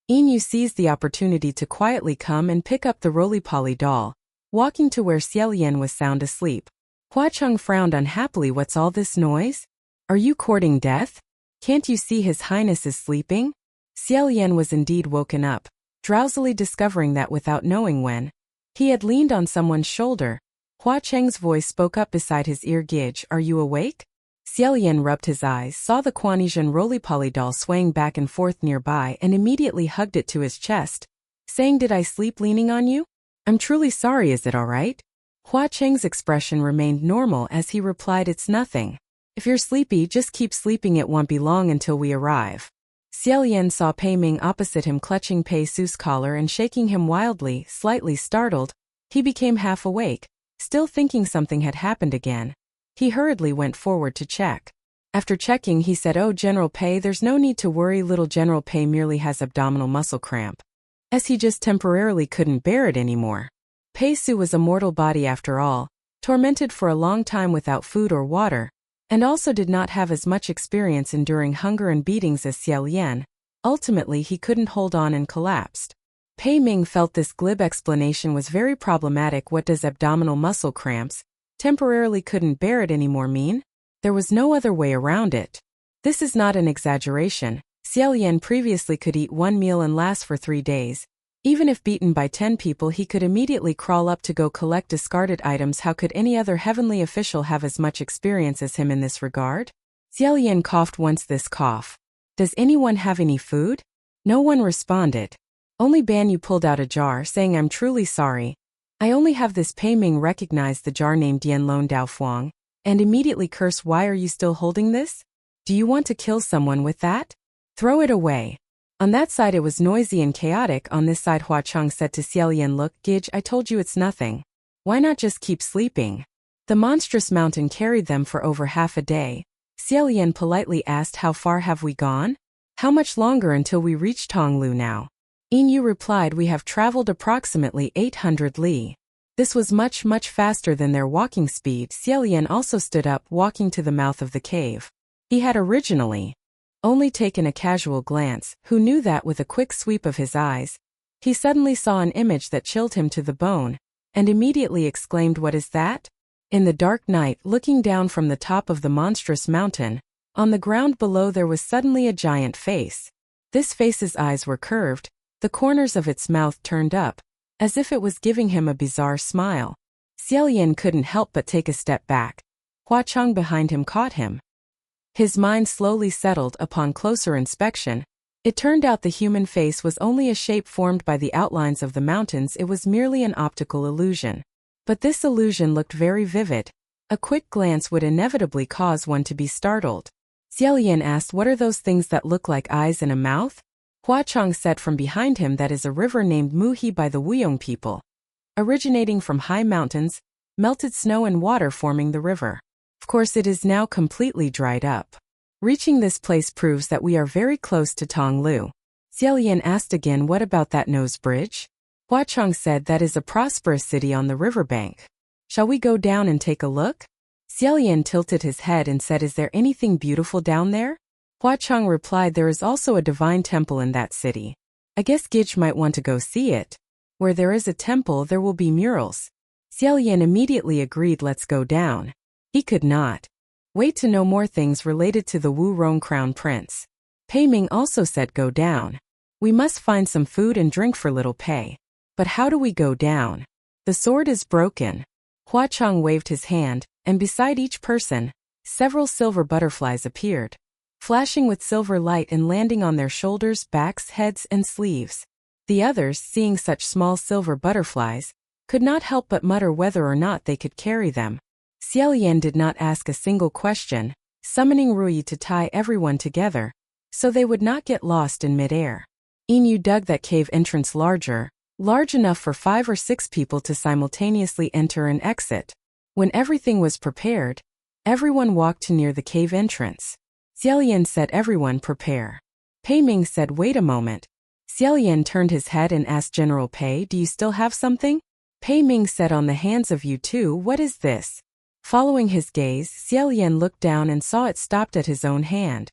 Inu seized the opportunity to quietly come and pick up the roly-poly doll, walking to where Xie Lian was sound asleep. Hua Cheng frowned unhappily. "What's all this noise? Are you courting death? Can't you see His Highness is sleeping?" Xie Lian was indeed woken up, drowsily discovering that without knowing when, he had leaned on someone's shoulder. Hua Cheng's voice spoke up beside his ear. "Gidge, are you awake?" Xie Lian rubbed his eyes, saw the Quanesian roly-poly doll swaying back and forth nearby and immediately hugged it to his chest, saying, "Did I sleep leaning on you? I'm truly sorry, is it all right?" Hua Cheng's expression remained normal as he replied, "It's nothing. If you're sleepy, just keep sleeping, it won't be long until we arrive." Xie Lian saw Pei Ming opposite him clutching Pei Su's collar and shaking him wildly. Slightly startled, he became half awake, still thinking something had happened again. He hurriedly went forward to check. After checking, he said, "Oh, General Pei, there's no need to worry. Little General Pei merely has abdominal muscle cramp, as he just temporarily couldn't bear it anymore." Pei Su was a mortal body after all, tormented for a long time without food or water, and also did not have as much experience enduring hunger and beatings as Xie Lian. Ultimately, he couldn't hold on and collapsed. Pei Ming felt this glib explanation was very problematic. What does abdominal muscle cramps, temporarily couldn't bear it anymore mean? There was no other way around it. This is not an exaggeration. Xie Lian previously could eat one meal and last for 3 days. Even if beaten by 10 people, he could immediately crawl up to go collect discarded items. How could any other heavenly official have as much experience as him in this regard? Xie Lian coughed once this cough. "Does anyone have any food?" No one responded. Only Ban Yu pulled out a jar, saying, "I'm truly sorry. I only have this." Pei Ming recognized the jar named Yanlong Dao Fuang, and immediately cursed, "Why are you still holding this? Do you want to kill someone with that? Throw it away." On that side it was noisy and chaotic. On this side, Hua Cheng said to Xie Lian, "Look, Gidge, I told you it's nothing. Why not just keep sleeping?" The monstrous mountain carried them for over half a day. Xie Lian politely asked, "How far have we gone? How much longer until we reach Tonglu now?" Yin Yu replied, "We have traveled approximately 800 li. This was much, much faster than their walking speed." Xie Lian also stood up, walking to the mouth of the cave. He had originally only taken a casual glance. Who knew that with a quick sweep of his eyes, he suddenly saw an image that chilled him to the bone, and immediately exclaimed, "What is that?" In the dark night, looking down from the top of the monstrous mountain, on the ground below there was suddenly a giant face. This face's eyes were curved, the corners of its mouth turned up, as if it was giving him a bizarre smile. Xie Lian couldn't help but take a step back. Hua Cheng behind him caught him. His mind slowly settled. Upon closer inspection, it turned out the human face was only a shape formed by the outlines of the mountains. It was merely an optical illusion. But this illusion looked very vivid. A quick glance would inevitably cause one to be startled. Xie Lian asked, "What are those things that look like eyes and a mouth?" Hua Cheng said from behind him, "That is a river named Muhi by the Wuyong people. Originating from high mountains, melted snow and water forming the river. Of course it is now completely dried up. Reaching this place proves that we are very close to Tonglu." Xie Lian asked again, "What about that nose bridge?" Hua Cheng said, "That is a prosperous city on the riverbank. Shall we go down and take a look?" Xie Lian tilted his head and said, "Is there anything beautiful down there?" Hua Cheng replied, "There is also a divine temple in that city. I guess Gidge might want to go see it. Where there is a temple, there will be murals." Xie Lian immediately agreed, "Let's go down." He could not wait to know more things related to the Wu Rong Crown Prince. Pei Ming also said, "Go down. We must find some food and drink for little Pei. But how do we go down? The sword is broken." Hua Cheng waved his hand, and beside each person, several silver butterflies appeared, flashing with silver light and landing on their shoulders, backs, heads, and sleeves. The others, seeing such small silver butterflies, could not help but mutter whether or not they could carry them. Xie Lian did not ask a single question, summoning Ruyi to tie everyone together, so they would not get lost in midair. Yin Yu dug that cave entrance large enough for 5 or 6 people to simultaneously enter and exit. When everything was prepared, everyone walked to near the cave entrance. Xie Lian said, "Everyone prepare." Pei Ming said, "Wait a moment." Xie Lian turned his head and asked, "General Pei, do you still have something?" Pei Ming said, "On the hands of you too. What is this?" Following his gaze, Xie Lian looked down and saw it stopped at his own hand.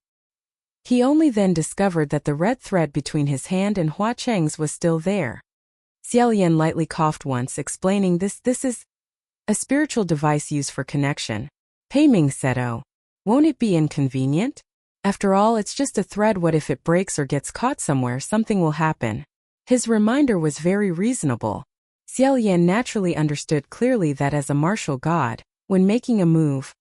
He only then discovered that the red thread between his hand and Hua Cheng's was still there. Xie Lian lightly coughed once, explaining, This is a spiritual device used for connection." Pei Ming said, "Oh, won't it be inconvenient? After all, it's just a thread. What if it breaks or gets caught somewhere? Something will happen." His reminder was very reasonable. Xie Lian naturally understood clearly that as a martial god, when making a move,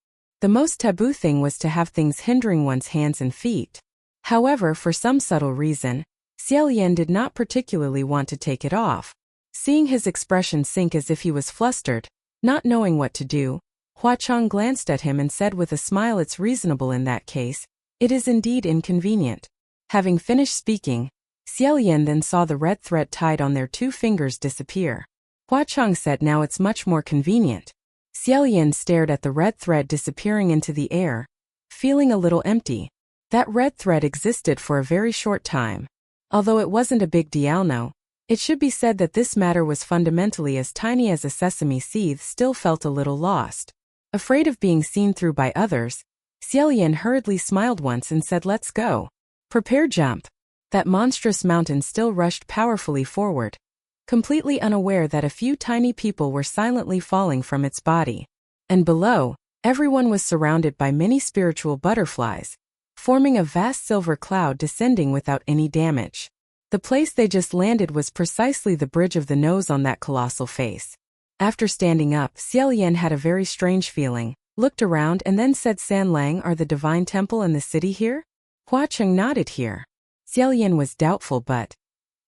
The most taboo thing was to have things hindering one's hands and feet. However, for some subtle reason, Xie Lian did not particularly want to take it off. Seeing his expression sink as if he was flustered, not knowing what to do, Hua Chong glanced at him and said with a smile, "It's reasonable in that case. It is indeed inconvenient." Having finished speaking, Xie Lian then saw the red thread tied on their 2 fingers disappear. Hua Chong said, "Now it's much more convenient." Xie Lian stared at the red thread disappearing into the air, feeling a little empty. That red thread existed for a very short time. Although it wasn't a big deal now, it should be said that this matter was fundamentally as tiny as a sesame seed. Still felt a little lost. Afraid of being seen through by others, Xie Lian hurriedly smiled once and said, "Let's go." Prepare jump. That monstrous mountain still rushed powerfully forward, completely unaware that a few tiny people were silently falling from its body. And below, everyone was surrounded by many spiritual butterflies, forming a vast silver cloud descending without any damage. The place they just landed was precisely the bridge of the nose on that colossal face. After standing up, Xie Lian had a very strange feeling, looked around and then said, "San Lang, are the divine temple and the city here?" Hua Cheng nodded here. Xie Lian was doubtful, but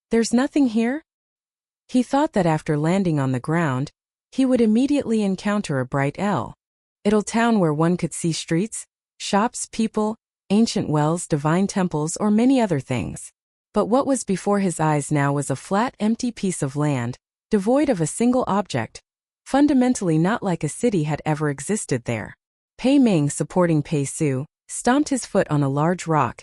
there's nothing here? He thought that after landing on the ground, he would immediately encounter a bright little town where one could see streets, shops, people, ancient wells, divine temples, or many other things. But what was before his eyes now was a flat, empty piece of land, devoid of a single object, fundamentally not like a city had ever existed there. Pei Ming, supporting Pei Su, stomped his foot on a large rock.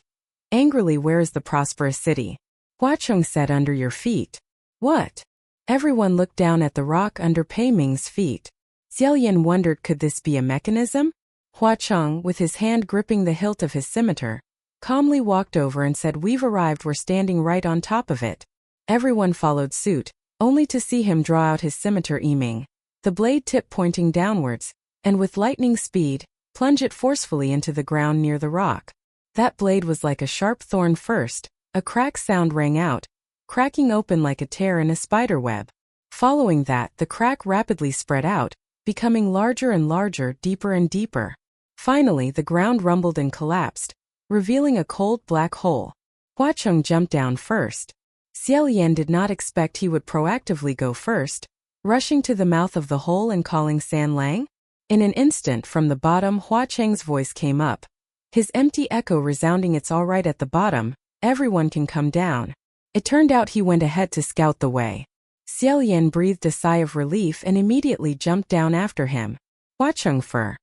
Angrily, "Where is the prosperous city?" Hua Cheng said, "Under your feet." "What?" Everyone looked down at the rock under Pei Ming's feet. Xie Lian wondered, could this be a mechanism? Hua Cheng, with his hand gripping the hilt of his scimitar, calmly walked over and said, "We've arrived, we're standing right on top of it." Everyone followed suit, only to see him draw out his scimitar, aiming, the blade tip pointing downwards, and with lightning speed, plunge it forcefully into the ground near the rock. That blade was like a sharp thorn first, a crack sound rang out, cracking open like a tear in a spider web. Following that, the crack rapidly spread out, becoming larger and larger, deeper and deeper. Finally, the ground rumbled and collapsed, revealing a cold black hole. Hua Cheng jumped down first. Xie Lian did not expect he would proactively go first, rushing to the mouth of the hole and calling, "San Lang?" In an instant from the bottom, Hua Cheng's voice came up, his empty echo resounding, "It's all right at the bottom, everyone can come down." It turned out he went ahead to scout the way. Xie Lian breathed a sigh of relief and immediately jumped down after him. Hua Cheng Fur.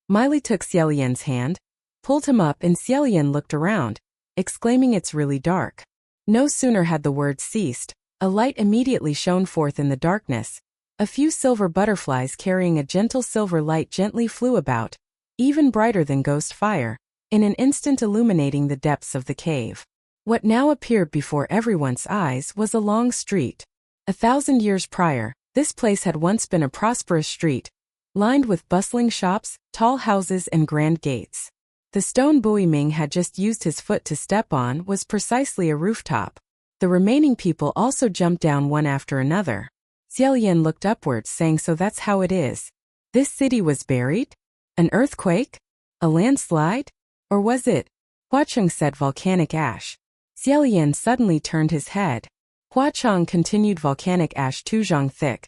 Miley took Xie Lian's hand, pulled him up, and Xie Lian looked around, exclaiming, "It's really dark." No sooner had the words ceased, a light immediately shone forth in the darkness. A few silver butterflies carrying a gentle silver light gently flew about, even brighter than ghost fire, in an instant illuminating the depths of the cave. What now appeared before everyone's eyes was a long street. 1,000 years prior, this place had once been a prosperous street, lined with bustling shops, tall houses, and grand gates. The stone Bui Ming had just used his foot to step on was precisely a rooftop. The remaining people also jumped down one after another. Xie Lian looked upwards, saying, "So that's how it is. This city was buried? An earthquake? A landslide? Or was it?" Hua Cheng said, "Volcanic ash." Xie Lian suddenly turned his head. Hua Cheng continued, "Volcanic ash tuzhong thick,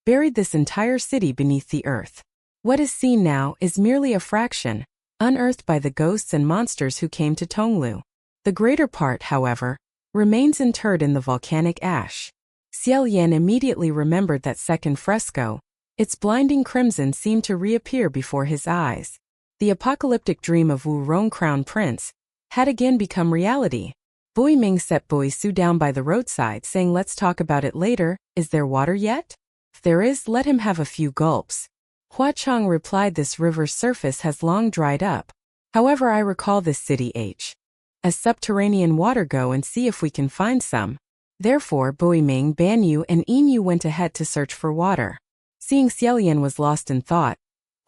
buried this entire city beneath the earth. What is seen now is merely a fraction, unearthed by the ghosts and monsters who came to Tonglu. The greater part, however, remains interred in the volcanic ash." Xie Lian immediately remembered that second fresco. Its blinding crimson seemed to reappear before his eyes. The apocalyptic dream of Wu Rong Crown Prince had again become reality. Bui Ming set Bui Su down by the roadside, saying, "Let's talk about it later. Is there water yet? If there is, let him have a few gulps." Hua Cheng replied, "This river's surface has long dried up. However, I recall this city as subterranean water. Go and see if we can find some." Therefore, Bui Ming, Ban Yu, and Yin Yu went ahead to search for water. Seeing Xie Lian was lost in thought,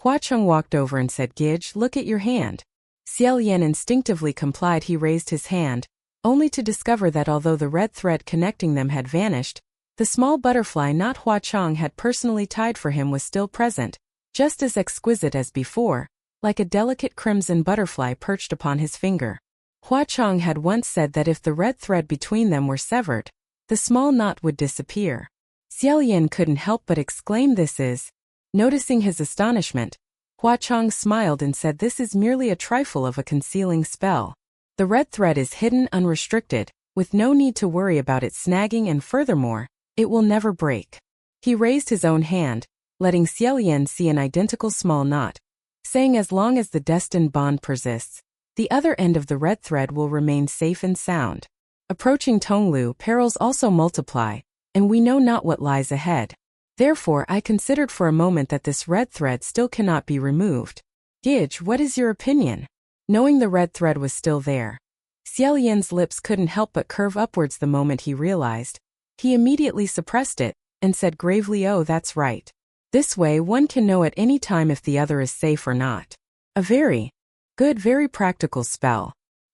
Hua Cheng walked over and said, "Gidge, look at your hand." Xie Lian instinctively complied. He raised his hand, only to discover that although the red thread connecting them had vanished, the small butterfly not Hua Cheng had personally tied for him was still present, just as exquisite as before, like a delicate crimson butterfly perched upon his finger. Hua Chong had once said that if the red thread between them were severed, the small knot would disappear. Xie Lian couldn't help but exclaim, "This is..." Noticing his astonishment, Hua Chong smiled and said, "This is merely a trifle of a concealing spell. The red thread is hidden unrestricted, with no need to worry about it snagging, and furthermore, it will never break." He raised his own hand, letting Xie Lian see an identical small knot, saying, "As long as the destined bond persists, the other end of the red thread will remain safe and sound. Approaching Tonglu, perils also multiply, and we know not what lies ahead. Therefore I considered for a moment that this red thread still cannot be removed. Gij, what is your opinion?" Knowing the red thread was still there, Xie Lian's lips couldn't help but curve upwards the moment he realized. He immediately suppressed it, and said gravely, "Oh, that's right. This way one can know at any time if the other is safe or not. A very good, very practical spell."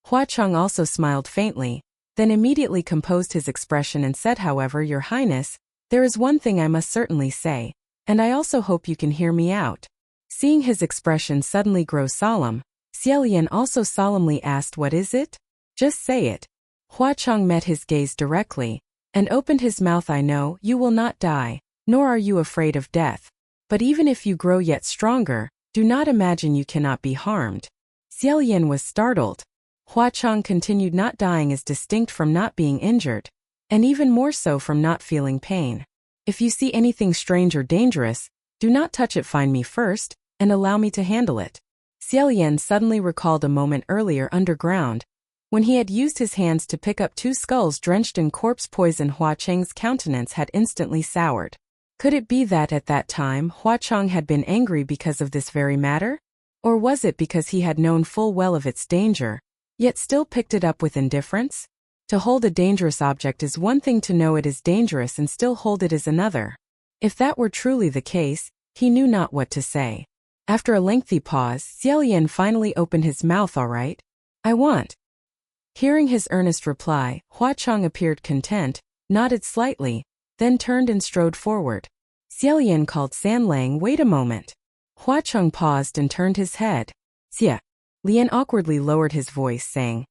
Hua Chong also smiled faintly, then immediately composed his expression and said, "However, Your Highness, there is one thing I must certainly say, and I also hope you can hear me out." Seeing his expression suddenly grow solemn, Xie Lian also solemnly asked, "What is it? Just say it." Hua Chong met his gaze directly, and opened his mouth. "I know you will not die, nor are you afraid of death. But even if you grow yet stronger, do not imagine you cannot be harmed." Xie Lian was startled. Hua Chong continued, "Not dying is distinct from not being injured, and even more so from not feeling pain. If you see anything strange or dangerous, do not touch it. Find me first, and allow me to handle it." Xie Lian suddenly recalled a moment earlier underground, when he had used his hands to pick up two skulls drenched in corpse poison. Hua Cheng's countenance had instantly soured. Could it be that at that time Hua Chong had been angry because of this very matter? Or was it because he had known full well of its danger, yet still picked it up with indifference? To hold a dangerous object is one thing, to know it is dangerous and still hold it is another. If that were truly the case, he knew not what to say. After a lengthy pause, Xie Lian finally opened his mouth. "All right. I want." Hearing his earnest reply, Hua Chong appeared content, nodded slightly, then turned and strode forward. Xie Lian called, "San Lang, wait a moment." Hua Chong paused and turned his head. Xie Lian awkwardly lowered his voice, saying,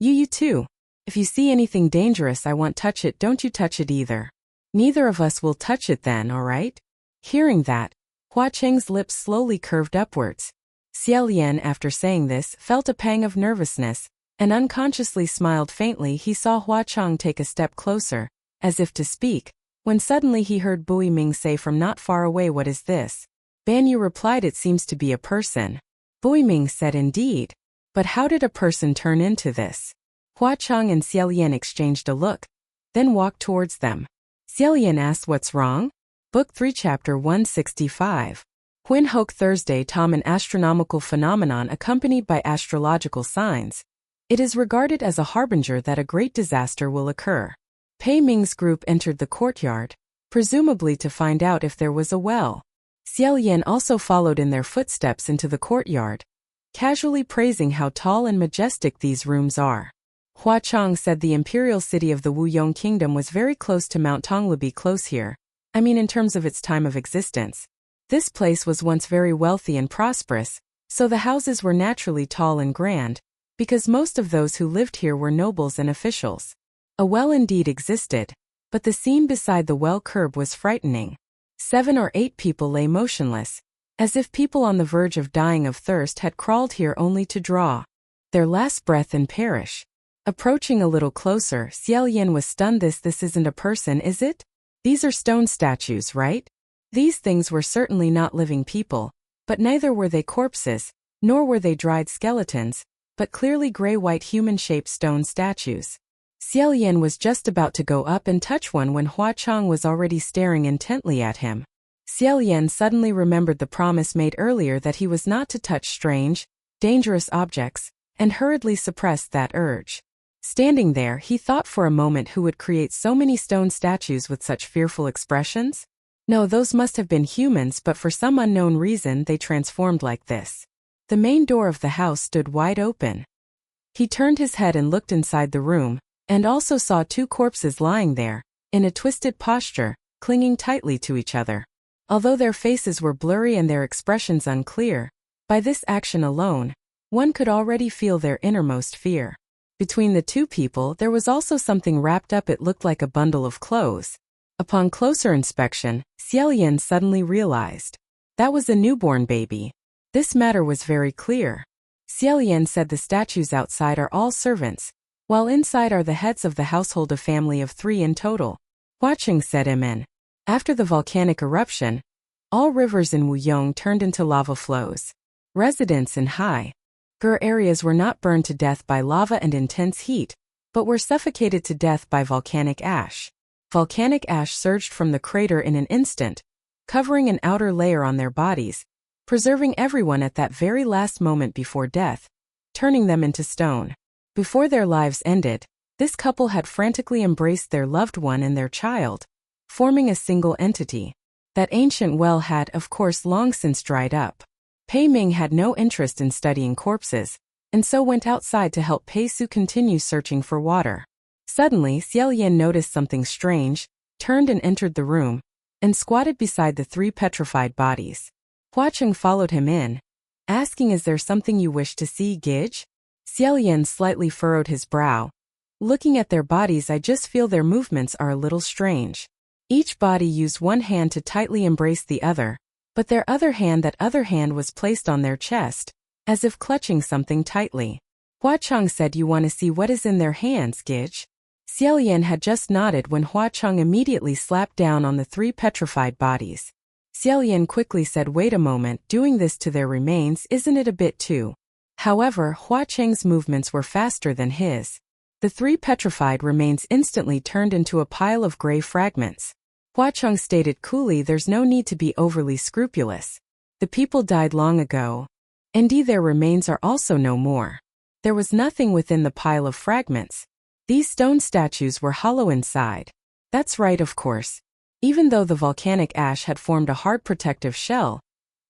You too. If you see anything dangerous, I won't touch it. Don't you touch it either." "Neither of us will touch it then, all right?" Hearing that, Hua Cheng's lips slowly curved upwards. Xie Lian, after saying this, felt a pang of nervousness, and unconsciously smiled faintly. He saw Hua Chong take a step closer, as if to speak, when suddenly he heard Bui Ming say from not far away, "What is this?" Ban Yu replied, "It seems to be a person." Bui Ming said, "Indeed. But how did a person turn into this?" Hua Chong and Xie Lian exchanged a look, then walked towards them. Xie Lian asked, "What's wrong?" Book 3 Chapter 165. Hwin Hok Thursday. Tom, an astronomical phenomenon accompanied by astrological signs. It is regarded as a harbinger that a great disaster will occur. Pei Ming's group entered the courtyard, presumably to find out if there was a well. Xie Lian also followed in their footsteps into the courtyard, casually praising how tall and majestic these rooms are. Hua Chong said the imperial city of the Wuyong Kingdom was very close to Mount Tonglubi. Close here, I mean in terms of its time of existence. This place was once very wealthy and prosperous, so the houses were naturally tall and grand, because most of those who lived here were nobles and officials. A well indeed existed, but the scene beside the well curb was frightening. 7 or 8 people lay motionless, as if people on the verge of dying of thirst had crawled here only to draw their last breath and perish. Approaching a little closer, Xie Lian was stunned. This isn't a person, is it? These are stone statues, right? These things were certainly not living people, but neither were they corpses, nor were they dried skeletons, but clearly gray-white human-shaped stone statues. Xie Lian was just about to go up and touch one when Hua Chong was already staring intently at him. Xie Lian suddenly remembered the promise made earlier that he was not to touch strange, dangerous objects, and hurriedly suppressed that urge. Standing there, he thought for a moment, who would create so many stone statues with such fearful expressions? No, those must have been humans, but for some unknown reason they transformed like this. The main door of the house stood wide open. He turned his head and looked inside the room, and also saw 2 corpses lying there, in a twisted posture, clinging tightly to each other. Although their faces were blurry and their expressions unclear, By this action alone, one could already feel their innermost fear. Between the two people there was also something wrapped up. It looked like a bundle of clothes. Upon closer inspection, Xie Lian suddenly realized that was a newborn baby. This matter was very clear. Xie Lian said the statues outside are all servants, while inside are the heads of the household, a family of 3 in total. Hua Cheng said amen. After the volcanic eruption, all rivers in Wuyong turned into lava flows. Residents in higher areas were not burned to death by lava and intense heat, but were suffocated to death by volcanic ash. Volcanic ash surged from the crater in an instant, covering an outer layer on their bodies, preserving everyone at that very last moment before death, turning them into stone. Before their lives ended, this couple had frantically embraced their loved one and their child, forming a single entity. That ancient well had, of course, long since dried up. Pei Ming had no interest in studying corpses, and so went outside to help Pei Su continue searching for water. Suddenly, Xie Lian noticed something strange, turned and entered the room, and squatted beside the 3 petrified bodies. Hua Cheng followed him in, asking, "Is there something you wish to see, Gidge?" Xie Lian slightly furrowed his brow. "Looking at their bodies, I just feel their movements are a little strange. Each body used one hand to tightly embrace the other, but that other hand was placed on their chest, as if clutching something tightly." Hua Cheng said, "You want to see what is in their hands, Gidge?" Xie Lian had just nodded when Hua Cheng immediately slapped down on the 3 petrified bodies. Xie Lian quickly said, "Wait a moment, doing this to their remains, isn't it a bit too?" However, Hua Cheng's movements were faster than his. The 3 petrified remains instantly turned into a pile of gray fragments. Hua Cheng stated coolly, "There's no need to be overly scrupulous. The people died long ago. Indeed, their remains are also no more. There was nothing within the pile of fragments. These stone statues were hollow inside." That's right, of course. Even though the volcanic ash had formed a hard protective shell,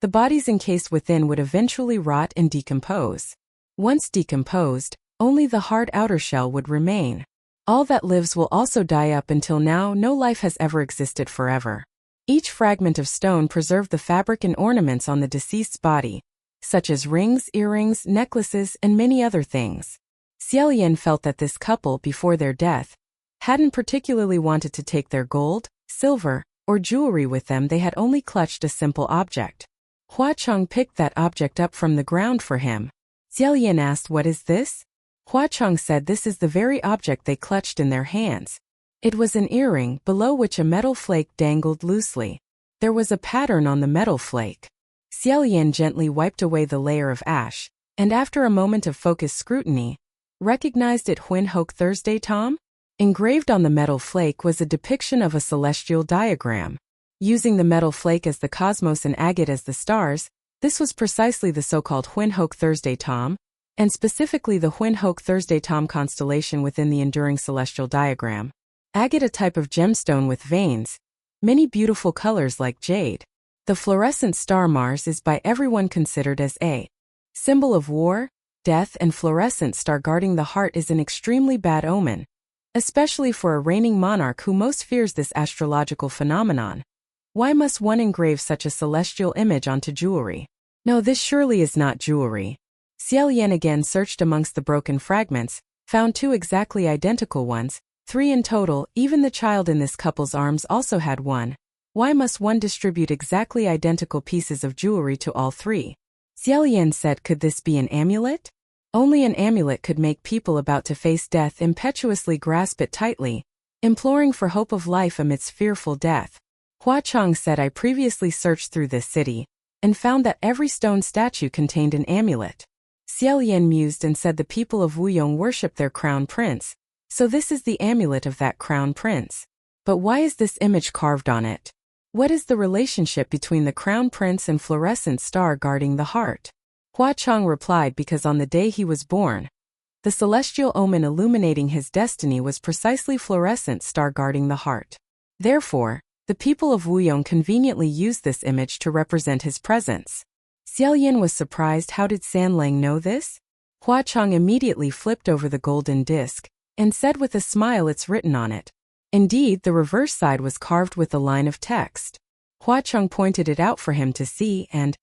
the bodies encased within would eventually rot and decompose. Once decomposed, only the hard outer shell would remain. All that lives will also die up. Until now, no life has ever existed forever. Each fragment of stone preserved the fabric and ornaments on the deceased's body, such as rings, earrings, necklaces, and many other things. Xie Lian felt that this couple, before their death, hadn't particularly wanted to take their gold, silver, or jewelry with them. They had only clutched a simple object. Hua Cheng picked that object up from the ground for him. Xie Lian asked, "What is this?" Hua Cheng said this is the very object they clutched in their hands. It was an earring, below which a metal flake dangled loosely. There was a pattern on the metal flake. Xie Lian gently wiped away the layer of ash, and after a moment of focused scrutiny, recognized it. Huin Hoke Thursday Tom? Engraved on the metal flake was a depiction of a celestial diagram. Using the metal flake as the cosmos and agate as the stars, this was precisely the so-called Huin Hoke Thursday Tom, and specifically the Huin Hoke Thursday Tom constellation within the enduring celestial diagram. Agate, a type of gemstone with veins, many beautiful colors like jade. The fluorescent star Mars is by everyone considered as a symbol of war, death, and fluorescent star guarding the heart is an extremely bad omen, especially for a reigning monarch who most fears this astrological phenomenon. Why must one engrave such a celestial image onto jewelry? No, this surely is not jewelry. Xie Lian again searched amongst the broken fragments, found 2 exactly identical ones, 3 in total. Even the child in this couple's arms also had one. Why must one distribute exactly identical pieces of jewelry to all 3? Xie Lian said, "Could this be an amulet?" Only an amulet could make people about to face death impetuously grasp it tightly, imploring for hope of life amidst fearful death. Hua Cheng said, "I previously searched through this city, and found that every stone statue contained an amulet." Xie Lian mused and said, "The people of Wuyong worship their crown prince, so this is the amulet of that crown prince. But why is this image carved on it? What is the relationship between the crown prince and fluorescent star guarding the heart?" Hua Cheng replied, "Because on the day he was born, the celestial omen illuminating his destiny was precisely fluorescent star guarding the heart. Therefore, the people of Wuyong conveniently used this image to represent his presence." Xie Lian was surprised. How did San Lang know this? Hua Cheng immediately flipped over the golden disc, and said with a smile, "It's written on it." Indeed, the reverse side was carved with a line of text. Hua Cheng pointed it out for him to see, and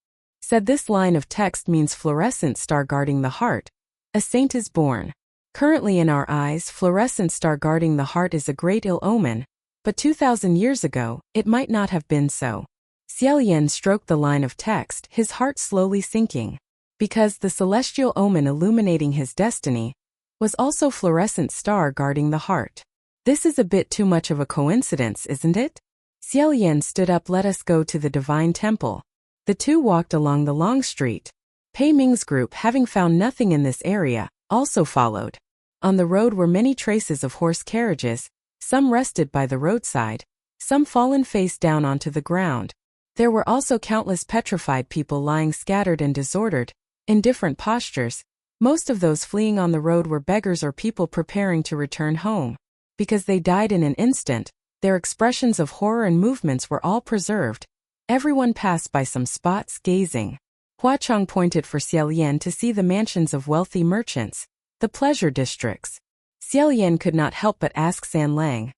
said this line of text means fluorescent star guarding the heart. A saint is born. Currently in our eyes, fluorescent star guarding the heart is a great ill omen, but 2,000 years ago, it might not have been so. Xie Lian stroked the line of text, his heart slowly sinking. Because the celestial omen illuminating his destiny was also fluorescent star guarding the heart. This is a bit too much of a coincidence, isn't it? Xie Lian stood up. Let us go to the divine temple. The two walked along the long street. Pei Ming's group, having found nothing in this area, also followed. On the road were many traces of horse carriages, some rested by the roadside, some fallen face down onto the ground. There were also countless petrified people lying scattered and disordered, in different postures. Most of those fleeing on the road were beggars or people preparing to return home. Because they died in an instant, their expressions of horror and movements were all preserved. Everyone passed by some spots, gazing. Hua Cheng pointed for Xie Lian to see the mansions of wealthy merchants, the pleasure districts. Xie Lian could not help but ask San Lang.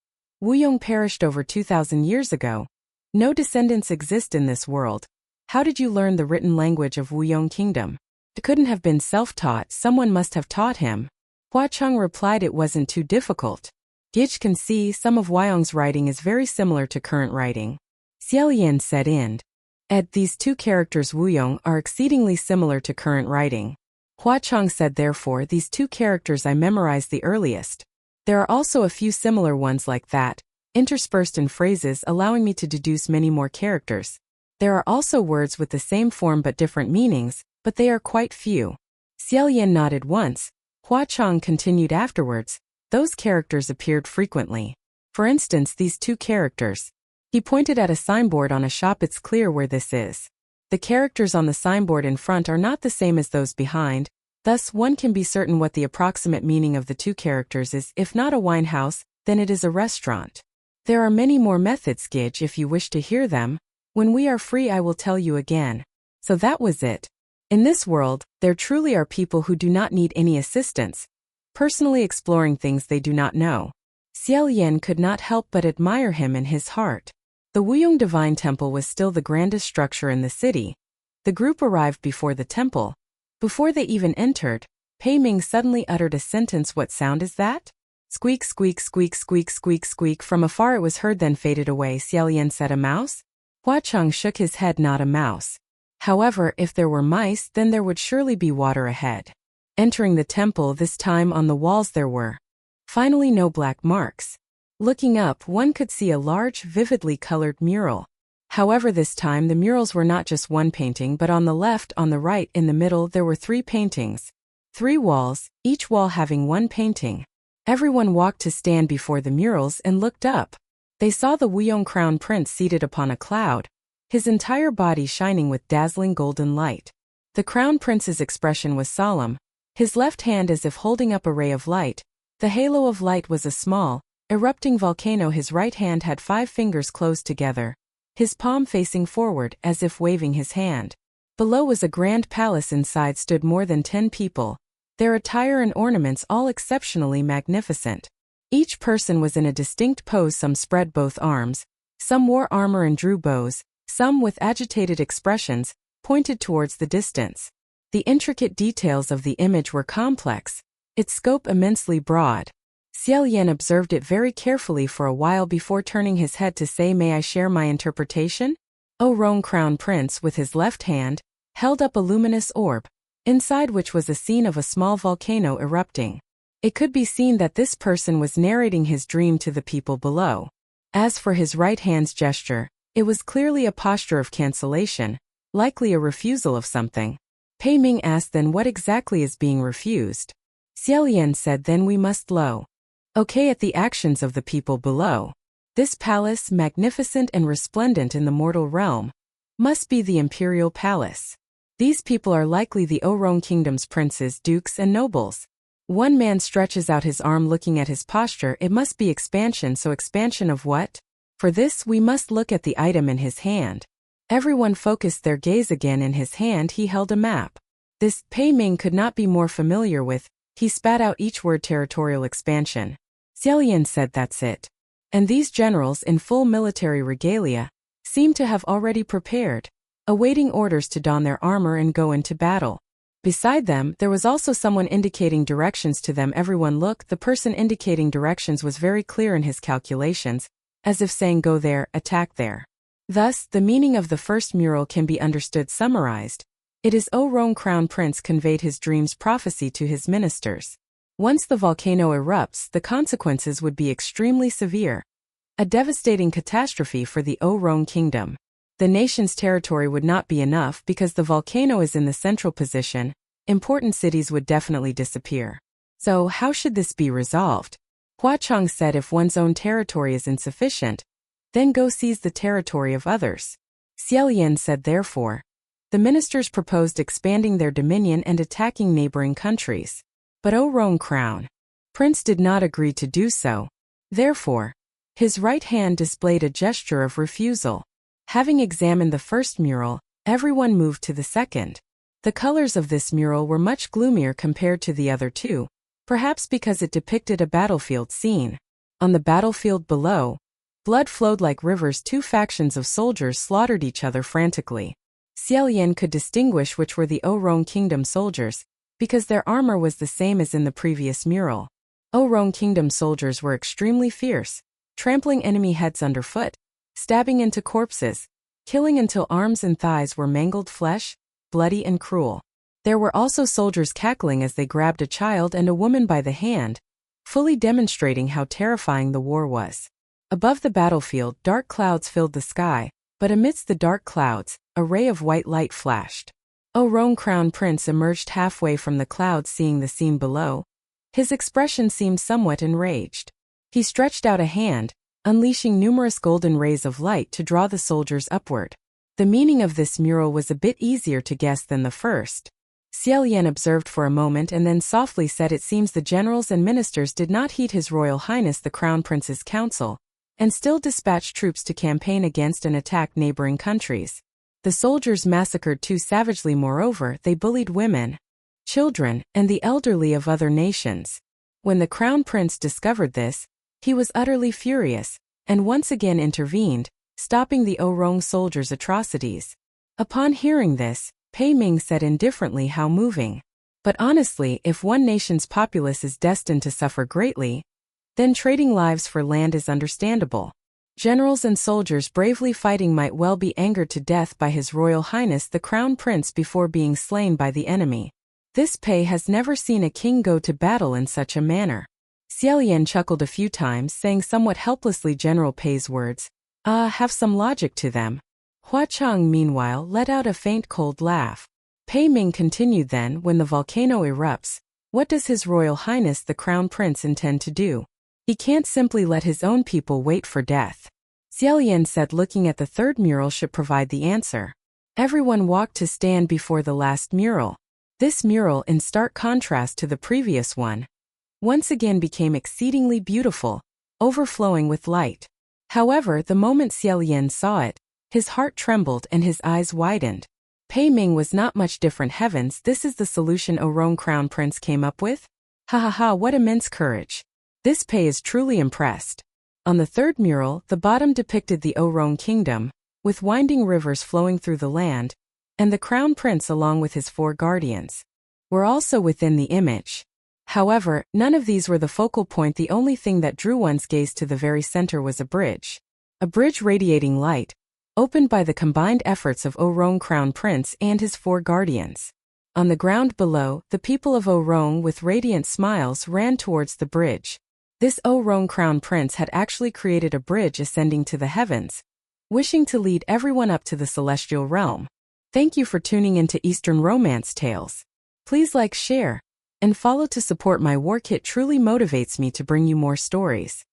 Wuyong perished over 2,000 years ago. No descendants exist in this world. How did you learn the written language of Wuyong Kingdom? It couldn't have been self-taught, someone must have taught him. Hua Cheng replied it wasn't too difficult. Gij can see some of Wyong's writing is very similar to current writing. Xie Lian said these two characters Wuyong are exceedingly similar to current writing. Hua Cheng said therefore these two characters I memorized the earliest. There are also a few similar ones like that, interspersed in phrases allowing me to deduce many more characters. There are also words with the same form but different meanings, but they are quite few. Xie Lian nodded once. Hua Cheng continued afterwards. Those characters appeared frequently. For instance, these two characters. He pointed at a signboard on a shop. It's clear where this is. The characters on the signboard in front are not the same as those behind, thus one can be certain what the approximate meaning of the two characters is. If not a wine house, then it is a restaurant. There are many more methods, Gij, if you wish to hear them. When we are free I will tell you again. So that was it. In this world, there truly are people who do not need any assistance, personally exploring things they do not know. Xie Lian could not help but admire him in his heart. The Wuyong Divine Temple was still the grandest structure in the city. The group arrived before the temple. Before they even entered, Pei Ming suddenly uttered a sentence. What sound is that? Squeak, squeak, squeak, squeak, squeak, squeak. From afar it was heard, then faded away. Xie Lian said, a mouse? Hua Cheng shook his head. Not a mouse. However, if there were mice, then there would surely be water ahead. Entering the temple, this time on the walls there were finally no black marks. Looking up, one could see a large, vividly colored mural. However, this time the murals were not just one painting, but on the left, on the right, in the middle there were 3 paintings. 3 walls, each wall having 1 painting. Everyone walked to stand before the murals and looked up. They saw the Wuyong Crown Prince seated upon a cloud, his entire body shining with dazzling golden light. The Crown Prince's expression was solemn, his left hand as if holding up a ray of light. The halo of light was a small, erupting volcano. His right hand had 5 fingers closed together, his palm facing forward as if waving his hand. Below was a grand palace. Inside stood more than 10 people, their attire and ornaments all exceptionally magnificent. Each person was in a distinct pose. Some spread both arms, some wore armor and drew bows, some with agitated expressions, pointed towards the distance. The intricate details of the image were complex, its scope immensely broad. Xie Lian observed it very carefully for a while before turning his head to say, may I share my interpretation? O Rong Crown Prince, with his left hand, held up a luminous orb, inside which was a scene of a small volcano erupting. It could be seen that this person was narrating his dream to the people below. As for his right hand's gesture, it was clearly a posture of cancellation, likely a refusal of something. Pei Ming asked, then what exactly is being refused? Xie Lian said, then we must okay at the actions of the people below. This palace, magnificent and resplendent in the mortal realm, must be the imperial palace. These people are likely the Orong Kingdom's princes, dukes and nobles. One man stretches out his arm looking at his posture. It must be expansion. So expansion of what? For this we must look at the item in his hand. Everyone focused their gaze again. In his hand he held a map. This Pei Ming could not be more familiar with. He spat out each word. Territorial expansion. Xie Lian said, that's it. And these generals in full military regalia seem to have already prepared. awaiting orders to don their armor and go into battle. Beside them, there was also someone indicating directions to them. Everyone looked. The person indicating directions was very clear in his calculations, as if saying go there, attack there. Thus, the meaning of the first mural can be understood summarized. It is Rong Crown Prince conveyed his dream's prophecy to his ministers. Once the volcano erupts, the consequences would be extremely severe. A devastating catastrophe for the Rong kingdom. The nation's territory would not be enough because the volcano is in the central position. Important cities would definitely disappear. So, how should this be resolved? Hua Chong said if one's own territory is insufficient, then go seize the territory of others. Xie Lian said therefore. The ministers proposed expanding their dominion and attacking neighboring countries. But Rong Crown Prince did not agree to do so. Therefore, his right hand displayed a gesture of refusal. Having examined the first mural, everyone moved to the second. The colors of this mural were much gloomier compared to the other two, perhaps because it depicted a battlefield scene. On the battlefield below, blood flowed like rivers. Two factions of soldiers slaughtered each other frantically. Xie Lian could distinguish which were the Rong Kingdom soldiers, because their armor was the same as in the previous mural. Rong Kingdom soldiers were extremely fierce, trampling enemy heads underfoot, stabbing into corpses, killing until arms and thighs were mangled flesh, bloody and cruel. There were also soldiers cackling as they grabbed a child and a woman by the hand, fully demonstrating how terrifying the war was. Above the battlefield, dark clouds filled the sky, but amidst the dark clouds, a ray of white light flashed. Rong Crown Prince emerged halfway from the clouds. Seeing the scene below, his expression seemed somewhat enraged. He stretched out a hand, unleashing numerous golden rays of light to draw the soldiers upward. The meaning of this mural was a bit easier to guess than the first. Xie Lian observed for a moment and then softly said it seems the generals and ministers did not heed His Royal Highness the Crown Prince's counsel, and still dispatched troops to campaign against and attack neighboring countries. The soldiers massacred too savagely. Moreover, they bullied women, children, and the elderly of other nations. When the Crown Prince discovered this, he was utterly furious, and once again intervened, stopping the Rong soldiers' atrocities. Upon hearing this, Pei Ming said indifferently how moving. But honestly, if one nation's populace is destined to suffer greatly, then trading lives for land is understandable. Generals and soldiers bravely fighting might well be angered to death by His Royal Highness the Crown Prince before being slain by the enemy. This Pei has never seen a king go to battle in such a manner. Xie Lian chuckled a few times, saying somewhat helplessly General Pei's words, have some logic to them. Hua Chong meanwhile let out a faint cold laugh. Pei Ming continued then, when the volcano erupts, what does His Royal Highness the Crown Prince intend to do? He can't simply let his own people wait for death. Xie Lian said looking at the third mural should provide the answer. Everyone walked to stand before the last mural. This mural, in stark contrast to the previous one, once again became exceedingly beautiful, overflowing with light. However, the moment Xie Lian saw it, his heart trembled and his eyes widened. Pei Ming was not much different. Heavens, this is the solution Rong Crown Prince came up with? Ha ha ha, what immense courage. This Pei is truly impressed. On the third mural, the bottom depicted the Rong kingdom, with winding rivers flowing through the land, and the Crown Prince along with his 4 guardians were also within the image. However, none of these were the focal point. The only thing that drew one's gaze to the very center was a bridge. A bridge radiating light, opened by the combined efforts of Rong Crown Prince and his 4 guardians. On the ground below, the people of Rong with radiant smiles ran towards the bridge. This Rong Crown Prince had actually created a bridge ascending to the heavens, wishing to lead everyone up to the celestial realm. Thank you for tuning into Eastern Romance Tales. Please like, share, and follow to support my work. It truly motivates me to bring you more stories.